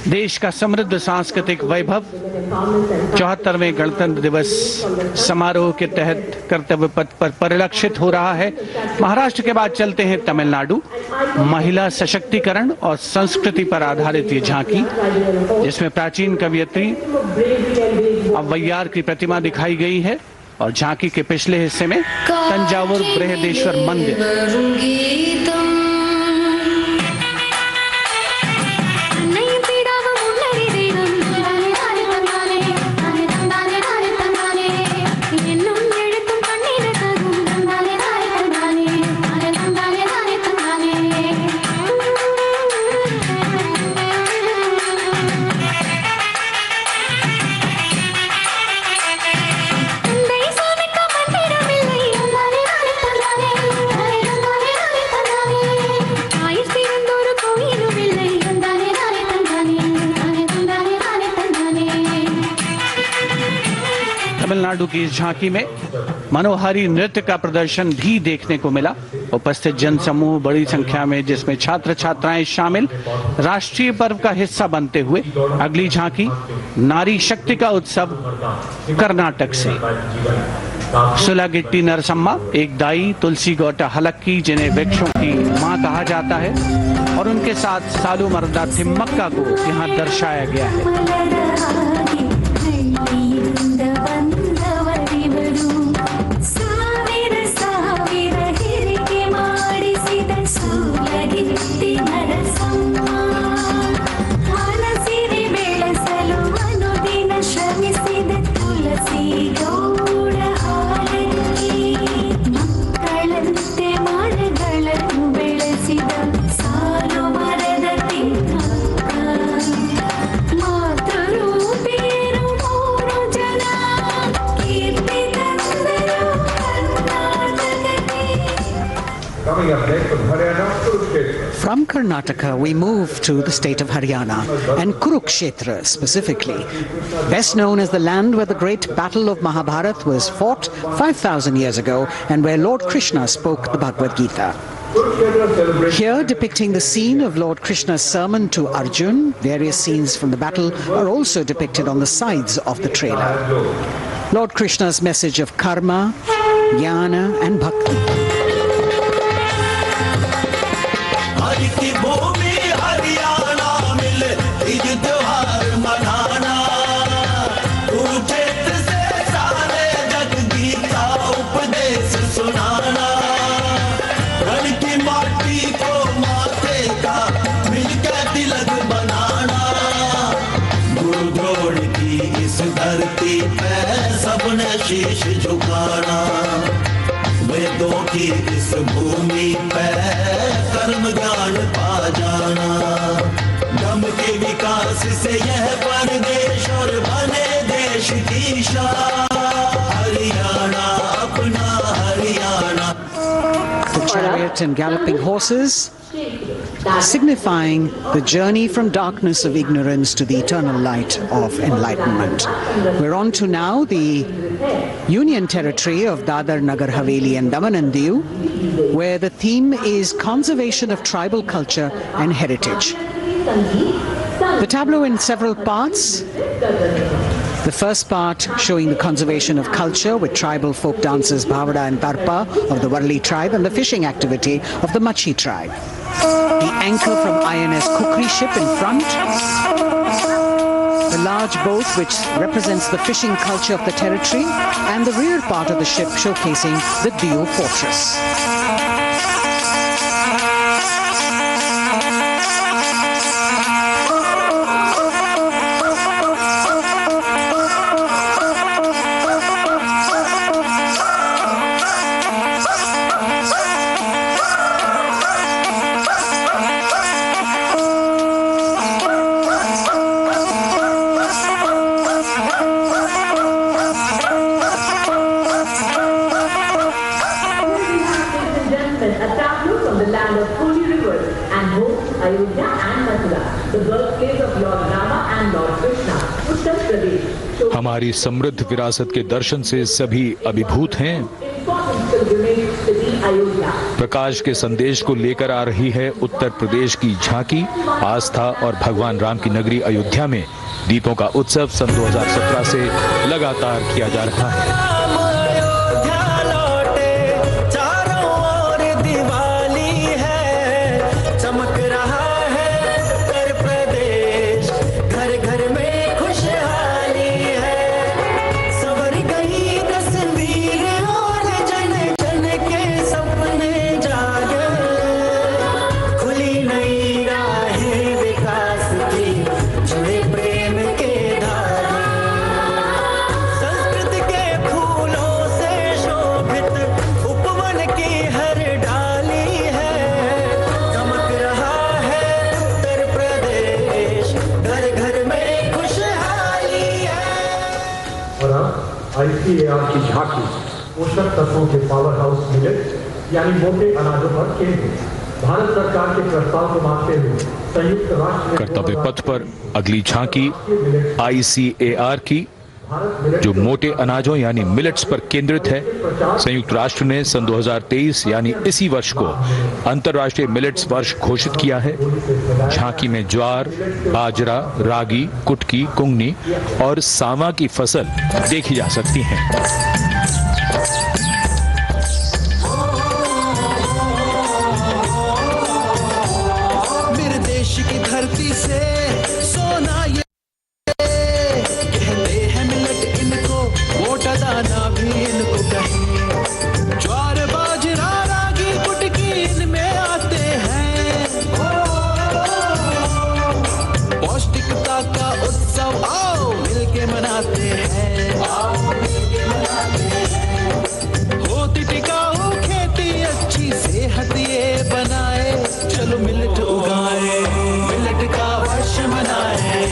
S4: देश का समृद्ध सांस्कृतिक वैभव 74वें गणतंत्र दिवस समारोह के तहत कर्तव्य पथ पर परिलक्षित हो रहा है। महाराष्ट्र के बाद चलते हैं तमिलनाडु। महिला सशक्तिकरण और संस्कृति पर आधारित ये झांकी, जिसमें प्राचीन कवयित्री अव्वैयार की प्रतिमा दिखाई गई है और झांकी के पिछले हिस्से में तंजावुर बृहदेश्वर मंदिर। तमिलनाडु की इस झांकी में मनोहारी नृत्य का प्रदर्शन भी देखने को मिला। उपस्थित जनसमूह बड़ी संख्या में, जिसमें छात्र छात्राएं शामिल, राष्ट्रीय पर्व का हिस्सा बनते हुए। अगली झांकी नारी शक्ति का उत्सव कर्नाटक से। सुलागिट्टी नरसम्मा एक दाई तुलसी गौटा हलक्की, जिन्हें वृक्षों की मां कहा जाता है, और उनके साथ सालू मर्दा थिम्मक्का को यहाँ दर्शाया गया है।
S1: Karnataka, we move to the state of Haryana and Kurukshetra specifically, best known as the land where the great battle of Mahabharata was fought 5,000 years ago and where Lord Krishna spoke the Bhagavad Gita. Here, depicting the scene of Lord Krishna's sermon to Arjun, various scenes from the battle are also depicted on the sides of the trailer. Lord Krishna's message of karma, jnana and bhakti.
S2: शीश झुकाना वेदों की इस भूमि पे कर्म ज्ञान पा जाना धर्म के विकास से यह परदेश और बने देश की शान हरियाणा अपना Haryana.
S1: The chariot and galloping horses signifying the journey from darkness of ignorance to the eternal light of enlightenment. We're on to now the Union Territory of Dadar, Nagar Haveli and Daman and Diu, where the theme is conservation of tribal culture and heritage. The tableau in several parts. The first part showing the conservation of culture with tribal folk dances Bhavada and Tarpa of the Warli tribe and the fishing activity of the Machi tribe. The anchor from INS Kukri ship in front. The large boat which represents the fishing culture of the territory and the rear part of the ship showcasing the Diu fortress.
S3: हमारी समृद्ध विरासत के दर्शन से सभी अभिभूत हैं। प्रकाश के संदेश को लेकर आ रही है उत्तर प्रदेश की झांकी। आस्था और भगवान राम की नगरी अयोध्या में दीपों का उत्सव सन 2017 से लगातार किया जा रहा है।
S21: ICAR की झांकी पोषक तत्वों के पावर हाउस मिलेट यानी मोटे अनाजों पर केंद्रित भारत सरकार के प्रस्ताव को मानते हुए संयुक्त राष्ट्र
S3: कर्तव्य पथ पर अगली झांकी ICAR की जो मोटे अनाजों यानी मिलेट्स पर केंद्रित है। संयुक्त राष्ट्र ने सन 2023 यानी इसी वर्ष को अंतर्राष्ट्रीय मिलेट्स वर्ष घोषित किया है। झांकी में ज्वार, बाजरा, रागी, कुटकी, कुंगनी और सांवा की फसल देखी जा सकती है।
S2: मेरे देश की धरती से सोना ये दाना भी इनको कहें ज्वार बाजरा रागी कुटकी इनमें आते हैं पौष्टिकता का उत्सव आओ मिलके मनाते हैं होती टिकाऊ खेती अच्छी सेहत ये बनाए चलो मिलट उगाए मिलट का वर्ष मनाए।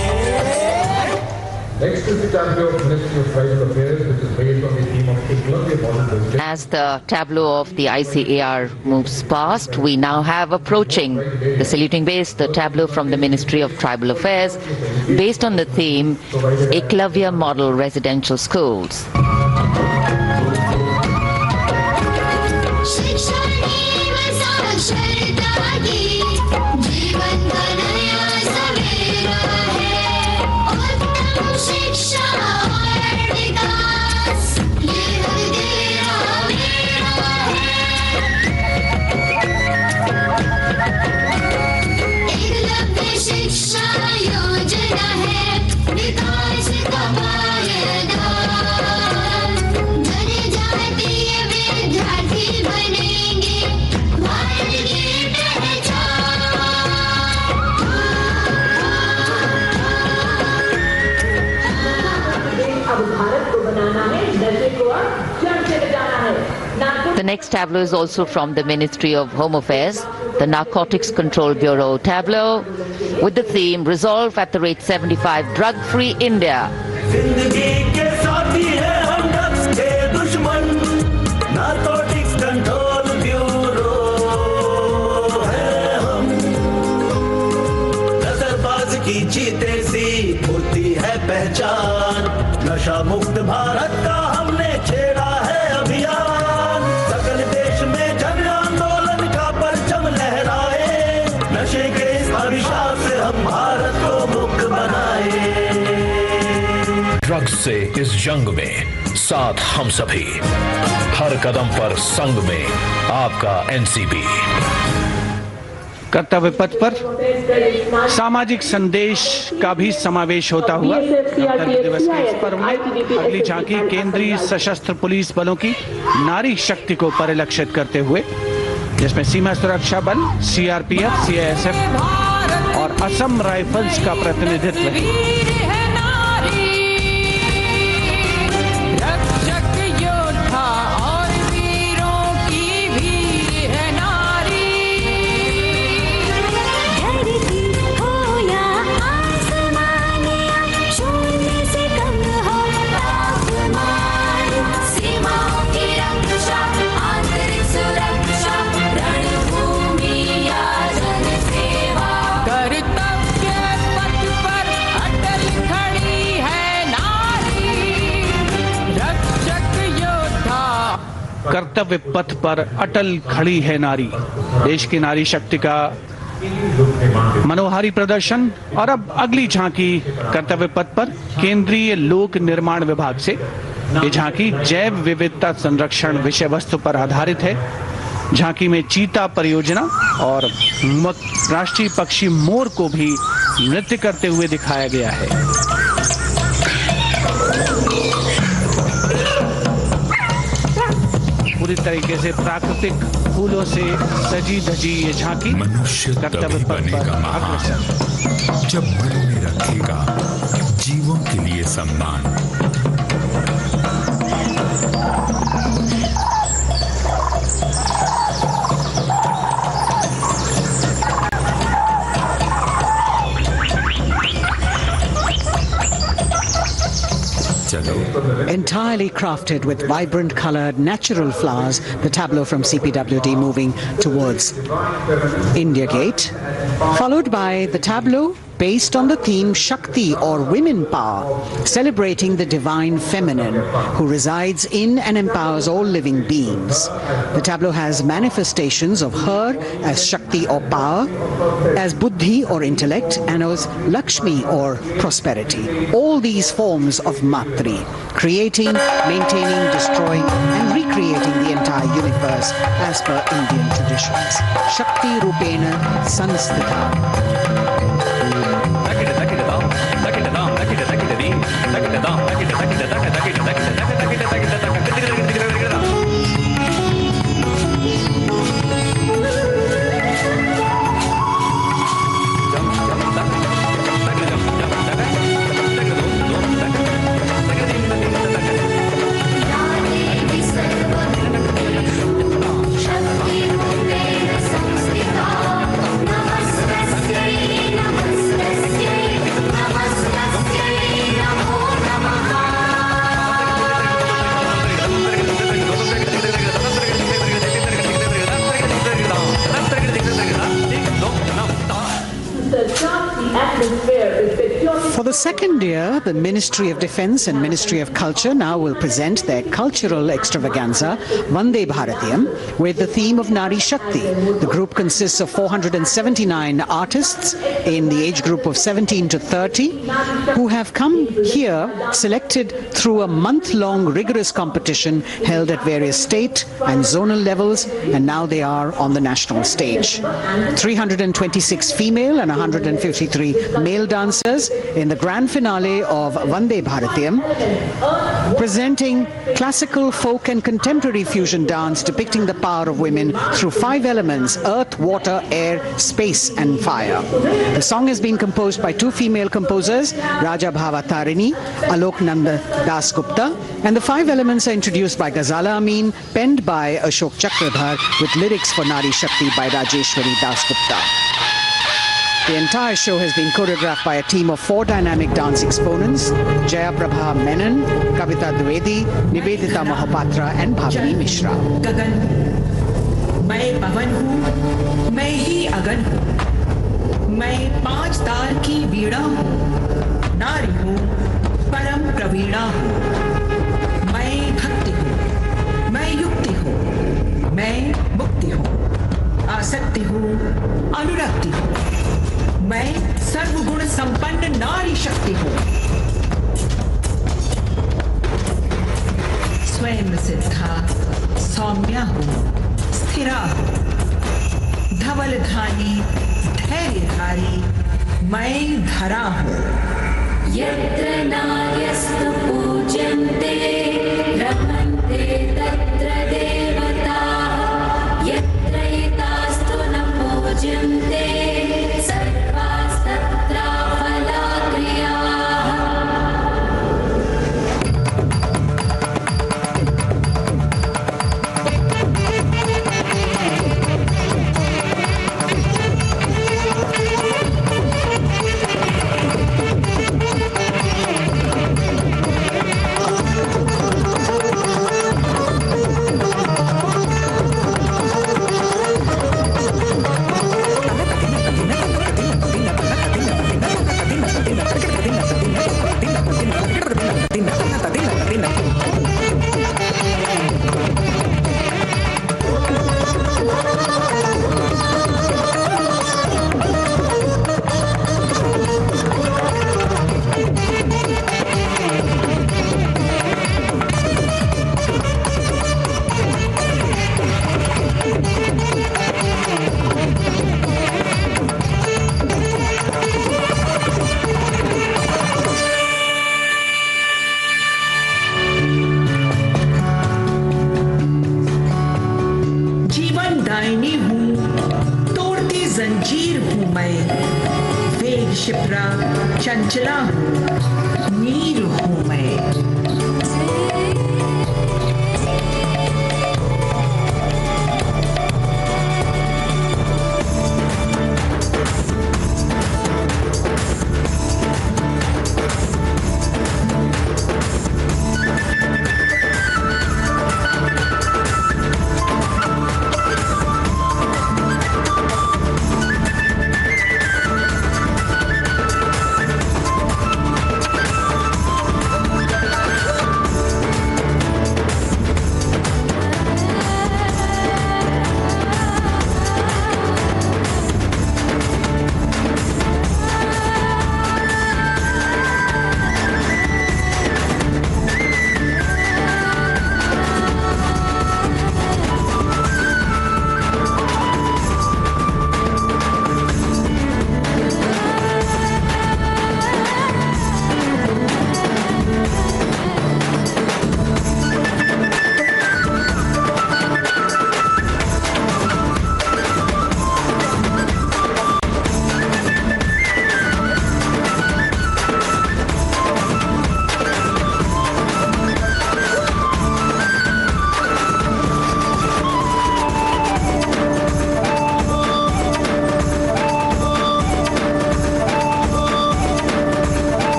S21: This is the tableau of Ministry of Tribal Affairs, which is based on the theme of Eklavya model residential.
S14: As the tableau of the ICAR moves past, we now have approaching the saluting base, the tableau from the Ministry of Tribal Affairs, based on the theme Eklavya Model Residential Schools. The next tableau is also from the Ministry of Home Affairs, the Narcotics Control Bureau tableau, with the theme Resolve at the Rate 75 Drug-Free India.
S2: नशा मुक्त भारत का हमने छेड़ा है अभियान, सकल देश में जन आंदोलन का परचम लहराए, नशे के इस अभिशाप से हम भारत को मुक्त बनाए।
S10: ड्रग्स से इस जंग में साथ हम सभी, हर कदम पर संग में आपका एनसीबी।
S4: कर्तव्य पथ पर सामाजिक संदेश का भी समावेश होता हुआ गणतंत्र दिवस के इस पर्व में अगली झांकी केंद्रीय सशस्त्र पुलिस बलों की नारी शक्ति को परिलक्षित करते हुए, जिसमें सीमा सुरक्षा बल, सीआरपीएफ, सीआईएसएफ और असम राइफल्स का प्रतिनिधित्व है। कर्तव्य पथ पर अटल खड़ी है नारी, देश की नारी शक्ति का मनोहारी प्रदर्शन। और अब अगली झांकी कर्तव्य पथ पर केंद्रीय लोक निर्माण विभाग से। ये झांकी जैव विविधता संरक्षण विषय वस्तु पर आधारित है। झांकी में चीता परियोजना और राष्ट्रीय पक्षी मोर को भी नृत्य करते हुए दिखाया गया है। पूरी तरीके से प्राकृतिक फूलों से सजी धजी ये झांकी कर्तव्य पथ पर अग्रसर।
S7: जब मन में रखेगा जीवों के लिए सम्मान।
S1: Entirely crafted with vibrant colored natural flowers, the tableau from CPWD moving towards India Gate, followed by the tableau based on the theme Shakti or women power, celebrating the divine feminine who resides in and empowers all living beings. The tableau has manifestations of her as Shakti or power, as Buddhi or intellect, and as Lakshmi or prosperity. All these forms of Matri, creating, maintaining, destroying and recreating the entire universe as per Indian traditions. Shakti Rupena Sanstita.
S6: Namaste
S1: For the second year, the Ministry of Defence and Ministry of Culture now will present their cultural extravaganza, Vande Bharatiyam, with the theme of Nari Shakti. The group consists of 479 artists in the age group of 17 to 30 who have come here selected through a month-long rigorous competition held at various state and zonal levels, and now they are on the national stage. 326 female and 153 male dancers in the grand finale of Vande Bharatiyam, presenting classical, folk and contemporary fusion dance depicting the power of women through 5 elements: earth, water, air, space and fire. The song has been composed by 2 female composers, Raja Bhava Tarini, Alok Nanda Das Gupta, and the 5 elements are introduced by Ghazala Amin, penned by Ashok Chakradhar, with lyrics for Nari Shakti by Rajeshwari Das Gupta. The entire show has been choreographed by a team of 4 dynamic dance exponents: Jaya Prabha Menon, Kavita Dwivedi, Nivedita Mahapatra and Bhavini Mishra.
S11: गगन मैं पवन हूँ, मैं ही अगन हूँ, मैं 5 तार की वीणा हूँ, नारी हूँ, परम प्रवीणा हूँ, मैं भक्ति हूँ, मैं युक्ति हूँ, मैं मुक्ति हूँ, आसक्ति हूँ, अनुरक्ति हूँ, मैं सर्वगुण संपन्न नारी शक्ति हूँ। स्वयं सिद्धा सौम्या हूँ, स्थिरा हूँ, धवलधारी धैर्यधारी, मैं धरा हूँ।
S6: यत्र नार्यस्तु पूज्यन्ते रमन्ते तत्र देवताः, यत्र एतास्तु न पूज्यन्ते सर्वास्तत्र फलाक्रियाः।
S11: क्षिप्रा चंचला हूँ, नीर हूँ मैं।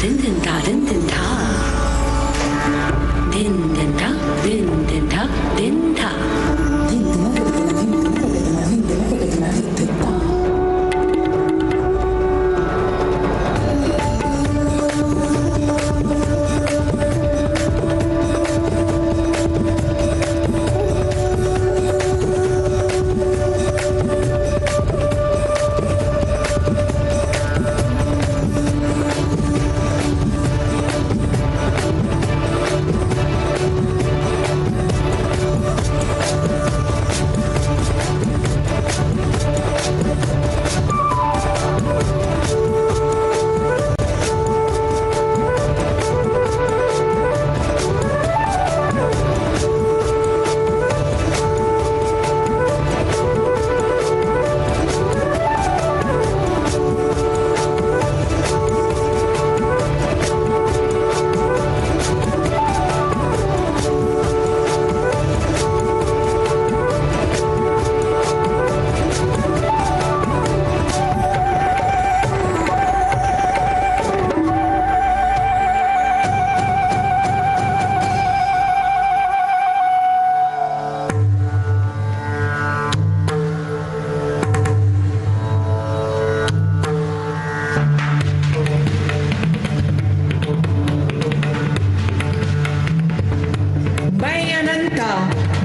S6: din din da din din da. Din din da din din da din da.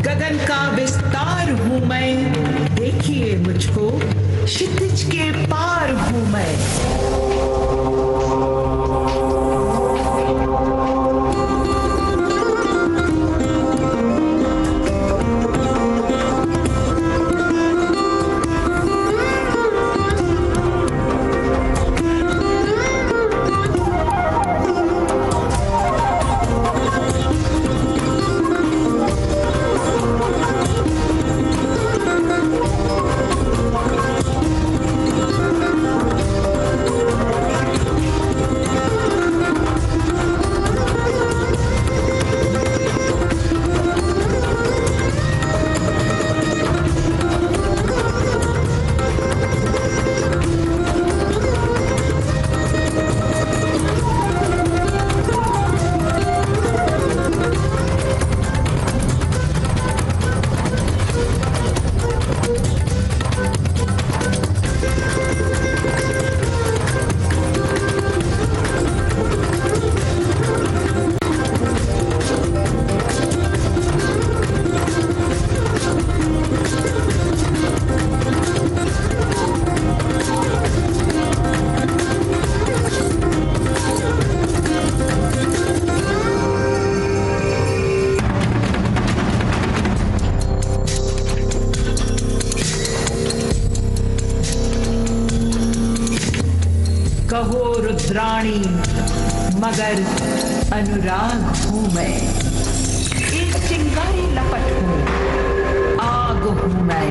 S11: गगन का विस्तार हूँ मैं, देखिए मुझको क्षितिज के पार हूँ मैं। कहो रुद्राणी मगर अनुराग हूँ मैं, एक चिंगारी लपट हूँ, आग हूँ मैं।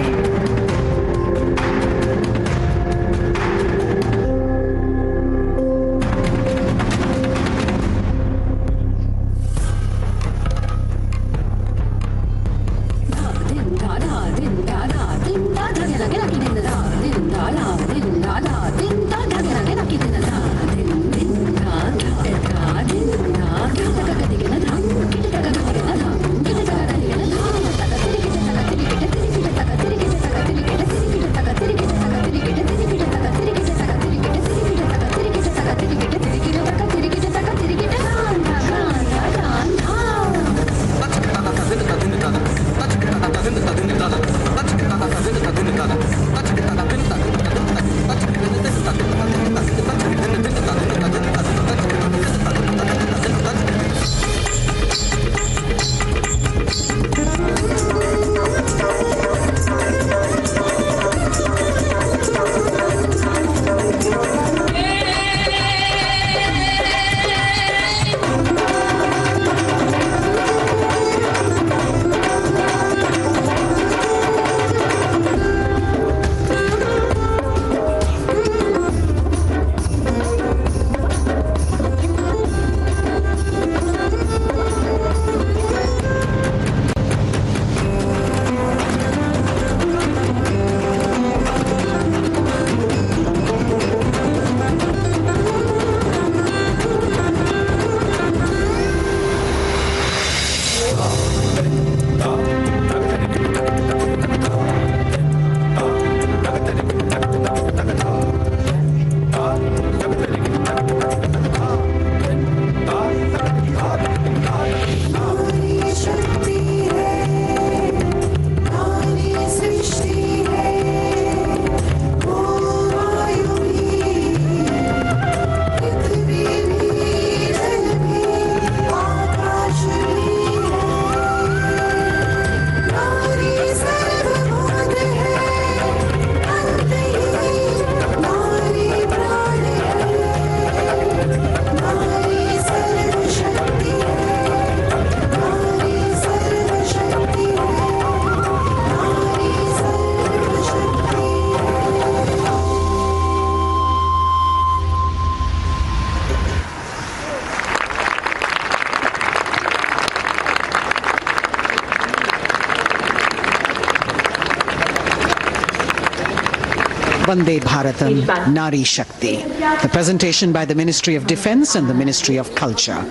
S1: Vande Bharatam Nari Shakti. The presentation by the Ministry of Defence and the Ministry of Culture.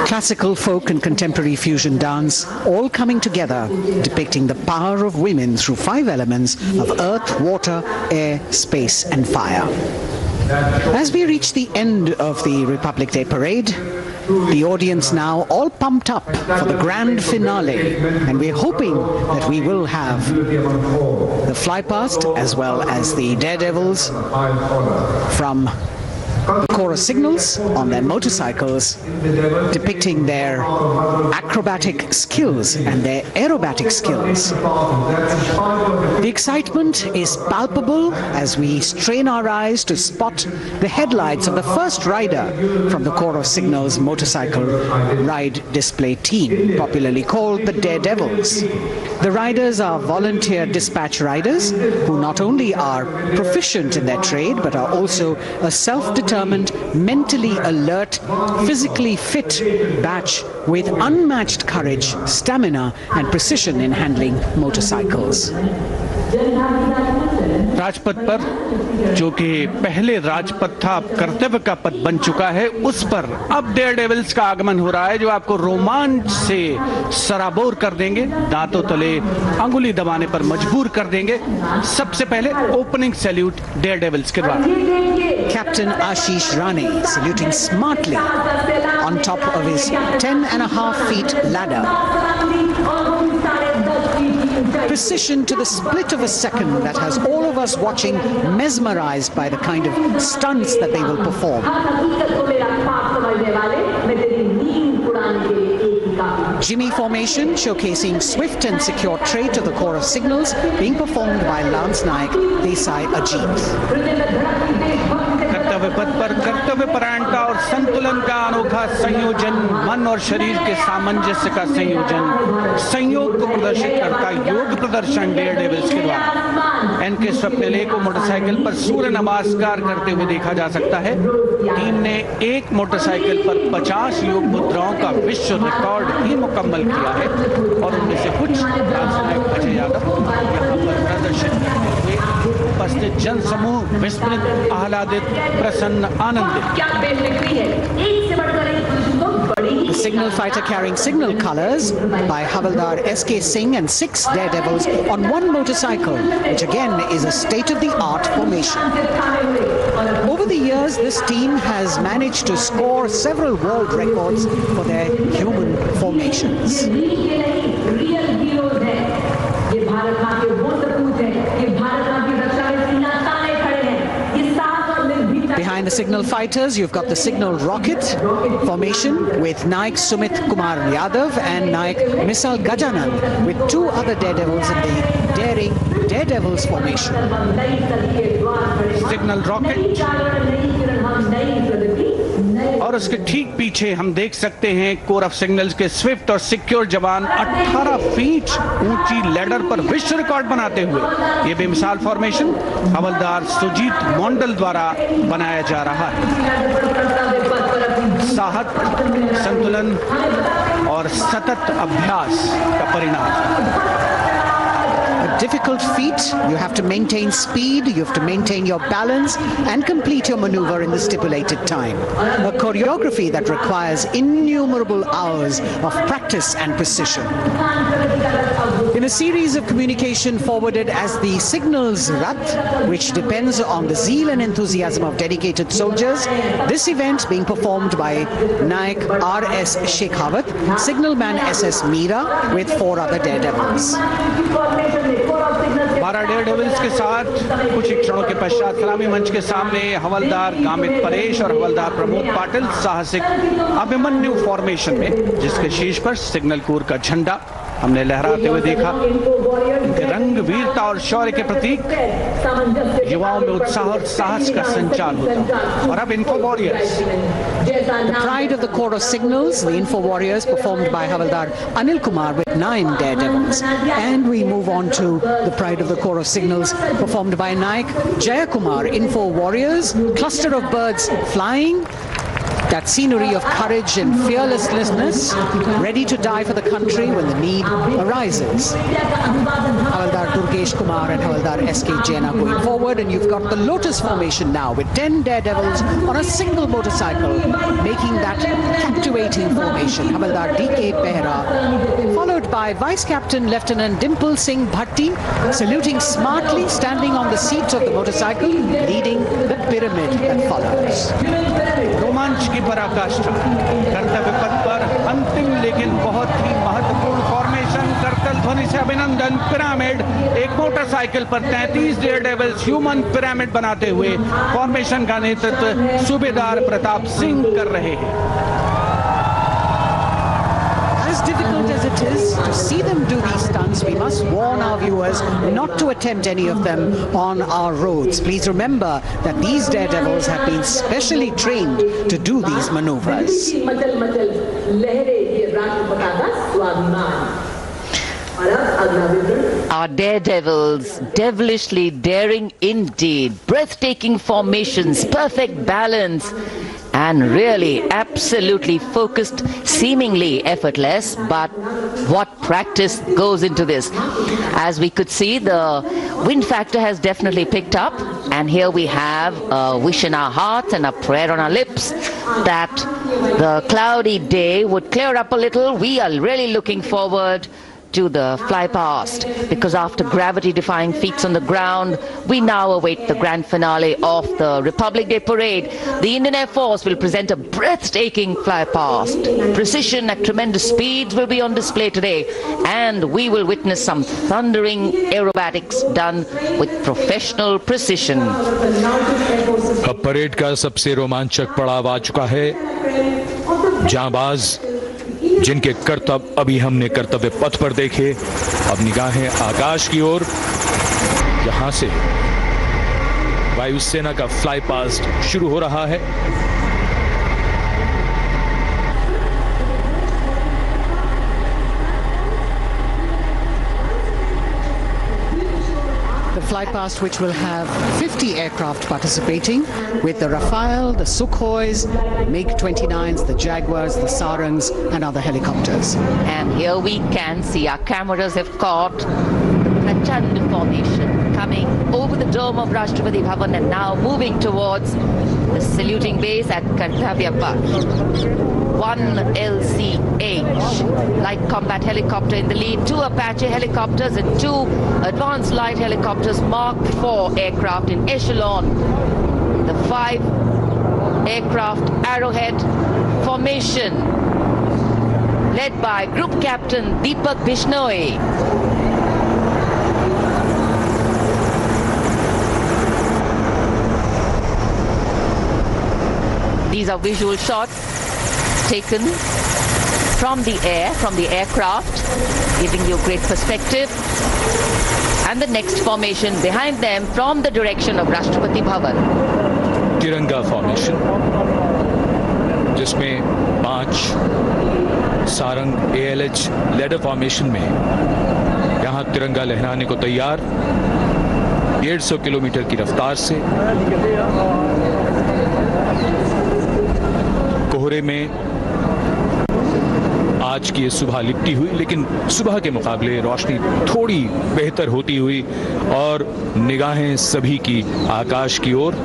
S1: Classical, folk and contemporary fusion dance all coming together, depicting the power of women through 5 elements of earth, water, air, space and fire. As we reach the end of the Republic Day parade, the audience now all pumped up for the grand finale, and we're hoping that we will have the flypast as well as the daredevils from the chorus signals on their motorcycles, depicting their acrobatic skills and their aerobatic skills. The excitement is palpable as we strain our eyes to spot the headlights of the first rider from the chorus signals motorcycle ride display team, popularly called the Daredevils. The riders are volunteer dispatch riders who not only are proficient in their trade but are also a self-determined, mentally alert, physically fit batch with unmatched courage, stamina and precision in handling motorcycles.
S4: Rajpath पर, जो कि पहले राजपथ था, अब कर्तव्य का पथ बन चुका है, उस पर अब डेयर डेविल्स का आगमन हो रहा है, जो आपको रोमांच से सराबोर कर देंगे, दांतों तले अंगुली दबाने पर मजबूर कर देंगे। सबसे पहले ओपनिंग सैल्यूट डेयर डेविल्स के द्वारा।
S1: Captain Ashish Rane saluting smartly on top of his 10.5 feet ladder. Precision to the split of a second that has all of us watching mesmerized by the kind of stunts that they will perform. Jimmy formation showcasing swift and secure trade to the chorus signals being performed by Lance Naik Desai Ajit.
S4: कर्तव्य पथ पर कर्तव्य परायणता और संतुलन का अनोखा संयोजन, मन और शरीर के सामंजस्य का संयोजन, संयोग को प्रदर्शित करता योग प्रदर्शन डेयर डेविल्स के द्वारा। एनके स्वप्निले को मोटरसाइकिल पर सूर्य नमस्कार करते हुए देखा जा सकता है। टीम ने एक मोटरसाइकिल पर 50 योग मुद्राओं का विश्व रिकॉर्ड ही मुकम्मल किया है और उनमें से कुछ अजय यादव यहाँ पर प्रदर्शित करते हुए उपस्थित जन समूह विस्मृत, आह्लादित, प्रसन्न, आनंदित।
S1: The signal fighter carrying signal colors by Havaldar S.K. Singh and 6 daredevils on one motorcycle, which again is a state-of-the-art formation. Over the years, this team has managed to score several world records for their human formations. Behind the signal fighters, you've got the signal rocket formation with Naik Sumit Kumar Yadav and Naik Misal Gajanand with 2 other daredevils in the daring daredevils formation.
S4: Signal rocket और उसके ठीक पीछे हम देख सकते हैं core of signals के Swift और सिक्योर जवान 18 फीट ऊंची लैडर पर विश्व रिकॉर्ड बनाते हुए ये बेमिसाल फॉर्मेशन हवलदार सुजीत मोंडल द्वारा बनाया जा रहा है। साहस, संतुलन और सतत अभ्यास का परिणाम।
S1: Difficult feat, you have to maintain speed, you have to maintain your balance and complete your maneuver in the stipulated time. A choreography that requires innumerable hours of practice and precision. In a series of communication forwarded as the Signals Rath, which depends on the zeal and enthusiasm of dedicated soldiers, this event being performed by Naik R.S. Shekhawat, Signalman S.S. Meera with 4 other daredevils.
S4: 12 dare devils के साथ कुछ ही क्षणों के पश्चात सलामी मंच के सामने हवलदार गामित परेश और हवलदार प्रमोद पाटिल साहसिक अभिमन्यु फॉर्मेशन में, जिसके शीर्ष पर सिग्नल कोर का झंडा हमने लहराते हुए देखा। इनके रंग वीरता और शौर्य के प्रतीक, युवाओं में उत्साह और साहस का संचार होता। और अब info warriors,
S1: The pride of the chorus signals, the Info Warriors, performed by Havaldar Anil Kumar with 9 daredevils. And we move on to the pride of the chorus signals, performed by Naik Jayakumar, Info Warriors, cluster of birds flying, That scenery of courage and fearlessness, ready to die for the country when the need arises. Havaldar Durgesh Kumar and Havaldar S.K. Jain are going forward, and you've got the Lotus formation now with 10 daredevils on a single motorcycle, making that captivating formation. Havaldar D.K. Behra, followed by Vice Captain Lieutenant Dimple Singh Bhatti, saluting smartly, standing on the seat of the motorcycle, leading the pyramid that follows.
S4: रोमांच की पराकाष्ठा कर्तव्य पथ पर अंतिम लेकिन बहुत ही महत्वपूर्ण फॉर्मेशन करतल ध्वनि से अभिनंदन पिरामिड एक मोटरसाइकिल पर 33 डेयरडेविल्स ह्यूमन पिरामिड बनाते हुए फॉर्मेशन का नेतृत्व सूबेदार प्रताप सिंह कर रहे हैं.
S1: As difficult as it is to see them do these stunts, we must warn our viewers not to attempt any of them on our roads. Please remember that these daredevils have been specially trained to do these maneuvers.
S14: Our daredevils, devilishly daring indeed, breathtaking formations, perfect balance, and really absolutely focused, seemingly effortless, but what practice goes into this. As we could see, the wind factor has definitely picked up, and here we have a wish in our hearts and a prayer on our lips that the cloudy day would clear up a little. We are really looking forward to the fly past, because after gravity-defying feats on the ground, we now await the grand finale of the Republic Day Parade. The Indian Air Force will present a breathtaking fly past. Precision at tremendous speeds will be on display today, and we will witness some thundering aerobatics done with professional precision.
S3: अब parade का सबसे रोमांचक पड़ाव आ चुका है. जांबाज जिनके करतब अभी हमने कर्तव्य पथ पर देखे, अब निगाहें आकाश की ओर, यहां से वायुसेना का फ्लाई पास्ट शुरू हो रहा है.
S1: The fly past, which will have 50 aircraft participating, with the Rafale, the Sukhois, MiG-29s, the Jaguars, the Sarangs, and other helicopters.
S14: And here we can see our cameras have caught the Prachand formation coming over the dome of Rashtrapati Bhavan and now moving towards the saluting base at Kartavya Path. One LCH, light combat helicopter in the lead, 2 Apache helicopters and 2 advanced light helicopters, Mark IV aircraft in echelon. The 5 aircraft Arrowhead formation, led by Group Captain Deepak Bishnoi. These are visual shots taken from the air, from the aircraft, giving you great perspective. And the next formation behind them from the direction of Rashtrapati Bhavan.
S3: तिरंगा formation, जिसमें 5 Sarang ALH ladder formation में यहां तिरंगा लहराने को तैयार, 150 kilometre की रफ्तार से. कोहरे में आज की सुबह लिपटी हुई, लेकिन सुबह के मुकाबले रोशनी थोड़ी बेहतर होती हुई और निगाहें सभी की आकाश की ओर.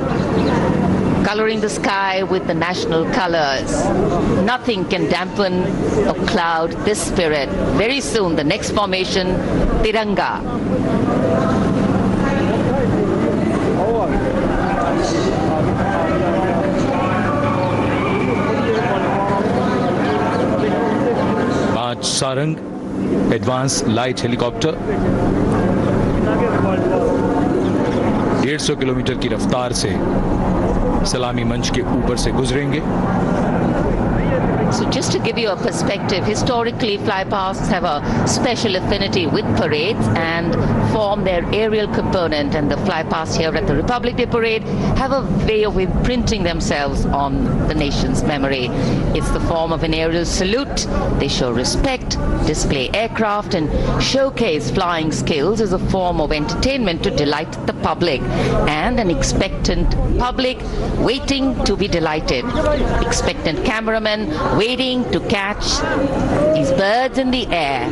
S14: Coloring the sky with the national colors. Nothing can dampen or cloud this spirit. Very soon, the next formation, Tiranga.
S3: Sarang advance light helicopter 150 kilometre की रफ्तार से सलामी मंच के ऊपर से गुजरेंगे.
S14: So just to give you a perspective, historically flypasts have a special affinity with parades and form their aerial component, and the flypasts here at the Republic Day Parade have a way of imprinting themselves on the nation's memory. It's the form of an aerial salute. They show respect, display aircraft, and showcase flying skills as a form of entertainment to delight the public, and an expectant public waiting to be delighted. Expectant cameramen waiting to catch these birds in the air.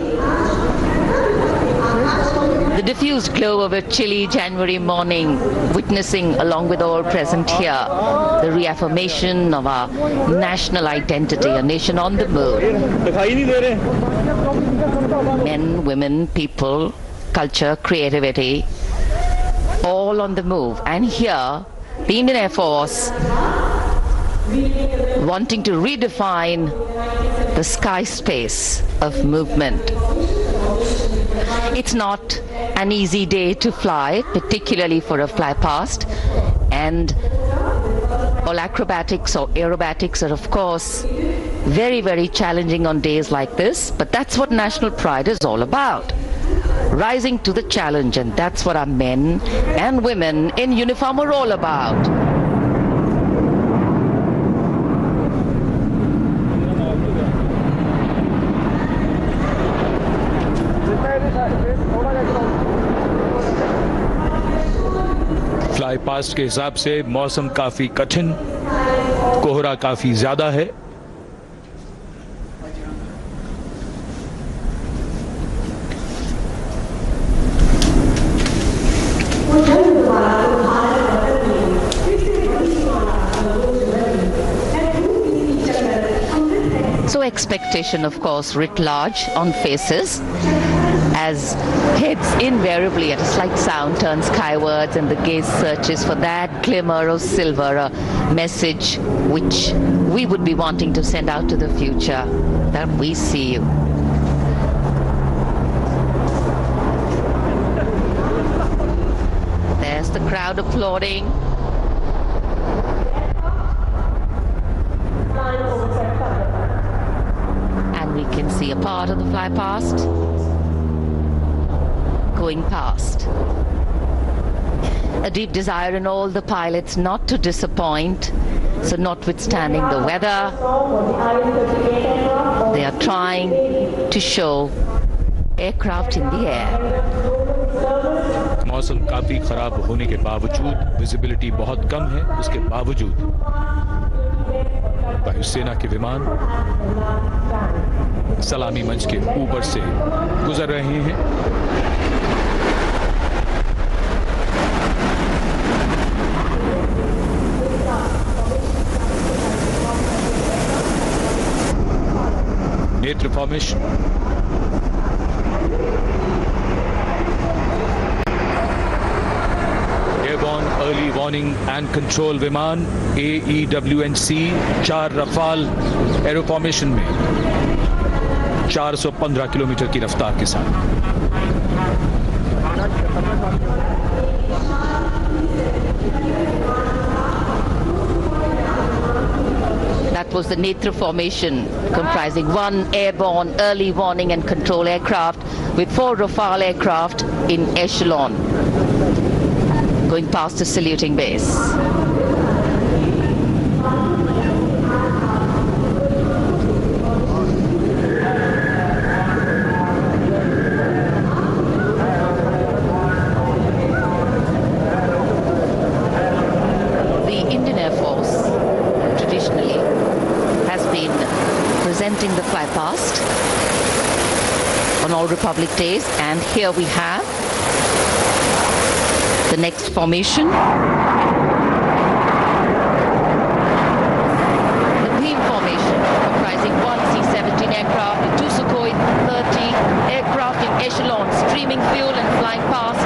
S14: The diffused glow of a chilly January morning, witnessing along with all present here the reaffirmation of our national identity, a nation on the move. Men, women, people, culture, creativity, all on the move. And here, the Indian Air Force wanting to redefine the sky space of movement. It's not an easy day to fly, particularly for a flypast, and all acrobatics or aerobatics are of course very, very challenging on days like this, but that's what national pride is all about. Rising to the challenge, and that's what our men and women in uniform are all about.
S3: Fly past के हिसाब से मौसम काफी कठिन, कोहरा काफी ज्यादा है।
S14: So expectation, of course, writ large on faces, as heads invariably at a slight sound turn skywards and the gaze searches for that glimmer of silver, a message which we would be wanting to send out to the future, that we see you. There's the crowd applauding. And we can see a part of the fly past going past. A deep desire in all the pilots not to disappoint. So notwithstanding the weather, they are trying to show aircraft in the air.
S3: मौसम काफी खराब होने के बावजूद, visibility बहुत कम है, उसके बावजूद वायुसेना के विमान सलामी मंच के ऊपर से गुजर रहे हैं। नेत्र formation, airborne early warning and control विमान AEWNC 4 रफाल एरो फॉर्मेशन में 415 किलोमीटर की रफ्तार के साथ।
S14: That was the Netra formation, comprising 1 airborne early warning and control aircraft with 4 Rafale aircraft in echelon, going past the saluting base. The Indian Air Force traditionally has been presenting the fly past on all Republic Days, and here we have the next formation. The Beam formation, comprising 1 C-17 aircraft and 2 Sukhoi 30 aircraft in echelon, streaming fuel and flying past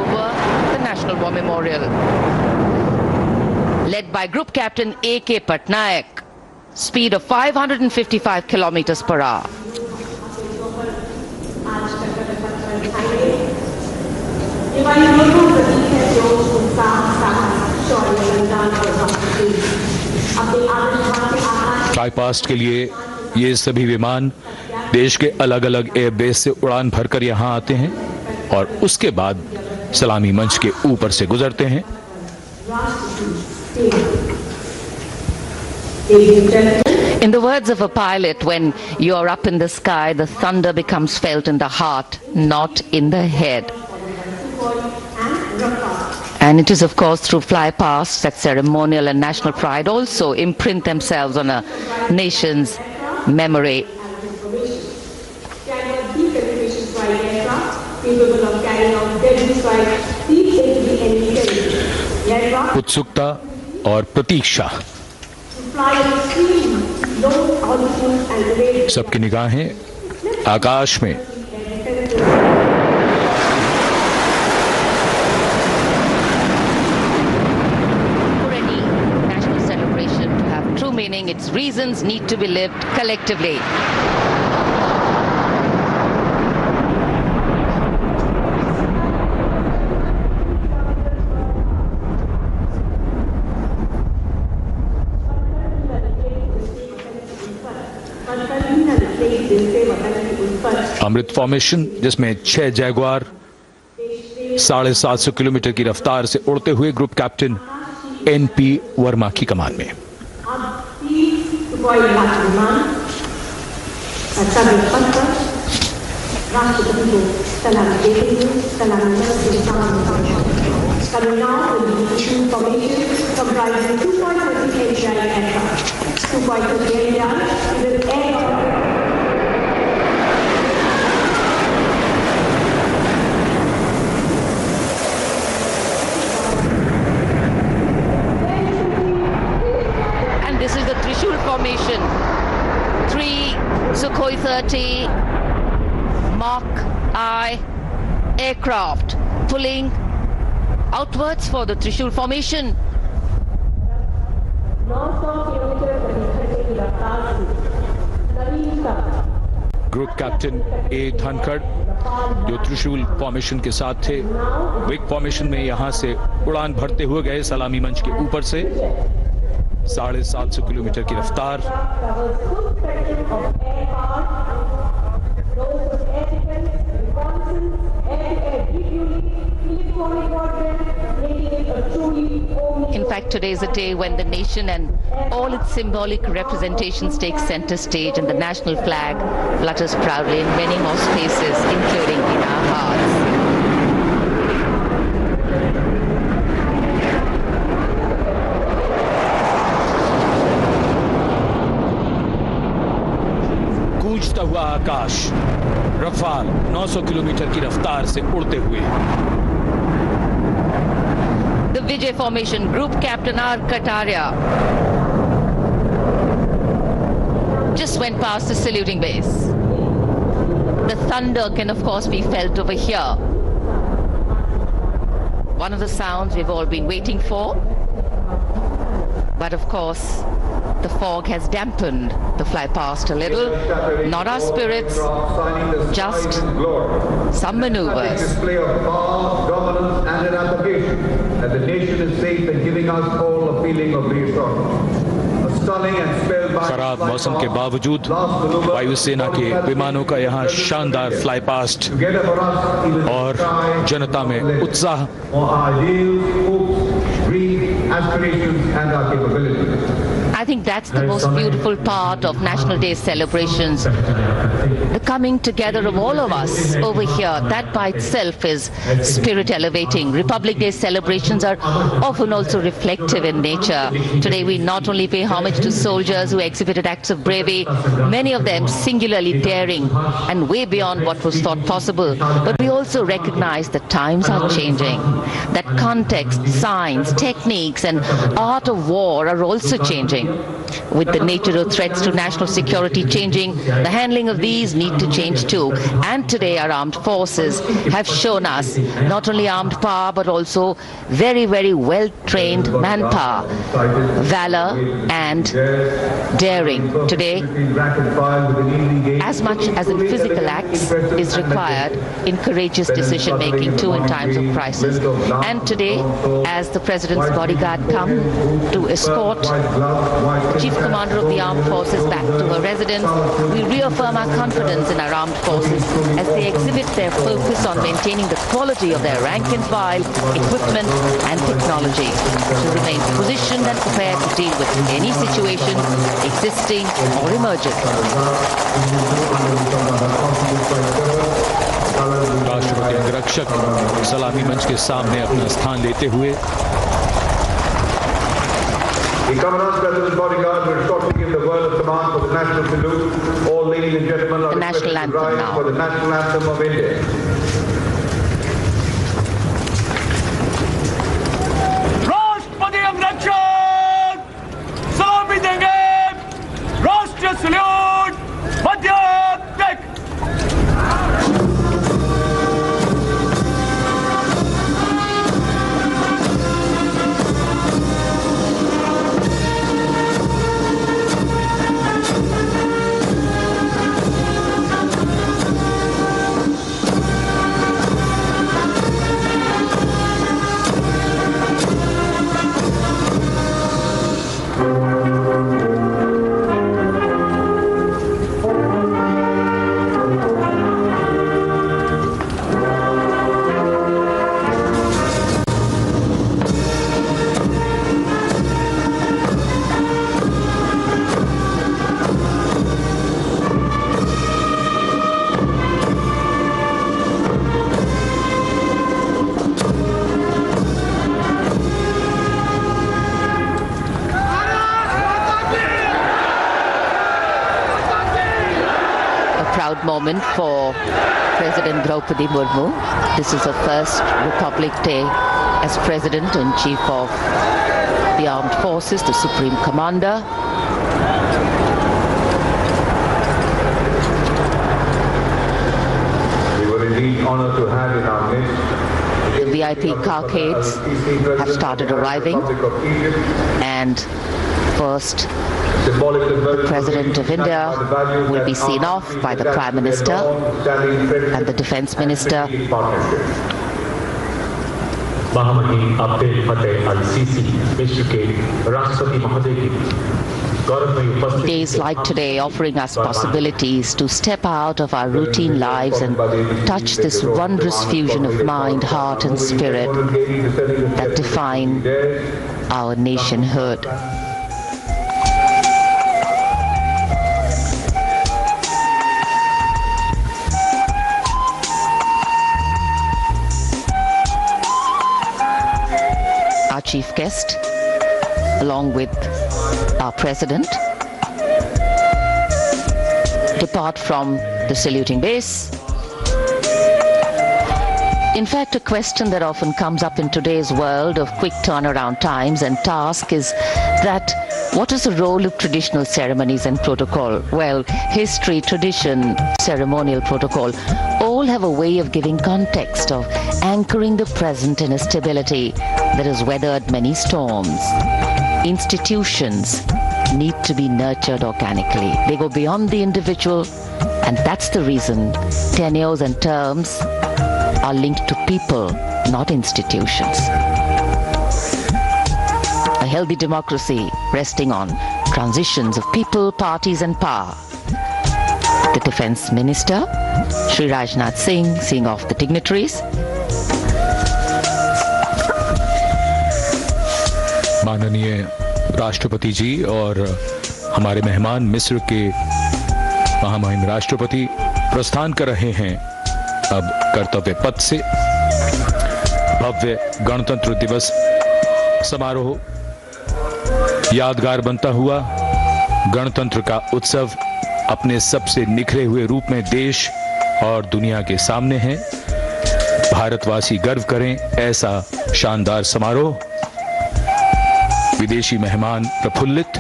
S14: over the National War Memorial. Led by Group Captain A.K. Patnaik, speed of 555 kilometers per hour.
S5: अपने आदर्श
S3: fly past के लिए ये सभी विमान देश के अलग अलग एयरबेस से उड़ान भरकर यहाँ आते हैं और उसके बाद सलामी मंच के ऊपर से गुजरते हैं।
S14: In the words of a pilot, when you are up in the sky, the thunder becomes felt in the heart, not in the head. And it is, of course, through flypasts that ceremonial and national pride also imprint themselves on a nation's memory.
S3: उत्सुकता और प्रतीक्षा, सबकी निगाहें आकाश में।
S14: For any national celebration to have true meaning, its reasons need to be lived collectively.
S3: Amrit formation, जिसमें 6 Jaguar 750 kilometre की रफ्तार से उड़ते हुए ग्रुप कैप्टन NP वर्मा की कमान में।
S14: This is the Trishul formation. 3 Sukhoi 30 Mark I aircraft pulling outwards for the Trishul formation.
S3: Group captain A Dhankhar, जो त्रिशूल फॉर्मेशन के साथ थे, विग फॉर्मेशन में यहां से उड़ान भरते हुए गए सलामी मंच के ऊपर से। 750 किलोमीटर की रफ्तार।
S14: In fact, today is a day when the nation and all its symbolic representations take center stage, and the national flag flutters proudly in many more spaces, including in our hearts.
S3: गूंजता हुआ आकाश, Rafale 900 kilometre की रफ्तार से उड़ते हुए।
S14: The Vijay formation, Group Captain R. Kataria just went past the saluting base. The thunder can of course be felt over here. One of the sounds we've all been waiting for. But of course, the fog has dampened the fly past a little. Not our spirits, just some maneuvers.
S19: Display of power, governance and an application that the nation is safe and giving us all a feeling of reassurance.
S3: खराब मौसम के बावजूद वायुसेना के विमानों का यहाँ शानदार फ्लाई पास्ट और जनता में उत्साह।
S14: I think that's the most beautiful part of National Day celebrations. The coming together of all of us over here, that by itself is spirit elevating. Republic Day celebrations are often also reflective in nature. Today we not only pay homage to soldiers who exhibited acts of bravery, many of them singularly daring and way beyond what was thought possible, but we also recognize that times are changing, that context, science, techniques and art of war are also changing. With the nature of threats to national security changing, the handling of these need to change too. And today our armed forces have shown us not only armed power but also very, very well-trained manpower, valor and daring. Today, as much as in physical acts is required in courageous decision-making too in times of crisis. And today, as the President's bodyguard come to escort Chief Commander of the Armed Forces back to her residence, we reaffirm our confidence in our armed forces as they exhibit their focus on maintaining the quality of their rank and file, equipment and technology to remain positioned and prepared to deal with any situation existing or emerging.
S3: राष्ट्रपति अंगरक्षक सलामी मंच के सामने अपना स्थान लेते हुए
S19: The Commandant's President's bodyguard will shortly give the word of command for the national salute. All ladies and gentlemen are requested to rise for the national anthem of India.
S15: राष्ट्रपति अंगरक्षक सलामी देंगे। राष्ट्रीय सल्यूट मध्य टेक।
S14: Moment for President Draupadi Murmu. This is her first Republic Day as President and Chief of the Armed Forces, the Supreme Commander.
S19: We were indeed honored to have in our midst
S14: the VIP carcades have started arriving, and first the President of India will be seen off by the Prime Minister and the Defence Minister.
S21: महामहिम अब्दुल फतेह अल-सीसी विश्व के राष्ट्रपति महोदय की
S14: Days like today offering us possibilities to step out of our routine lives and touch this wondrous fusion of mind, heart and spirit that define our nationhood. Our chief guest, along with our president, depart from the saluting base. In fact, a question that often comes up in today's world of quick turnaround times and tasks is that what is the role of traditional ceremonies and protocol? Well, history, tradition, ceremonial protocol all have a way of giving context, of anchoring the present in a stability that has weathered many storms. Institutions need to be nurtured organically. They go beyond the individual, and that's the reason tenures and terms are linked to people, not institutions. A healthy democracy resting on transitions of people, parties and power. The Defence Minister, Shri Rajnath Singh, seeing off the dignitaries.
S3: माननीय राष्ट्रपति जी और हमारे मेहमान मिस्र के महामहिम राष्ट्रपति प्रस्थान कर रहे हैं अब कर्तव्य पथ से। भव्य गणतंत्र दिवस समारोह यादगार बनता हुआ गणतंत्र का उत्सव अपने सबसे निखरे हुए रूप में देश और दुनिया के सामने है। भारतवासी गर्व करें ऐसा शानदार समारोह। विदेशी मेहमान प्रफुल्लित,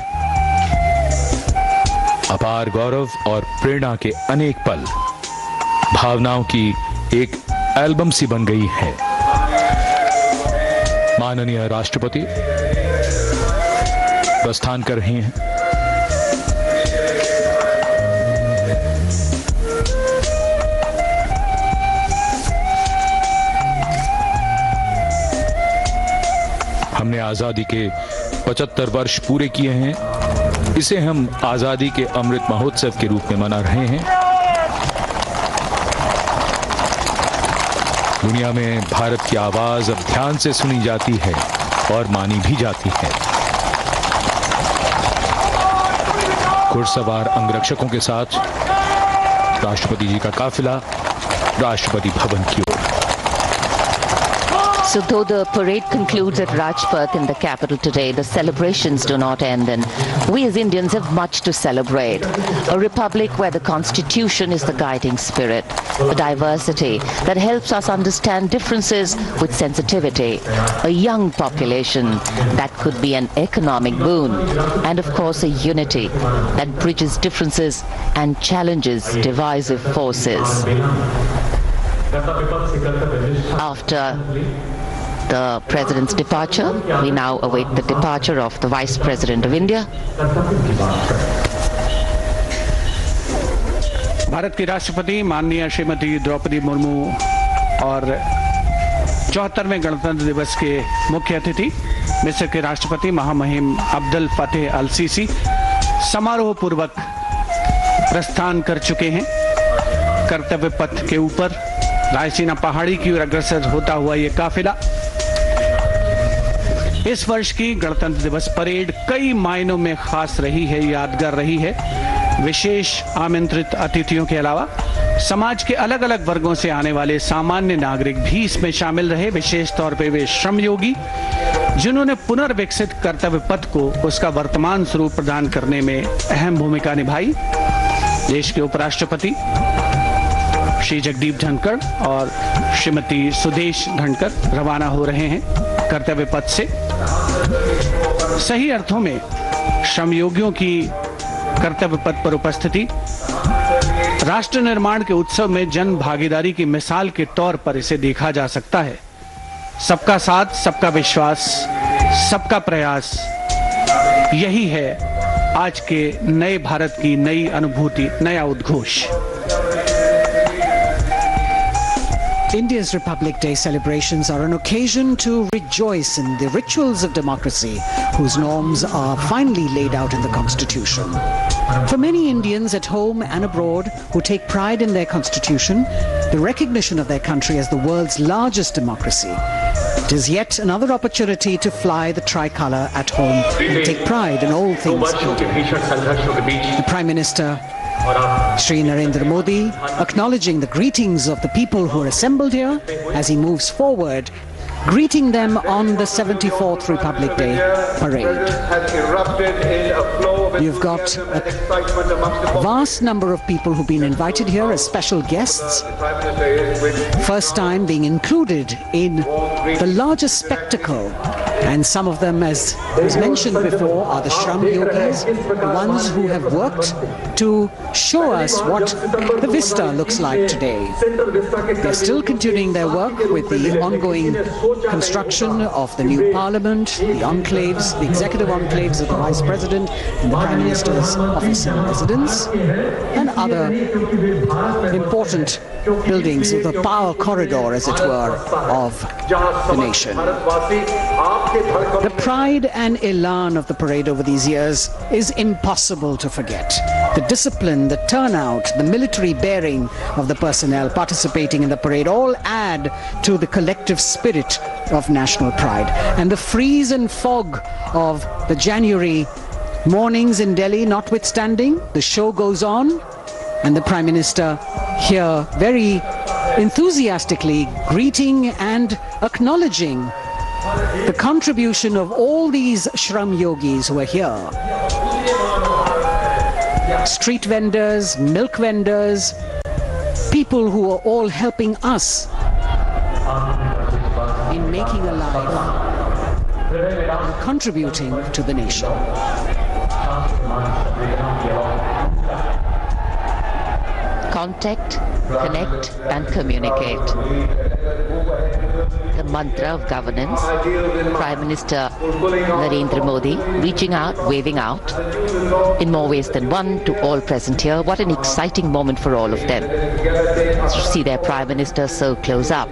S3: अपार गौरव और प्रेरणा के अनेक पल भावनाओं की एक एल्बम सी बन गई है। माननीय राष्ट्रपति प्रस्थान कर रहे हैं। हमने आजादी के 75 वर्ष पूरे किए हैं। इसे हम आजादी के अमृत महोत्सव के रूप में मना रहे हैं। दुनिया में भारत की आवाज अब ध्यान से सुनी जाती है और मानी भी जाती है। घुड़सवार अंगरक्षकों के साथ राष्ट्रपति जी का काफिला राष्ट्रपति भवन की ओर।
S14: So though the parade concludes at Rajpath in the capital today, the celebrations do not end, and we as Indians have much to celebrate. A republic where the constitution is the guiding spirit, a diversity that helps us understand differences with sensitivity, a young population that could be an economic boon, and of course a unity that bridges differences and challenges divisive forces. After the President's departure, we now await the departure of the Vice President of India.
S4: Bharat की राष्ट्रपति माननीय श्रीमती द्रौपदी मुर्मू और 74वें गणतंत्र दिवस के मुख्य अतिथि मिस्र के राष्ट्रपति महामहिम अब्दुल फतेह अल सीसी समारोह पूर्वक प्रस्थान कर चुके हैं। कर्तव्य पथ के ऊपर रायसीना पहाड़ी की ओर अग्रसर होता हुआ ये काफिला इस वर्ष की गणतंत्र दिवस परेड कई मायनों में खास रही है, यादगार रही है। विशेष आमंत्रित अतिथियों के अलावा समाज के अलग अलग वर्गों से आने वाले सामान्य नागरिक भी इसमें शामिल रहे। विशेष तौर पे वे श्रमयोगी जिन्होंने पुनर्विकसित कर्तव्य पथ को उसका वर्तमान स्वरूप प्रदान करने में अहम भूमिका निभाई। देश के उपराष्ट्रपति श्री जगदीप धनखड़ और श्रीमती सुदेश धनखड़ रवाना हो रहे हैं कर्तव्य पथ से। सही अर्थों में श्रमयोगियों की कर्तव्य पथ पर उपस्थिति राष्ट्र निर्माण के उत्सव में जन भागीदारी की मिसाल के तौर पर इसे देखा जा सकता है। सबका साथ, सबका विश्वास, सबका प्रयास, यही है आज के नए भारत की नई अनुभूति, नया उद्घोष।
S1: India's Republic Day celebrations are an occasion to rejoice in the rituals of democracy, whose norms are finally laid out in the Constitution. For many Indians at home and abroad who take pride in their Constitution, the recognition of their country as the world's largest democracy, it is yet another opportunity to fly the tricolour at home and take pride in all things Indian. The Prime Minister Shri Narendra Modi, acknowledging the greetings of the people who are assembled here as he moves forward, greeting them on the 74th Republic Day parade. You've got a vast number of people who've been invited here as special guests, first time being included in the largest spectacle. And some of them, as was mentioned before, are the Shram Yogis, the ones who have worked to show us what the vista looks like today. They're still continuing their work with the ongoing construction of the new parliament, the enclaves, the executive enclaves of the Vice President and the Prime Minister's office and residence, and other important buildings of the power corridor, as it were, of the nation. The pride and elan of the parade over these years is impossible to forget. The discipline, the turnout, the military bearing of the personnel participating in the parade all add to the collective spirit of national pride. And the freeze and fog of the January mornings in Delhi notwithstanding, the show goes on, and the Prime Minister here very enthusiastically greeting and acknowledging the contribution of all these Shram Yogis who are here. Street vendors, milk vendors, people who are all helping us in making a life and contributing to the nation.
S14: Contact, connect and communicate. The mantra of governance. Prime Minister Narendra Modi reaching out, waving out in more ways than one to all present here. What an exciting moment for all of them to see their Prime Minister so close up.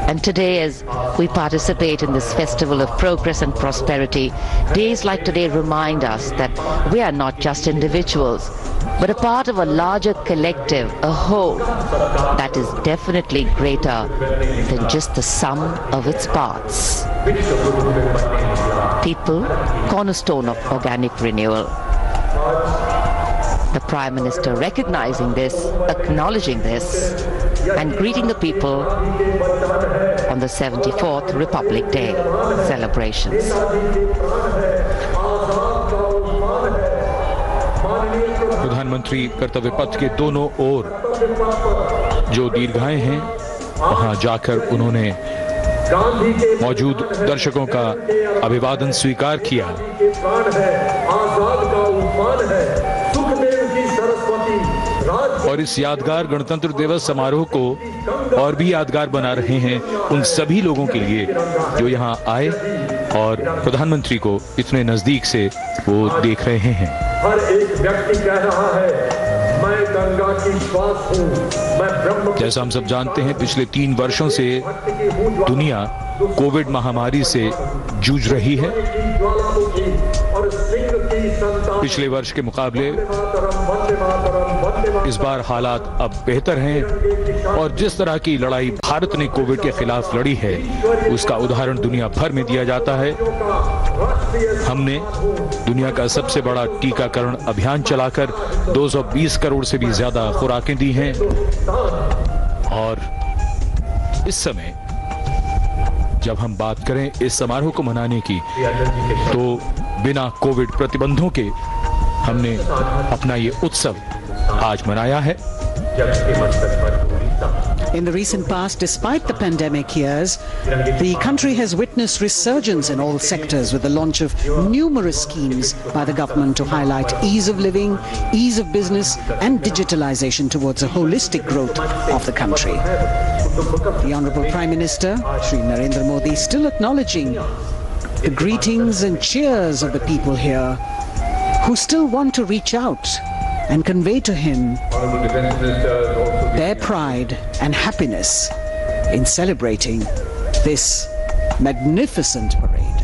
S14: And today, as we participate in this festival of progress and prosperity, days like today remind us that we are not just individuals, but a part of a larger collective, a whole that is definitely greater than just the sum of its parts. People, cornerstone of organic renewal. The Prime Minister recognizing this, acknowledging this, and greeting the people on the 74th Republic Day celebrations.
S3: प्रधानमंत्री कर्तव्य पथ के दोनों ओर जो दीर्घाएं हैं वहां जाकर उन्होंने मौजूद दर्शकों का अभिवादन स्वीकार किया और इस यादगार गणतंत्र दिवस समारोह को और भी यादगार बना रहे हैं उन सभी लोगों के लिए जो यहां आए और प्रधानमंत्री को इतने नजदीक से वो देख रहे हैं।
S21: हर एक व्यक्ति कह रहा है मैं गंगा की श्वास हूं, मैं ब्रह्म।
S3: जैसा हम सब जानते हैं पिछले 3 वर्षों से दुनिया कोविड महामारी से जूझ रही है। पिछले वर्ष के मुकाबले इस बार हालात अब बेहतर हैं और जिस तरह की लड़ाई भारत ने कोविड के खिलाफ लड़ी है उसका उदाहरण दुनिया भर में दिया जाता है। हमने दुनिया का सबसे बड़ा टीकाकरण अभियान चलाकर 220 करोड़ से भी ज्यादा खुराकें दी हैं और इस समय जब हम बात करें इस समारोह को मनाने की तो बिना कोविड प्रतिबंधों के हमने अपना ये उत्सव आज मनाया है।
S1: In the recent past, despite the pandemic years, the country has witnessed resurgence in all sectors with the launch of numerous schemes by the government to highlight ease of living, ease of business and digitalization towards a holistic growth of the country. The Honorable Prime Minister, Shri Narendra Modi, still acknowledging the greetings and cheers of the people here who still want to reach out and convey to him their pride and happiness in celebrating this magnificent parade.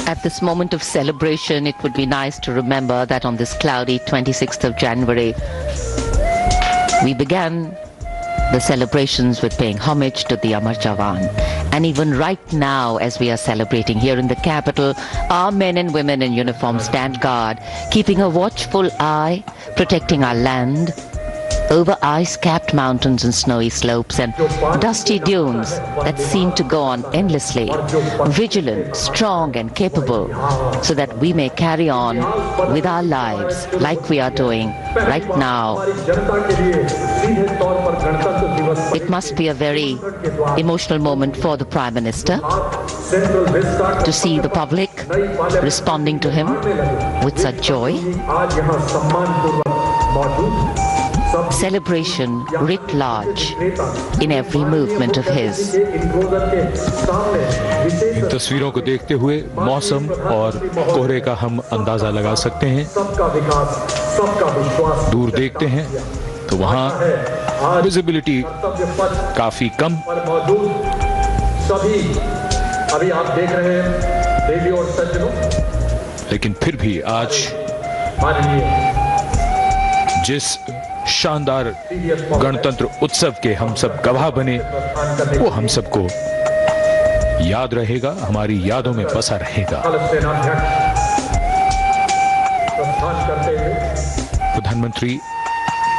S14: At this moment of celebration, it would be nice to remember that on this cloudy 26th of January, we began the celebrations with paying homage to the Amar Jawan. And even right now, as we are celebrating here in the capital, our men and women in uniform stand guard, keeping a watchful eye, protecting our land over ice-capped mountains and snowy slopes and dusty dunes that seem to go on endlessly, vigilant, strong and capable, so that we may carry on with our lives like we are doing right now. It must be a very emotional moment for the Prime Minister to see the public responding to him with such joy. Celebration writ large in every movement of his.
S3: इन तस्वीरों को देखते हुए मौसम और कोहरे का हम अंदाजा लगा सकते हैं। दूर देखते हैं तो वहाँ विजिबिलिटी काफी कम।
S21: सभी अभी आप देख रहे हैं देवी और सज्जनों,
S3: लेकिन फिर भी आज जिस शानदार गणतंत्र उत्सव के हम सब गवाह बने वो हम सबको याद रहेगा, हमारी यादों में बसा रहेगा। प्रधानमंत्री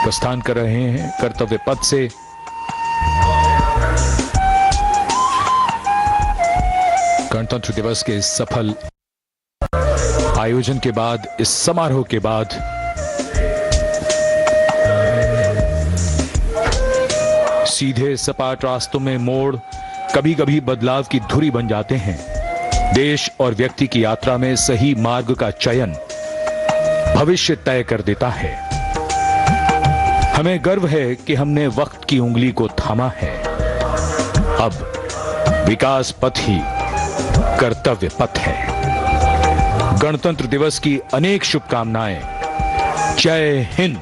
S3: प्रस्थान कर रहे हैं कर्तव्य पथ से। गणतंत्र दिवस के सफल आयोजन के बाद, इस समारोह के बाद सीधे सपाट रास्तों में मोड़ कभी कभी बदलाव की धुरी बन जाते हैं। देश और व्यक्ति की यात्रा में सही मार्ग का चयन भविष्य तय कर देता है। हमें गर्व है कि हमने वक्त की उंगली को थामा है। अब विकास पथ ही कर्तव्य पथ है। गणतंत्र दिवस की अनेक शुभकामनाएं। जय Hind.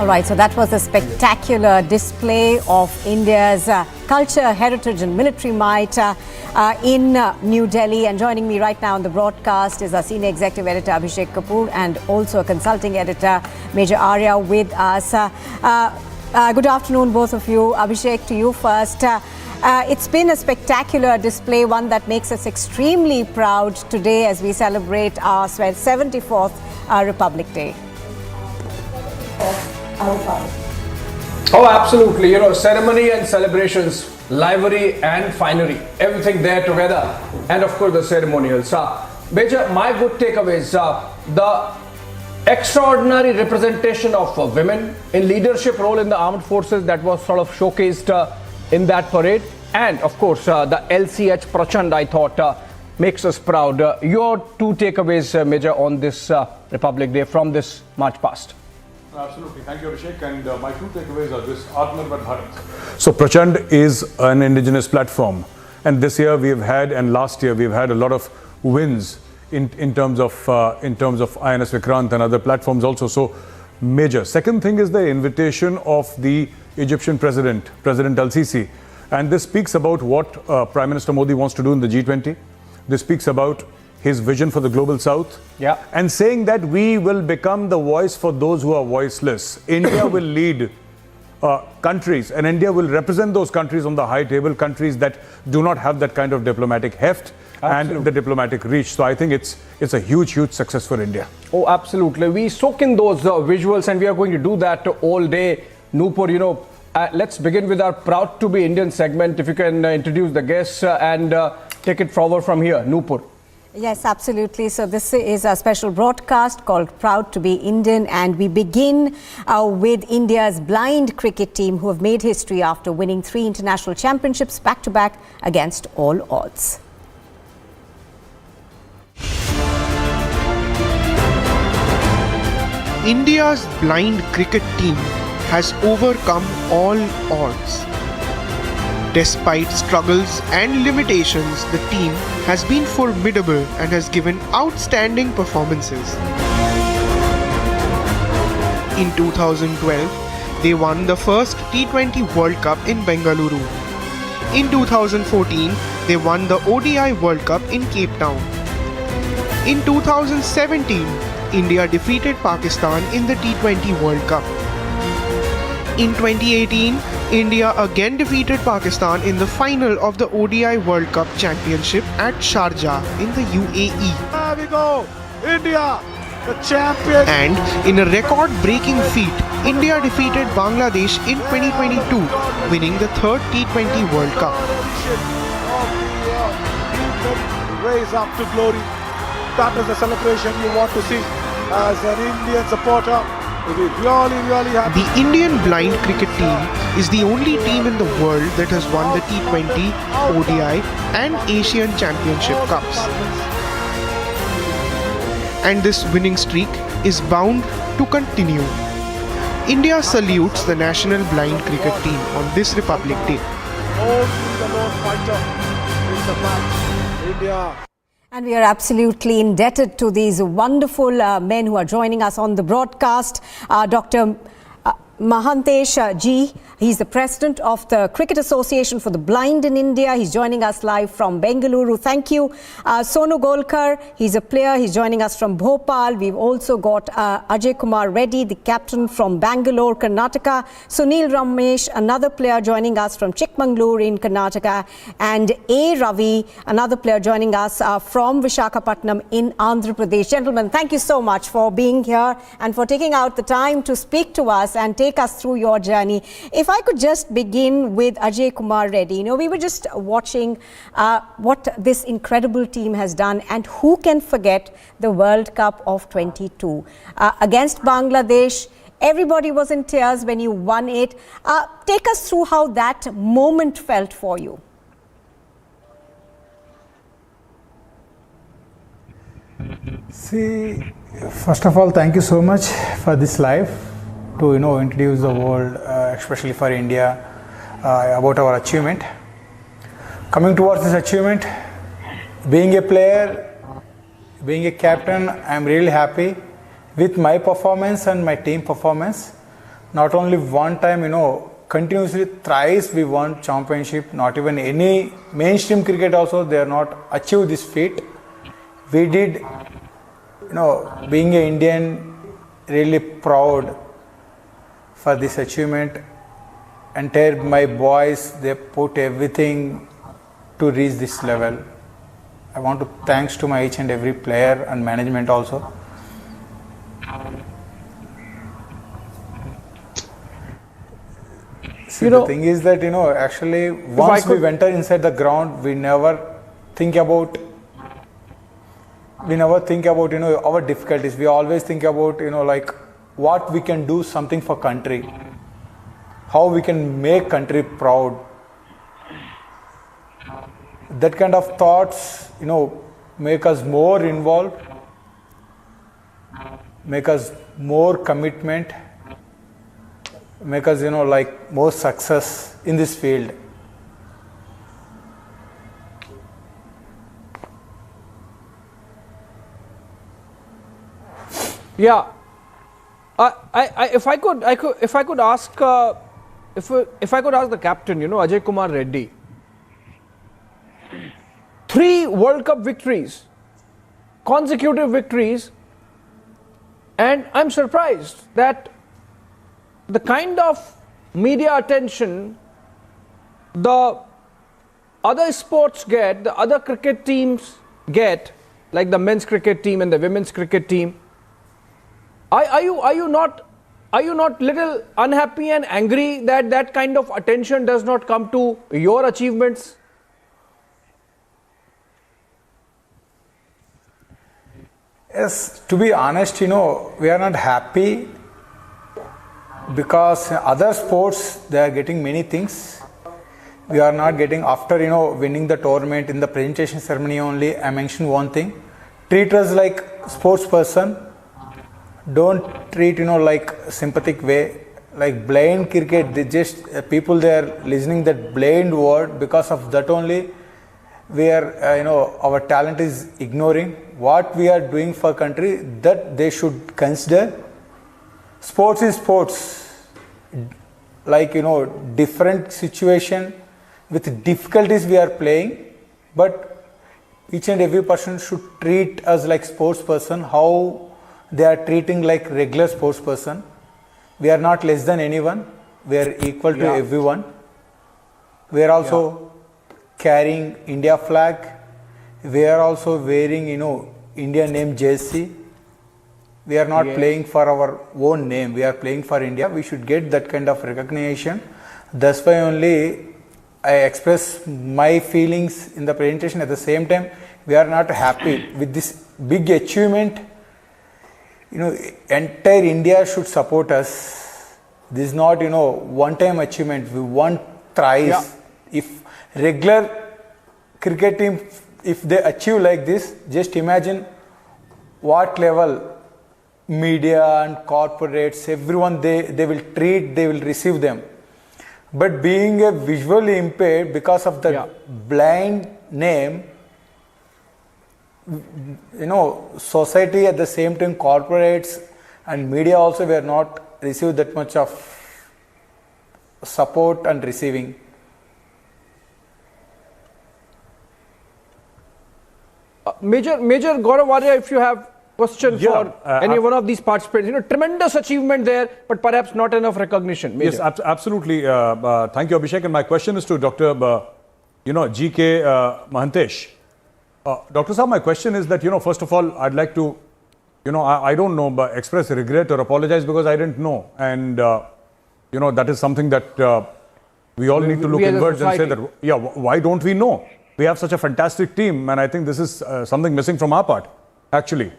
S8: All right, so that was a spectacular display of India's culture, heritage and military might in New Delhi. And joining me right now on the broadcast is our senior executive editor Abhishek Kapoor and also a consulting editor Major Arya with us. Good afternoon, both of you. Abhishek, to you first. It's been a spectacular display, one that makes us extremely proud today as we celebrate our 74th Republic Day.
S22: Oh, absolutely. You know, ceremony and celebrations, livery and finery, everything there together. And of course, the ceremonials. Major, my good takeaways, the extraordinary representation of women in leadership role in the armed forces that was sort of showcased in that parade. And of course, the LCH Prachand, I thought, makes us proud. Your two takeaways, Major, on this Republic Day from this March past.
S23: Absolutely. Thank you, Abhishek. And my two takeaways are this: Atmanirbhar Bharat. So Prachand is an indigenous platform. And this year we've had, and last year we've had a lot of wins in terms of INS Vikrant and other platforms also. So major. Second thing is the invitation of the Egyptian President Al-Sisi. And this speaks about what Prime Minister Modi wants to do in the G20. This speaks about his vision for the global south, and saying that we will become the voice for those who are voiceless. India will lead countries, and India will represent those countries on the high table, countries that do not have that kind of diplomatic heft and the diplomatic reach. So I think it's a huge success for India.
S22: Oh, absolutely. We soak in those visuals, and we are going to do that all day. Nupur, you know, let's begin with our Proud to be Indian segment. If you can introduce the guests and take it forward from here. Nupur.
S8: Yes, absolutely. So this is a special broadcast called Proud to be Indian, and we begin with India's blind cricket team, who have made history after winning 3 international championships back-to-back against all odds.
S24: India's blind cricket team has overcome all odds. Despite struggles and limitations, the team has been formidable and has given outstanding performances. In 2012, they won the first T20 World Cup in Bengaluru. In 2014, they won the ODI World Cup in Cape Town. In 2017, India defeated Pakistan in the T20 World Cup. In 2018, India again defeated Pakistan in the final of the ODI World Cup Championship at Sharjah in the UAE.
S25: There we go! India, the champion!
S24: And in a record-breaking feat, India defeated Bangladesh in 2022, winning the third T20 World Cup.
S25: Raise up to glory. That is the celebration you want to see as an Indian supporter. We'll be really happy.
S24: The Indian blind cricket team is the only team in the world that has won the T20, ODI and Asian Championship Cups. And this winning streak is bound to continue. India salutes the national blind cricket team on this Republic Day.
S25: Only the lone fighter is the flag. India.
S8: And we are absolutely indebted to these wonderful men who are joining us on the broadcast. Dr. Mahantesh Ji, he's the president of the Cricket Association for the Blind in India. He's joining us live from Bengaluru. Thank you. Sonu Golkar, he's a player. He's joining us from Bhopal. We've also got Ajay Kumar Reddy, the captain from Bangalore, Karnataka. Sunil Ramesh, another player joining us from Chikmagalur in Karnataka. And A. Ravi, another player joining us from Visakhapatnam in Andhra Pradesh. Gentlemen, thank you so much for being here and for taking out the time to speak to us and take us through your journey. If I could just begin with Ajay Kumar Reddy. You know, we were just watching what this incredible team has done, and who can forget the World Cup of 22 against Bangladesh. Everybody was in tears when you won it. Take us through how that moment felt for you.
S9: See, first of all, thank you so much for this live to introduce the world, especially for India, about our achievement. Coming towards this achievement, being a player, being a captain, I am really happy with my performance and my team performance. Not only one time, continuously thrice we won championship. Not even any mainstream cricket also they are not achieved this feat. We did, being an Indian, really proud for this achievement. Entire my boys, they put everything to reach this level. I want to thanks to my each and every player and management also. See, the thing is that, actually once we enter inside the ground, we never think about our difficulties. We always think about, like what we can do something for country, how we can make country proud. That kind of thoughts, make us more involved, make us more commitment, make us, like more success in this field.
S22: Yeah, if I could ask the captain, Ajay Kumar Reddy, 3 World Cup victories, consecutive victories, and I'm surprised that the kind of media attention the other sports get, the other cricket teams get, like the men's cricket team and the women's cricket team. Are you not little unhappy and angry that that kind of attention does not come to your achievements?
S9: Yes, to be honest, we are not happy because other sports, they are getting many things. We are not getting, after, winning the tournament in the presentation ceremony only, I mentioned one thing. Treat us like sports person. Don't treat, like sympathetic way. Like blind cricket, they just, people they are listening that blind word, because of that only, we are, our talent is ignoring what we are doing for country, that they should consider. Sports is sports, like, different situation with difficulties we are playing, but each and every person should treat us like sports person, how they are treating like regular sports person. We are not less than anyone, we are equal to everyone. We are also carrying India flag, we are also wearing, India name jersey. We are not playing for our own name, we are playing for India. We should get that kind of recognition. That's why only I express my feelings in the presentation. At the same time, we are not happy with this big achievement. Entire India should support us. This is not, one-time achievement. We want thrice. Yeah. If regular cricket team, if they achieve like this, just imagine what level media and corporates, everyone they will treat, they will receive them. But being a visually impaired, because of the blind name, society at the same time, corporates and media also were not received that much of support and receiving.
S22: Major Gaurav Waria, if you have question for any one of these participants, tremendous achievement there, but perhaps not enough recognition. Major.
S23: Yes, absolutely. Thank you, Abhishek. And my question is to Dr. G.K. Mahantesh. Dr. Saab, my question is that, first of all, I'd like to, I don't know, but express regret or apologize because I didn't know. And, that is something that we all need to look inwards and say that, why don't we know? We have such a fantastic team, and I think this is something missing from our part, actually.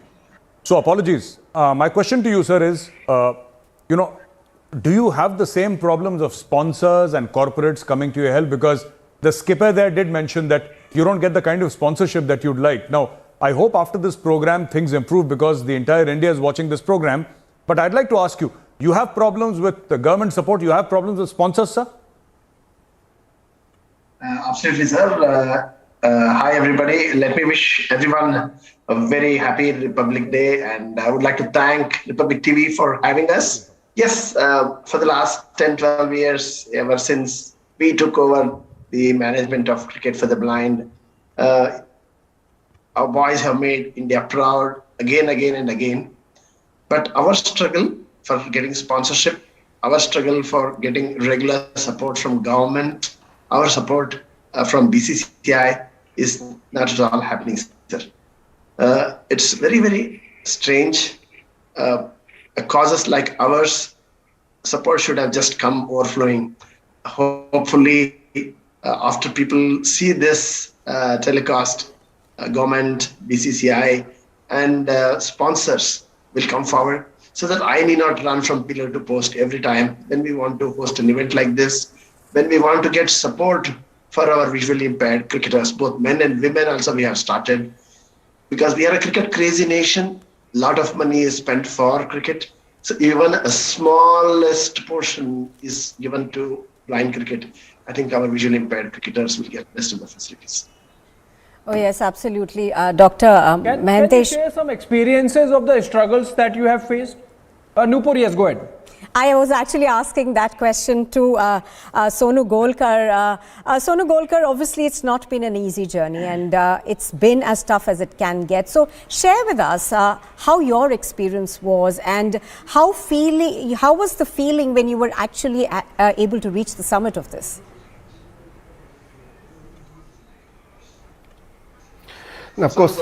S23: So, apologies. My question to you, sir, is, do you have the same problems of sponsors and corporates coming to your help? Because the skipper there did mention that you don't get the kind of sponsorship that you'd like. Now, I hope after this program things improve because the entire India is watching this program. But I'd like to ask you, you have problems with the government support, you have problems with sponsors, sir?
S12: Absolutely, sir. Hi, everybody. Let me wish everyone a very happy Republic Day. And I would like to thank Republic TV for having us. Yes, for the last 10, 12 years, ever since we took over the management of Cricket for the Blind, our boys have made India proud again and again. But our struggle for getting sponsorship, our struggle for getting regular support from government, our support from BCCI is not at all happening, sir. It's very, very strange. Causes like ours, support should have just come overflowing. Hopefully, after people see this telecast, government, BCCI, and sponsors will come forward so that I need not run from pillar to post every time when we want to host an event like this, when we want to get support for our visually impaired cricketers, both men and women also we have started. Because we are a cricket crazy nation, a lot of money is spent for cricket. So even a smallest portion is given to blind cricket. I think our visually impaired cricketers will get best of the facilities.
S8: Oh yes, absolutely. Dr.
S22: Can you
S8: Mahantesh.
S22: share some experiences of the struggles that you have faced? Nupur, yes, go ahead.
S8: I was actually asking that question to Sonu Golkar. Sonu Golkar, obviously it's not been an easy journey and it's been as tough as it can get. So share with us how your experience was and how was the feeling when you were actually able to reach the summit of this?
S13: Of course,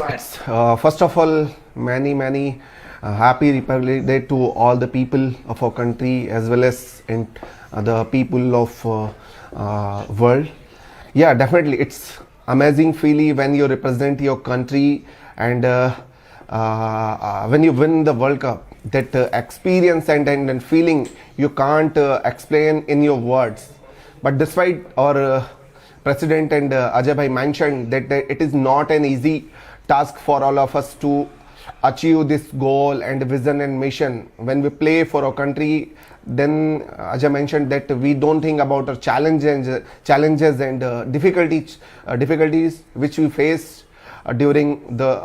S13: first of all, many happy Republic Day to all the people of our country as well as the people of world. Yeah, definitely, it's amazing feeling when you represent your country and when you win the World Cup. That experience and feeling you can't explain in your words. But despite our President and Ajay Bhai mentioned that it is not an easy task for all of us to achieve this goal and vision and mission. When we play for our country, then Ajay mentioned that we don't think about our challenges and difficulties which we faced during the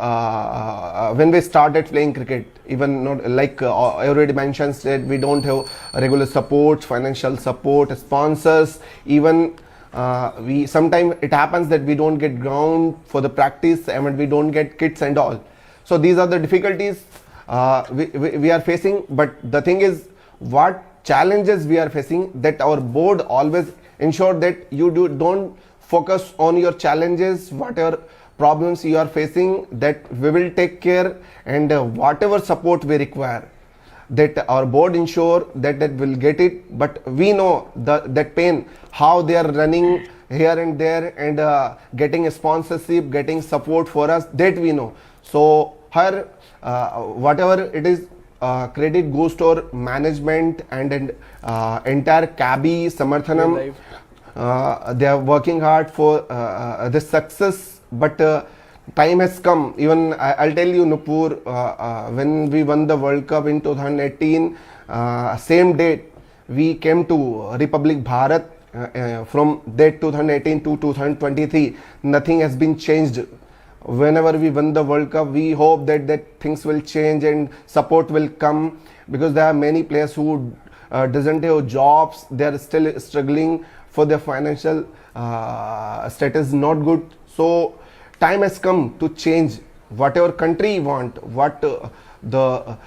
S13: when we started playing cricket. Even not like I already mentioned that we don't have regular support, financial support, sponsors, even we sometimes it happens that we don't get ground for the practice and we don't get kits and all. So these are the difficulties we are facing. But the thing is, what challenges we are facing, that our board always ensure that you don't focus on your challenges, whatever problems you are facing, that we will take care and whatever support we require, that our board ensure that will get it. But we know that pain, how they are running here and there and getting a sponsorship, getting support for us, that we know. So her whatever it is, credit goes to our management and entire Cabby Samarthanam. They are working hard for the success, but time has come. Even I'll tell you, Nupur, when we won the World Cup in 2018, same date we came to Republic Bharat. From that 2018 to 2023, nothing has been changed. Whenever we win the World Cup, we hope that things will change and support will come, because there are many players who doesn't have jobs. They are still struggling for their financial status not good. So time has come to change whatever country want, what the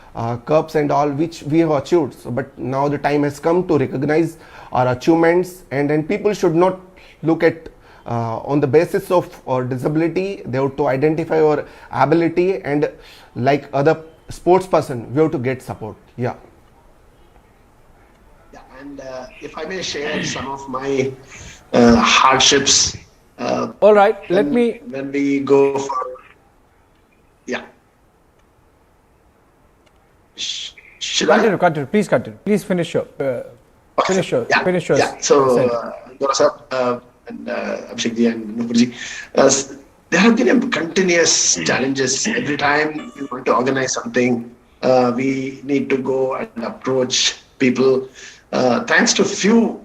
S13: cups and all which we have achieved. So, but now the time has come to recognize our achievements, and people should not look at on the basis of our disability. They have to identify our ability, and like other sports person, we have to get support. Yeah.
S12: Yeah, and if I may share some of my hardships.
S22: All right, when
S12: we go for should
S22: continue. Please continue. Please finish your. Finish your.
S12: So, Dora Sahab and Abhishek ji and Nupur ji, there have been continuous challenges. Every time we want to organize something, we need to go and approach people. Thanks to few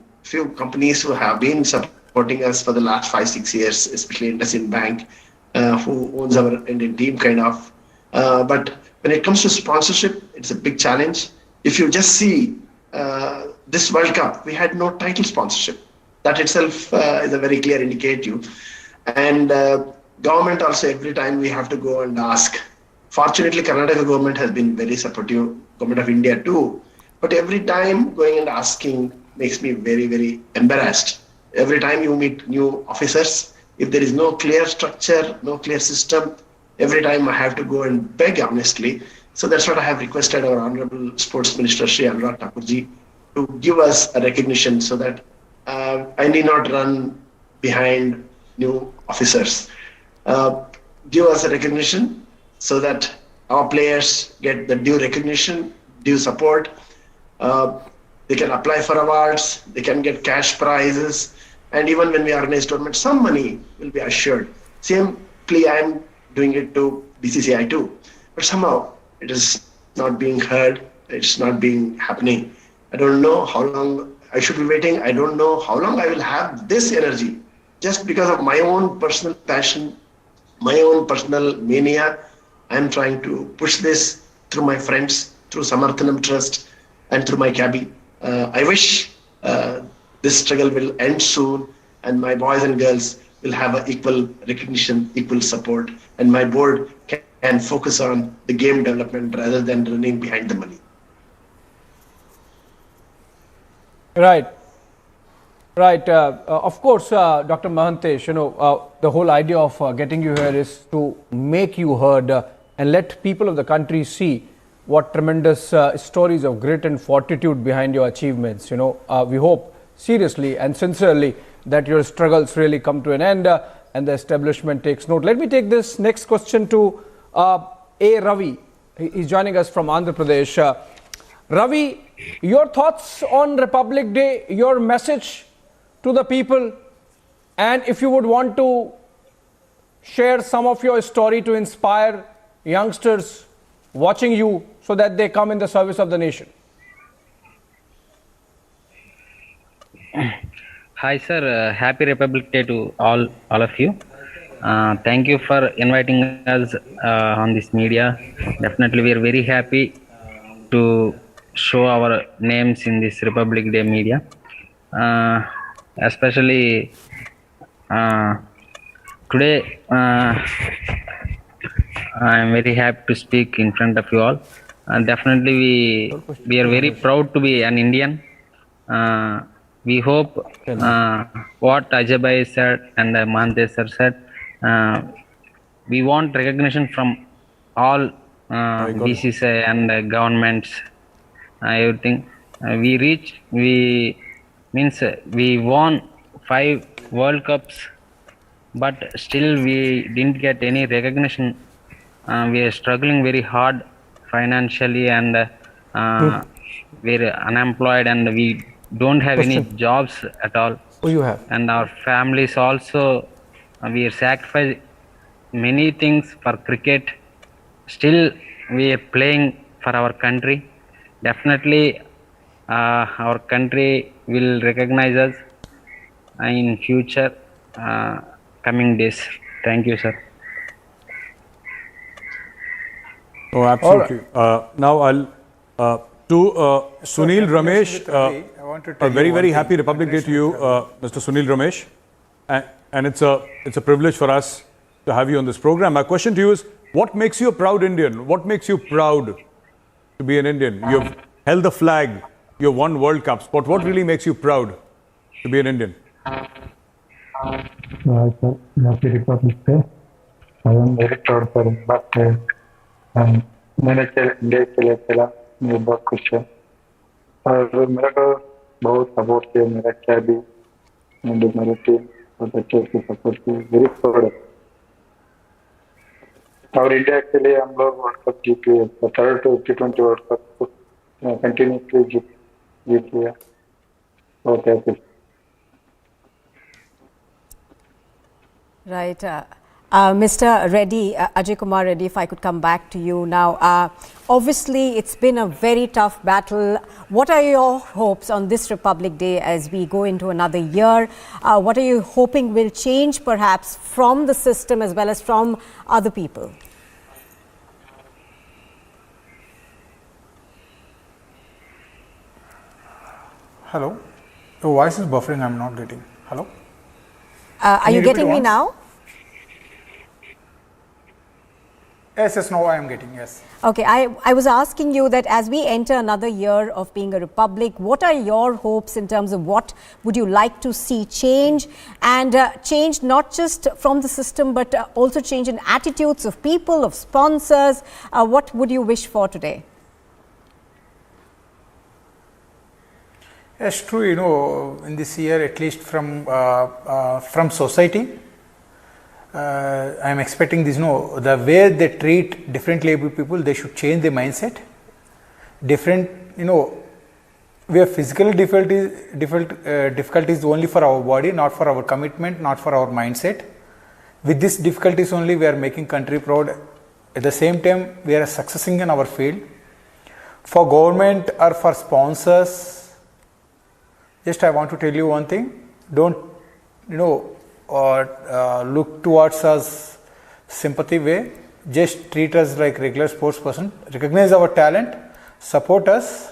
S12: companies who have been supporting us for the last 5-6 years, especially IndusInd Bank, who owns our Indian team kind of. But when it comes to sponsorship, it's a big challenge. If you just see this World Cup, we had no title sponsorship. That itself is a very clear indicator. And government also, every time we have to go and ask. Fortunately, Karnataka government has been very supportive, government of India too. But every time going and asking makes me very, very embarrassed. Every time you meet new officers, if there is no clear structure, no clear system, every time I have to go and beg honestly. So that's what I have requested our Honorable Sports Minister, Shri Anurag Thakurji, to give us a recognition so that I need not run behind new officers. Give us a recognition so that our players get the due recognition, due support. They can apply for awards, they can get cash prizes, and even when we organize tournaments, some money will be assured. Same plea I am doing it to BCCI too, but somehow it is not being heard, it's not being happening. I don't know how long I should be waiting. I don't know how long I will have this energy just because of my own personal passion, my own personal mania. I'm trying to push this through my friends, through Samarthanam Trust, and through my cabby. I wish this struggle will end soon, and my boys and girls will have an equal recognition, equal support, and my board can focus on the game development rather than running behind the money.
S22: Right. Of course, Dr. Mahantesh, the whole idea of getting you here is to make you heard and let people of the country see what tremendous stories of grit and fortitude behind your achievements. We hope seriously and sincerely that your struggles really come to an end and the establishment takes note. Let me take this next question to A. Ravi. He's joining us from Andhra Pradesh. Ravi, your thoughts on Republic Day, your message to the people, and if you would want to share some of your story to inspire youngsters watching you so that they come in the service of the nation.
S2: Hi sir, happy Republic Day to all of you. Thank you for inviting us on this media. Definitely we are very happy to show our names in this Republic Day media. Especially today I am very happy to speak in front of you all. Definitely we are very proud to be an Indian. We hope what Ajay Bhai said and Mahantesh sir said, we want recognition from all BCCI and governments, everything. We won 5 World Cups, but still we didn't get any recognition. We are struggling very hard financially and we're unemployed and we don't have any jobs at all.
S22: Oh, you have.
S2: And our families also, we are sacrificed many things for cricket. Still we are playing for our country. Definitely our country will recognize us in future coming days. Thank you, sir.
S23: Oh, absolutely. Now I'll to Sunil Ramesh. A very, very happy Republic Day to you, Mr. Sunil Ramesh. And it's a privilege for us to have you on this program. My question to you is, what makes you a proud Indian? What makes you proud to be an Indian? You've held the flag, you've won World Cups, but what really makes you proud to be an Indian?
S16: Happy Republic Day. I am very proud for him, but मैंने India के लिए खेला, मुझे बहुत खुश है और मेरे को बहुत सपोर्ट किया मेरा क्या भी मेरी टीम बहुत अच्छे से सपोर्ट की वेरी प्राउड और इंडिया के लिए हम लोग वर्ल्ड कप जीत लिए third T20 world cup continuously जीत लिया बहुत happy.
S8: Right. Mr. Reddy, Ajay Kumar Reddy, if I could come back to you now. Obviously, it's been a very tough battle. What are your hopes on this Republic Day as we go into another year? What are you hoping will change perhaps from the system as well as from other people?
S9: Hello? Your voice is buffering, I'm not getting. Hello?
S8: Are you getting me now?
S9: Yes, now I am getting, yes.
S8: Okay, I was asking you that as we enter another year of being a republic, what are your hopes in terms of what would you like to see change, and change not just from the system but also change in attitudes of people, of sponsors? What would you wish for today?
S9: Yes, true, in this year, at least from society, I am expecting this, the way they treat differently abled people, they should change their mindset. Different, we have physical difficulties only for our body, not for our commitment, not for our mindset. With these difficulties only, we are making country proud. At the same time, we are succeeding in our field. For government or for sponsors, just I want to tell you one thing, don't, look towards us sympathy way, just treat us like regular sports person, recognize our talent, support us.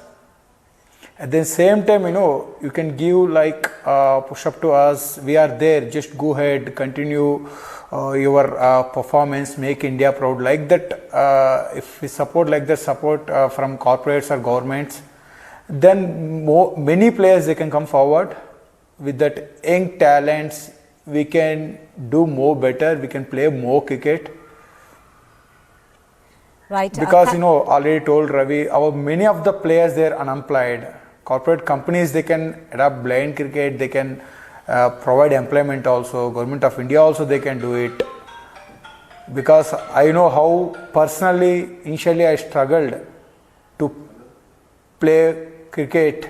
S9: At the same time, you can give like push up to us, we are there, just go ahead, continue your performance, make India proud. Like that, if we support like that, support from corporates or governments, then many players, they can come forward with that young talents. We can do more better, we can play more cricket.
S8: Right.
S9: Because, already told Ravi, many of the players, they are unemployed. Corporate companies, they can adopt blind cricket, they can provide employment also. Government of India also, they can do it. Because I know how personally, initially I struggled to play cricket.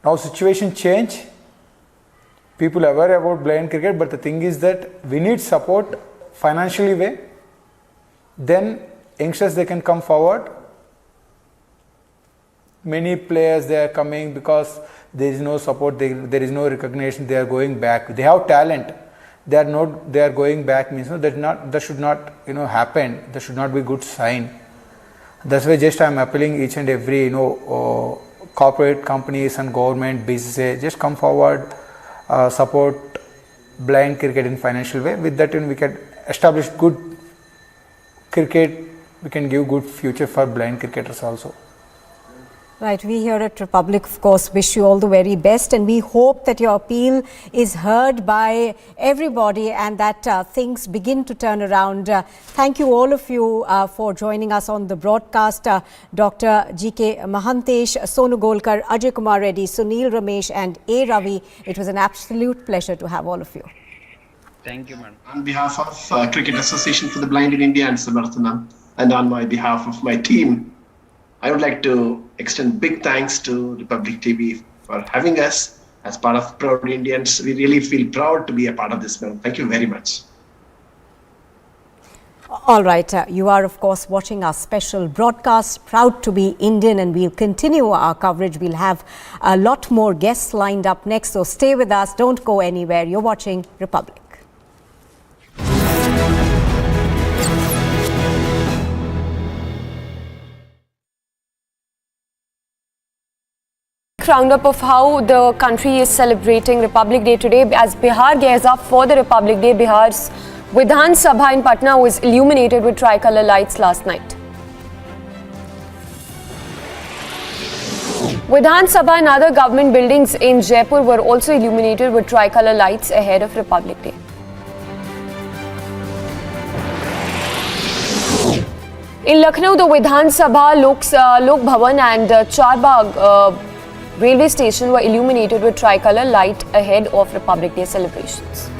S9: Now situation change. People are aware about blind cricket, but the thing is that we need support financially way. Then youngsters, they can come forward. Many players, they are coming because there is no support, there is no recognition, they are going back. They have talent. They are going back, means that should not happen. That should not be good sign. That's why just I am appealing each and every corporate companies and government, BCCI, just come forward. Support blind cricket in financial way. With that, we can establish good cricket. We can give good future for blind cricketers also.
S8: Right, we here at Republic, of course, wish you all the very best, and we hope that your appeal is heard by everybody and that things begin to turn around. Thank you, all of you, for joining us on the broadcast. Dr. G.K. Mahantesh, Sonu Golkar, Ajay Kumar Reddy, Sunil Ramesh and A. Ravi. It was an absolute pleasure to have all of you.
S2: Thank you, madam.
S12: On behalf of Cricket Association for the Blind in India and Samarthana, and on my behalf of my team, I would like to extend big thanks to Republic TV for having us as part of Proud Indians. We really feel proud to be a part of this film. Thank you very much.
S8: All right, you are of course watching our special broadcast, Proud to be Indian, and we'll continue our coverage. We'll have a lot more guests lined up next, so stay with us, don't go anywhere. You're watching Republic.
S7: Roundup of how the country is celebrating Republic Day today. As Bihar gears up for the Republic Day, Bihar's Vidhan Sabha in Patna was illuminated with tricolour lights last night. Vidhan Sabha and other government buildings in Jaipur were also illuminated with tricolour lights ahead of Republic Day. In Lucknow, the Vidhan Sabha, Lok Bhavan and Charbagh railway station were illuminated with tricolour light ahead of Republic Day celebrations.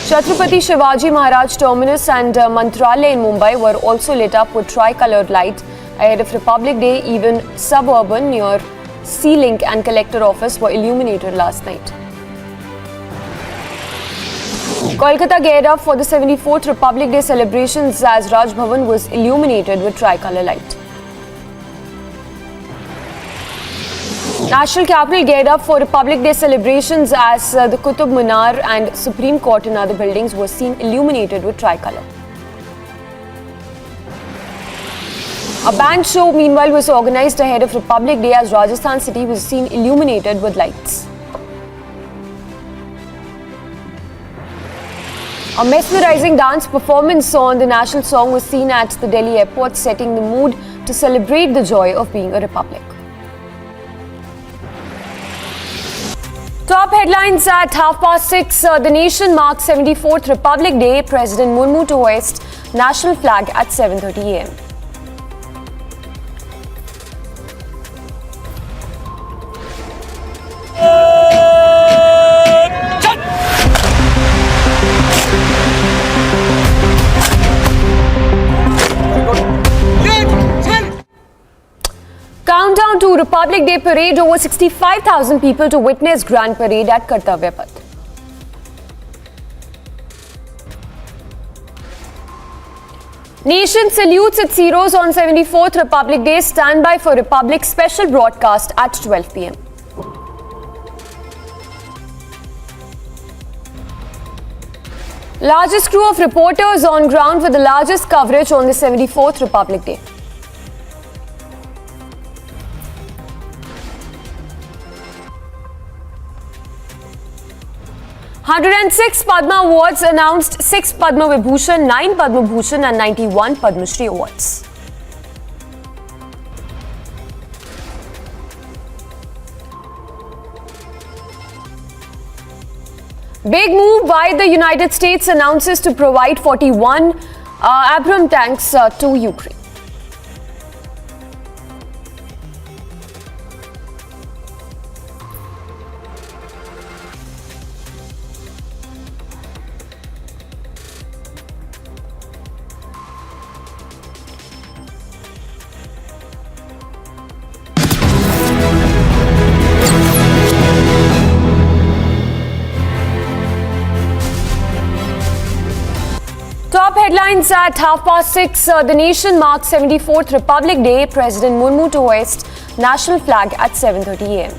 S7: Chhatrapati Shivaji Maharaj Terminus and Mantralaya in Mumbai were also lit up with tricoloured light ahead of Republic Day. Even suburban near C-Link and Collector Office were illuminated last night. Kolkata geared up for the 74th Republic Day celebrations as Raj Bhavan was illuminated with tricolour light. National capital geared up for Republic Day celebrations as the Qutub Minar and Supreme Court and other buildings were seen illuminated with tricolour. A band show meanwhile was organised ahead of Republic Day as Rajasthan city was seen illuminated with lights. A mesmerising dance performance on the national song was seen at the Delhi airport, setting the mood to celebrate the joy of being a republic. Top headlines at 6:30. The nation marks 74th Republic Day. President Murmu to hoist national flag at 7:30 a.m. Countdown to Republic Day parade. Over 65,000 people to witness Grand Parade at Kartavya Path. Nation salutes its heroes on 74th Republic Day. Stand by for Republic special broadcast at 12 p.m. Largest crew of reporters on ground for the largest coverage on the 74th Republic Day. "106 Padma Awards announced, 6 Padma Vibhushan, 9 Padma Bhushan and 91 Padma Shri Awards. Big move by the United States, announces to provide 41 Abrams tanks to Ukraine. Top headlines at 6:30. The nation marks 74th Republic Day. President Murmu to hoist national flag at 7:30 a.m.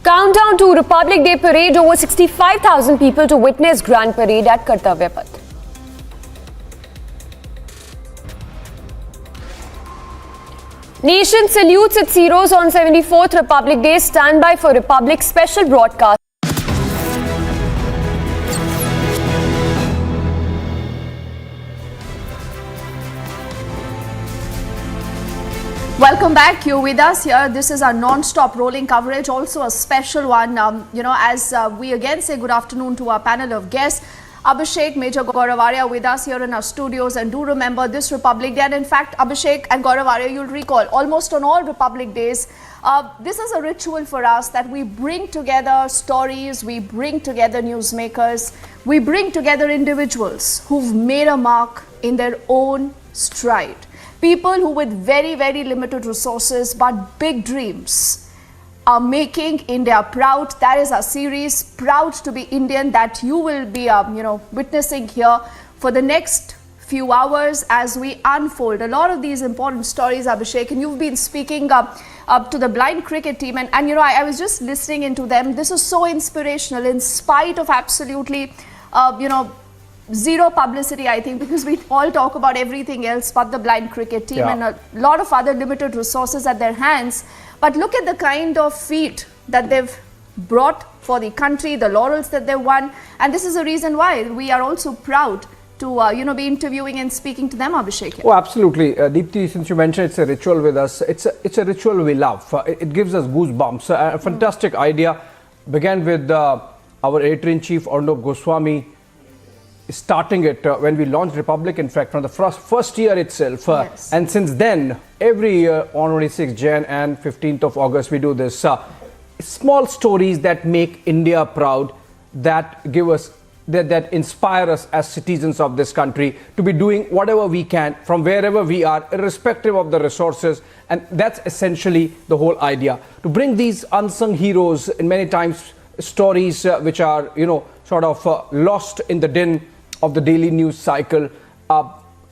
S7: Countdown to Republic Day parade. Over 65,000 people to witness Grand Parade at Kartavya Path. Nation salutes its heroes on 74th Republic Day. Stand by for Republic special broadcast.
S6: Welcome back. You're with us here. This is our non-stop rolling coverage, also a special one. As we again say good afternoon to our panel of guests. Abhishek, Major Gaurav Arya with us here in our studios, and do remember this Republic Day. And in fact, Abhishek and Gaurav Arya, you'll recall almost on all Republic Days, this is a ritual for us that we bring together stories, we bring together newsmakers, we bring together individuals who've made a mark in their own stride. People who with very, very limited resources but big dreams are making India proud. That is our series, Proud to be Indian, that you will be witnessing here for the next few hours as we unfold a lot of these important stories, Abhishek. And you've been speaking up to the blind cricket team, and I was just listening into them. This is so inspirational in spite of absolutely zero publicity, I think, because we all talk about everything else but the blind cricket team and a lot of other limited resources at their hands. But look at the kind of feat that they've brought for the country, the laurels that they've won, and this is the reason why we are also proud to be interviewing and speaking to them, Abhishek.
S22: Oh, absolutely. Deepti, since you mentioned it's a ritual with us, it's a ritual we love. It gives us goosebumps. A fantastic idea. Began with our editor-in-chief, Arnab Goswami, starting it when we launched Republic, in fact, from the first year itself.
S6: Yes.
S22: And since then, every year on 26th Jan and 15th of August, we do this. Small stories that make India proud. that give us that inspire us as citizens of this country to be doing whatever we can from wherever we are, irrespective of the resources. And that's essentially the whole idea, to bring these unsung heroes, in many times stories which are, sort of lost in the din of the daily news cycle.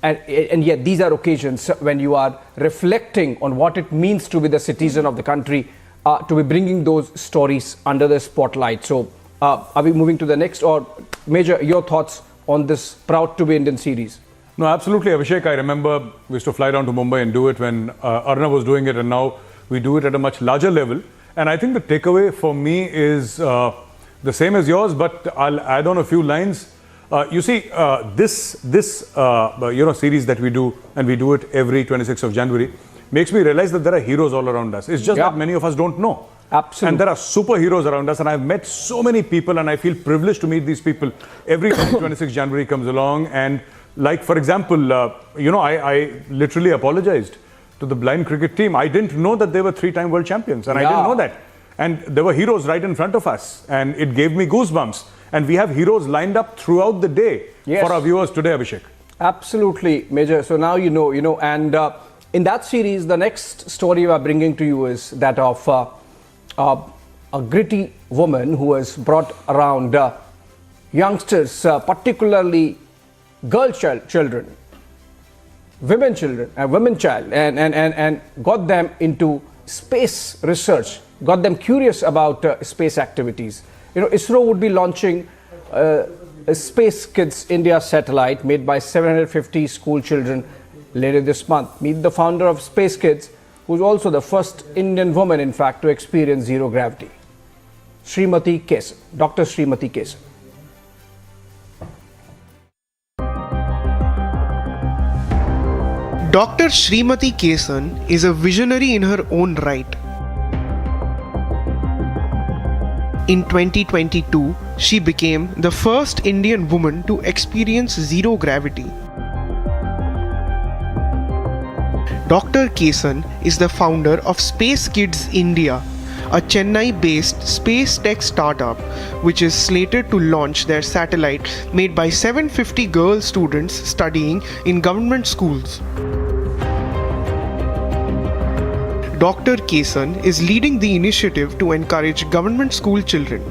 S22: And yet these are occasions when you are reflecting on what it means to be the citizen of the country, to be bringing those stories under the spotlight. So are we moving to the next, or Major, your thoughts on this Proud to be Indian series?
S23: No, absolutely, Abhishek. I remember we used to fly down to Mumbai and do it when Arnav was doing it, and now we do it at a much larger level. And I think the takeaway for me is the same as yours, but I'll add on a few lines. You see, this series that we do, and we do it every 26th of January, makes me realize that there are heroes all around us. It's just that many of us don't know.
S22: Absolutely.
S23: And there are superheroes around us, and I've met so many people, and I feel privileged to meet these people every time 26th January comes along. And like, for example, I literally apologized to the blind cricket team. I didn't know that they were 3-time world champions, and I didn't know that. And there were heroes right in front of us, and it gave me goosebumps. And we have heroes lined up throughout the day for our viewers today, Abhishek.
S22: Absolutely, Major. So now you know, and in that series, the next story we are bringing to you is that of a gritty woman who has brought around youngsters, particularly girl children, women child, and got them into space research, got them curious about space activities. ISRO would be launching a Space Kids India satellite made by 750 school children later this month. Meet the founder of Space Kids, who's also the first Indian woman, in fact, to experience zero gravity. Srimati Kesan, Dr. Srimati Kesan.
S24: Dr. Srimati Kesan is a visionary in her own right. In 2022, she became the first Indian woman to experience zero gravity. Dr. Kesan is the founder of Space Kids India, a Chennai-based space tech startup which is slated to launch their satellite made by 750 girl students studying in government schools. Dr. Kesan is leading the initiative to encourage government school children.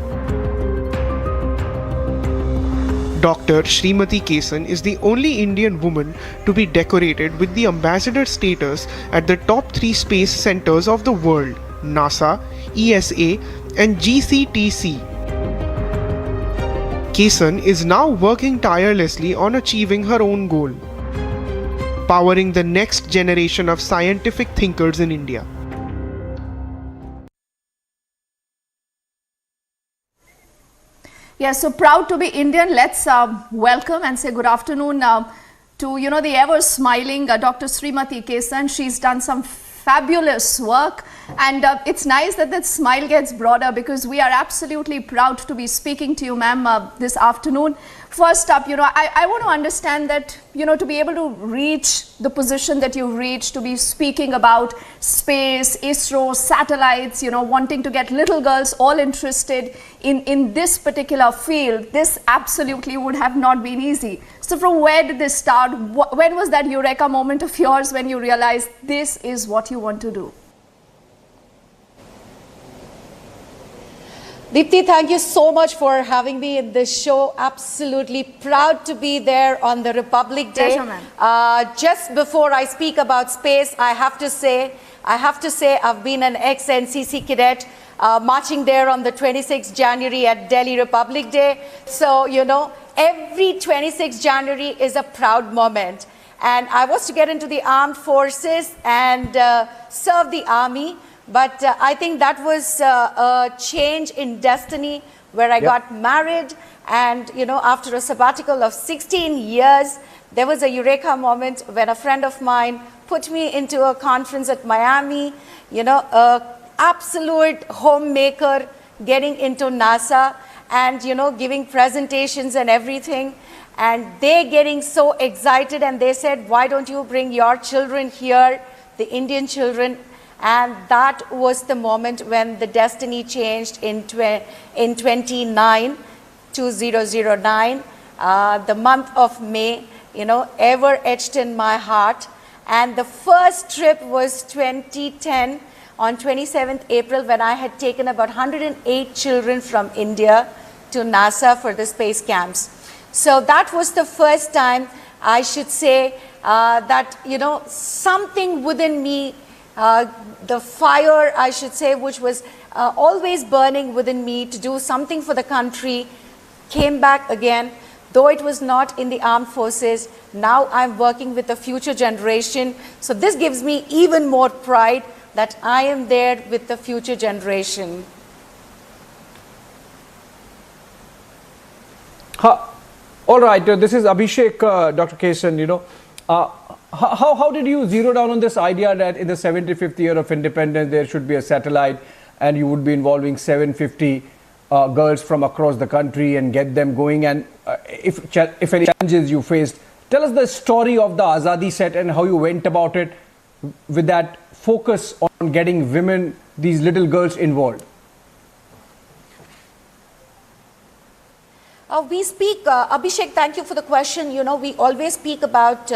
S24: Dr. Srimati Kesan is the only Indian woman to be decorated with the ambassador status at the top 3 space centers of the world, NASA, ESA, and GCTC. Kesan is now working tirelessly on achieving her own goal, powering the next generation of scientific thinkers in India.
S6: Yes, so proud to be Indian. Let's welcome and say good afternoon to, the ever-smiling Dr. Srimati Kesan. She's done some fabulous work, and it's nice that that smile gets broader, because we are absolutely proud to be speaking to you, ma'am, this afternoon. First up, I want to understand that, to be able to reach the position that you've reached, to be speaking about space, ISRO, satellites, wanting to get little girls all interested in this particular field, this absolutely would have not been easy. So from where did this start? When was that eureka moment of yours when you realized this is what you want to do?
S10: Deepti, thank you so much for having me in this show. Absolutely proud to be there on the Republic Day. Just before I speak about space, I have to say I've been an ex-NCC cadet marching there on the 26th January at Delhi Republic Day. So, every 26th January is a proud moment. And I was to get into the armed forces and serve the army. But I think that was a change in destiny, where I got married, and after a sabbatical of 16 years, there was a eureka moment when a friend of mine put me into a conference at Miami, a absolute homemaker getting into NASA and giving presentations and everything, and they getting so excited, and they said, why don't you bring your children here, the Indian children? And that was the moment when the destiny changed in 29. 2009, the month of May, you know, ever etched in my heart. And the first trip was 2010 on 27th April, when I had taken about 108 children from India to NASA for the space camps. So that was the first time, I should say, that, you know, something within me, the fire, I should say, which was always burning within me to do something for the country, came back again. Though it was not in the armed forces, now I'm working with the future generation. So this gives me even more pride that I am there with the future generation.
S22: All right, this is Abhishek, Dr. Kesan, you know. How did you zero down on this idea that in the 75th year of independence there should be a satellite and you would be involving 750 girls from across the country and get them going, and if any challenges you faced, tell us the story of the Azadi set and how you went about it with that focus on getting women, these little girls, involved.
S10: We speak, Abhishek, thank you for the question. You know, we always speak about,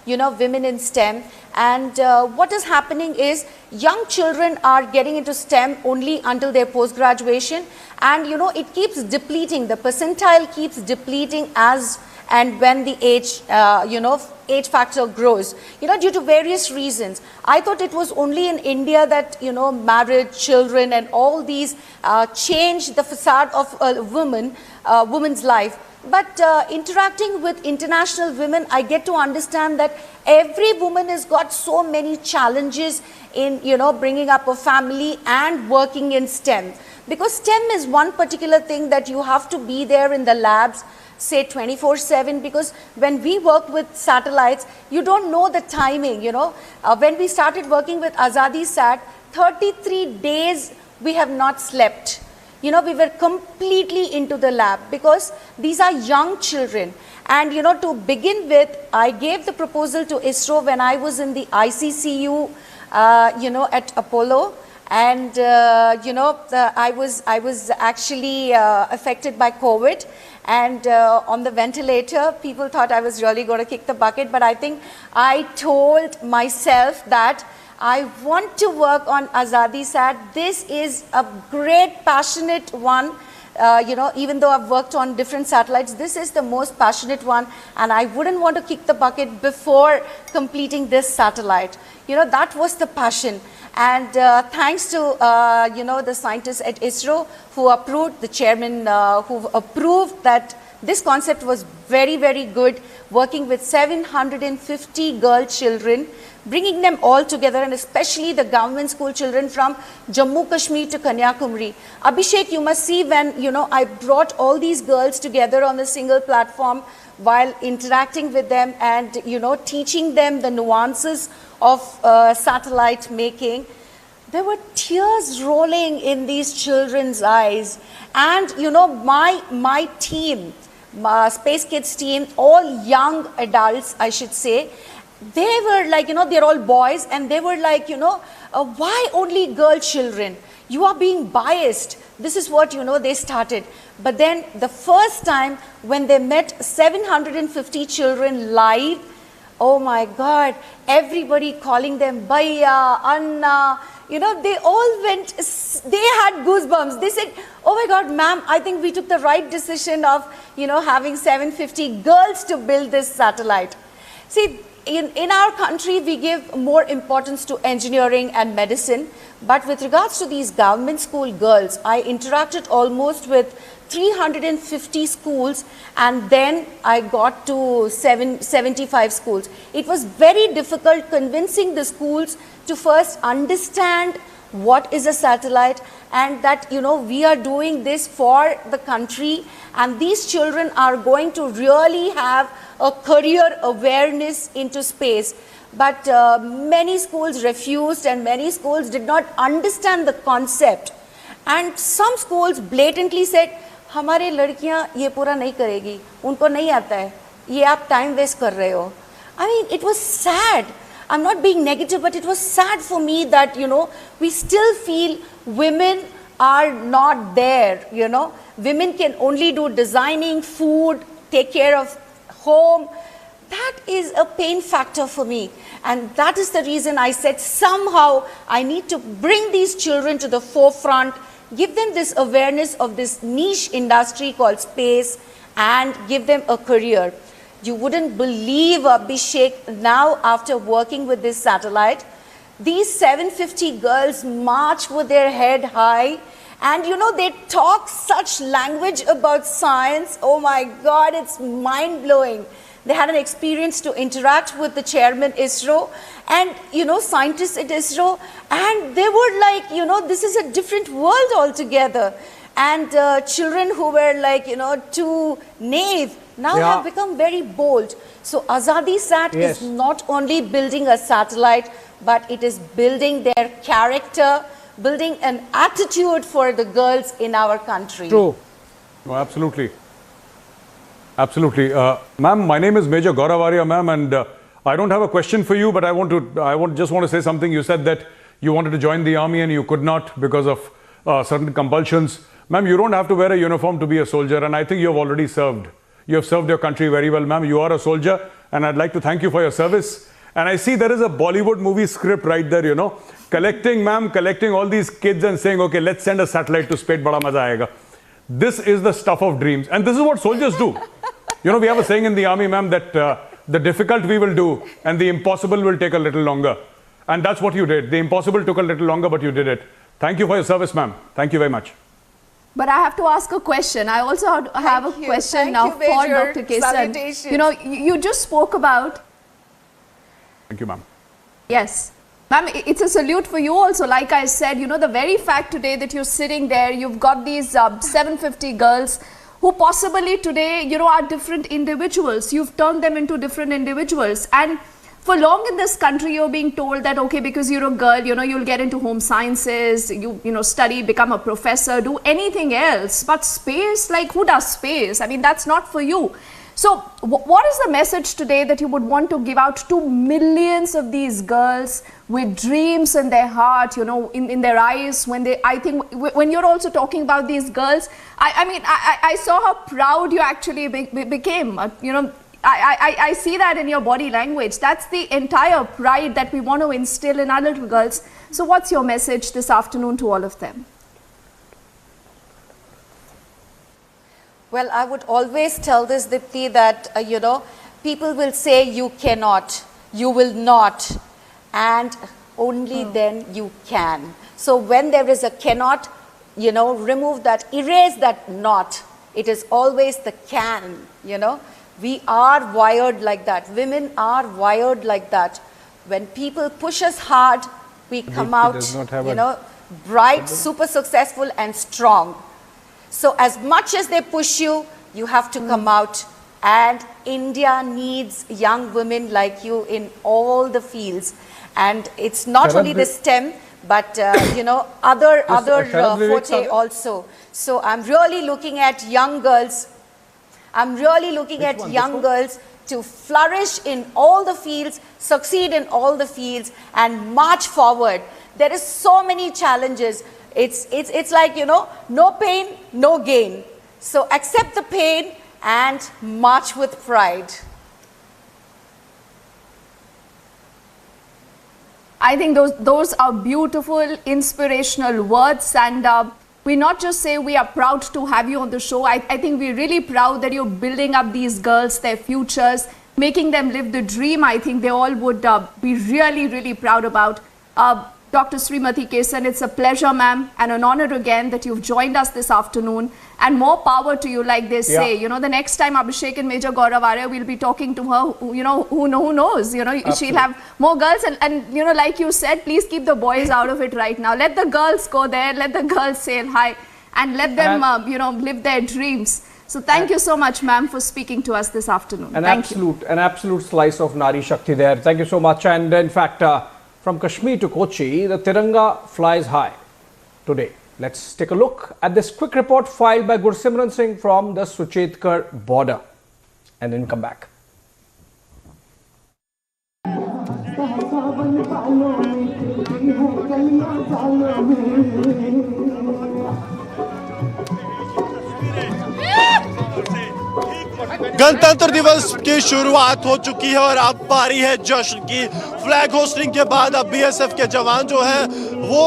S10: you know, women in STEM. And what is happening is young children are getting into STEM only until their post-graduation. And, you know, it keeps depleting. The percentile keeps depleting as and when the age, you know, age factor grows, you know, due to various reasons. I thought it was only in India that, you know, marriage, children and all these change the facade of a woman's life. But interacting with international women, I get to understand that every woman has got so many challenges in, you know, bringing up a family and working in STEM. Because STEM is one particular thing that you have to be there in the labs, say 24/7, because when we work with satellites, you don't know the timing, you know. When we started working with Azadi Sat, 33 days we have not slept. You know, we were completely into the lab because these are young children. And, you know, to begin with, I gave the proposal to ISRO when I was in the ICCU, you know, at Apollo. And, you know, I was actually affected by COVID. And on the ventilator, people thought I was really going to kick the bucket. But I think I told myself that I want to work on Azadi Sat. This is a great, passionate one. You know, even though I've worked on different satellites, this is the most passionate one. And I wouldn't want to kick the bucket before completing this satellite. You know, that was the passion. And thanks to, you know, the scientists at ISRO who approved, the chairman who approved that this concept was very, very good, working with 750 girl children, bringing them all together, and especially the government school children from Jammu Kashmir to Kanyakumari. Abhishek, you must see when, you know, I brought all these girls together on a single platform while interacting with them and, you know, teaching them the nuances of satellite making. There were tears rolling in these children's eyes. And, you know, my team, Space Kids team, all young adults, I should say, they were like, you know, they're all boys, and they were like, you know, why only girl children? You are being biased. This is what, you know, they started. But then the first time when they met 750 children live, oh my God, everybody calling them Bhaiya, Anna, you know, they all went, they had goosebumps. They said, oh my God, ma'am, I think we took the right decision of, you know, having 750 girls to build this satellite. See, in our country, we give more importance to engineering and medicine. But with regards to these government school girls, I interacted almost with 350 schools, and then I got to 75 schools. It was very difficult convincing the schools to first understand what is a satellite, and that, you know, we are doing this for the country, and these children are going to really have a career awareness into space. But many schools refused, and many schools did not understand the concept. And some schools blatantly said, हमारे लड़कियां ये पूरा नहीं करेगी, उनको नहीं आता है, ये आप time waste कर रहे हो. I mean, it was sad. I'm not being negative, but it was sad for me that, you know, we still feel women are not there, you know. Women can only do designing, food, take care of home. That is a pain factor for me. And that is the reason I said somehow I need to bring these children to the forefront, give them this awareness of this niche industry called space, and give them a career. You wouldn't believe, Abhishek, now after working with this satellite, these 750 girls march with their head high, and you know, they talk such language about science. Oh my God, it's mind-blowing. They had an experience to interact with the chairman ISRO and, you know, scientists at ISRO, and they were like, you know, this is a different world altogether. And children who were like, you know, too naive now have become very bold. So AzadiSat is not only building a satellite, but it is building their character, building an attitude for the girls in our country.
S23: True. Oh, absolutely. Absolutely. Ma'am, my name is Major Gaurav Arya, ma'am, and I don't have a question for you, but I just want to say something. You said that you wanted to join the army and you could not because of certain compulsions. Ma'am, you don't have to wear a uniform to be a soldier, and I think you have already served. You have served your country very well, ma'am. You are a soldier, and I'd like to thank you for your service. And I see there is a Bollywood movie script right there, you know, collecting all these kids and saying, okay, let's send a satellite to space, bada maza aayega. This is the stuff of dreams, and this is what soldiers do. You know, we have a saying in the army, ma'am, that the difficult we will do and the impossible will take a little longer. And that's what you did. The impossible took a little longer, but you did it. Thank you for your service, ma'am. Thank you very much.
S6: But I have to ask a question. I also have a question now for Dr. Kesan. You know, you just spoke about...
S23: Thank you, ma'am.
S6: Yes. Ma'am, it's a salute for you also. Like I said, you know, the very fact today that you're sitting there, you've got these 750 girls who possibly today, you know, are different individuals. You've turned them into different individuals. And for long in this country, you're being told that, okay, because you're a girl, you know, you'll get into home sciences, you know, study, become a professor, do anything else. But space, like who does space? I mean, that's not for you. So what is the message today that you would want to give out to millions of these girls with dreams in their heart, you know, in their eyes, when they, I think, when you're also talking about these girls, I mean, I saw how proud you actually became, you know, I see that in your body language. That's the entire pride that we want to instill in our little girls. So what's your message this afternoon to all of them?
S10: Well, I would always tell this, Dipti, that, you know, people will say you cannot, you will not, and only then you can. So when there is a cannot, you know, remove that, erase that not. It is always the can, you know. We are wired like that. Women are wired like that. When people push us hard, we come out, you know, bright, super successful and strong. So as much as they push you, you have to come out. And India needs young women like you in all the fields. And it's not only the STEM, but, you know, other forte also. So I'm really looking at young girls. I'm really looking at young girls to flourish in all the fields, succeed in all the fields, and march forward. There is so many challenges. It's like, you know, no pain, no gain. So accept the pain and march with pride.
S6: I think those are beautiful, inspirational words, and we not just say we are proud to have you on the show. I think we're really proud that you're building up these girls, their futures, making them live the dream. I think they all would be really, really proud about. Dr. Srimati Kesan, it's a pleasure, ma'am, and an honor again that you've joined us this afternoon, and more power to you, like they say. You know, the next time Abhishek and Major Gaurav Arya, we'll be talking to her, you know, who knows, you know, Absolutely. She'll have more girls, and, you know, like you said, please keep the boys out of it right now. Let the girls go there, let the girls sail high, and let them, you know, live their dreams. So thank you so much, ma'am, for speaking to us this afternoon. An
S22: absolute slice of Nari Shakti there. Thank you so much. And in fact, from Kashmir to Kochi, the Tiranga flies high today. Let's take a look at this quick report filed by Gursimran Singh from the Suchetkar border, and then come back.
S5: गणतंत्र दिवस की शुरुआत हो चुकी है और अब बारी है जश्न की। फ्लैग होस्टिंग के बाद अब बीएसएफ के जवान जो हैं वो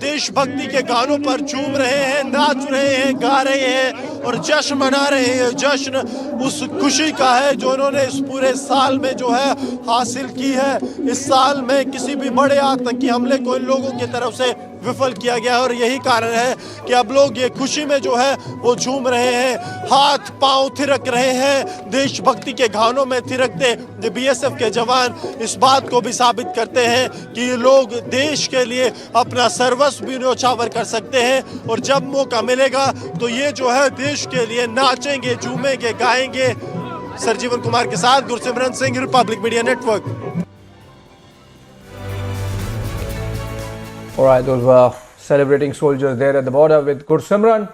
S5: देशभक्ति के गानों पर झूम रहे हैं, नाच रहे हैं, गा रहे हैं और जश्न मना रहे हैं। जश्न उस खुशी का है जो उन्होंने इस पूरे साल में जो है हासिल की है। इस साल में किसी भी बड़े आतंकी हमले को इन लोगों की तरफ से विफल किया गया है और यही कारण है कि अब लोग ये खुशी में जो है वो झूम रहे हैं, हाथ पांव थिरक रहे हैं। देशभक्ति के गानों में थिरकते बीएसएफ के जवान इस बात को भी साबित करते हैं कि ये लोग देश के लिए अपना सर्वस्व भी न्योछावर कर सकते हैं और जब मौका मिलेगा तो ये जो है देश के लिए नाचेंगे, झूमेंगे, गाएंगे। सरजीवन कुमार के साथ Gursimran Singh, Republic media network.
S22: All right, those were celebrating soldiers there at the border with Gursimran,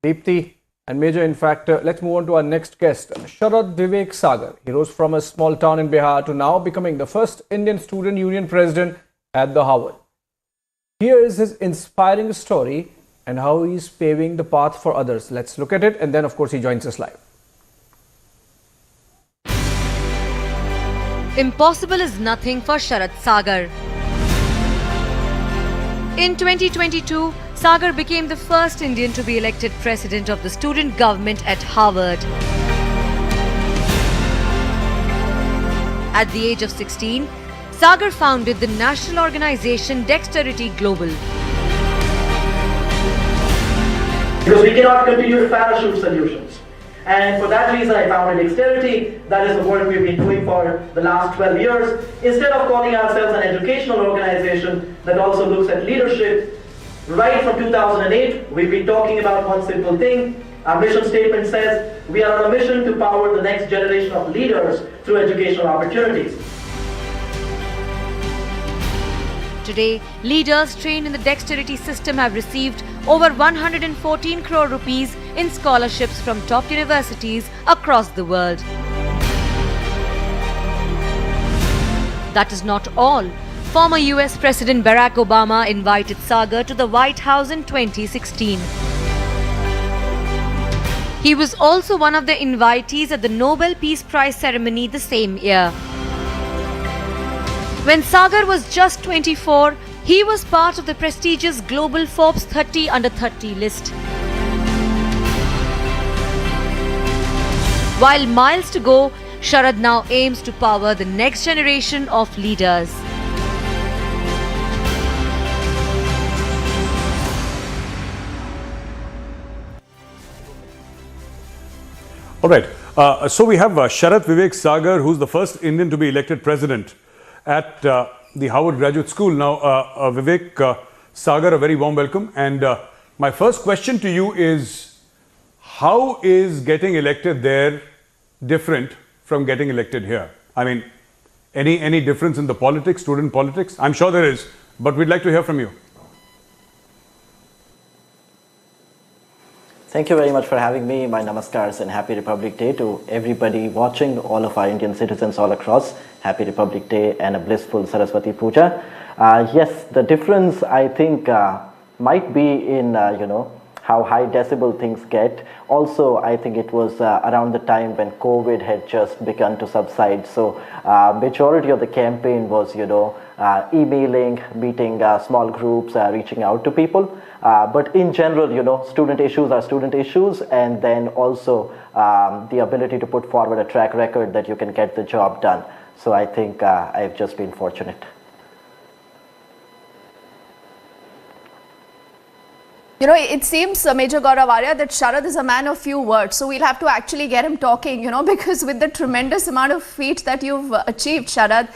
S22: Deepthi and Major. In fact, let's move on to our next guest, Sharad Vivek Sagar. He rose from a small town in Bihar to now becoming the first Indian Student Union President at the Harvard. Here is his inspiring story and how he is paving the path for others. Let's look at it, and then of course he joins us live.
S11: Impossible is nothing for Sharad Sagar. In 2022, Sagar became the first Indian to be elected president of the student government at Harvard. At the age of 16, Sagar founded the national organization Dexterity Global.
S17: Because we cannot continue to parachute solutions. And for that reason, I founded Dexterity. That is the work we've been doing for the last 12 years. Instead of calling ourselves an educational organization that also looks at leadership, right from 2008, we've been talking about one simple thing. Our mission statement says, we are on a mission to power the next generation of leaders through educational opportunities.
S11: Today, leaders trained in the Dexterity system have received over 114 crore rupees in scholarships from top universities across the world. That is not all. Former US President Barack Obama invited Sagar to the White House in 2016. He was also one of the invitees at the Nobel Peace Prize ceremony the same year. When Sagar was just 24, he was part of the prestigious global Forbes 30 under 30 list. While miles to go, Sharad now aims to power the next generation of leaders.
S23: All right. So we have Sharad Vivek Sagar, who's the first Indian to be elected president at the Harvard Graduate School. Now, Vivek Sagar, a very warm welcome. And my first question to you is, how is getting elected there different from getting elected here? I mean, any difference in the politics, student politics? I'm sure there is, but we'd like to hear from you.
S18: Thank you very much for having me. My namaskars and happy Republic Day to everybody watching, all of our Indian citizens all across. Happy Republic Day and a blissful Saraswati Puja. Yes, the difference I think might be in, how high decibel things get. Also, I think it was around the time when COVID had just begun to subside. So, majority of the campaign was, emailing, meeting small groups, reaching out to people. But in general, student issues are student issues, and then also the ability to put forward a track record that you can get the job done. So I think I've just been fortunate.
S6: It seems, Major Gaurav Arya, that Sharad is a man of few words. So we'll have to actually get him talking, because with the tremendous amount of feats that you've achieved, Sharad,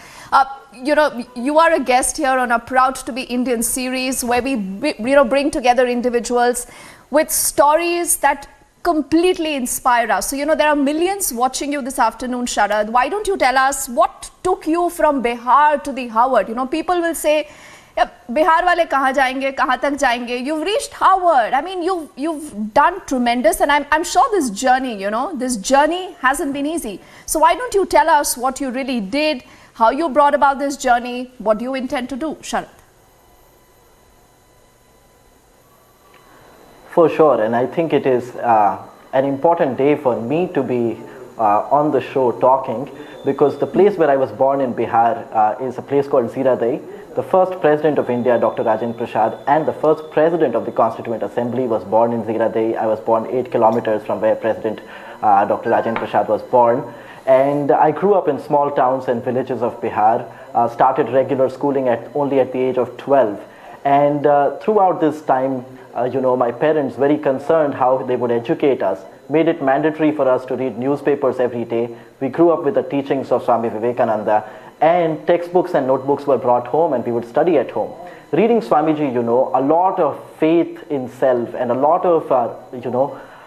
S6: you are a guest here on a Proud to be Indian series where we, bring together individuals with stories that completely inspire us. So, there are millions watching you this afternoon, Sharad. Why don't you tell us what took you from Bihar to the Harvard? People will say, Bihar wale kahan jayenge, kahan tak jayenge? You've reached Harvard. I mean, you've done tremendous, and I'm sure this journey, this journey hasn't been easy. So why don't you tell us what you really did, how you brought about this journey, what do you intend to do, Sharad?
S18: For sure, and I think it is an important day for me to be on the show talking, because the place where I was born in Bihar is a place called Ziradei. The first president of India, Dr. Rajendra Prasad, and the first president of the Constituent Assembly was born in Ziradei. I was born 8 kilometers from where President Dr. Rajendra Prasad was born. And I grew up in small towns and villages of Bihar, started regular schooling only at the age of 12. And throughout this time, my parents, very concerned how they would educate us, made it mandatory for us to read newspapers every day. We grew up with the teachings of Swami Vivekananda, and textbooks and notebooks were brought home and we would study at home. Reading Swamiji, a lot of faith in self and a lot of,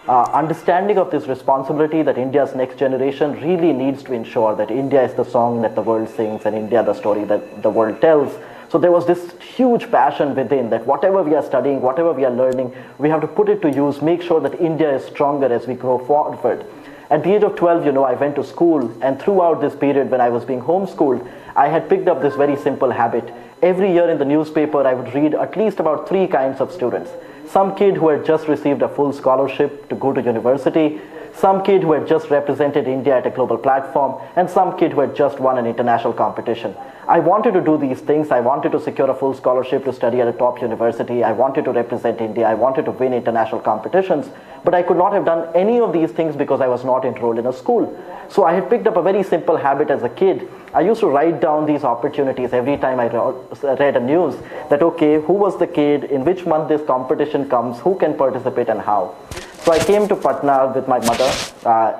S18: understanding of this responsibility that India's next generation really needs to ensure that India is the song that the world sings and India the story that the world tells. So there was this huge passion within that whatever we are studying, whatever we are learning, we have to put it to use, make sure that India is stronger as we grow forward. At the age of 12, I went to school, and throughout this period when I was being homeschooled, I had picked up this very simple habit. Every year in the newspaper, I would read at least about 3 kinds of students. Some kid who had just received a full scholarship to go to university, some kid who had just represented India at a global platform, and some kid who had just won an international competition. I wanted to do these things. I wanted to secure a full scholarship to study at a top university. I wanted to represent India. I wanted to win international competitions. But I could not have done any of these things because I was not enrolled in a school. So I had picked up a very simple habit as a kid. I used to write down these opportunities every time I read a news that, okay, who was the kid, in which month this competition comes, who can participate and how. So I came to Patna with my mother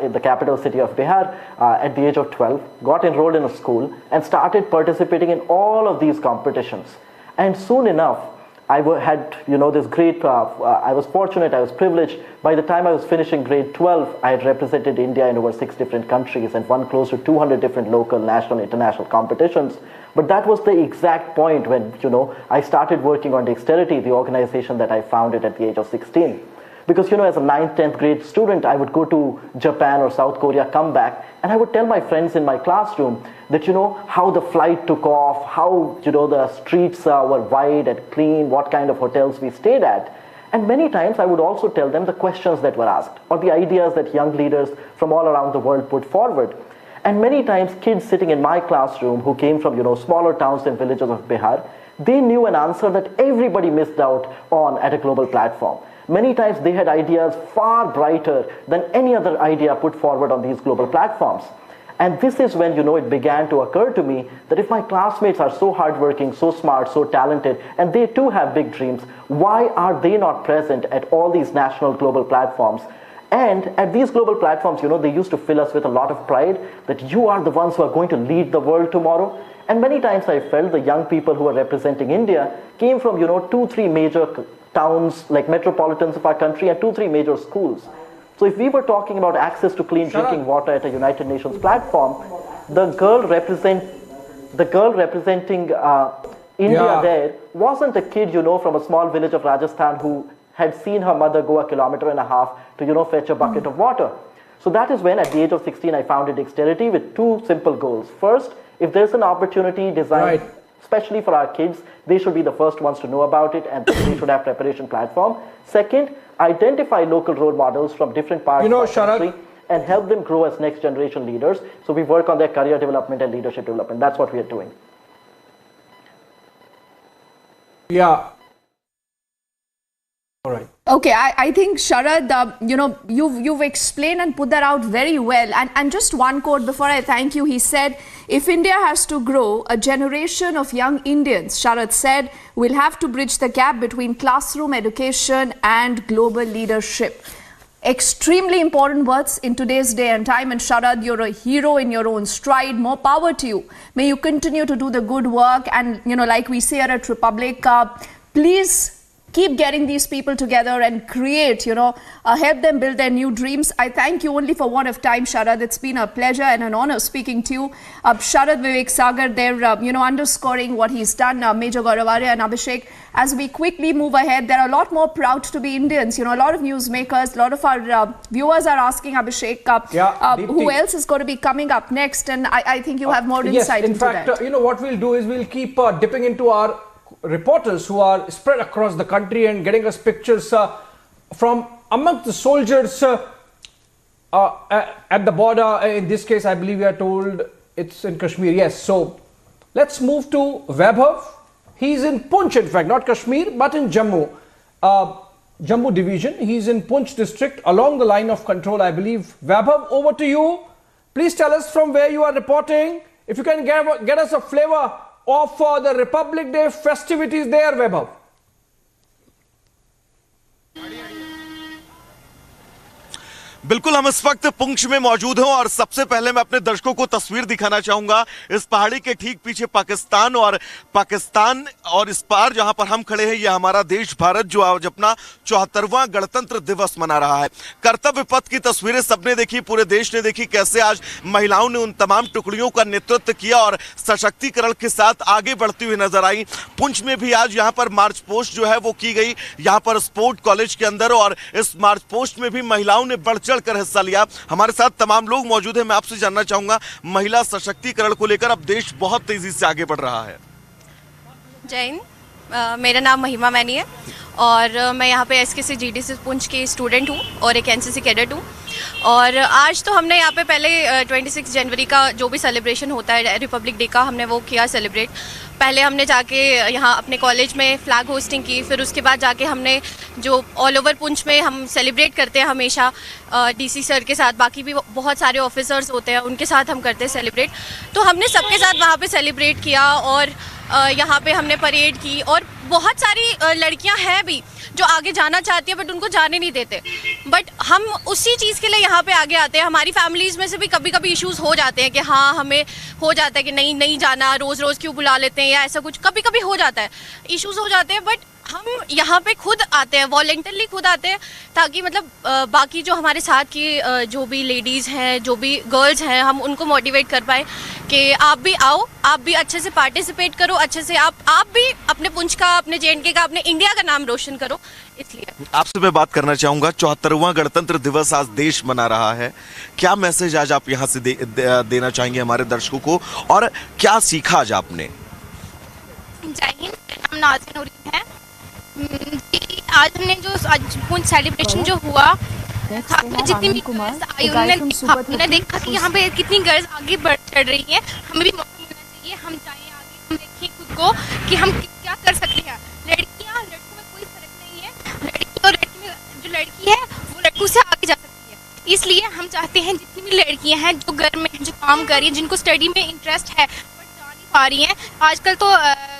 S18: in the capital city of Bihar at the age of 12, got enrolled in a school and started participating in all of these competitions. And soon enough, I had, this great, I was fortunate, I was privileged. By the time I was finishing grade 12, I had represented India in over 6 different countries and won close to 200 different local, national, international competitions. But that was the exact point when, I started working on Dexterity, the organization that I founded at the age of 16. Because, as a 9th, 10th grade student, I would go to Japan or South Korea, come back, and I would tell my friends in my classroom that, how the flight took off, how, the streets were wide and clean, what kind of hotels we stayed at. And many times I would also tell them the questions that were asked or the ideas that young leaders from all around the world put forward. And many times kids sitting in my classroom who came from, smaller towns and villages of Bihar, they knew an answer that everybody missed out on at a global platform. Many times they had ideas far brighter than any other idea put forward on these global platforms. And this is when, it began to occur to me that if my classmates are so hardworking, so smart, so talented, and they too have big dreams, why are they not present at all these national global platforms? And at these global platforms, they used to fill us with a lot of pride that you are the ones who are going to lead the world tomorrow. And many times I felt the young people who are representing India came from, 2-3 major towns like metropolitans of our country and 2-3 major schools. So if we were talking about access to clean drinking water at a United Nations platform, the girl representing India there wasn't a kid, from a small village of Rajasthan who had seen her mother go 1.5 kilometers to, fetch a bucket of water. So that is when at the age of 16 I founded Dexterity with 2 simple goals. First, if there's an opportunity designed especially for our kids, they should be the first ones to know about it and they should have preparation platform. Second, identify local role models from different parts of the country and help them grow as next generation leaders. So we work on their career development and leadership development. That's what we are doing.
S22: Yeah. All right.
S6: Okay, I think Sharad, you've explained and put that out very well. And just one quote before I thank you. He said, if India has to grow, a generation of young Indians, Sharad said, will have to bridge the gap between classroom education and global leadership. Extremely important words in today's day and time. And Sharad, you're a hero in your own stride. More power to you. May you continue to do the good work. And, like we say here at Republic, please keep getting these people together and create, help them build their new dreams. I thank you only for one of time, Sharad. It's been a pleasure and an honor speaking to you. Sharad Vivek Sagar, they're, underscoring what he's done, Major Gauravaria and Abhishek. As we quickly move ahead, there are a lot more proud to be Indians. A lot of newsmakers, a lot of our viewers are asking Abhishek, who else is going to be coming up next? And I think you have more insight into that.
S22: Yes, in fact, what we'll do is we'll keep dipping into our reporters who are spread across the country and getting us pictures from among the soldiers at the border. In this case, I believe we are told it's in Kashmir. Yes. So let's move to Vaibhav. He's in Poonch, in fact, not Kashmir, but in Jammu. Jammu division. He's in Poonch district along the line of control, I believe. Vaibhav, over to you. Please tell us from where you are reporting. If you can get us a flavor of the Republic Day festivities there, Vaibhav.
S5: बिल्कुल, हम इस वक्त पुंछ में मौजूद हैं और सबसे पहले मैं अपने दर्शकों को तस्वीर दिखाना चाहूंगा। इस पहाड़ी के ठीक पीछे पाकिस्तान और इस पार जहां पर हम खड़े हैं, यह हमारा देश भारत जो आज अपना 74वां गणतंत्र दिवस मना रहा है। कर्तव्य पथ की तस्वीरें सबने देखी, पूरे देश ने देखी, कैसे आज महिलाओं ने उन तमाम टुकड़ियों का नेतृत्व किया और सशक्तिकरण के साथ आगे बढ़ती हुई नजर आई। पुंछ में भी आज यहाँ पर मार्च पोस्ट जो है वो की गई, यहाँ पर स्पोर्ट कॉलेज के अंदर, और इस मार्च पोस्ट में भी महिलाओं ने बढ़ चढ़कर हिस्सा लिया। हमारे साथ तमाम लोग मौजूद हैं। मैं आपसे जानना चाहूंगा, महिला सशक्तिकरण को लेकर अब देश बहुत तेजी से आगे बढ़ रहा है।
S1: जय हिंद, मेरा नाम महिमा मैनी है और मैं यहाँ पे SKC GDC पुंछ की स्टूडेंट हूँ और एक NCC कैडेट हूँ। और आज तो हमने यहाँ पे पहले 26 जनवरी का जो भी सेलिब्रेशन होता है रिपब्लिक डे का, हमने वो किया सेलिब्रेट। पहले हमने जाके यहाँ अपने कॉलेज में फ्लैग होस्टिंग की, फिर उसके बाद जाके हमने जो ऑल ओवर पुंछ में हम सेलिब्रेट करते हैं हमेशा DC सर के साथ, बाकी भी बहुत सारे ऑफिसर्स होते हैं उनके साथ हम करते हैं सेलिब्रेट। तो हमने सबके साथ वहाँ पे सेलिब्रेट किया और यहाँ पे हमने परेड की। और बहुत सारी लड़कियाँ हैं भी जो आगे जाना चाहती है बट उनको जाने नहीं देते, बट हम उसी चीज़ के लिए यहाँ पे आगे आते हैं। हमारी फैमिलीज़ में से भी कभी कभी इश्यूज़ हो जाते हैं कि हाँ, हमें हो जाता है कि नहीं जाना, रोज़ रोज़ क्यों बुला लेते हैं या ऐसा कुछ, कभी कभी हो जाता है, इश्यूज़ हो जाते हैं। बट हम यहाँ पे खुद आते हैं, वॉलंटरली खुद आते हैं, ताकि मतलब बाकी जो हमारे साथ की जो भी लेडीज़ हैं, जो भी गर्ल्स हैं, हम उनको मोटिवेट कर पाए कि आप भी आओ, आप भी अच्छे से पार्टिसिपेट करो, अच्छे से आप भी अपने पुंछ का, अपने JNK का, अपने इंडिया का नाम रोशन करो। इसलिए
S5: आपसे मैं बात करना चाहूंगा, 74वां गणतंत्र दिवस आज देश मना रहा है, क्या मैसेज आज आप यहाँ से देना चाहेंगे हमारे दर्शकों को, और क्या सीखा आज आपने?
S1: जय हिंद, मेरा नाम नाज़रीन नूरी है। आज हमने जो आज पुंछ सेलिब्रेशन जो हुआ, जितनी भी गर्ल्स आई उन्होंने देखा कि यहाँ पे कितनी गर्ल्स आगे बढ़ चढ़ रही हैं। हमें भी मौका मिलना चाहिए, हम जाएं आगे, हम देखें खुद को कि हम क्या कर सकते हैं। लड़कियाँ लड़कों में कोई फर्क नहीं है, लड़की और लड़की में जो लड़की है वो लड़कों से आगे जा सकती है। इसलिए हम चाहते हैं जितनी भी लड़कियाँ हैं जो घर में जो काम कर रही हैं, जिनको स्टडी में इंटरेस्ट है बट जा नहीं पा रही हैं, आजकल तो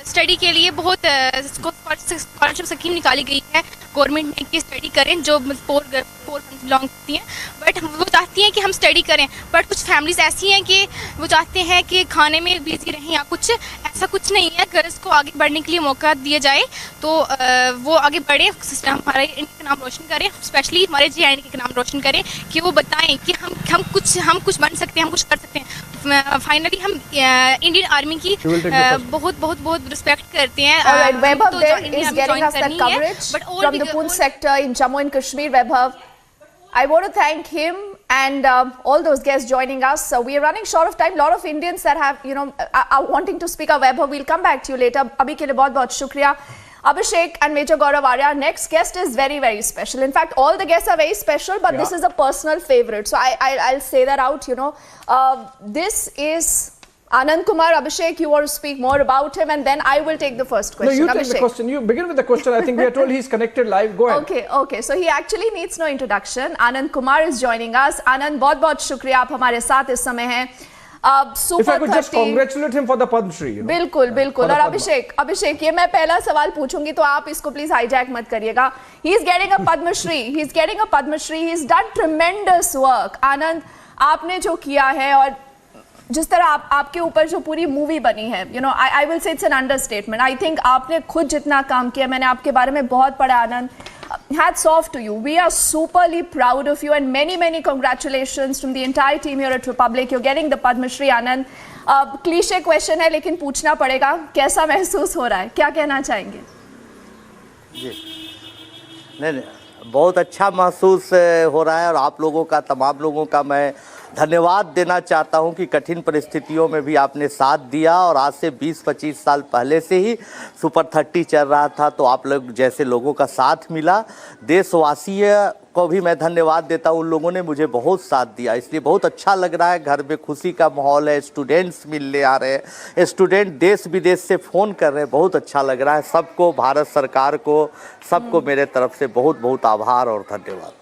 S1: स्टडी के लिए बहुत स्कॉलरशिप स्कीम निकाली गई है गवर्नमेंट ने कि स्टडी करें, जो पोर बिलोंग करती हैं, बट वो चाहती हैं कि हम स्टडी करें। बट कुछ फैमिलीज ऐसी हैं कि वो चाहते हैं कि खाने में बिजी रहें या कुछ, ऐसा कुछ नहीं है। गर्ल्स को आगे बढ़ने के लिए मौका दिया जाए तो वो आगे बढ़े, हमारे इंडिया का नाम रोशन करें, स्पेशली हमारे JNK का नाम रोशन करें, कि वो बताएं कि हम कुछ बन सकते हैं, हम कुछ कर सकते हैं। फाइनली हम इंडियन आर्मी की बहुत रिस्पेक्ट करते हैं।
S6: Alright, Vaibhav there is getting us that coverage from the Poonch sector in Jammu and Kashmir. Vaibhav, I want to thank him and all those guests joining us. We are running short of time. A lot of Indians that have, are wanting to speak. Vaibhav, we'll come back to you later. Abhi ke liye bahut shukriya. Abhishek and Major Gaurav Arya. Next guest is very, very special. In fact, all the guests are very special, but this is a personal favorite. So I'll say that out, This is Anand Kumar. Abhishek, you want to speak more about him, and then I will take the first question.
S22: No, you take the question. You begin with the question. I think we are told he's connected live. Go ahead.
S6: Okay. So he actually needs no introduction. Anand Kumar is joining us. Anand, बहुत शुक्रिया आप हमारे साथ इस समय हैं.
S22: If I could just congratulate him for the Padma Shri.
S6: बिल्कुल. और अभिषेक, ये मैं पहला सवाल पूछूंगी तो आप इसको प्लीज हाईजैक मत करिएगा. He is getting a Padma Shri. He's done tremendous work. आनंद, आपने जो किया है और जिस तरह आपके ऊपर जो पूरी मूवी बनी है, I will say it's an understatement. I think आपने खुद जितना काम किया, मैंने आपके बारे में बहुत पढ़ा आनंद. Hats off to you. We are superly proud of you and many congratulations from the entire team here at Republic. You're getting the Padma Shri, Anand. Cliche question है लेकिन पूछना पड़ेगा, कैसा महसूस हो रहा है, क्या कहना चाहेंगे?
S4: जी नहीं, बहुत अच्छा महसूस हो रहा है और आप लोगों का, तमाम लोगों का मैं धन्यवाद देना चाहता हूं कि कठिन परिस्थितियों में भी आपने साथ दिया। और आज से 20-25 साल पहले से ही सुपर 30 चल रहा था, तो आप लोग जैसे लोगों का साथ मिला। देशवासी को भी मैं धन्यवाद देता हूँ। उन लोगों ने मुझे बहुत साथ दिया, इसलिए बहुत अच्छा लग रहा है। घर में खुशी का माहौल है, स्टूडेंट्स मिलने आ रहे हैं, स्टूडेंट देश विदेश से फ़ोन कर रहे हैं, बहुत अच्छा लग रहा है। सबको, भारत सरकार को, सबको मेरे तरफ से बहुत बहुत आभार और धन्यवाद।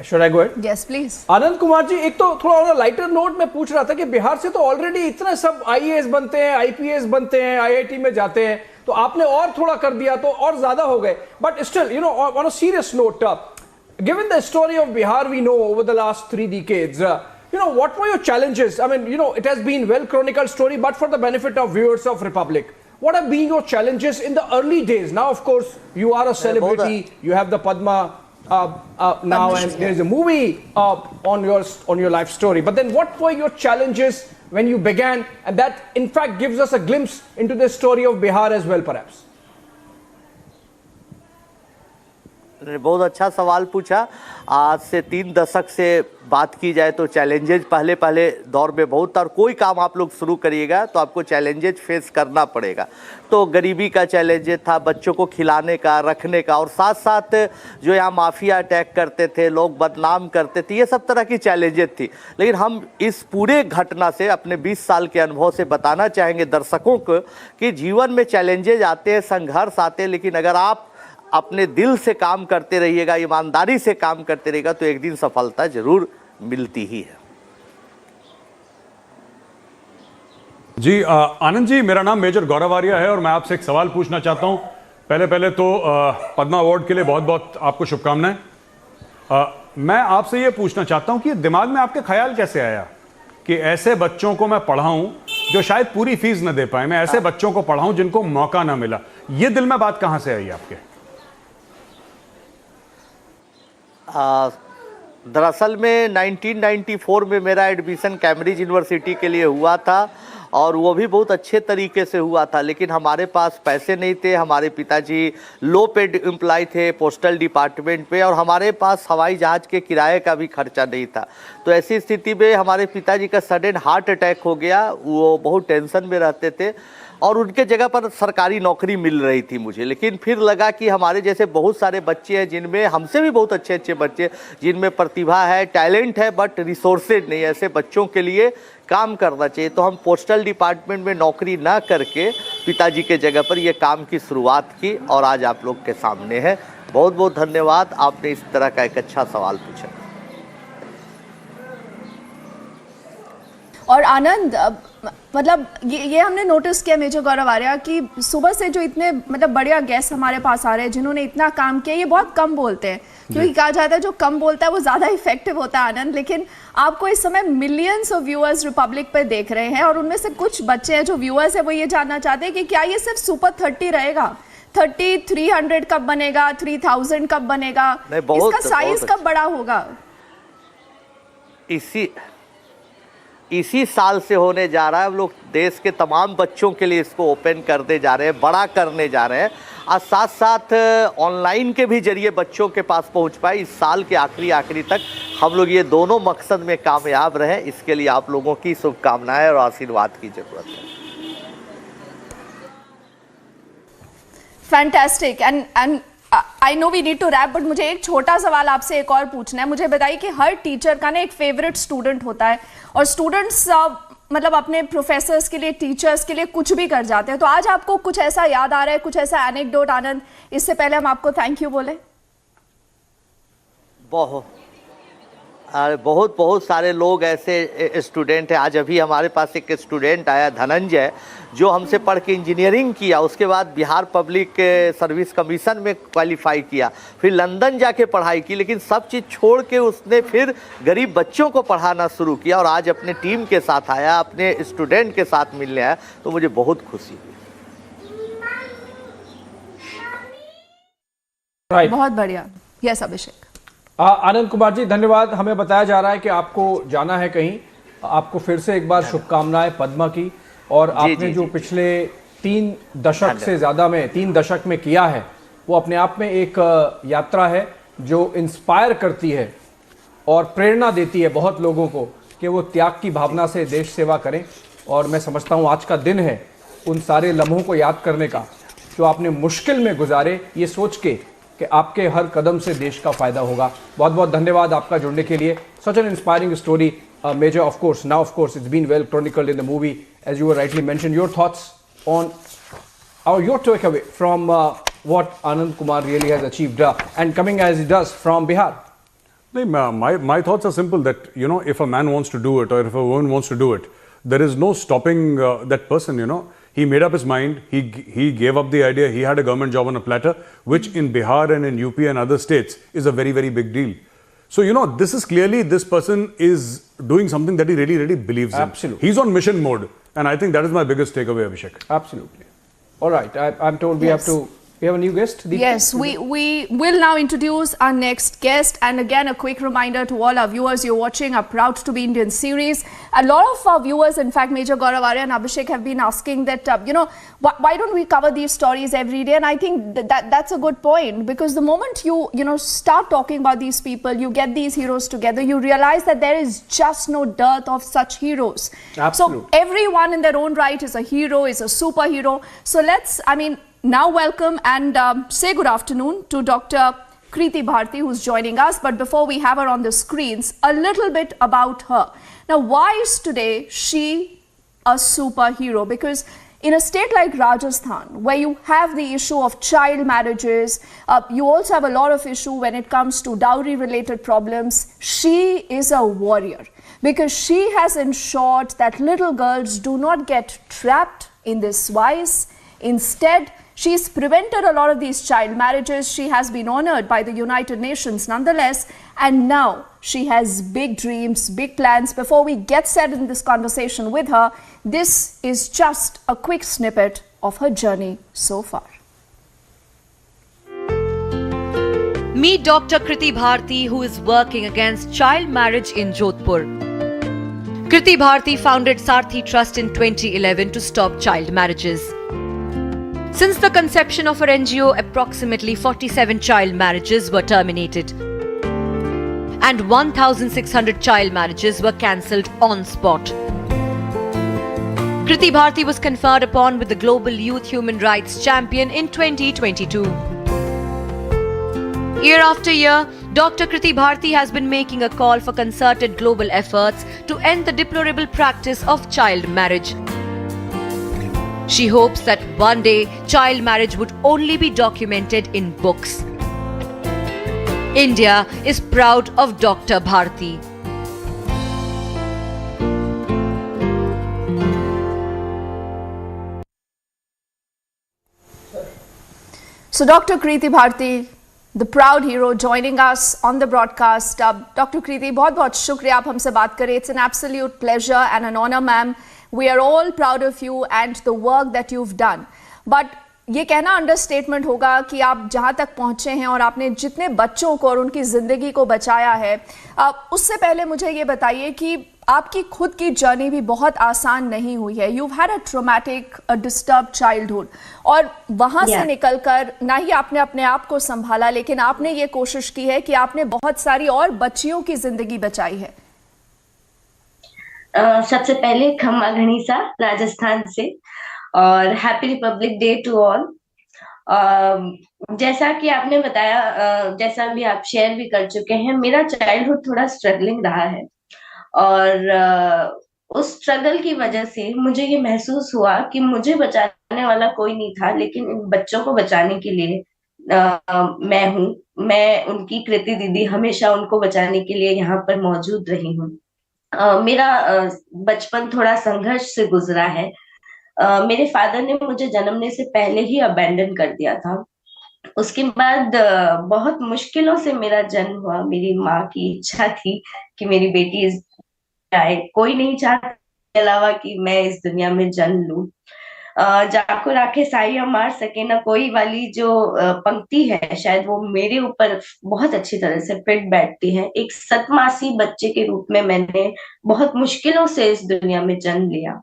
S22: Should I go ahead?
S6: Yes, please.
S22: Anand Kumar ji, एक तो थोड़ा लाइटर नोट में पूछ रहा था कि बिहार से तो ऑलरेडी इतने सब IAS बनते हैं, IPS बनते हैं, IIT में जाते हैं, तो आपने और थोड़ा कर दिया तो और ज्यादा हो गए. But still, you know, on a serious note, given the story of Bihar we know over the last 3 decades, you know, what were your challenges? I mean, you know, it has been well chronicled story, but for the benefit of viewers of Republic, what have been your challenges in the early days? Now, of course, you are a celebrity, you have the Padma now, and there is a movie on your life story. But then, what were your challenges when you began? And that, in fact, gives us a glimpse into the story of Bihar as well, perhaps.
S4: बहुत अच्छा सवाल पूछा। आज से 3 दशक से बात की जाए तो चैलेंजेस पहले दौर में बहुत था, और कोई काम आप लोग शुरू करिएगा तो आपको चैलेंजेस फेस करना पड़ेगा। तो गरीबी का चैलेंज था, बच्चों को खिलाने का, रखने का, और साथ साथ जो यहाँ माफिया अटैक करते थे, लोग बदनाम करते थे, ये सब तरह की चैलेंजेस थी। लेकिन हम इस पूरे घटना से, अपने 20 साल के अनुभव से बताना चाहेंगे दर्शकों को कि जीवन में चैलेंजेस आते हैं, संघर्ष आते हैं, लेकिन अगर आप अपने दिल से काम करते रहिएगा, ईमानदारी से काम करते रहिएगा, तो एक दिन सफलता जरूर मिलती ही है।
S23: जी आनंद जी, मेरा नाम मेजर गौरव आर्या है और मैं आपसे एक सवाल पूछना चाहता हूं। पहले तो पद्मा अवार्ड के लिए बहुत बहुत आपको शुभकामनाएं। मैं आपसे ये पूछना चाहता हूं कि दिमाग में आपके ख्याल कैसे आया कि ऐसे बच्चों को मैं पढ़ाऊं जो शायद पूरी फीस न दे पाए, मैं ऐसे बच्चों को पढ़ाऊं जिनको मौका ना मिला। ये दिल में बात कहां से आई आपके?
S4: दरअसल में 1994 में मेरा एडमिशन कैम्ब्रिज यूनिवर्सिटी के लिए हुआ था, और वो भी बहुत अच्छे तरीके से हुआ था, लेकिन हमारे पास पैसे नहीं थे। हमारे पिताजी लो पेड एम्प्लॉय थे पोस्टल डिपार्टमेंट पे, और हमारे पास हवाई जहाज़ के किराए का भी खर्चा नहीं था। तो ऐसी स्थिति में हमारे पिताजी का सडन हार्ट अटैक हो गया। वो बहुत टेंशन में रहते थे, और उनके जगह पर सरकारी नौकरी मिल रही थी मुझे। लेकिन फिर लगा कि हमारे जैसे बहुत सारे बच्चे हैं, जिनमें हमसे भी बहुत अच्छे अच्छे बच्चे, जिनमें प्रतिभा है, टैलेंट है, बट रिसोर्सेज नहीं, ऐसे बच्चों के लिए काम करना चाहिए। तो हम पोस्टल डिपार्टमेंट में नौकरी ना करके पिताजी के जगह पर ये काम की शुरुआत की, और आज आप लोग के सामने है। बहुत बहुत धन्यवाद, आपने इस तरह का एक अच्छा सवाल पूछा।
S6: और आनंद, मतलब ये हमने नोटिस किया मेजर गौरव आर्या कि सुबह से जो इतने मतलब बढ़िया गेस्ट हमारे पास आ रहे हैं जिन्होंने इतना काम किया, ये बहुत कम बोलते हैं, क्योंकि कहा जाता है जो कम बोलता है वो ज़्यादा इफेक्टिव होता है। आनंद, लेकिन आपको इस समय मिलियंस ऑफ व्यूअर्स रिपब्लिक पे देख रहे हैं, और उनमें से कुछ बच्चे हैं जो व्यूअर्स है वो ये जानना चाहते हैं कि क्या ये सिर्फ सुपर 30 रहेगा? 30, 300 कब बनेगा? 3000 कब बनेगा? इसका साइज कब बड़ा होगा?
S4: इसी साल से होने जा रहा है। हम लोग देश के तमाम बच्चों के लिए इसको ओपन करते जा रहे हैं, बड़ा करने जा रहे हैं, और साथ साथ ऑनलाइन के भी जरिए बच्चों के पास पहुंच पाए। इस साल के आखिरी तक हम लोग ये दोनों मकसद में कामयाब रहे, इसके लिए आप लोगों की शुभकामनाएं और आशीर्वाद की जरूरत है।
S6: Fantastic. And I know we need to wrap, but मुझे एक छोटा सवाल आपसे एक और पूछना है। मुझे बताइए कि हर टीचर का ना एक फेवरेट स्टूडेंट होता है, और स्टूडेंट्स मतलब अपने प्रोफेसर्स के लिए, टीचर्स के लिए कुछ भी कर जाते हैं। तो आज आपको कुछ ऐसा याद आ रहा है, कुछ ऐसा एनेक्डोट आनंद, इससे पहले हम आपको थैंक यू बोले?
S4: बहुत सारे लोग ऐसे स्टूडेंट हैं। आज अभी हमारे पास एक स्टूडेंट आया, धनंजय, जो हमसे पढ़ के इंजीनियरिंग किया, उसके बाद बिहार पब्लिक सर्विस कमीशन में क्वालिफाई किया, फिर लंदन जाके पढ़ाई की, लेकिन सब चीज़ छोड़ के उसने फिर गरीब बच्चों को पढ़ाना शुरू किया, और आज अपने टीम के साथ आया, अपने स्टूडेंट के साथ मिलने आया। तो मुझे बहुत खुशी हुई।
S6: बहुत बढ़िया। यस अभिषेक।
S22: आनंद कुमार जी, धन्यवाद। हमें बताया जा रहा है कि आपको जाना है कहीं, आपको फिर से एक बार शुभकामनाएं पद्मा की, और आपने जो पिछले 3 दशक से ज़्यादा में 3 दशक में किया है, वो अपने आप में एक यात्रा है जो इंस्पायर करती है और प्रेरणा देती है बहुत लोगों को कि वो त्याग की भावना से देश सेवा करें। और मैं समझता हूँ आज का दिन है उन सारे लम्हों को याद करने का, जो आपने मुश्किल में गुजारे, ये सोच के कि आपके हर कदम से देश का फायदा होगा। बहुत बहुत धन्यवाद आपका जुड़ने के लिए। Such an inspiring story, Major. Of course, now of course it's been well chronicled in the movie, as you were rightly mentioned. Your thoughts on your takeaway from what Anand Kumar really has achieved and coming as he does from Bihar.
S23: My thoughts are simple, that if a man wants to do it, or if a woman wants to do it, there is no stopping that person. He made up his mind, he gave up the idea, he had a government job on a platter, which in Bihar and in UP and other states is a very, very big deal. So, this is clearly, this person is doing something that he really, really believes in.
S22: Absolutely.
S23: He's on mission mode. And I think that is my biggest takeaway, Abhishek.
S22: Absolutely. All right. I'm told we have a new guest. Deepti?
S6: Yes, we will now introduce our next guest. And again, a quick reminder to all our viewers, you're watching our Proud to be Indian series. A lot of our viewers, in fact, Major Gaurav and Abhishek have been asking that, why don't we cover these stories every day? And I think that's a good point, because the moment you start talking about these people, you get these heroes together, you realize that there is just no dearth of such heroes.
S22: Absolutely.
S6: So everyone in their own right is a hero, is a superhero. So let's, now welcome and say good afternoon to Dr. Kriti Bharti, who's joining us. But before we have her on the screens, a little bit about her. Now, why is today she a superhero? Because in a state like Rajasthan, where you have the issue of child marriages, you also have a lot of issue when it comes to dowry-related problems, she is a warrior. Because she has ensured that little girls do not get trapped in this vice. Instead, she's prevented a lot of these child marriages. She has been honored by the United Nations nonetheless. And now she has big dreams, big plans. Before we get set in this conversation with her, this is just a quick snippet of her journey so far.
S11: Meet Dr. Kriti Bharti, who is working against child marriage in Jodhpur. Kriti Bharti founded Sarthi Trust in 2011 to stop child marriages. Since the conception of her NGO, approximately 47 child marriages were terminated and 1,600 child marriages were cancelled on spot. Kriti Bharti was conferred upon with the Global Youth Human Rights Champion in 2022. Year after year, Dr. Kriti Bharti has been making a call for concerted global efforts to end the deplorable practice of child marriage. She hopes that one day child marriage would only be documented in books. India is proud of Dr. Bharti.
S6: So Dr. Kriti Bharti, the proud hero, joining us on the broadcast. Dr. Kriti, बहुत-बहुत शुक्रिया आप हमसे बात करें. It's an absolute pleasure and an honor, ma'am. We are all proud of you and the work that you've done. But ये कहना understatement होगा कि आप जहाँ तक पहुँचे हैं और आपने जितने बच्चों को और उनकी ज़िंदगी को बचाया है, उससे पहले मुझे ये बताइए कि आपकी खुद की जर्नी भी बहुत आसान नहीं हुई है. You've had a traumatic, a disturbed childhood. और वहाँ से निकलकर ना ही आपने अपने आप को संभाला, लेकिन आपने ये कोशिश की है कि आपने बहुत सारी और बच्चियों की ज़िंदगी बचाई है.
S14: सबसे पहले खम्मा घनीसा राजस्थान से और happy Republic Day to all. जैसा कि आपने बताया, जैसा भी आप शेयर भी कर चुके हैं, मेरा चाइल्डहुड थोड़ा स्ट्रगलिंग रहा है और उस स्ट्रगल की वजह से मुझे ये महसूस हुआ कि मुझे बचाने वाला कोई नहीं था, लेकिन इन बच्चों को बचाने के लिए मैं हूँ. मैं उनकी कृति दीदी, हमेशा उनको बचाने के लिए यहाँ पर मौजूद रही हूँ. मेरा बचपन थोड़ा संघर्ष से गुजरा है. मेरे फादर ने मुझे जन्मने से पहले ही अबैंडन कर दिया था. उसके बाद बहुत मुश्किलों से मेरा जन्म हुआ. मेरी माँ की इच्छा थी कि मेरी बेटी आए. कोई नहीं चाहता के अलावा कि मैं इस दुनिया में जन्म लूं. जाको राखे साइया मार सके ना कोई वाली जो पंक्ति है, शायद वो मेरे ऊपर बहुत अच्छी तरह से फिट बैठती है. एक सतमासी बच्चे के रूप में मैंने बहुत मुश्किलों से इस दुनिया में जन्म लिया.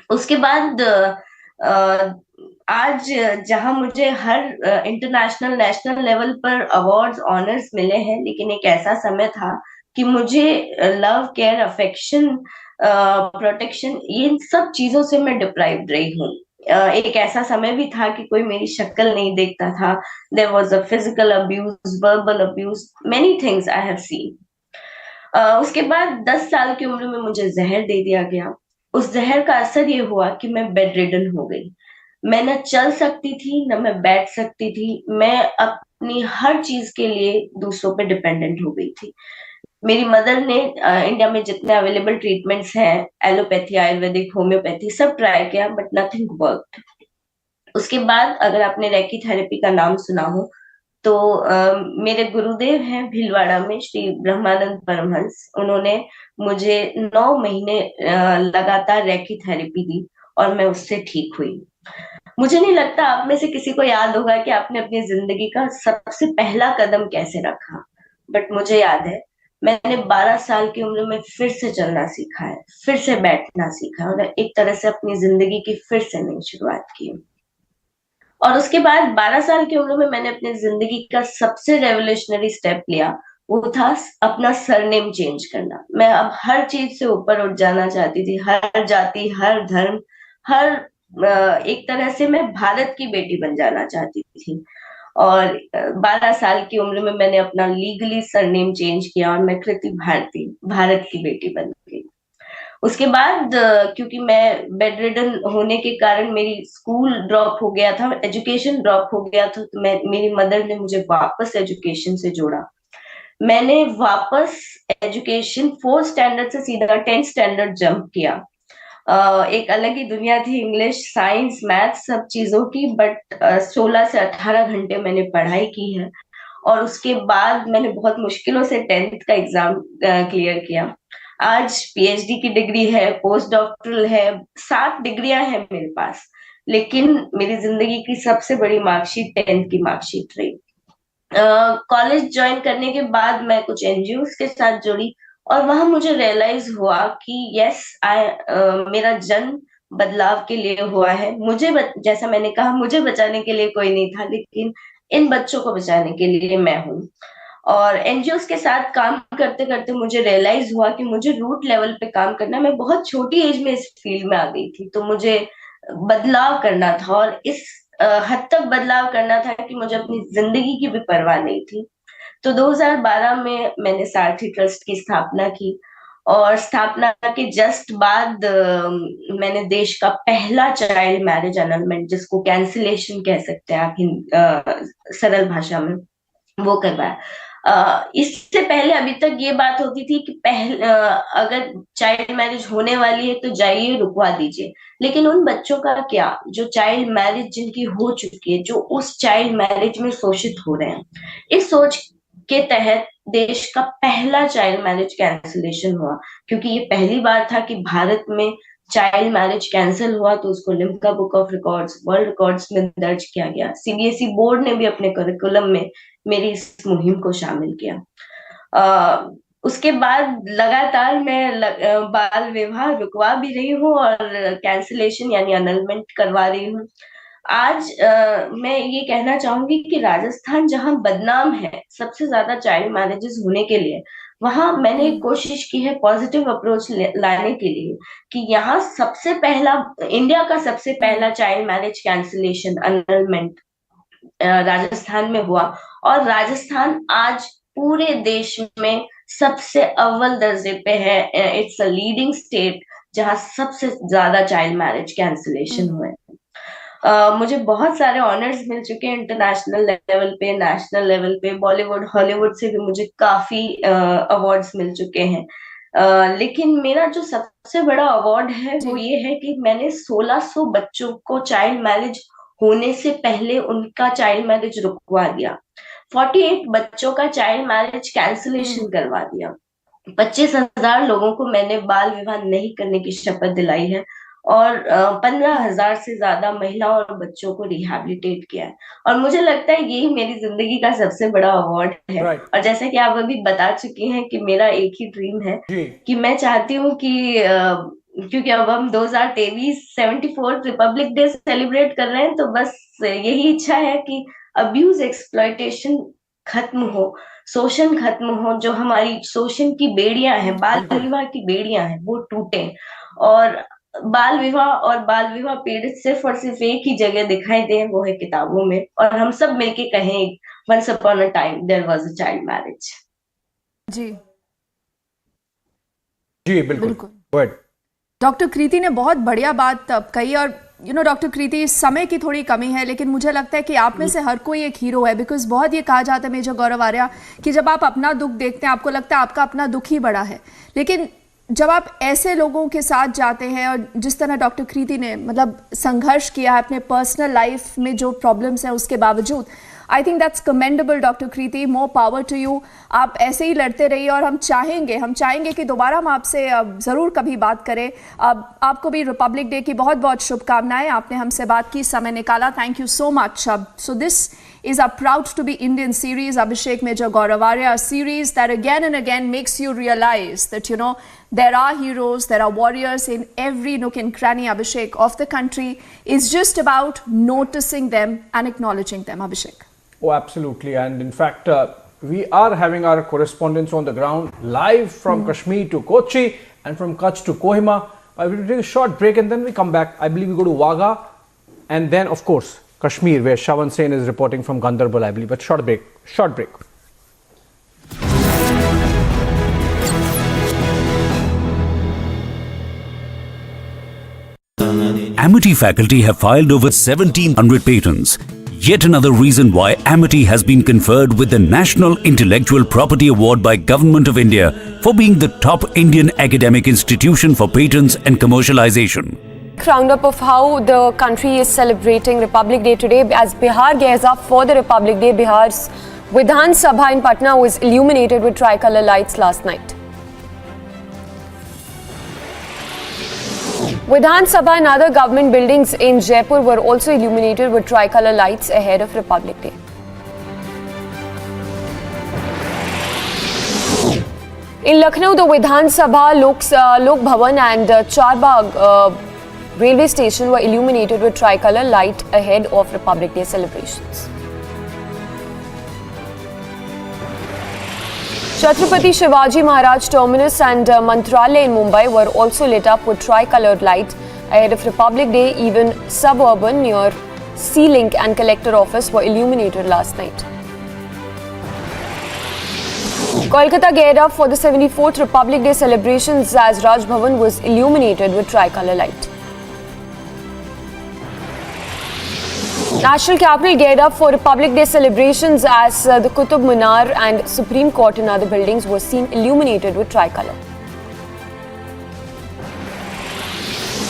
S14: उसके बाद आज जहां मुझे हर इंटरनेशनल नेशनल लेवल पर अवार्ड्स ऑनर्स मिले हैं, लेकिन एक ऐसा समय था कि मुझे लव, केयर, अफेक्शन, प्रोटेक्शन, इन सब चीजों से मैं डिप्राइव्ड रही हूँ. एक ऐसा समय भी था कि कोई मेरी शक्ल नहीं देखता था. There was a physical abuse, verbal abuse, many things I have seen. उसके बाद 10 साल की उम्र में मुझे जहर दे दिया गया. उस जहर का असर ये हुआ कि मैं बेड रिडन हो गई. मैं न चल सकती थी, न मैं बैठ सकती थी. मैं अपनी हर चीज के लिए दूसरों पे डिपेंडेंट हो गई थी. मेरी मदर ने इंडिया में जितने अवेलेबल ट्रीटमेंट्स हैं, एलोपैथी, आयुर्वेदिक, होम्योपैथी, सब ट्राई किया, बट नथिंग वर्कड. उसके बाद अगर आपने रेकी थेरेपी का नाम सुना हो तो मेरे गुरुदेव हैं भीलवाड़ा में, श्री ब्रह्मानंद परमहंस. उन्होंने मुझे 9 महीने लगातार रेकी थेरेपी दी और मैं उससे ठीक हुई. मुझे नहीं लगता आप में से किसी को याद होगा कि आपने अपनी जिंदगी का सबसे पहला कदम कैसे रखा, बट मुझे याद है. मैंने 12 साल की उम्र में फिर से चलना सीखा है, फिर से बैठना सीखा है और एक तरह से अपनी जिंदगी की फिर से नई शुरुआत की. और उसके बाद 12 साल की उम्र में मैंने अपनी जिंदगी का सबसे रेवोल्यूशनरी स्टेप लिया. वो था अपना सरनेम चेंज करना. मैं अब हर चीज से ऊपर उठ जाना चाहती थी. हर जाति, हर धर्म, हर एक तरह से मैं भारत की बेटी बन जाना चाहती थी. और 12 साल की उम्र में मैंने अपना लीगली सरनेम चेंज किया और मैं कृति भारती, भारत की बेटी बन गई. उसके बाद क्योंकि मैं बेड रिडन होने के कारण मेरी स्कूल ड्रॉप हो गया था, एजुकेशन ड्रॉप हो गया था, तो मेरी मदर ने मुझे वापस एजुकेशन से जोड़ा. मैंने वापस एजुकेशन 4th स्टैंडर्ड से सीधा 10th स्टैंडर्ड जंप किया. एक अलग ही दुनिया थी, इंग्लिश, साइंस, मैथ, सब चीजों की. बट 16 से 18 घंटे मैंने पढ़ाई की है और उसके बाद मैंने बहुत मुश्किलों से 10th का एग्जाम क्लियर किया. आज पीएचडी की डिग्री है, पोस्ट डॉक्टरल है, 7 डिग्रियां हैं मेरे पास. लेकिन मेरी जिंदगी की सबसे बड़ी मार्कशीट 10th की मार्कशीट रही. कॉलेज ज्वाइन करने के बाद मैं कुछ एनजीओ के साथ जुड़ी और वहां मुझे रियलाइज हुआ कि यस, मेरा जन्म बदलाव के लिए हुआ है. जैसा मैंने कहा, मुझे बचाने के लिए कोई नहीं था, लेकिन इन बच्चों को बचाने के लिए मैं हूँ. और एनजीओस के साथ काम करते करते मुझे रियलाइज हुआ कि मुझे रूट लेवल पे काम करना है. मैं बहुत छोटी एज में इस फील्ड में आ गई थी, तो मुझे बदलाव करना था और इस हद तक बदलाव करना था कि मुझे अपनी जिंदगी की भी परवाह नहीं थी. तो 2012 में मैंने सारथी ट्रस्ट की स्थापना की और स्थापना के जस्ट बाद मैंने देश का पहला चाइल्ड मैरिज एनलमेंट, जिसको कैंसिलेशन कह सकते हैं आप सरल भाषा में, वो करवाया. इससे पहले अभी तक ये बात होती थी कि अगर चाइल्ड मैरिज होने वाली है तो जाइए रुकवा दीजिए. लेकिन उन बच्चों का क्या जो चाइल्ड मैरिज जिनकी हो चुकी है, जो उस चाइल्ड मैरिज में शोषित हो रहे हैं. इस सोच के तहत देश का पहला चाइल्ड मैरिज कैंसिलेशन हुआ, क्योंकि ये पहली बार था कि भारत में चाइल्ड मैरिज कैंसिल हुआ तो उसको Limca book of records, world records में दर्ज किया गया. सीबीएसई बोर्ड ने भी अपने करिकुलम में मेरी इस मुहिम को शामिल किया. उसके बाद लगातार मैं बाल विवाह रुकवा भी रही हूँ और कैंसिलेशन यानी अनलमेंट करवा रही हूँ. आज मैं ये कहना चाहूंगी कि राजस्थान जहां बदनाम है सबसे ज्यादा चाइल्ड मैरिजेस होने के लिए, वहां मैंने कोशिश की है पॉजिटिव अप्रोच लाने के लिए कि यहाँ सबसे पहला, इंडिया का सबसे पहला चाइल्ड मैरिज कैंसिलेशन अनलमेंट राजस्थान में हुआ. और राजस्थान आज पूरे देश में सबसे अव्वल दर्जे पे है. इट्स अ लीडिंग स्टेट जहां सबसे ज्यादा चाइल्ड मैरिज कैंसिलेशन हुए. मुझे बहुत सारे ऑनर्स मिल चुके हैं इंटरनेशनल लेवल पे, नेशनल लेवल पे. बॉलीवुड, हॉलीवुड से भी मुझे काफी अवार्ड्स मिल चुके हैं. लेकिन मेरा जो सबसे बड़ा अवार्ड है वो ये है कि मैंने 1600 बच्चों को चाइल्ड मैरिज होने से पहले उनका चाइल्ड मैरिज रुकवा दिया. 48 बच्चों का चाइल्ड मैरिज कैंसिलेशन करवा दिया. 25,000 लोगों को मैंने बाल विवाह नहीं करने की शपथ दिलाई है और 15,000 से ज्यादा महिलाओं और बच्चों को रिहैबिलिटेट किया है. और मुझे लगता है यही मेरी जिंदगी का सबसे बड़ा अवार्ड है. और जैसा कि आप अभी बता चुकी हैं कि मेरा एक ही ड्रीम है कि मैं चाहती हूँ कि क्योंकि अब हम 2023 74th रिपब्लिक डे सेलिब्रेट कर रहे हैं, तो बस यही इच्छा है कि अब्यूज, एक्सप्लॉयटेशन खत्म हो, शोषण खत्म हो. जो हमारी शोषण की बेड़ियां हैं, बाल विवाह की बेड़ियां हैं, वो टूटे और बाल विवाह और बाल विवाह पीड़ित सिर्फ और सिर्फ एक ही जगह दिखाई दे, वो है किताबों में, और हम सब मिलके कहें once upon a time there was a child marriage.
S6: जी
S22: जी बिल्कुल।
S6: डॉक्टर कृति ने बहुत बढ़िया बात कही। और डॉक्टर कृति, समय की थोड़ी कमी है, लेकिन मुझे लगता है कि आप में से हर कोई एक हीरो है। बिकॉज बहुत ये कहा जाता है मेजर गौरव आर्या कि जब आप अपना दुख देखते हैं आपको लगता है आपका अपना दुख ही बड़ा है, लेकिन जब आप ऐसे लोगों के साथ जाते हैं और जिस तरह डॉक्टर कृति ने मतलब संघर्ष किया है अपने पर्सनल लाइफ में जो प्रॉब्लम्स हैं उसके बावजूद, I think that's commendable. Doctor Kriti, more power to you. आप ऐसे ही लड़ते रहिए और हम चाहेंगे कि दोबारा हम आपसे ज़रूर कभी बात करें। आपको भी रिपब्लिक डे की बहुत बहुत शुभकामनाएं। आपने हमसे बात की, समय निकाला, thank you so much. So this is a proud to be Indian series, Abhishek Major Gaurav Arya, a series that again and again makes you realize that, there are heroes, there are warriors in every nook and cranny, Abhishek, of the country. It's just about noticing them and acknowledging them, Abhishek.
S22: Oh, absolutely. And in fact, we are having our correspondents on the ground live from Kashmir to Kochi and from Kutch to Kohima. We will take a short break and then we come back. I believe we go to Wagah and then, of course, Kashmir, where Shawan Sen is reporting from Gandarbal, I believe. But short break.
S3: Amity faculty have filed over 1,700 patents. Yet another reason why Amity has been conferred with the National Intellectual Property Award by Government of India for being the top Indian academic institution for patents and commercialization.
S7: Roundup of how the country is celebrating Republic Day today as Bihar gears up for the Republic Day. Bihar's Vidhan Sabha in Patna was illuminated with tricolor lights last night. Vidhan Sabha and other government buildings in Jaipur were also illuminated with tricolor lights ahead of Republic Day. In Lucknow, the Vidhan Sabha, Lok Bhavan and Charbagh railway station were illuminated with tricolor light ahead of Republic Day celebrations. Chhatrapati Shivaji Maharaj Terminus and Mantralaya in Mumbai were also lit up with tricolored light ahead of Republic Day. Even suburban near C-Link and Collector Office were illuminated last night. Kolkata geared up for the 74th Republic Day celebrations as Raj Bhavan was illuminated with tricolor light. National Capital geared up for Republic Day celebrations as the Qutub Minar and Supreme Court and other buildings were seen illuminated with tricolor.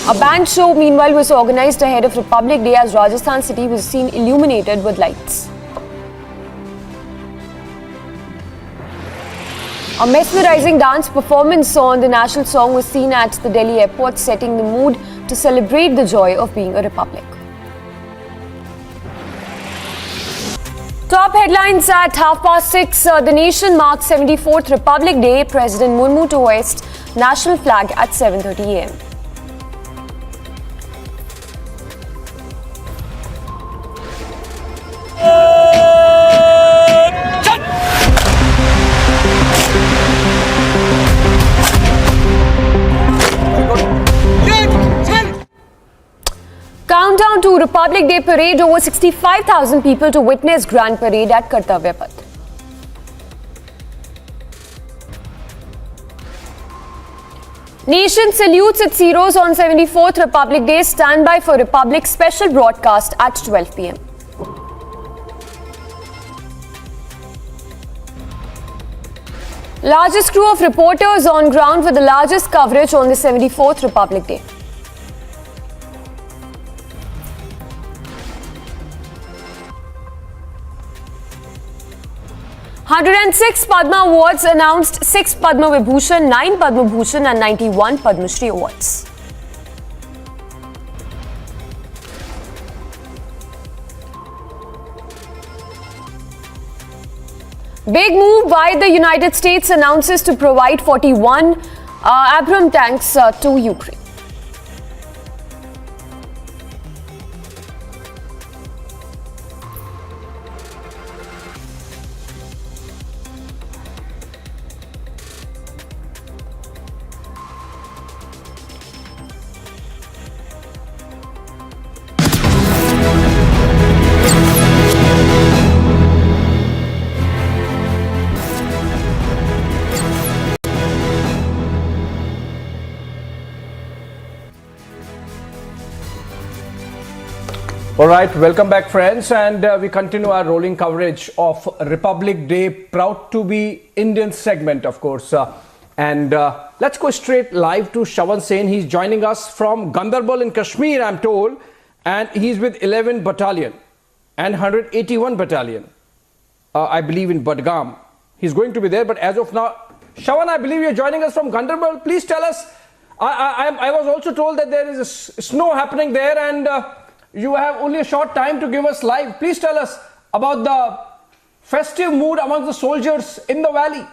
S7: A band show meanwhile was organized ahead of Republic Day as Rajasthan city was seen illuminated with lights. A mesmerizing dance performance on the national song was seen at the Delhi airport, setting the mood to celebrate the joy of being a republic. Top headlines at 6:30. The nation marks 74th Republic Day. President Murmu to hoist national flag at 7:30 a.m. Countdown to Republic Day parade. Over 65,000 people to witness Grand Parade at Kartavya Path. Nation salutes its heroes on 74th Republic Day. Stand by for Republic special broadcast at 12 p.m. Largest crew of reporters on ground for the largest coverage on the 74th Republic Day. $106 Padma Awards announced, 6 Padma Vibhushan, 9 Padma Bhushan and 91 Padma Shri Awards. Big move by the United States, announces to provide 41 Abrams tanks to Ukraine.
S22: All right, welcome back, friends, and we continue our rolling coverage of Republic Day. Proud to be Indian segment, of course. Let's go straight live to Shravan Sen. He's joining us from Gandarbal in Kashmir, I'm told, and he's with 11 Battalion and 181 Battalion, I believe, in Budgam. He's going to be there, but as of now, Shravan, I believe you're joining us from Gandarbal. Please tell us. I was also told that there is a snow happening there, and you have only a short time to give us live. Please tell us about the festive mood among the soldiers in the valley.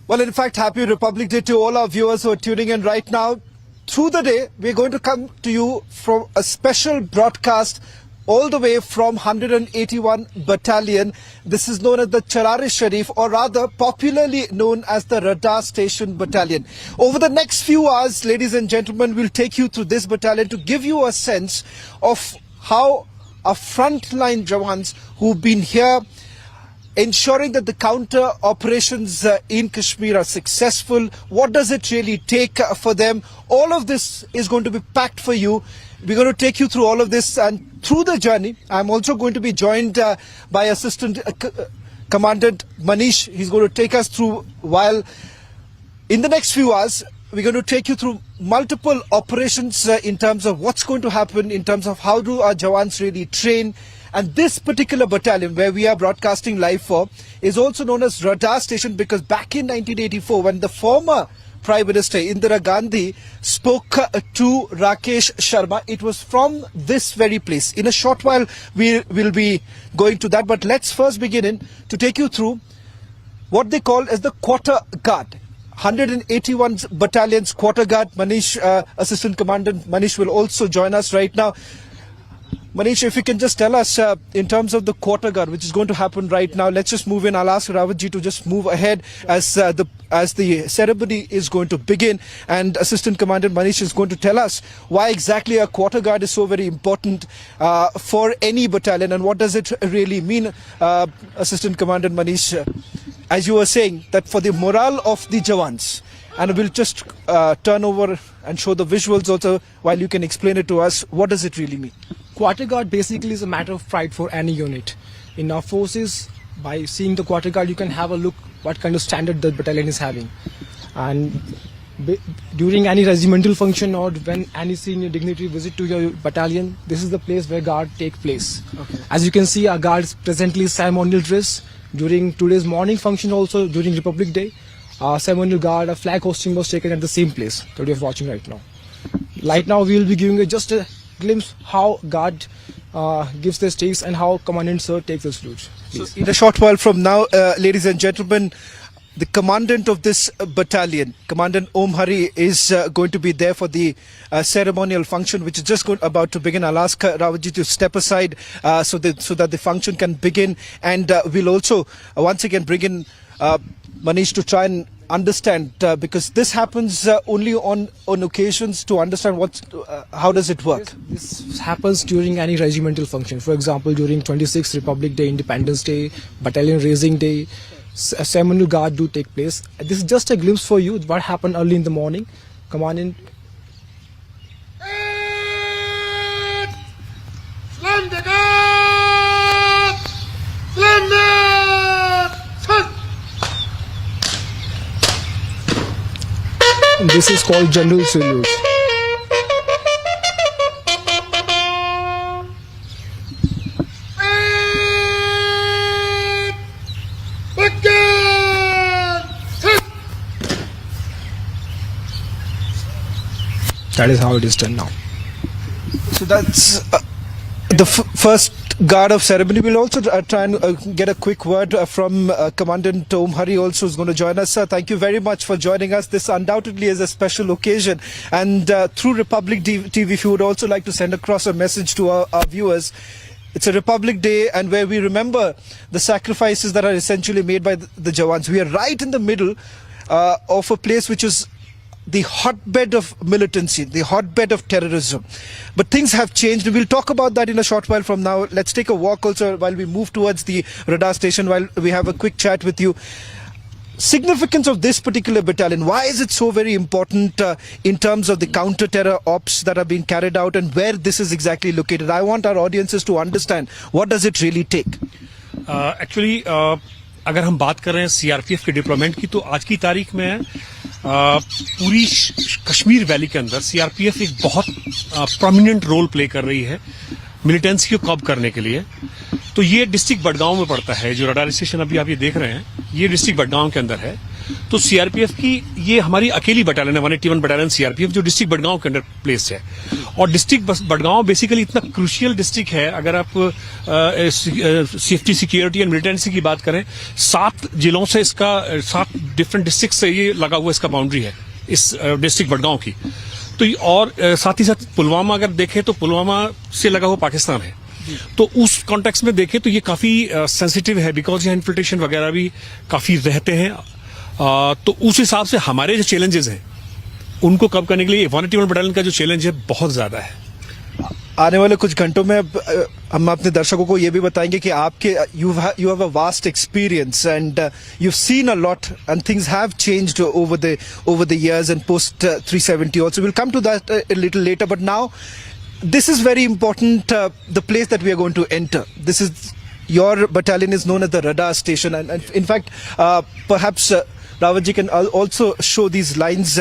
S15: Well, in fact, happy Republic Day to all our viewers who are tuning in right now. Through the day, we're going to come to you from a special broadcast all the way from 181 Battalion. This is known as the Charar-e-Sharif, or rather popularly known as the Radar Station Battalion. Over the next few hours, ladies and gentlemen, we'll take you through this battalion to give you a sense of how our frontline Jawans who've been here ensuring that the counter operations in Kashmir are successful. What does it really take for them? All of this is going to be packed for you. We're going to take you through all of this, and through the journey, I'm also going to be joined by Assistant Commandant Manish. He's going to take us through, while in the next few hours, we're going to take you through multiple operations in terms of what's going to happen, in terms of how do our Jawans really train. And this particular battalion where we are broadcasting live for is also known as Radar Station, because back in 1984, when the former Prime Minister Indira Gandhi spoke to Rakesh Sharma, it was from this very place. In a short while, we will be going to that, but let's first begin to take you through what they call as the Quarter Guard. 181 Battalion's Quarter Guard. Manish, Assistant Commandant Manish, will also join us right now. Manish, if you can just tell us in terms of the Quarter Guard, which is going to happen right now, let's just move in. I'll ask Rawatji to just move ahead as the ceremony is going to begin, and Assistant Commandant Manish is going to tell us why exactly a Quarter Guard is so very important for any battalion, and what does it really mean, Assistant Commandant Manish, as you were saying, that for the morale of the Jawans. And we'll just turn over and show the visuals also while you can explain it to us. What does it really mean?
S19: Quarter Guard basically is a matter of pride for any unit. In our forces, by seeing the Quarter Guard, you can have a look what kind of standard the battalion is having. And during any regimental function or when any senior dignitary visit to your battalion, this is the place where guard take place. Okay. As you can see, our guard is presently ceremonial dress. During today's morning function also, during Republic Day, ceremonial guard, a flag hosting was taken at the same place that we are watching right now. Right now, we will be giving just a glimpse how guard gives their stakes and how Commandant Sir takes the salute.
S15: So in a short while from now, ladies and gentlemen, the commandant of this battalion, Commandant Om Hari, is going to be there for the ceremonial function, which is just about to begin. I'll ask Rawatji to step aside so that the function can begin, and we'll also once again bring in Manish to try and understand, because this happens only on occasions, to understand how does it work.
S19: Yes, this happens during any regimental function. For example, during 26th Republic Day, Independence Day, Battalion Raising Day, a ceremonial guard do take place. This is just a glimpse for you what happened early in the morning. Commandant. This is called General Salute. That is how it is done now.
S15: So that's the first guard of ceremony. We'll also try and get a quick word from Commandant Om Hari also is going to join us. Sir, thank you very much for joining us. This undoubtedly is a special occasion, and through Republic TV, if you would also like to send across a message to our viewers. It's a Republic Day, and where we remember the sacrifices that are essentially made by the Jawans. We are right in the middle of a place which is the hotbed of militancy, the hotbed of terrorism. But things have changed. We'll talk about that in a short while from now. Let's take a walk also while we move towards the radar station, while we have a quick chat with you. significance of this particular battalion. Why is it so very important in terms of the counter-terror ops that are being carried out, and where this is exactly located? I want our audiences to understand what does it really take.
S13: Actually, अगर हम बात कर रहे हैं CRPF के deployment की, तो आज की तारीख में पूरी कश्मीर वैली के अंदर सीआरपीएफ एक बहुत प्रोमिनेंट रोल प्ले कर रही है मिलिटेंसी को कब करने के लिए। तो ये डिस्ट्रिक्ट बडगांव में पड़ता है, जो रडार स्टेशन अभी आप ये देख रहे हैं, ये डिस्ट्रिक्ट बडगांव के अंदर है। तो सीआरपीएफ की ये हमारी अकेली बटालियन है, 181 बटालियन सीआरपीएफ, जो डिस्ट्रिक्ट बडगांव के अंडर प्लेस है। और डिस्ट्रिक्ट बडगांव बेसिकली इतना क्रूशियल डिस्ट्रिक्ट है, अगर आप सेफ्टी, सिक्योरिटी एंड मिलिटेंसी की बात करें, 7 जिलों से इसका 7 डिफरेंट डिस्ट्रिक्ट से ये लगा हुआ इसका बाउंड्री है, इस डिस्ट्रिक्ट बडगांव की। तो और साथ ही साथ पुलवामा अगर देखें तो पुलवामा से लगा हुआ पाकिस्तान है। तो उस कॉन्टेक्स्ट में देखें तो ये काफी सेंसिटिव है, बिकॉज यहाँ इन्फिल्ट्रेशन वगैरह भी काफी रहते हैं। तो उस हिसाब से हमारे जो चैलेंजेस हैं उनको कम करने के लिए 181 बटालियन का जो चैलेंज है बहुत ज्यादा है।
S15: आने वाले कुछ घंटों में हम अपने दर्शकों को ये भी बताएंगे कि आपके you have a vast experience and you've seen a lot and things have changed over the years and post 370 also. We'll come to that a little later, but now this is very important, the place that we are going to enter. This is, your battalion is known as the radar station, and in fact perhaps Rawatji can also show these lines.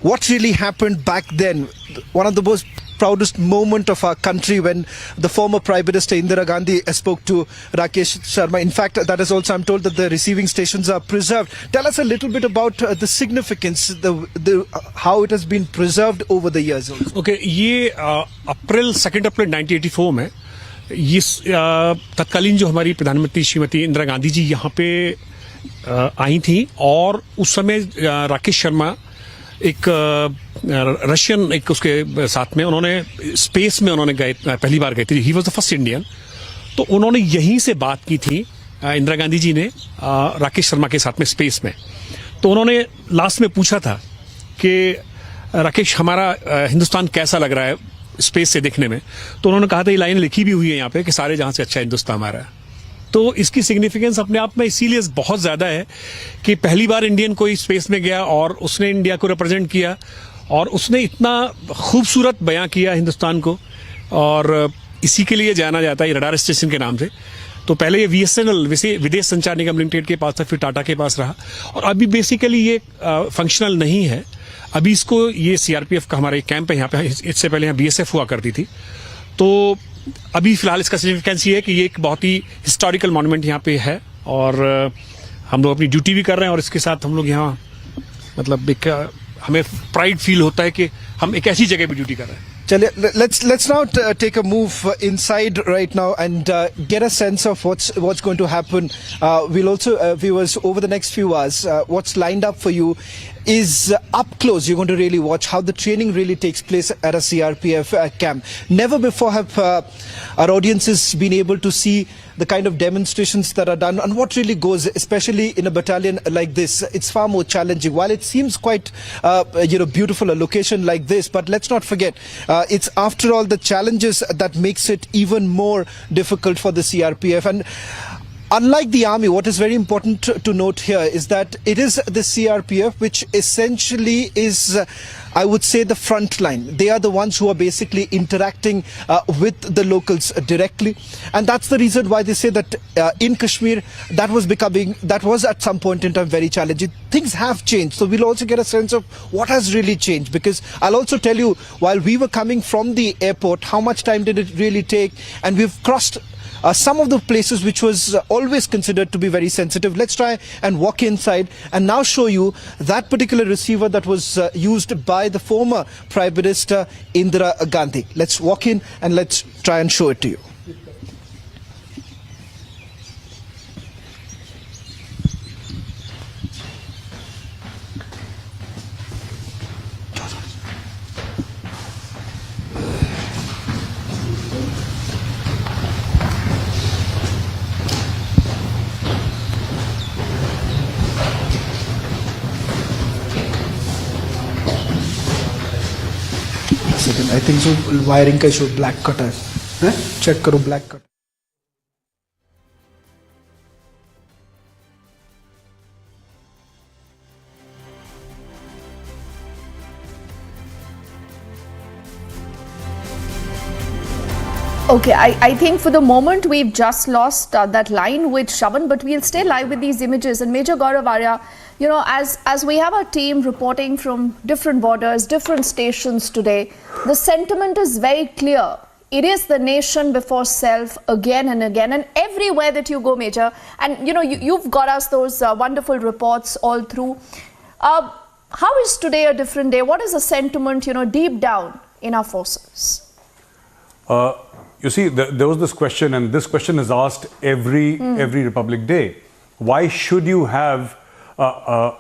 S15: What really happened back then? One of the most proudest moment of our country when the former Prime Minister Indira Gandhi spoke to Rakesh Sharma. In fact, that is also, I'm told, that the receiving stations are preserved. Tell us a little bit about the significance, how it has been preserved over the years.
S13: Okay, ये अप्रैल 2 अप्रैल 1984 में ये तत्कालीन जो हमारी प्रधानमंत्री श्रीमती इंदिरा गांधी जी यहाँ पे आई थी, और उस समय राकेश शर्मा एक रशियन एक उसके साथ में उन्होंने स्पेस में उन्होंने गए, पहली बार गए थे। He was the first Indian. तो उन्होंने यहीं से बात की थी इंदिरा गांधी जी ने राकेश शर्मा के साथ में स्पेस में। तो उन्होंने लास्ट में पूछा था कि राकेश, हमारा हिंदुस्तान कैसा लग रहा है स्पेस से देखने में? तो उन्होंने कहा था, ये लाइन लिखी भी हुई है यहाँ पे कि सारे जहां से अच्छा हिंदुस्तान हमारा है। तो इसकी सिग्निफिकेंस अपने आप में इसीलिए बहुत ज्यादा है कि पहली बार इंडियन कोई स्पेस में गया और उसने इंडिया को रिप्रेजेंट किया, और उसने इतना खूबसूरत बयां किया हिंदुस्तान को, और इसी के लिए जाना जाता है रडार स्टेशन के नाम से। तो पहले ये VSNL विदेश संचार निगम लिमिटेड के पास था, फिर टाटा के पास रहा, और अभी बेसिकली ये फंक्शनल नहीं है। अभी इसको, ये सीआरपीएफ का हमारा एक कैंप है यहाँ पे, इससे पहले यहाँ BSF हुआ करती थी। तो अभी फिलहाल इसका सिग्निफिकेंस ये है कि ये एक बहुत ही हिस्टोरिकल मॉन्यूमेंट यहाँ पे है, और हम लोग अपनी ड्यूटी भी कर रहे हैं, और इसके साथ हम लोग यहाँ मतलब एक हमें प्राइड फील होता है कि हम एक ऐसी जगह पे ड्यूटी कर रहे हैं।
S15: चलिए, let's now take a move inside right now and get a sense of what's going to happen. We'll also viewers, over the next few hours, what's lined up for you is up close. You're going to really watch how the training really takes place at a CRPF camp. Never before have our audiences been able to see the kind of demonstrations that are done and what really goes, especially in a battalion like this. It's far more challenging. While it seems quite beautiful, a location like this, but let's not forget, it's after all the challenges that makes it even more difficult for the CRPF. And unlike the army, what is very important to note here is that it is the CRPF which essentially is, I would say, the front line. They are the ones who are basically interacting with the locals directly, and that's the reason why they say that in Kashmir that was at some point in time very challenging. Things have changed, so we'll also get a sense of what has really changed, because I'll also tell you, while we were coming from the airport, how much time did it really take, and we've crossed some of the places which was always considered to be very sensitive. Let's try and walk inside and now show you that particular receiver that was used by the former Prime Minister Indira Gandhi. Let's walk in and let's try and show it to you. I think so wiring का show black cut है, check करो black cut.
S6: Okay, I think for the moment we've just lost that line with Shravan, but we'll stay live with these images. And Major Gaurav Arya, you know, as we have our team reporting from different borders, different stations today, the sentiment is very clear. It is the nation before self again and again, and everywhere that you go, Major. And you know, you've got us those wonderful reports all through. How is today a different day? What is the sentiment, you know, deep down in our forces?
S23: You see, there was this question, and this question is asked every Republic Day. Why should you have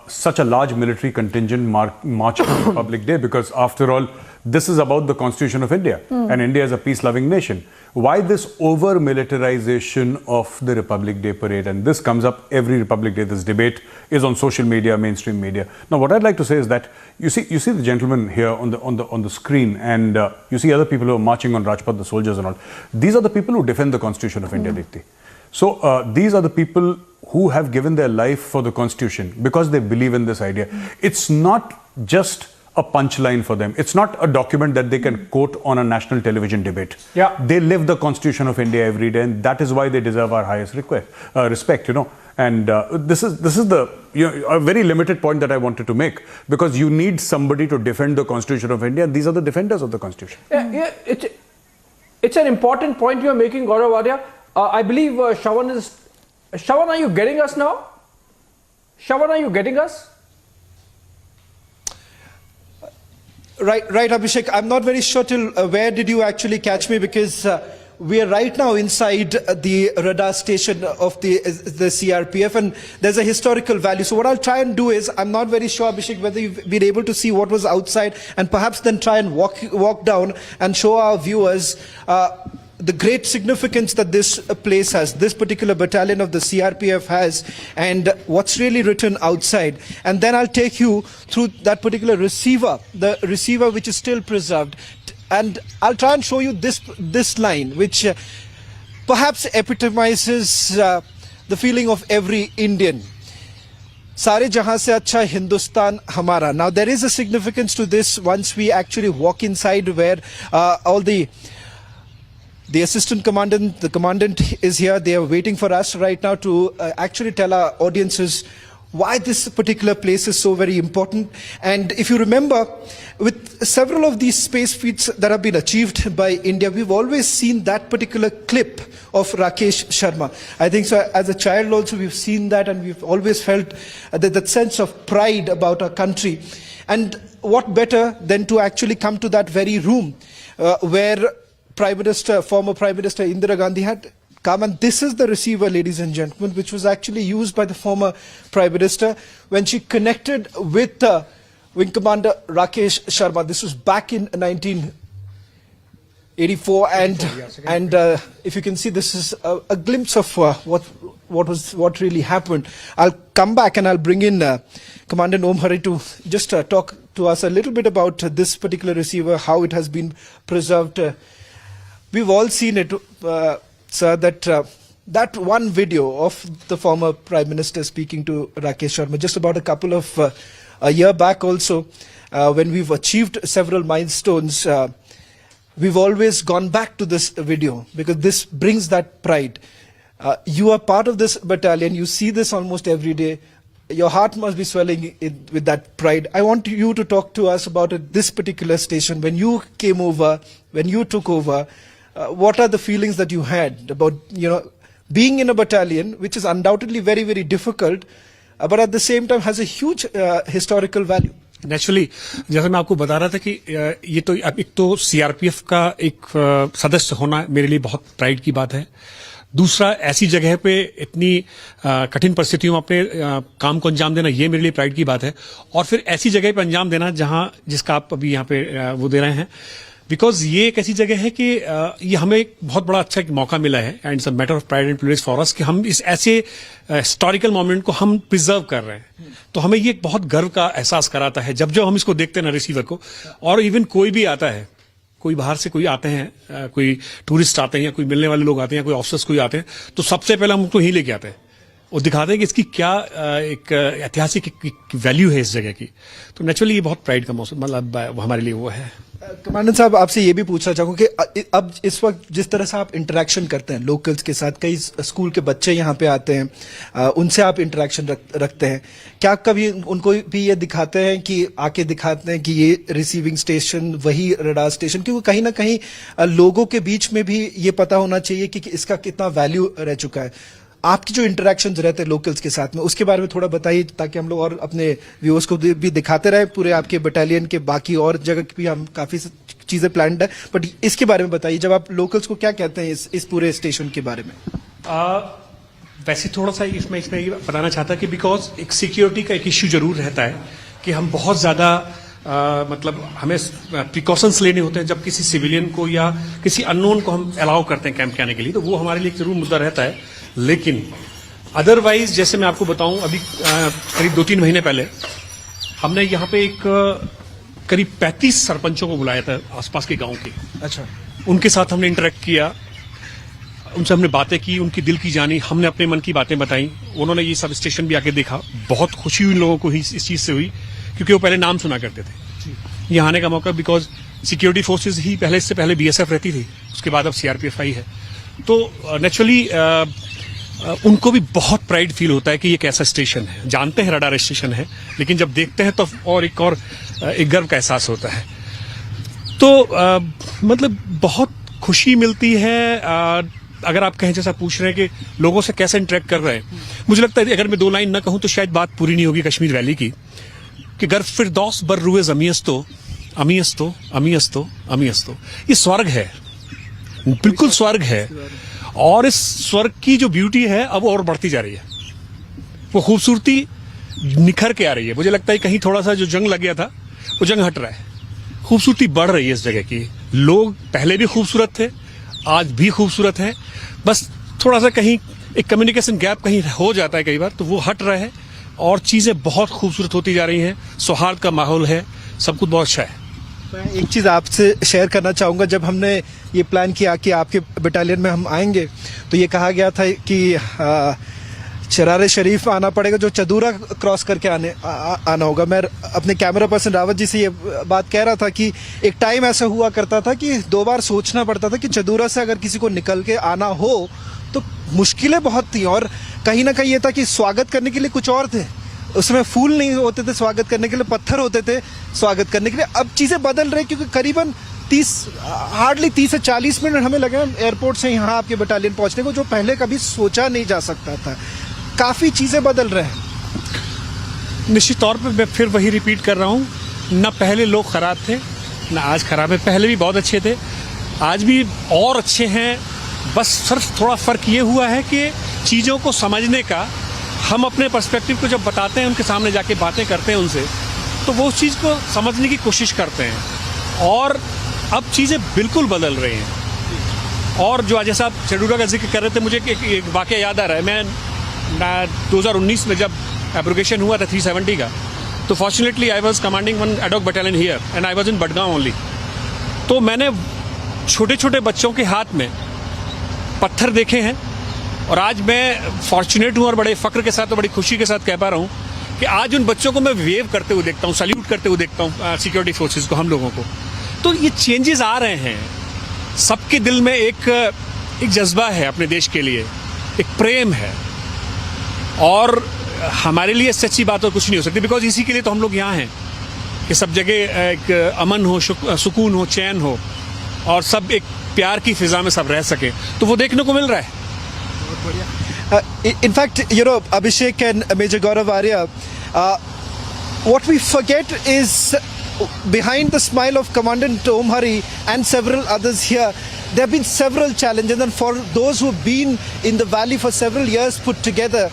S23: such a large military contingent march on Republic Day? Because after all, this is about the Constitution of India, and India is a peace-loving nation. Why this over-militarization of the Republic Day parade? And this comes up every Republic Day. This debate is on social media, mainstream media. Now, what I'd like to say is that you see the gentleman here on the screen, and you see other people who are marching on Rajpath, the soldiers and all. These are the people who defend the Constitution of India, Deepti. So these are the people who have given their life for the Constitution because they believe in this idea. It's not just a punchline for them. It's not a document that they can quote on a national television debate.
S22: Yeah.
S23: They live the Constitution of India every day, and that is why they deserve our highest respect, you know. And this is the a very limited point that I wanted to make, because you need somebody to defend the Constitution of India, and these are the defenders of the Constitution.
S22: Yeah, it's an important point you are making, Gaurav Arya. I believe Shravan, are you getting us now? Shravan, are you getting us?
S15: Right, Abhishek. I'm not very sure till where did you actually catch me, because we are right now inside the radar station of the CRPF, and there's a historical value. So what I'll try and do is, I'm not very sure, Abhishek, whether you've been able to see what was outside, and perhaps then try and walk down and show our viewers the great significance that this place has, this particular battalion of the CRPF has, and what's really written outside. And then I'll take you through that particular receiver, the receiver which is still preserved. And I'll try and show you this line, which perhaps epitomizes the feeling of every Indian. Sare jahan se acha Hindustan hamara. Now there is a significance to this once we actually walk inside, where all the assistant commandant, the commandant is here. They are waiting for us right now to actually tell our audiences why this particular place is so very important. And if you remember, with several of these space feats that have been achieved by India, we've always seen that particular clip of Rakesh Sharma. I think so, as a child also we've seen that, and we've always felt that sense of pride about our country. And what better than to actually come to that very room where former Prime Minister Indira Gandhi had come, and this is the receiver, ladies and gentlemen, which was actually used by the former Prime Minister when she connected with Wing Commander Rakesh Sharma. This was back in 1984, and if you can see, this is a glimpse of what really happened. I'll come back and I'll bring in Commandant Om Hari to just talk to us a little bit about this particular receiver, how it has been preserved. We've all seen it, sir, that one video of the former Prime Minister speaking to Rakesh Sharma just about a year back also, when we've achieved several milestones, we've always gone back to this video because this brings that pride. You are part of this battalion, you see this almost every day. Your heart must be swelling with that pride. I want you to talk to us about this particular station. When you came over, when you took over, what are the feelings that you had about, being in a battalion, which is undoubtedly very, very difficult, but at the same time has a huge historical value?
S13: Naturally जैसे मैं आपको बता रहा था कि ये तो एक तो सीआरपीएफ का एक सदस्य होना मेरे लिए बहुत प्राइड की बात है। दूसरा, ऐसी जगह पे इतनी कठिन परिस्थितियों में अपने काम को अंजाम देना, ये मेरे लिए प्राइड की बात है। और फिर ऐसी जगह पे अंजाम देना जिसका आप अभी यहाँ पे वो दे रहे हैं, बिकॉज ये एक ऐसी जगह है कि ये हमें एक बहुत बड़ा अच्छा एक मौका मिला है, and it's a matter of pride and privilege for us कि हम इस ऐसे हिस्टोरिकल मोमेंट को हम प्रिजर्व कर रहे हैं। तो हमें ये एक बहुत गर्व का एहसास कराता है जब हम इसको देखते हैं ना, रिसीवर को। और इवन कोई भी आता है, कोई बाहर से कोई आते हैं, कोई टूरिस्ट आते हैं या कोई मिलने वाले लोग आते हैं या कोई ऑफिसर्स कोई आते हैं, तो सबसे पहले हम उनको ही लेके आते हैं और दिखाते हैं कि इसकी क्या एक ऐतिहासिक वैल्यू है इस जगह की। तो नेचुरली ये बहुत प्राइड का मौसम मतलब हमारे लिए वो है।
S15: कमांडेंट साहब, आपसे ये भी पूछना चाहूंगा कि अब इस वक्त जिस तरह से आप इंटरेक्शन करते हैं लोकल्स के साथ, कई स्कूल के बच्चे यहाँ पे आते हैं, उनसे आप इंटरेक्शन रखते हैं, क्या कभी उनको भी ये दिखाते हैं कि आके दिखाते हैं कि ये रिसीविंग स्टेशन वही रडार स्टेशन, क्योंकि कहीं ना कहीं लोगों के बीच में भी ये पता होना चाहिए कि इसका कितना वैल्यू रह चुका है। आपकी जो इंटरेक्शन रहते हैं लोकल्स के साथ में, उसके बारे में थोड़ा बताइए ताकि हम लोग और अपने व्यूअर्स को भी दिखाते रहे। पूरे आपके बटालियन के बाकी और जगह भी हम काफी चीजें प्लान्ड है, बट इसके बारे में बताइए, जब आप लोकल्स को क्या कहते हैं इस पूरे स्टेशन के बारे में?
S13: वैसे थोड़ा सा इसमें ये बताना चाहता कि बिकॉज एक सिक्योरिटी का एक इश्यू जरूर रहता है कि हम बहुत ज्यादा मतलब हमें प्रिकॉशंस लेने होते हैं जब किसी सिविलियन को या किसी अननोन को हम अलाउ करते हैं कैंप के आने के लिए, तो वो हमारे लिए जरूर मुद्दा रहता है। लेकिन अदरवाइज जैसे मैं आपको बताऊं, अभी करीब 2-3 महीने पहले हमने यहाँ पे एक करीब 35 सरपंचों को बुलाया था आसपास के गांव के।
S15: अच्छा।
S13: उनके साथ हमने इंटरेक्ट किया, उनसे हमने बातें की, उनकी दिल की जानी, हमने अपने मन की बातें बताई। उन्होंने ये सब स्टेशन भी आके देखा, बहुत खुशी हुई उन लोगों को इस चीज से हुई, क्योंकि वो पहले नाम सुना करते थे। यहाँ आने का मौका, बिकॉज सिक्योरिटी फोर्सेज ही पहले, इससे पहले BSF रहती थी, उसके बाद अब CRPF आई है। तो नेचुरली उनको भी बहुत प्राइड फील होता है कि ये कैसा स्टेशन है। जानते हैं रडार स्टेशन है, लेकिन जब देखते हैं तो और एक गर्व का एहसास होता है। तो मतलब बहुत खुशी मिलती है। अगर आप कहें, जैसा पूछ रहे हैं कि लोगों से कैसे इंटरेक्ट कर रहे हैं, मुझे लगता है अगर मैं 2 लाइन ना कहूं तो शायद बात पूरी नहीं होगी कश्मीर वैली की, कि गर फिरदौस बर रुए ज़मीयस्तो अमीयस्तो अमीयस्तो अमीयस्तो, ये स्वर्ग है, बिल्कुल स्वर्ग है। और इस स्वर्ग की जो ब्यूटी है अब और बढ़ती जा रही है, वो खूबसूरती निखर के आ रही है। मुझे लगता है कहीं थोड़ा सा जो जंग लग गया था वो जंग हट रहा है, खूबसूरती बढ़ रही है इस जगह की। लोग पहले भी खूबसूरत थे, आज भी खूबसूरत है, बस थोड़ा सा कहीं एक कम्युनिकेशन गैप कहीं हो जाता है कई बार, तो वो हट रहा है और चीजें बहुत खूबसूरत होती जा रही हैं। सौहार्द का माहौल है, सब कुछ बहुत अच्छा है।
S15: मैं एक चीज़ आपसे शेयर करना चाहूँगा, जब हमने ये प्लान किया कि आपके बटालियन में हम आएंगे, तो ये कहा गया था कि शरारे शरीफ आना पड़ेगा, जो चदूरा क्रॉस करके आना होगा। मैं अपने कैमरा पर्सन रावत जी से ये बात कह रहा था कि एक टाइम ऐसा हुआ करता था कि 2 बार सोचना पड़ता था कि चदूरा से अगर किसी को निकल के आना हो तो मुश्किलें बहुत थी, और कहीं ना कहीं ये था कि स्वागत करने के लिए कुछ और थे, उसमें फूल नहीं होते थे स्वागत करने के लिए, पत्थर होते थे स्वागत करने के लिए। अब चीज़ें बदल रही, क्योंकि करीबन 30 से 40 मिनट हमें लगे एयरपोर्ट से यहाँ आपके बटालियन पहुँचने को, जो पहले कभी सोचा नहीं जा सकता था। काफ़ी चीज़ें बदल रहे हैं।
S13: निश्चित तौर पे मैं फिर वही रिपीट कर रहा हूँ, ना पहले लोग खराब थे ना आज खराब है, पहले भी बहुत अच्छे थे, आज भी और अच्छे हैं। बस सिर्फ थोड़ा फ़र्क ये हुआ है कि चीज़ों को समझने का हम अपने पर्सपेक्टिव को जब बताते हैं, उनके सामने जाके बातें करते हैं उनसे, तो वो उस चीज़ को समझने की कोशिश करते हैं। और अब चीज़ें बिल्कुल बदल रही हैं। और जो जैसा आप चडूरा का जिक्र कर रहे थे, मुझे एक वाक़या याद आ रहा है। मैं 2019 में जब एब्रोगेशन हुआ था 370 का, तो fortunately I was commanding one ad hoc battalion here and I was in Badgaon only. तो मैंने छोटे छोटे बच्चों के हाथ में पत्थर देखे हैं, और आज मैं फॉर्चुनेट हूँ और बड़े फ़ख्र के साथ और बड़ी खुशी के साथ कह पा रहा हूँ कि आज उन बच्चों को मैं वेव करते हुए देखता हूँ, सैल्यूट करते हुए देखता हूँ सिक्योरिटी फोर्सेस को, हम लोगों को। तो ये चेंजेस आ रहे हैं, सबके दिल में एक जज्बा है अपने देश के लिए, एक प्रेम है, और हमारे लिए सच्ची बात और कुछ नहीं हो सकती, बिकॉज इसी के लिए तो हम लोग यहाँ हैं कि सब जगह एक अमन हो, सुकून हो, चैन हो, और सब एक प्यार की फिजा में सब रह सके। तो वो देखने को मिल रहा है।
S15: In fact, you know, Abhishek and Major Gaurav Arya, what we forget is behind the smile of Commandant Om Hari and several others here, there have been several challenges, and for those who have been in the valley for several years put together,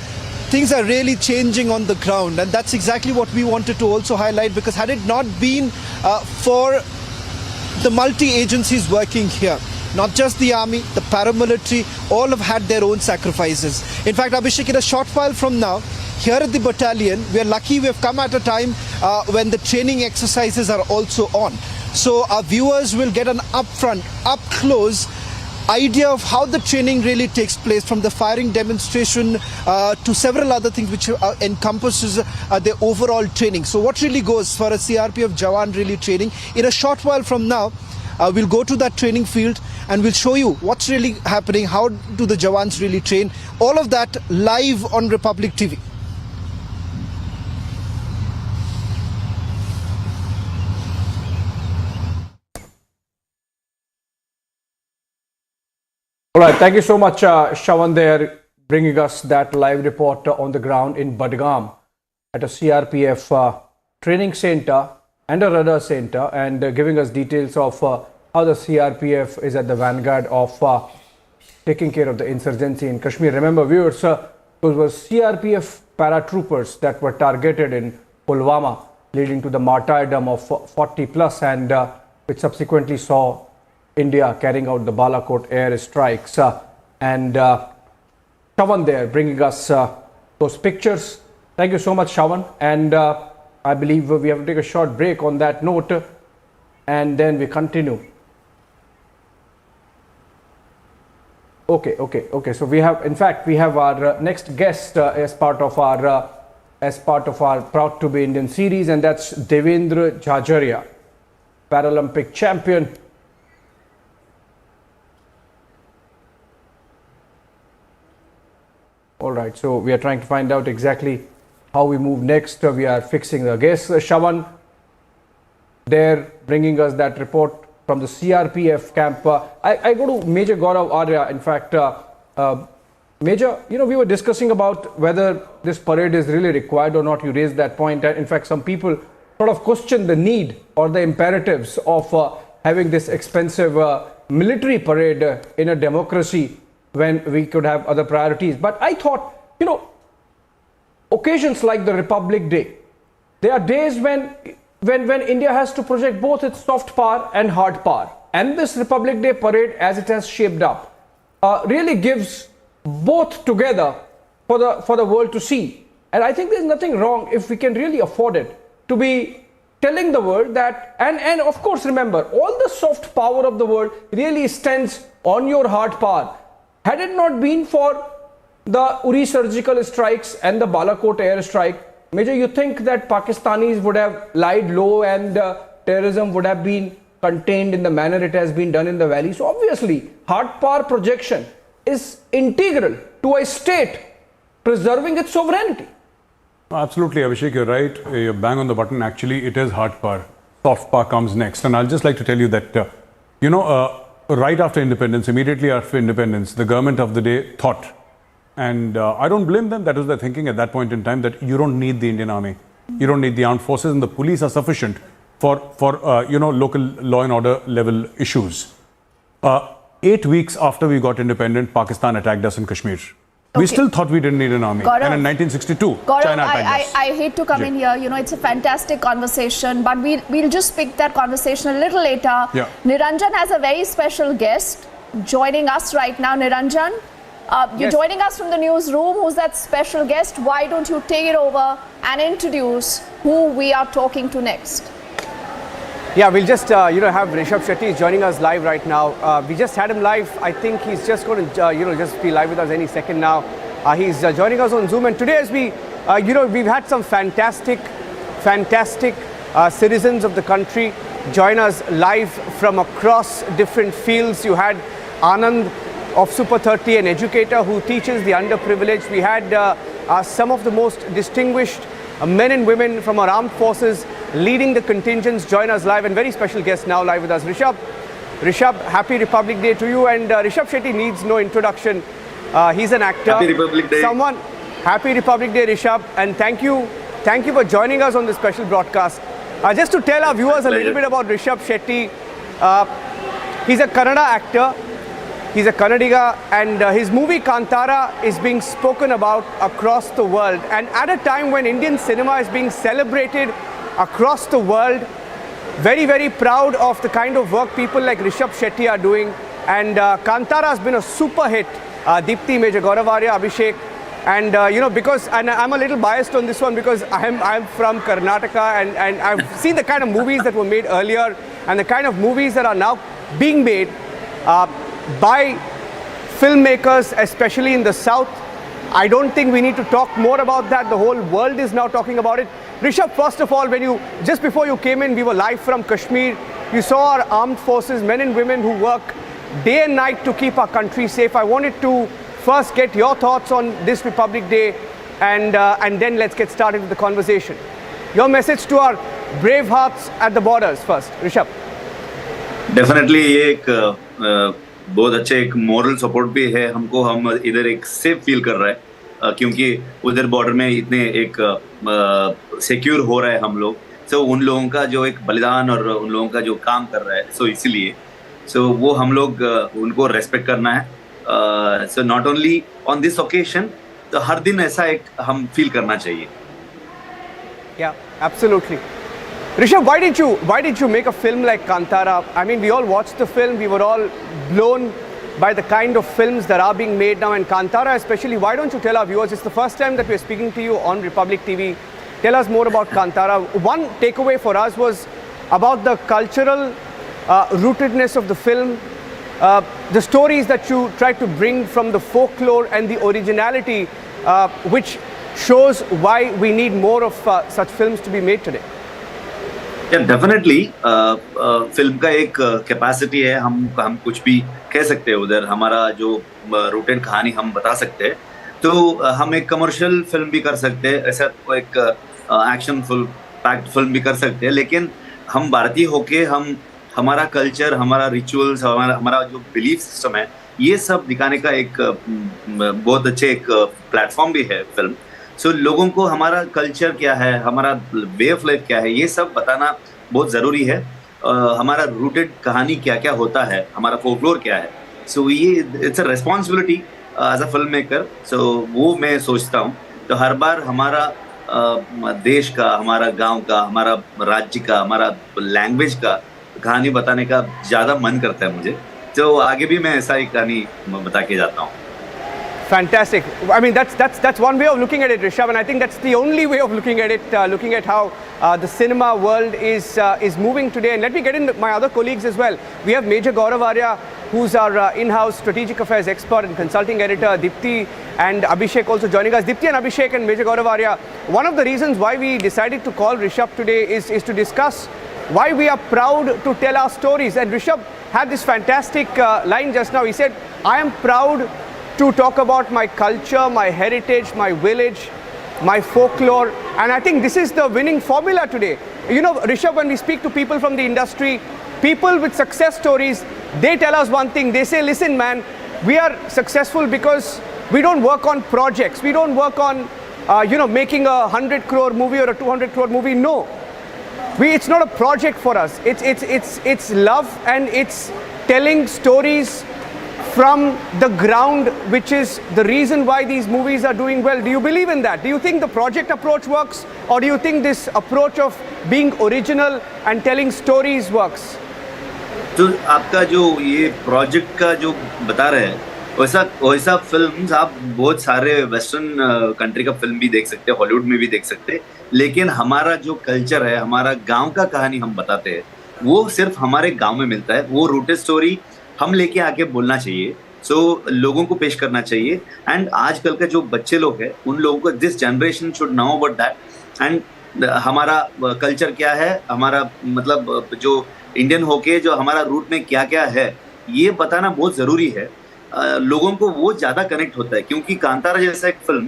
S15: things are really changing on the ground, and that's exactly what we wanted to also highlight, because had it not been for the multi-agencies working here, not just the army, the paramilitary, all have had their own sacrifices. In fact, Abhishek, in a short while from now, here at the battalion, we are lucky we have come at a time when the training exercises are also on. So our viewers will get an upfront, up close idea of how the training really takes place, from the firing demonstration to several other things which encompasses their overall training. So what really goes for a CRPF Jawan really training? In a short while from now, we'll go to that training field and we'll show you what's really happening, how do the Jawans really train, all of that live on Republic TV.
S22: All right, thank you so much, Shravan, there, bringing us that live report on the ground in Budgam at a CRPF training center and a radar center, and giving us details of how the CRPF is at the vanguard of taking care of the insurgency in Kashmir. Remember, viewers, those were CRPF paratroopers that were targeted in Pulwama, leading to the martyrdom of 40 plus, and which subsequently saw India carrying out the Balakot air strikes. And Shravan there bringing us those pictures. Thank you so much, Shravan. And I believe we have to take a short break on that note, and then we continue. Okay. So we have, in fact, we have our next guest as part of our Proud to be Indian series, and that's Devendra Jhajaria, Paralympic champion. All right, so we are trying to find out exactly how we move next. We are fixing the guest. Shravan there bringing us that report from the CRPF camp. I go to Major Gaurav Arya. In fact, Major, we were discussing about whether this parade is really required or not. You raised that point. In fact, some people sort of question the need or the imperatives of having this expensive military parade in a democracy, when we could have other priorities. But I thought, occasions like the Republic Day, there are days when India has to project both its soft power and hard power. And this Republic Day parade, as it has shaped up, really gives both together for the world to see. And I think there's nothing wrong if we can really afford it to be telling the world that, and of course remember, all the soft power of the world really stands on your hard power. Had it not been for the Uri surgical strikes and the Balakot air strike, Major, you think that Pakistanis would have lied low and terrorism would have been contained in the manner it has been done in the valley? So obviously, hard power projection is integral to a state preserving its sovereignty.
S23: Absolutely, Abhishek, you're right. You're bang on the button. Actually, it is hard power. Soft power comes next. And I'll just like to tell you that, right after independence, immediately after independence, the government of the day thought, and I don't blame them, that was their thinking at that point in time, that you don't need the Indian army, you don't need the armed forces, and the police are sufficient for local law and order level issues. 8 weeks after we got independent, Pakistan attacked us in Kashmir. Okay. We still thought we didn't need an army.
S6: Gaurav,
S23: and in 1962,
S6: Gaurav,
S23: China attacked us.
S6: I hate to come in here. It's a fantastic conversation, but we'll just pick that conversation a little later.
S23: Yeah.
S6: Niranjan has a very special guest joining us right now. Niranjan, you're joining us from the newsroom. Who's that special guest? Why don't you take it over and introduce who we are talking to next?
S9: Yeah, we'll just have Rishabh Shetty joining us live right now. We just had him live. I think he's just going to just be live with us any second now. He's joining us on Zoom, and today as we we've had some fantastic citizens of the country join us live from across different fields. You had Anand of Super 30, an educator who teaches the underprivileged. We had some of the most distinguished men and women from our armed forces leading the contingents join us live, and very special guest now live with us, Rishabh, happy Republic Day to you. And Rishabh Shetty needs no introduction. He's an actor.
S16: Happy Republic Day.
S9: Happy Republic Day, Rishabh, and thank you for joining us on this special broadcast. Just to tell our viewers a little bit about Rishabh Shetty, he's a Kannada actor. He's a Kannadiga, and his movie Kantara is being spoken about across the world. And at a time when Indian cinema is being celebrated across the world, very, very proud of the kind of work people like Rishabh Shetty are doing. And Kantara has been a super hit. Deepthi, Major Gaurav Arya, Abhishek. And because, and I'm a little biased on this one because I'm from Karnataka, and I've seen the kind of movies that were made earlier and the kind of movies that are now being made. by filmmakers, especially in the South. I don't think we need to talk more about that. The whole world is now talking about it. Rishabh, first of all, just before you came in, we were live from Kashmir. You saw our armed forces, men and women who work day and night to keep our country safe. I wanted to first get your thoughts on this Republic Day, and then let's get started with the conversation. Your message to our brave hearts at the borders first, Rishabh.
S2: Definitely ये एक बहुत अच्छे एक moral support भी है हमको. हम इधर एक सेफ फील कर रहा है क्योंकि उधर बॉर्डर में इतने एक सिक्योर हो रहा है हम लोग. सो उन लोगों का जो एक बलिदान और उन लोगों का जो काम कर रहा है, सो इसीलिए वो हम लोग उनको रेस्पेक्ट करना है. So not only on this occasion, तो हर दिन ऐसा एक हम फील करना चाहिए.
S9: Yeah, absolutely. Rishabh, why did you make a film like Kantara? I mean, we all watched the film. We were all blown by the kind of films that are being made now. And Kantara especially, why don't you tell our viewers, it's the first time that we're speaking to you on Republic TV. Tell us more about Kantara. One takeaway for us was about the cultural rootedness of the film, the stories that you tried to bring from the folklore and the originality, which shows why we need more of such films to be made today.
S2: Yeah, definitely. Film का एक capacity है. हम कुछ भी कह सकते हैं उधर. हमारा जो रूटेड कहानी हम बता सकते हैं. तो हम एक कमर्शियल फिल्म भी कर सकते हैं, ऐसा एक एक्शन फुल पैक्ड फिल्म भी कर सकते हैं. लेकिन हम भारतीय होके हमारा कल्चर, हमारा रिचुअल्स, हमारा जो बिलीफ सिस्टम है, ये सब दिखाने का एक बहुत अच्छे एक प्लेटफॉर्म भी है फिल्म. सो लोगों को हमारा कल्चर क्या है, हमारा वे ऑफ लाइफ क्या है, ये सब बताना बहुत ज़रूरी है. हमारा रूटेड कहानी क्या क्या होता है, हमारा फोकलोर क्या है. सो ये it's a responsibility as a film maker. So वो मैं सोचता हूँ. तो हर बार हमारा देश का, हमारा गांव का, हमारा राज्य का, हमारा लैंग्वेज का कहानी बताने का ज़्यादा मन करता है मुझे. तो आगे भी मैं ऐसा ही कहानी बता के जाता हूँ.
S9: Fantastic. I mean, that's one way of looking at it, Rishabh, and I think that's the only way of looking at it. Looking at how the cinema world is moving today. And let me get in my other colleagues as well. We have Major Gaurav Arya, who's our in-house strategic affairs expert and consulting editor. Dipti and Abhishek also joining us. Dipti and Abhishek and Major Gaurav Arya. One of the reasons why we decided to call Rishabh today is to discuss why we are proud to tell our stories. And Rishabh had this fantastic line just now. He said, "I am proud to talk about my culture, my heritage, my village, my folklore." And I think this is the winning formula today. You know, Rishabh, when we speak to people from the industry, people with success stories, they tell us one thing. They say, listen, man, we are successful because we don't work on projects. We don't work on, making a 100 crore movie or a 200 crore movie. No. It's not a project for us. It's love, and it's telling stories from the ground, which is the reason why these movies are doing well. Do you believe in that? Do you think the project approach works, or do you think this approach of being original and telling stories works?
S2: तो आपका जो ये project का जो बता रहे हैं, वैसा फिल्म्स आप बहुत सारे वेस्टर्न कंट्री का फिल्म भी देख सकते हैं, हॉलीवुड में भी देख सकते हैं. लेकिन हमारा जो कल्चर है, हमारा गांव का कहानी हम बताते हैं, वो सिर्फ हमारे गांव में मिलता है. वो रूटेड स्टोरी हम लेके आके बोलना चाहिए. सो लोगों को पेश करना चाहिए. एंड आजकल का जो बच्चे लोग हैं, उन लोगों को this generation should know about that. And हमारा कल्चर क्या है, हमारा मतलब जो इंडियन होके जो हमारा रूट में क्या क्या है, ये बताना बहुत ज़रूरी है. लोगों को वो ज़्यादा कनेक्ट होता है. क्योंकि कांतारा जैसा एक फिल्म,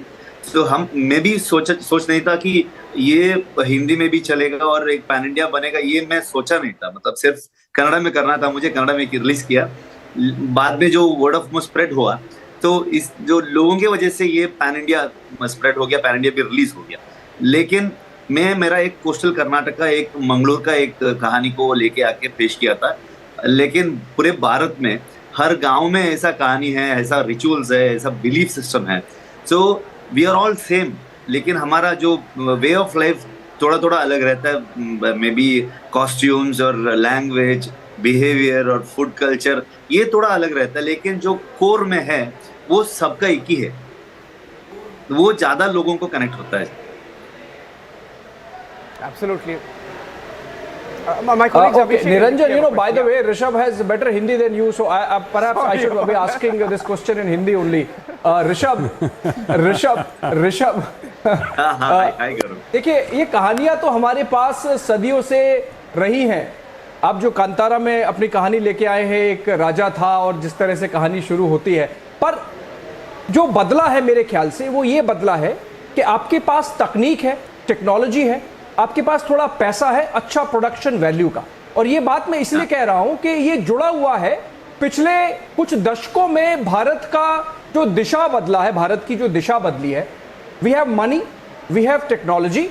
S2: तो मैं भी सोच नहीं था कि ये हिंदी में भी चलेगा और एक पैन इंडिया बनेगा. ये मैं सोचा नहीं था. मतलब सिर्फ कन्नड़ा में करना था मुझे. कन्नड़ा में रिलीज किया. बाद में जो वर्ड ऑफ माउथ स्प्रेड हुआ, तो इस जो लोगों की वजह से ये पैन इंडिया स्प्रेड हो गया, पैन इंडिया भी रिलीज हो गया. लेकिन मेरा एक कोस्टल कर्नाटक का, एक मंगलोर का एक कहानी को लेके आके पेश किया था. लेकिन पूरे भारत में हर गांव में ऐसा कहानी है, ऐसा रिचुअल्स है, ऐसा बिलीफ सिस्टम है. So we are all same. लेकिन हमारा जो वे ऑफ लाइफ थोड़ा अलग रहता है. मे बी कॉस्ट्यूम्स और लैंग्वेज, बिहेवियर और फूड कल्चर, ये थोड़ा अलग रहता है. लेकिन जो कोर में है वो सबका एक ही है. वो ज़्यादा लोगों को कनेक्ट होता है.
S9: Absolutely. My colleague Niranjan, you know, by the way, Rishabh has better Hindi than you, so perhaps I should be asking this question in Hindi only. Rishabh, देखिए, ये कहानियां तो हमारे पास सदियों से रही हैं। आप जो कांतारा में अपनी कहानी लेके आए हैं, एक राजा था और जिस तरह से कहानी शुरू होती है, पर जो बदला है मेरे ख्याल से वो ये बदला है कि आपके पास तकनीक है, टेक्नोलॉजी है, आपके पास थोड़ा पैसा है, अच्छा प्रोडक्शन वैल्यू का। और ये बात मैं इसलिए कह रहा हूं कि ये जुड़ा हुआ है पिछले कुछ दशकों में भारत का जो दिशा बदला है, भारत की जो दिशा बदली है। We have money, we have technology,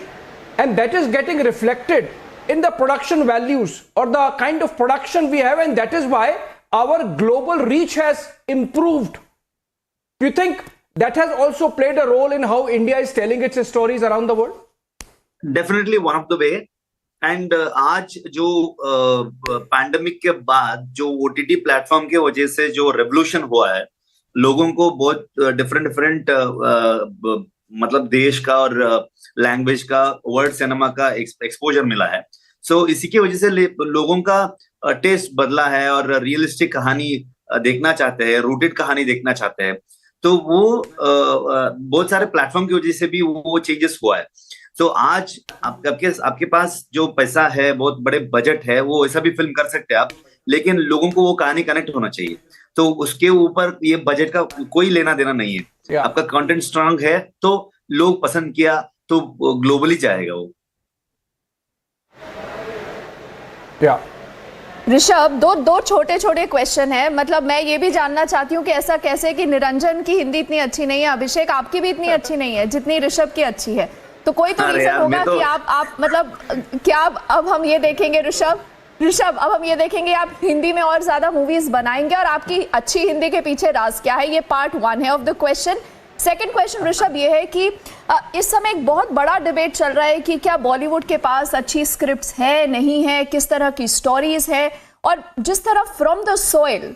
S9: and that is getting reflected in the production values or the kind of production we have, and that is why our global reach has improved. Do you think that has also played a role in how India is telling its stories around the world?
S2: Definitely one of the way. And आज जो pandemic के बाद जो OTT platform के वजह से जो revolution हुआ है, लोगों को बहुत डिफरेंट मतलब देश का और लैंग्वेज का, वर्ल्ड सिनेमा का एक्सपोजर मिला है। सो इसी की वजह से लोगों का टेस्ट बदला है और रियलिस्टिक कहानी देखना चाहते हैं, रूटेड कहानी देखना चाहते हैं। तो वो बहुत सारे प्लेटफॉर्म की वजह से भी वो चेंजेस हुआ है। तो आज आपके पास जो पैसा है, बहुत बड़े बजट है, वो ऐसा भी फिल्म कर सकते हैं आप, लेकिन लोगों को वो कहानी कनेक्ट होना चाहिए। तो उसके ऊपर ये बजट का कोई लेना देना नहीं है। आपका कंटेंट स्ट्रांग है तो लोग पसंद किया तो ग्लोबली जाएगा वो।
S6: ऋषभ, दो छोटे छोटे क्वेश्चन है। मतलब मैं ये भी जानना चाहती हूँ कि ऐसा कैसे कि निरंजन की हिंदी इतनी अच्छी नहीं है, अभिषेक आपकी भी इतनी अच्छी नहीं है जितनी ऋषभ की अच्छी है। तो कोई तो रीजन होगा कि आप मतलब क्या अब हम ये देखेंगे ऋषभ अब हम ये देखेंगे आप हिंदी में और ज्यादा मूवीज बनाएंगे, और आपकी अच्छी हिंदी के पीछे राज क्या है? ये पार्ट 1 है of the question. Second question Rishabh ये है कि इस समय एक बहुत बड़ा डिबेट चल रहा है कि क्या बॉलीवुड के पास अच्छी स्क्रिप्ट्स है, नहीं है, किस तरह की स्टोरीज है। और जिस तरह फ्रॉम द सोइल,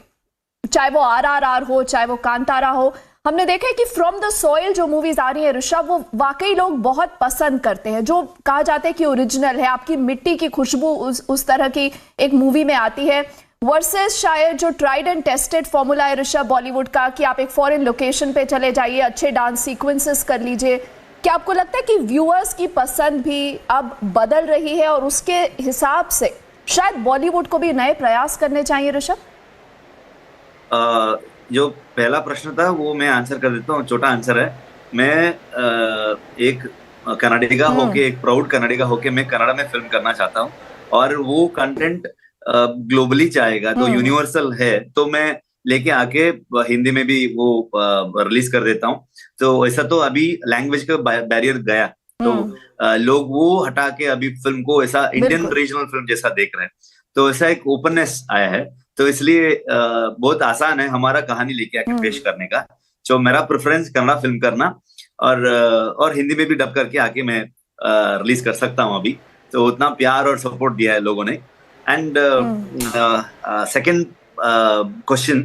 S6: चाहे वो RRR हो, चाहे वो कांतारा हो, हमने देखा है कि फ्रॉम द सोइल जो मूवीज आ रही है ऋषभ, वो वाकई लोग बहुत पसंद करते हैं। जो कहा जाता है कि ओरिजिनल है, आपकी मिट्टी की खुशबू उस तरह की एक मूवी में आती है, वर्सेस शायद जो ट्राइड एंड टेस्टेड फॉर्मूला है ऋषभ बॉलीवुड का कि आप एक फॉरेन लोकेशन पे चले जाइए, अच्छे डांस सीक्वेंसेस कर लीजिए। क्या आपको लगता है कि व्यूअर्स की पसंद भी अब बदल रही है और उसके हिसाब से शायद बॉलीवुड को भी नए प्रयास करने चाहिए ऋषभ?
S2: जो पहला प्रश्न था वो मैं आंसर कर देता हूँ, छोटा आंसर है। मैं एक कनाडिगा होके, एक प्राउड कनाडिगा होके मैं कनाडा में फिल्म करना चाहता हूँ, और वो कंटेंट ग्लोबली जाएगा तो यूनिवर्सल है, तो मैं लेके आके हिंदी में भी वो रिलीज कर देता हूँ। तो ऐसा तो अभी लैंग्वेज का बैरियर गया, तो लोग वो हटा के अभी फिल्म को ऐसा इंडियन रीजनल फिल्म जैसा देख रहे हैं। तो ऐसा एक ओपननेस आया है, तो इसलिए बहुत आसान है हमारा कहानी लेके आके पेश करने का। जो मेरा प्रेफरेंस कन्नड़ा फिल्म करना और हिंदी में भी डब करके आके मैं रिलीज कर सकता हूँ अभी। तो उतना प्यार और सपोर्ट दिया है लोगों ने। एंड सेकंड क्वेश्चन,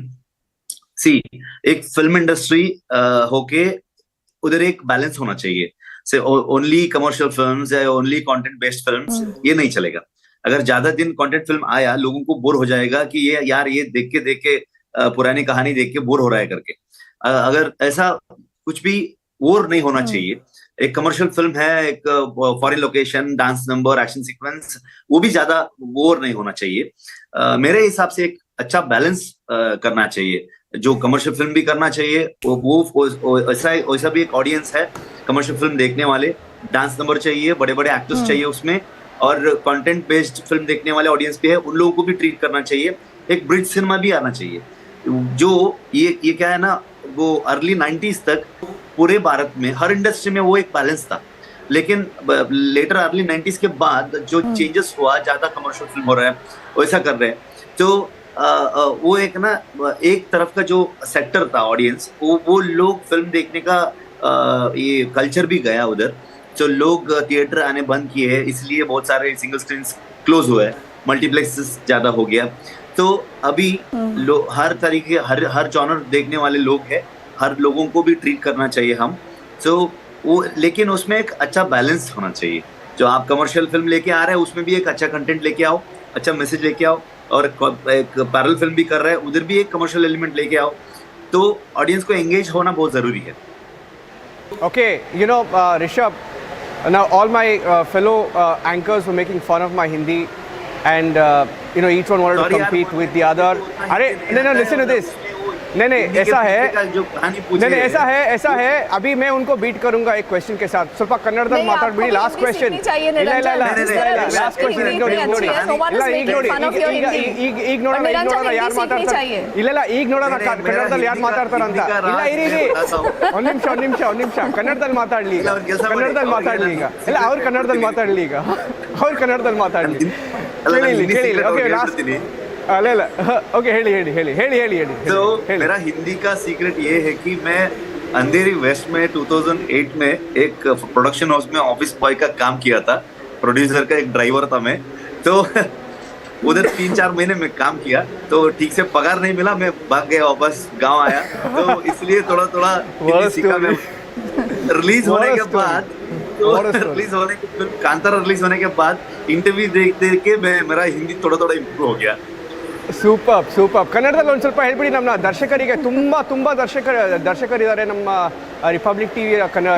S2: सी एक फिल्म इंडस्ट्री होके उधर एक बैलेंस होना चाहिए। से ओनली कमर्शियल फिल्म्स या ओनली कंटेंट बेस्ड फिल्म्स ये नहीं चलेगा। अगर ज्यादा दिन कंटेंट फिल्म आया, लोगों को बोर हो जाएगा कि ये यार ये देख के पुरानी कहानी देख के बोर हो रहा है करके। अगर ऐसा कुछ भी बोर नहीं होना चाहिए। एक कमर्शियल फिल्म है, एक foreign location, dance number, action sequence, वो भी ज्यादा बोर नहीं होना चाहिए। मेरे हिसाब से एक अच्छा बैलेंस करना चाहिए। जो कमर्शियल फिल्म भी करना चाहिए, वो ऐसा भी एक ऑडियंस है कमर्शियल फिल्म देखने वाले। डांस नंबर चाहिए, बड़े बड़े एक्टर्स चाहिए उसमें, और कंटेंट बेस्ड फिल्म देखने वाले ऑडियंस भी है, उन लोगों को भी ट्रीट करना चाहिए। एक ब्रिज सिनेमा भी आना चाहिए। जो ये क्या है ना, वो अर्ली 90s तक पूरे भारत में हर इंडस्ट्री में वो एक बैलेंस था, लेकिन लेटर अर्ली 90s के बाद जो चेंजेस हुआ, ज्यादा कमर्शियल फिल्म हो रहा है, वैसा कर रहे हैं। तो वो एक ना, एक तरफ का जो सेक्टर था ऑडियंस, वो लोग फिल्म देखने का ये कल्चर भी गया उधर। तो लोग थिएटर आने बंद किए हैं, इसलिए बहुत सारे सिंगल स्क्रीन क्लोज हुए हैं, मल्टीप्लेक्सेस ज्यादा हो गया। तो अभी हर तरीके हर जॉनर देखने वाले लोग हैं, हर लोगों को भी ट्रीट करना चाहिए हम। तो वो, लेकिन उसमें एक अच्छा बैलेंस होना चाहिए। जो आप कमर्शियल फिल्म लेके आ रहे हैं उसमें भी एक अच्छा कंटेंट लेके आओ, अच्छा मैसेज लेके आओ, और एक पैरेलल फिल्म भी कर रहे हैं उधर भी एक कमर्शियल एलिमेंट लेके आओ, तो ऑडियंस को एंगेज होना बहुत जरूरी है.
S9: Okay, you know, Rishabh, now all my fellow anchors were making fun of my Hindi, and you know, each one wanted to compete with the other. अरे no, listen to this. नहीं ऐसा है, ऐसा है अभी मैं उनको बीट करूंगा एक क्वेश्चन के साथ. ಸ್ವಲ್ಪ ಕನ್ನಡದಲ್ಲಿ ಮಾತಾಡ್ಬಿಡಿ. Last question. ಇಲ್ಲ ಲಾಸ್ಟ್ ಕ್ವೆಶ್ಚನ್ ನೋಡಿ ಈಗ ನೋಡೋಣ ಯಾರು ಮಾತಾಡ್ತಾರೆ. ಇಲ್ಲ ಈಗ ನೋಡೋಣ ಕನ್ನಡದಲ್ಲಿ ಯಾರು ಮಾತಾಡ್ತಾರ ಅಂತ. ಇಲ್ಲ ಇರಿ ಒಂದ್ ನಿಮಿಷ ಕನ್ನಡದಲ್ಲಿ ಮಾತಾಡ್ಲಿ ಈಗ. ಇಲ್ಲ ಅವ್ರು ಕನ್ನಡದಲ್ಲಿ ಮಾತಾಡ್ಲಿ. ಕೇಳಿ ಓಕೆ ಲಾಸ್ಟ್. ओके ಹೇಳಿ.
S2: तो मेरा हिंदी का सीक्रेट ये है कि मैं अंधेरी वेस्ट में 2008 में एक प्रोडक्शन हाउस में ऑफिस बॉय का काम किया था. प्रोड्यूसर का एक ड्राइवर था मैं. तो उधर 3-4 महीने में काम किया, तो ठीक से पगार नहीं मिला, मैं भाग गया वापस गांव आया. तो इसलिए थोड़ा हिंदी सीखा मैं. रिलीज होने के बाद कांतारा रिलीज होने के बाद इंटरव्यू देख के मेरा हिंदी थोड़ा इंप्रूव हो गया.
S9: ಸೂಪರ್. ಕನ್ನಡದಲ್ಲಿ ಒಂದು ಸ್ವಲ್ಪ ಹೇಳ್ಬಿಡಿ ನಮ್ಮ ದರ್ಶಕರಿಗೆ. ತುಂಬಾ ದರ್ಶಕರಿದ್ದಾರೆ ನಮ್ಮ ರಿಪಬ್ಲಿಕ್ ಟಿವಿ ಕನ್ನಡ.